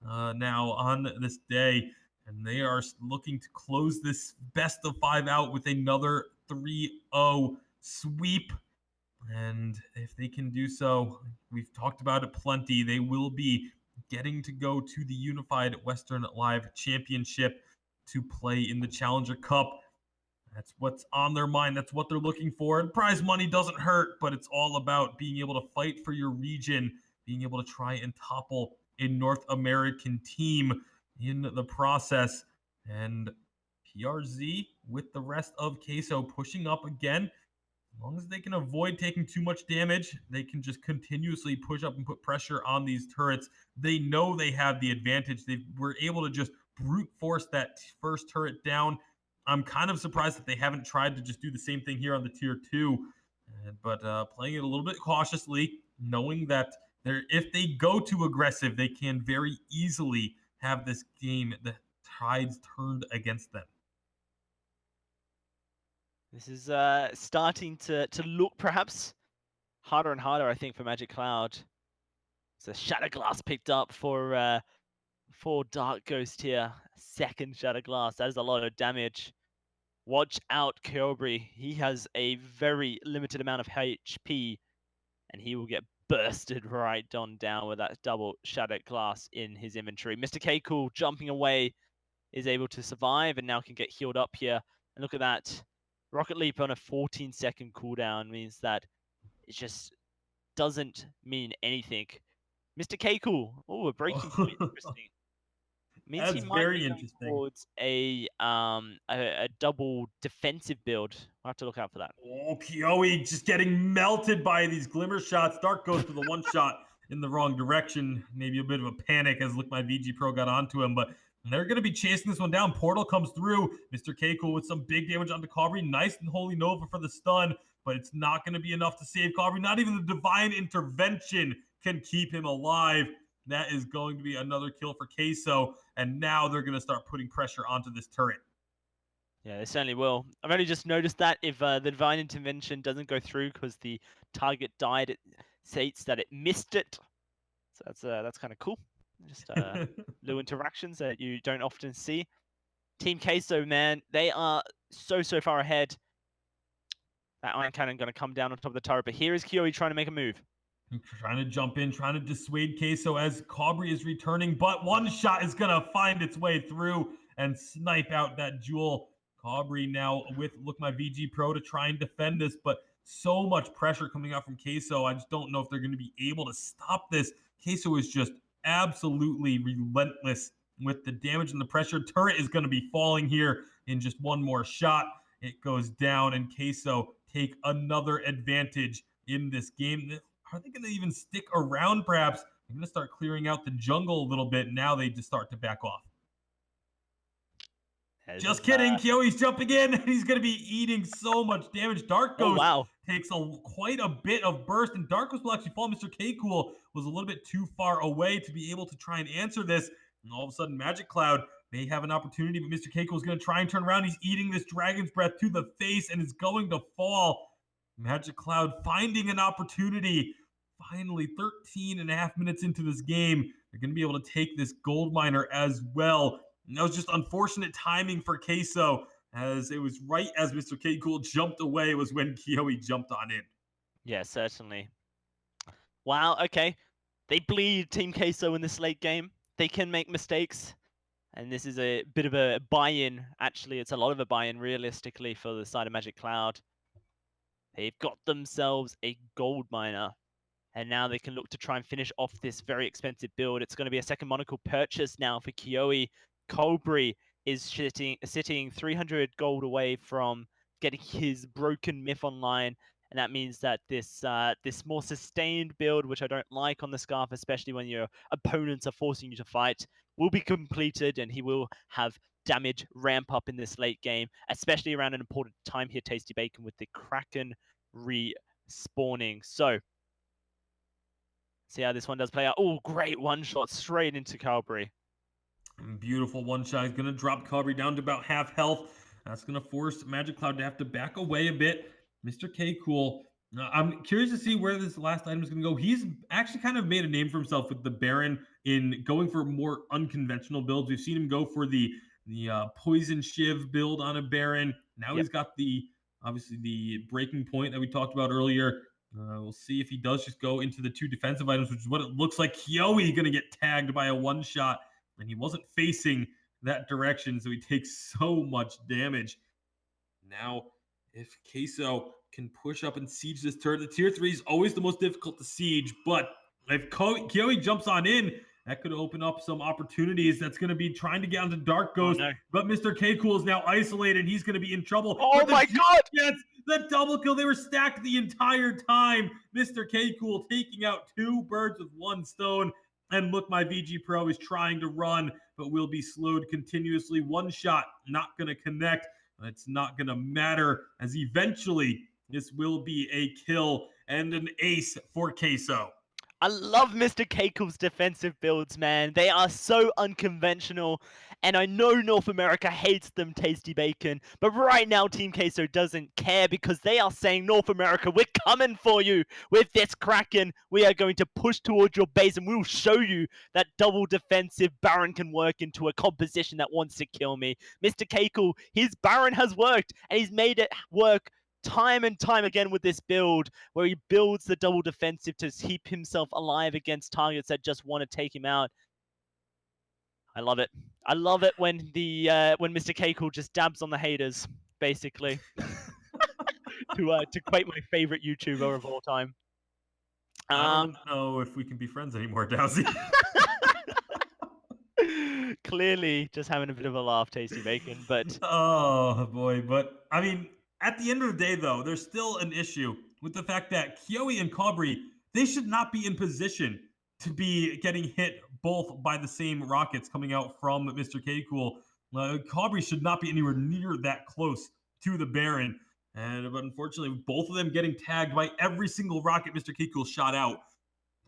now on this day, and they are looking to close this best of 5 out with another 3-0 sweep. And if they can do so, we've talked about it plenty, they will be getting to go to the Unified Western Live Championship to play in the Challenger Cup. That's what's on their mind. That's what they're looking for. And prize money doesn't hurt, but it's all about being able to fight for your region, being able to try and topple a North American team in the process. And PRZ with the rest of Queso pushing up again. As long as they can avoid taking too much damage, they can just continuously push up and put pressure on these turrets. They know they have the advantage. They were able to just brute force that first turret down. I'm kind of surprised that they haven't tried to just do the same thing here on the tier 2. But playing it a little bit cautiously, knowing that if they go too aggressive, they can very easily have this game, the tides turned against them. This is starting to look perhaps harder and harder, I think, for Magic Cloud. So Shatter Glass picked up for Dark Ghost here. Second Shatter Glass. That is a lot of damage. Watch out, Kyobri. He has a very limited amount of HP, and he will get bursted right on down with that double Shatter Glass in his inventory. Mr. K-Cool jumping away is able to survive and now can get healed up here. And look at that. Rocket Leap on a 14-second cooldown means that it just doesn't mean anything. Mr. K-Cool. Oh, a breaking point. Interesting. Means That's he might very be going interesting. towards a double defensive build. I'll have to look out for that. Oh, Kiyoe just getting melted by these glimmer shots. Dark goes for the one shot in the wrong direction. Maybe a bit of a panic as Look My VG Pro got onto him, but they're going to be chasing this one down. Portal comes through. Mr. K-Cool with some big damage onto Cabri. Nice and Holy Nova for the stun. but it's not going to be enough to save Aubrey. Not even the divine intervention can keep him alive. That is going to be another kill for Queso, and now they're going to start putting pressure onto this turret. Yeah, they certainly will. I've only just noticed that if the divine intervention doesn't go through because the target died, it states that it missed it. So that's kind of cool. Just little interactions that you don't often see. Team Queso, man, they are so far ahead. That Iron Cannon going to come down on top of the turret, but here is Kiyohi trying to make a move. Trying to jump in, trying to dissuade Queso as Cabri is returning, but one shot is going to find its way through and snipe out that jewel. Cabri now with Look My VG Pro to try and defend this, but so much pressure coming out from Queso. I just don't know if they're going to be able to stop this. Queso is just absolutely relentless with the damage and the pressure. Turret is going to be falling here in just one more shot. It goes down, and Queso take another advantage in this game. Are they going to even stick around, perhaps? They're going to start clearing out the jungle a little bit. Now they just start to back off. Just kidding. Kyoi's jumping in. He's going to be eating so much damage. Dark Ghost takes quite a bit of burst, and Dark Ghost will actually fall. Mr. K-Cool was a little bit too far away to be able to try and answer this. And all of a sudden, Magic Cloud may have an opportunity, but Mr. K-Cool is going to try and turn around. He's eating this Dragon's Breath to the face and is going to fall. Magic Cloud finding an opportunity. Finally, 13 and a half minutes into this game, they're going to be able to take this gold miner as well. And that was just unfortunate timing for Queso, as it was right as Mr. K-Cool jumped away was when Kiyohi jumped on in. Yeah, certainly. Wow, okay. They bleed Team Queso in this late game. They can make mistakes. And this is a bit of a buy-in. Actually, it's a lot of a buy-in, realistically, for the side of Magic Cloud. They've got themselves a gold miner. And now they can look to try and finish off this very expensive build. It's going to be a second monocle purchase now for Kiyohi. Colbury is sitting 300 gold away from getting his broken myth online. And that means that this more sustained build, which I don't like on the Scarf, especially when your opponents are forcing you to fight, will be completed, and he will have damage ramp up in this late game, especially around an important time here, Tasty Bacon, with the Kraken respawning. So, see how this one does play out. Oh, great one shot straight into Calbury. Beautiful one shot. He's going to drop Calbury down to about half health. That's going to force Magic Cloud to have to back away a bit. Mr. K-Cool. I'm curious to see where this last item is going to go. He's actually kind of made a name for himself with the Baron in going for more unconventional builds. We've seen him go for the Poison Shiv build on a Baron. Now he's got obviously the breaking point that we talked about earlier. We'll see if he does just go into the two defensive items, which is what it looks like. Kiyohi going to get tagged by a one-shot, and he wasn't facing that direction, so he takes so much damage. Now, if Queso can push up and siege this turret, the tier 3 is always the most difficult to siege, but if Kiyohi jumps on in, that could open up some opportunities. That's going to be trying to get onto Dark Ghost, but Mr. K-Cool is now isolated. He's going to be in trouble. Oh my god! Yes, the double kill. They were stacked the entire time. Mr. K-Cool taking out 2 birds with 1 stone. And Look My VG Pro is trying to run, but will be slowed continuously. One shot, not going to connect. It's not going to matter, as eventually this will be a kill and an ace for Queso. I love Mr. Keiko's defensive builds, man. They are so unconventional, and I know North America hates them, Tasty Bacon, but right now Team Queso doesn't care because they are saying, North America, we're coming for you with this Kraken. We are going to push towards your base, and we will show you that double defensive Baron can work into a composition that wants to kill me. Mr. Keiko, his Baron has worked, and he's made it work time and time again with this build, where he builds the double defensive to keep himself alive against targets that just want to take him out. I love it. I love it when Mr. Keiko just dabs on the haters, basically. to quote my favorite YouTuber of all time. I don't know if we can be friends anymore, Dowsy. Clearly, just having a bit of a laugh, Tasty Bacon, but oh boy, but I mean, at the end of the day, though, there's still an issue with the fact that Kiyohi and Cabri, they should not be in position to be getting hit both by the same rockets coming out from Mr. K-Cool. Cabri should not be anywhere near that close to the Baron. But unfortunately, both of them getting tagged by every single rocket Mr. Keiko shot out.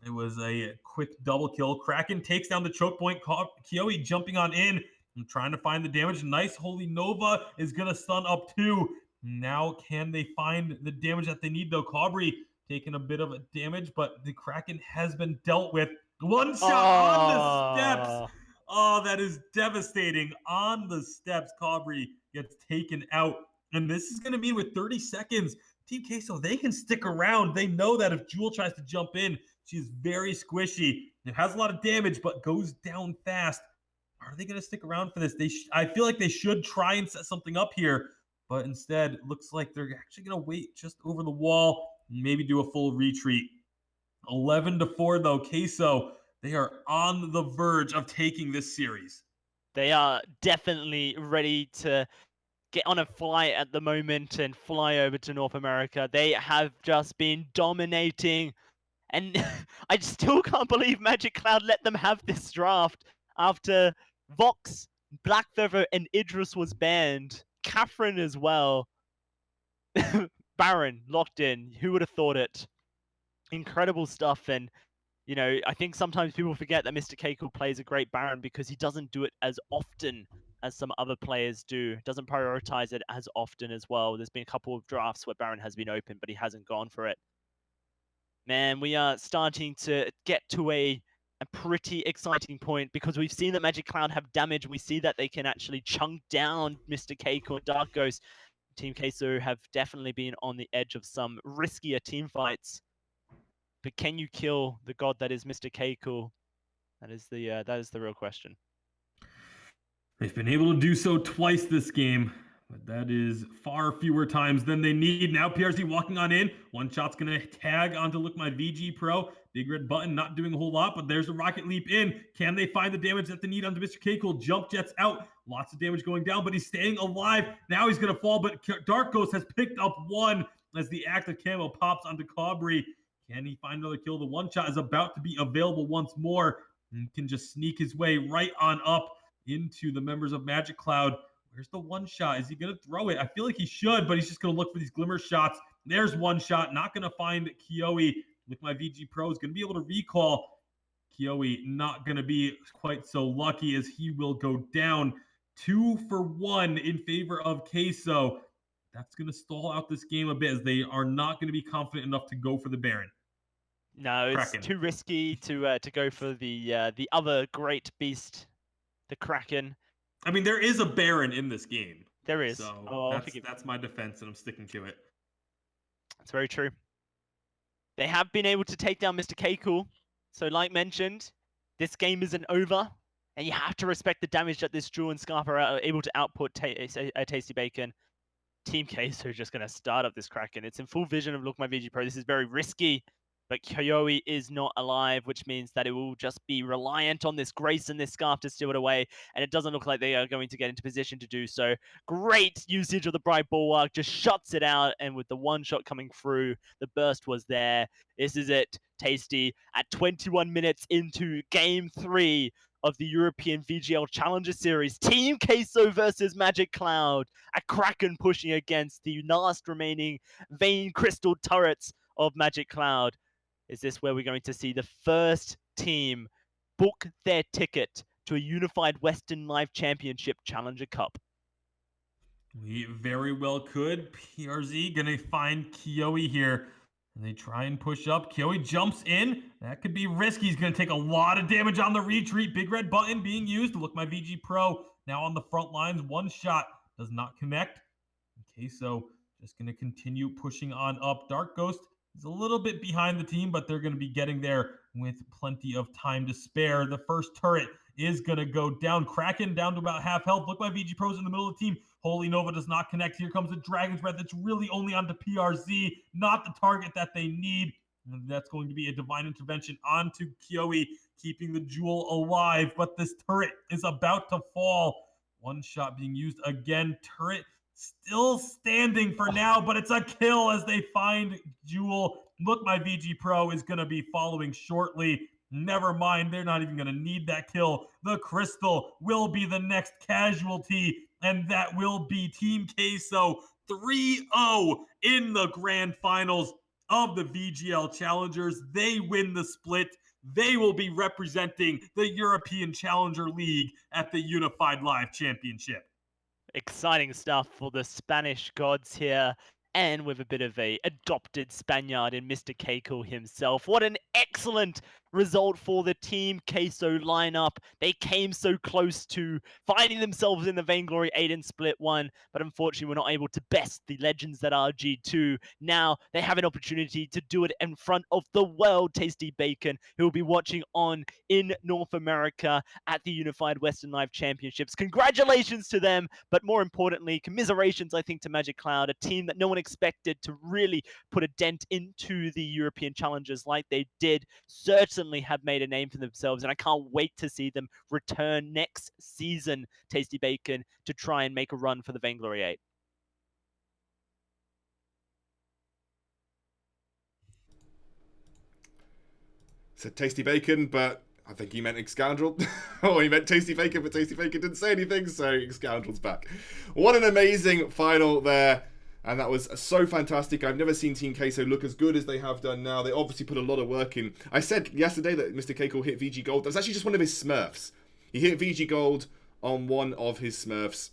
It was a quick double kill. Kraken takes down the choke point. Kiyohi jumping on in and trying to find the damage. Nice. Holy Nova is going to stun up too. Now, can they find the damage that they need, though? Cobry taking a bit of a damage, but the Kraken has been dealt with. One shot on the steps. Oh, that is devastating. On the steps, Cobry gets taken out. And this is going to mean with 30 seconds, Team Queso, they can stick around. They know that if Jewel tries to jump in, she's very squishy. It has a lot of damage, but goes down fast. Are they going to stick around for this? I feel like they should try and set something up here, but instead, it looks like they're actually going to wait just over the wall, and maybe do a full retreat. 11-4, though. Queso, they are on the verge of taking this series. They are definitely ready to get on a flight at the moment and fly over to North America. They have just been dominating, and I still can't believe Magic Cloud let them have this draft after Vox, Blackfeather, and Idris was banned. Catherine as well. Baron locked in. Who would have thought it? Incredible stuff. And I think sometimes people forget that Mr. Keiko plays a great Baron because he doesn't do it as often as some other players do. Doesn't prioritize it as often as well. There's been a couple of drafts where Baron has been open, but he hasn't gone for it. Man, we are starting to get to a pretty exciting point because we've seen that Magic Cloud have damage. We see that they can actually chunk down Mr. Keiko and Dark Ghost. Team Queso have definitely been on the edge of some riskier team fights. But can you kill the god that is Mr. Keiko? That is the real question. They've been able to do so twice this game, but that is far fewer times than they need. Now PRZ walking on in. One shot's going to tag onto Look My VG Pro. Big red button, not doing a whole lot, but there's a rocket leap in. Can they find the damage that they need onto Mr. Keiko? Jump jets out. Lots of damage going down, but he's staying alive. Now he's going to fall, but Dark Ghost has picked up one as the active camo pops onto Cobry. Can he find another kill? The one shot is about to be available once more. And can just sneak his way right on up into the members of Magic Cloud. Where's the one shot? Is he going to throw it? I feel like he should, but he's just going to look for these glimmer shots. There's one shot. Not going to find Kiyohi. With my VG Pro is going to be able to recall. Kiyohi not going to be quite so lucky as he will go down 2 for 1 in favor of Queso. That's going to stall out this game a bit as they are not going to be confident enough to go for the Baron. No, it's Kraken. too risky to go for the other great beast, the Kraken. I mean, there is a Baron in this game. There is. So that's my defense, and I'm sticking to it. That's very true. They have been able to take down Mr. Keiko. So like mentioned, this game isn't over. And you have to respect the damage that this Jewel and Scarpa are able to output Tasty Bacon. Team Queso just going to start up this Kraken. It's in full vision of Look My VG Pro. This is very risky. But Kiyohi is not alive, which means that it will just be reliant on this Grace and this Scarf to steal it away. And it doesn't look like they are going to get into position to do so. Great usage of the Bright Bulwark, just shuts it out. And with the one shot coming through, the burst was there. This is it, Tasty, at 21 minutes into Game 3 of the European VGL Challenger Series. Team Queso versus Magic Cloud. A Kraken pushing against the last remaining Vein Crystal turrets of Magic Cloud. Is this where we're going to see the first team book their ticket to a unified Western Live Championship Challenger Cup? We very well could. PRZ gonna find Kiyohi here. And they try and push up. Kiyohi jumps in. That could be risky. He's gonna take a lot of damage on the retreat. Big red button being used to Look My VG Pro. Now on the front lines. One shot does not connect. Queso just gonna continue pushing on up. Dark Ghost is a little bit behind the team, but they're going to be getting there with plenty of time to spare. The first turret is going to go down. Kraken down to about half health. Look, my VG Pros in the middle of the team. Holy Nova does not connect. Here comes the Dragon's Breath. It's really only onto PRZ, not the target that they need. And that's going to be a divine intervention onto Kiyohi, keeping the Jewel alive. But this turret is about to fall. One shot being used again. Turret still standing for now, but it's a kill as they find Jewel. Look, my VG Pro is going to be following shortly. Never mind, they're not even going to need that kill. The Crystal will be the next casualty and that will be Team Queso 3-0 in the grand finals of the VGL Challengers. They win the split. They will be representing the European Challenger League at the Unified Live Championship. Exciting stuff for the Spanish gods here, and with a bit of a adopted Spaniard in Mr. Keiko himself. What an excellent result for the Team Queso lineup. They came so close to finding themselves in the Vainglory 8 and Split 1, but unfortunately were not able to best the legends that are G2. Now they have an opportunity to do it in front of the world Tasty Bacon, who will be watching on in North America at the Unified Western Live Championships. Congratulations to them, but more importantly, commiserations, I think, to Magic Cloud, a team that no one expected to really put a dent into the European Challengers like they did. Certainly have made a name for themselves, and I can't wait to see them return next season, Tasty Bacon, to try and make a run for the Vainglory 8. Said Tasty Bacon, but I think he meant Scoundrel. Or he meant Tasty Bacon, but Tasty Bacon didn't say anything, so Scoundrel's back. What an amazing final there. And that was so fantastic. I've never seen Team Queso look as good as they have done now. They obviously put a lot of work in. I said yesterday that Mr. Keiko hit VG Gold. That was actually just one of his Smurfs. He hit VG Gold on one of his Smurfs.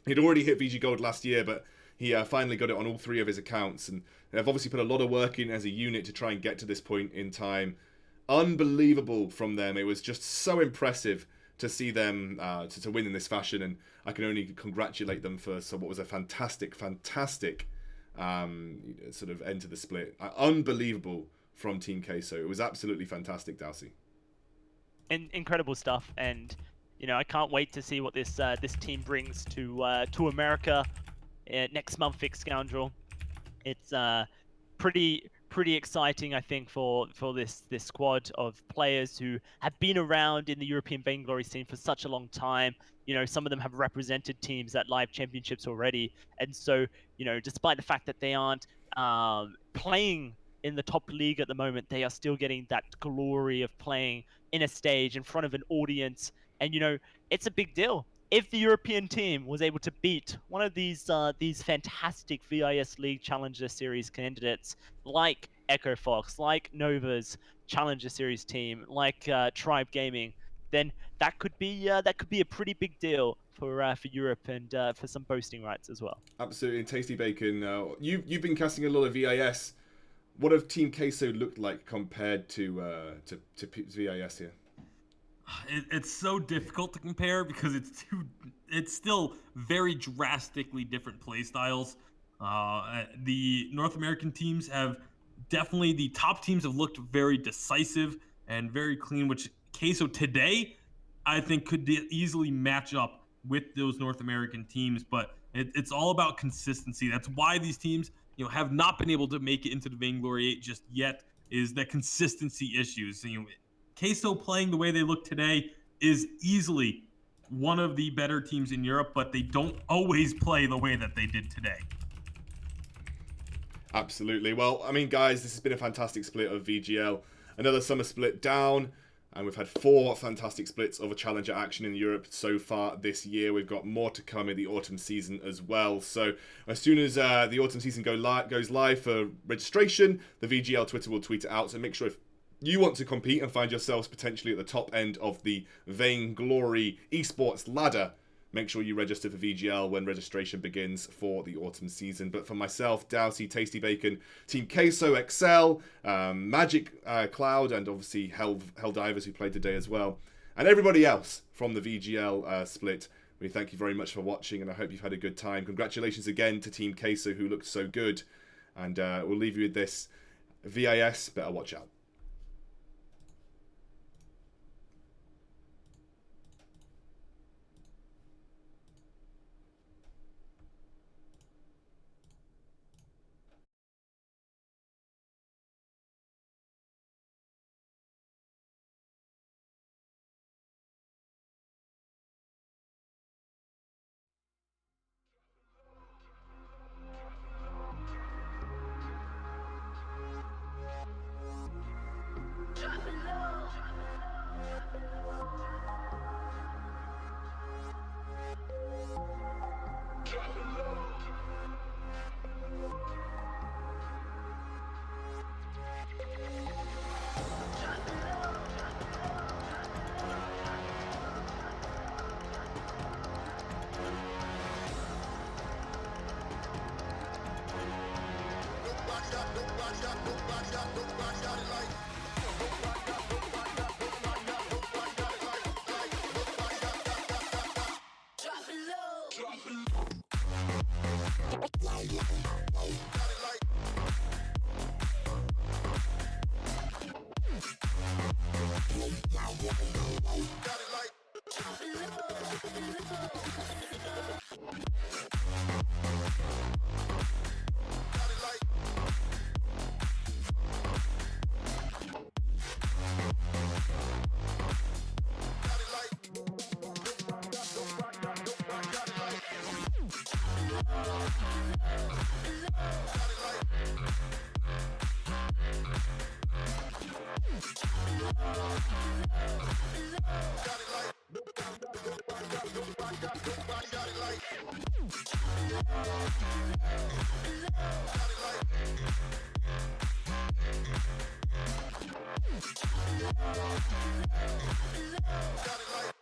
He'd already hit VG Gold last year, but he finally got it on all three of his accounts. And they've obviously put a lot of work in as a unit to try and get to this point in time. Unbelievable from them. It was just so impressive to see them to win in this fashion, and I can only congratulate them for what was a fantastic sort of end to the split. Unbelievable from Team Queso. It was absolutely fantastic, Dalsy. Incredible stuff, and I can't wait to see what this team brings to America next month. Fix Scoundrel. It's pretty exciting, I think, for this squad of players who have been around in the European Vainglory scene for such a long time. Some of them have represented teams at live championships already, and so despite the fact that they aren't playing in the top league at the moment, they are still getting that glory of playing in a stage in front of an audience, and it's a big deal. If the European team was able to beat one of these fantastic VIS League Challenger Series candidates like Echo Fox, like Nova's Challenger Series team, like Tribe Gaming, then that could be a pretty big deal for Europe and for some boasting rights as well. Absolutely, Tasty Bacon. You've been casting a lot of VIS. What have Team Queso looked like compared to VIS here? It's so difficult to compare because it's still very drastically different play styles. The North American teams have definitely, the top teams have looked very decisive and very clean, which Queso today I think could easily match up with those North American teams. But it's all about consistency. That's why these teams have not been able to make it into the Vainglory 8 just yet, is that consistency issues. Queso playing the way they look today is easily one of the better teams in Europe, but they don't always play the way that they did today. Absolutely. Well, I mean, guys, this has been a fantastic split of VGL. Another summer split down, and we've had 4 fantastic splits of a challenger action in Europe so far this year. We've got more to come in the autumn season as well. So as soon as the autumn season goes live for registration, the VGL Twitter will tweet it out. So make sure if you want to compete and find yourselves potentially at the top end of the Vainglory esports ladder, make sure you register for VGL when registration begins for the autumn season. But for myself, Dowsy, Tasty Bacon, Team Queso, Excel, Magic Cloud, and obviously Helldivers who played today as well, and everybody else from the VGL split, we thank you very much for watching, and I hope you've had a good time. Congratulations again to Team Queso, who looked so good. And we'll leave you with this. VIS, better watch out. Got it like